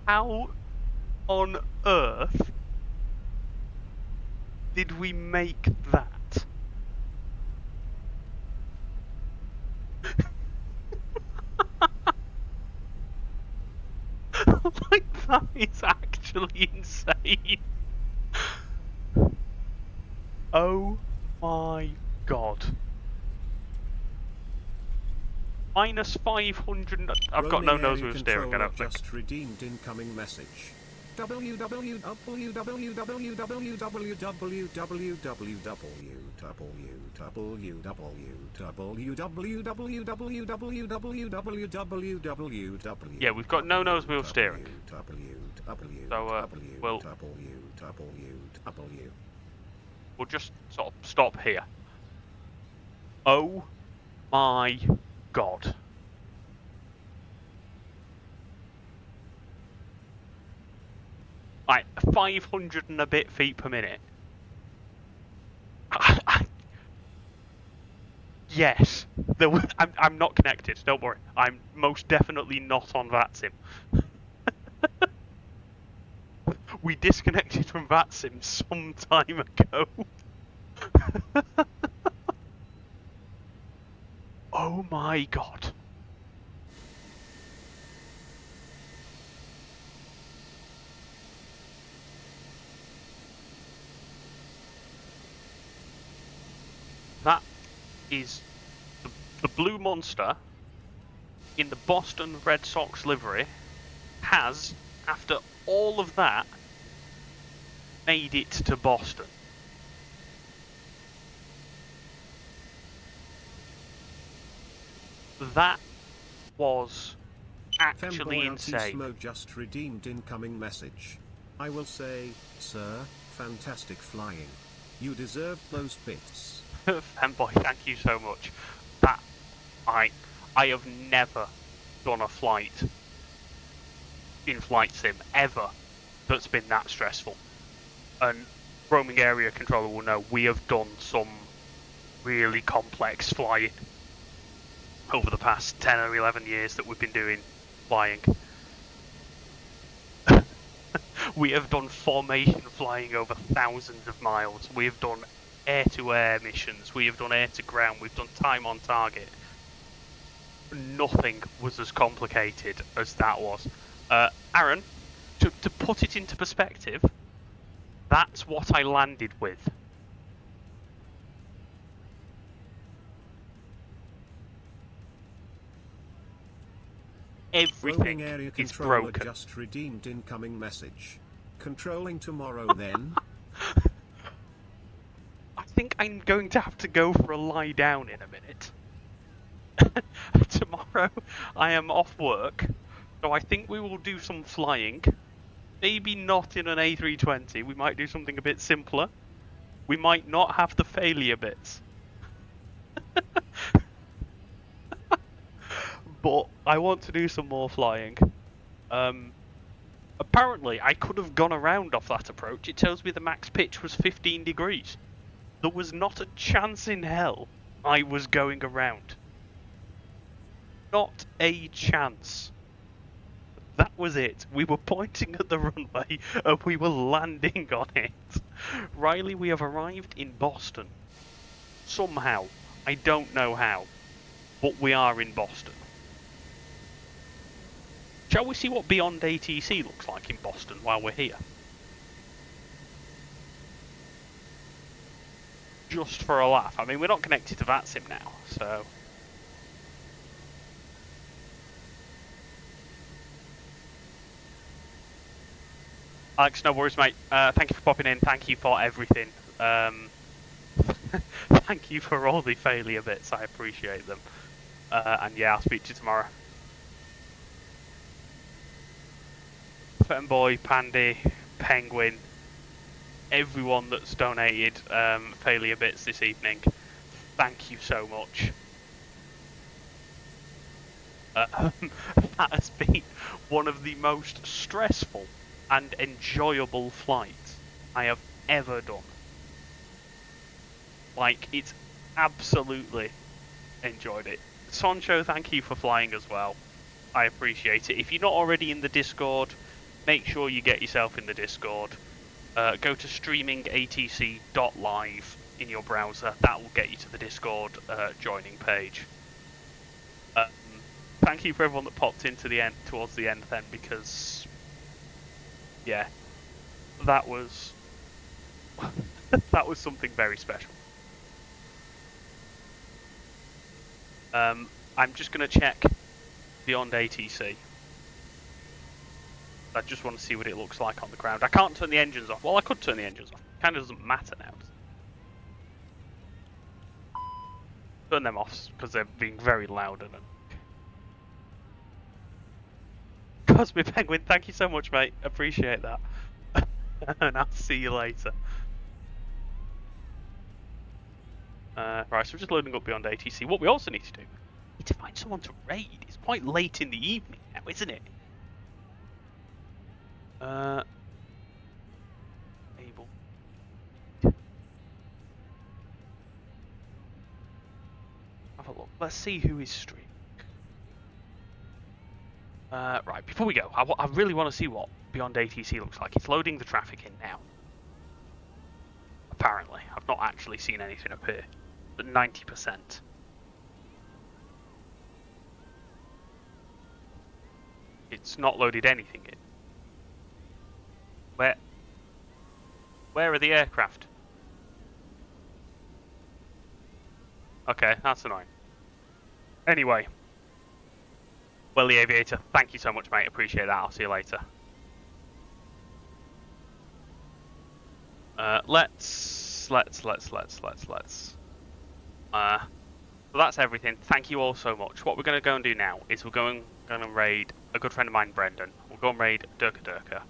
Speaker 2: How on earth did we make that? Like, that is actually insane. Oh my god. Minus 500. I've got no nose wheel steering, I don't think.
Speaker 1: Just redeemed incoming message.
Speaker 2: Yeah, we've got no nose wheel steering. So, we'll just sort of stop here. Oh my god. Like 500 and a bit feet per minute. Yes, I'm not connected. Don't worry. I'm most definitely not on VATSIM. We disconnected from VATSIM some time ago. Oh my god. That is the Blue Monster in the Boston Red Sox livery has, after all of that, made it to Boston. That was actually insane.
Speaker 1: Femboy just redeemed incoming message. I will say, sir, fantastic flying. You deserved those bits.
Speaker 2: Femboy, thank you so much. That I have never done a flight in Flight Sim ever that's been that stressful. And roaming area controller will know we have done some really complex flying over the past 10 or 11 years that we've been doing flying. We have done formation flying over thousands of miles. We have done air-to-air missions. We have done air-to-ground. We've done time on target. Nothing was as complicated as that was. Aaron, to put it into perspective, that's what I landed with. Everything
Speaker 1: area
Speaker 2: is
Speaker 1: controller
Speaker 2: broken.
Speaker 1: Just redeemed incoming message. Controlling tomorrow then?
Speaker 2: I think I'm going to have to go for a lie down in a minute. Tomorrow I am off work, so I think we will do some flying. Maybe not in an A320, we might do something a bit simpler. We might not have the failure bits. But I want to do some more flying. Apparently I could have gone around off that approach. It tells me the max pitch was 15 degrees. There was not a chance in hell I was going around. Not a chance. That was it. We were pointing at the runway and we were landing on it. Riley, we have arrived in Boston. Somehow. I don't know how. But we are in Boston. Shall we see what Beyond ATC looks like in Boston while we're here? Just for a laugh. I mean, we're not connected to VATSIM now, so... Alex, no worries, mate. Thank you for popping in. Thank you for everything. Thank you for all the failure bits. I appreciate them. And yeah, I'll speak to you tomorrow. Femboy, Pandy, Penguin, everyone that's donated failure bits this evening, thank you so much. That has been one of the most stressful and enjoyable flights I have ever done. Like, it's absolutely enjoyed it. Soncho, thank you for flying as well. I appreciate it. If you're not already in the Discord, make sure you get yourself in the Discord. Go to streamingatc.live in your browser. That will get you to the Discord joining page. Thank you for everyone that popped into the end towards the end then, because yeah, that was that was something very special. I'm just going to check beyond ATC. I just want to see what it looks like on the ground. I can't turn the engines off. Well, I could turn the engines off. It kind of doesn't matter now. Turn them off because they're being very loud. Cosmic Penguin, thank you so much, mate. Appreciate that. And I'll see you later. Right, so we're just loading up beyond ATC. What we also need to do is to find someone to raid. It's quite late in the evening now, isn't it? Able. Have a look. Let's see who is streaming. Right, before we go, I really want to see what Beyond ATC looks like. It's loading the traffic in now. Apparently. I've not actually seen anything appear. But 90%. It's not loaded anything in. Where are the aircraft? Okay, that's annoying. Anyway. Well, the Aviator, thank you so much, mate. Appreciate that. I'll see you later. So that's everything. Thank you all so much. What we're going to go and do now is we're going to raid a good friend of mine, Brendan. We'll go and raid Durka Durka.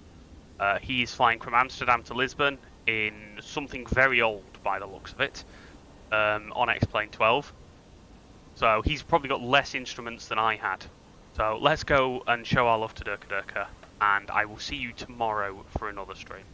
Speaker 2: He's flying from Amsterdam to Lisbon in something very old by the looks of it, on X-Plane 12. So he's probably got less instruments than I had. So let's go and show our love to Durka Durka, and I will see you tomorrow for another stream.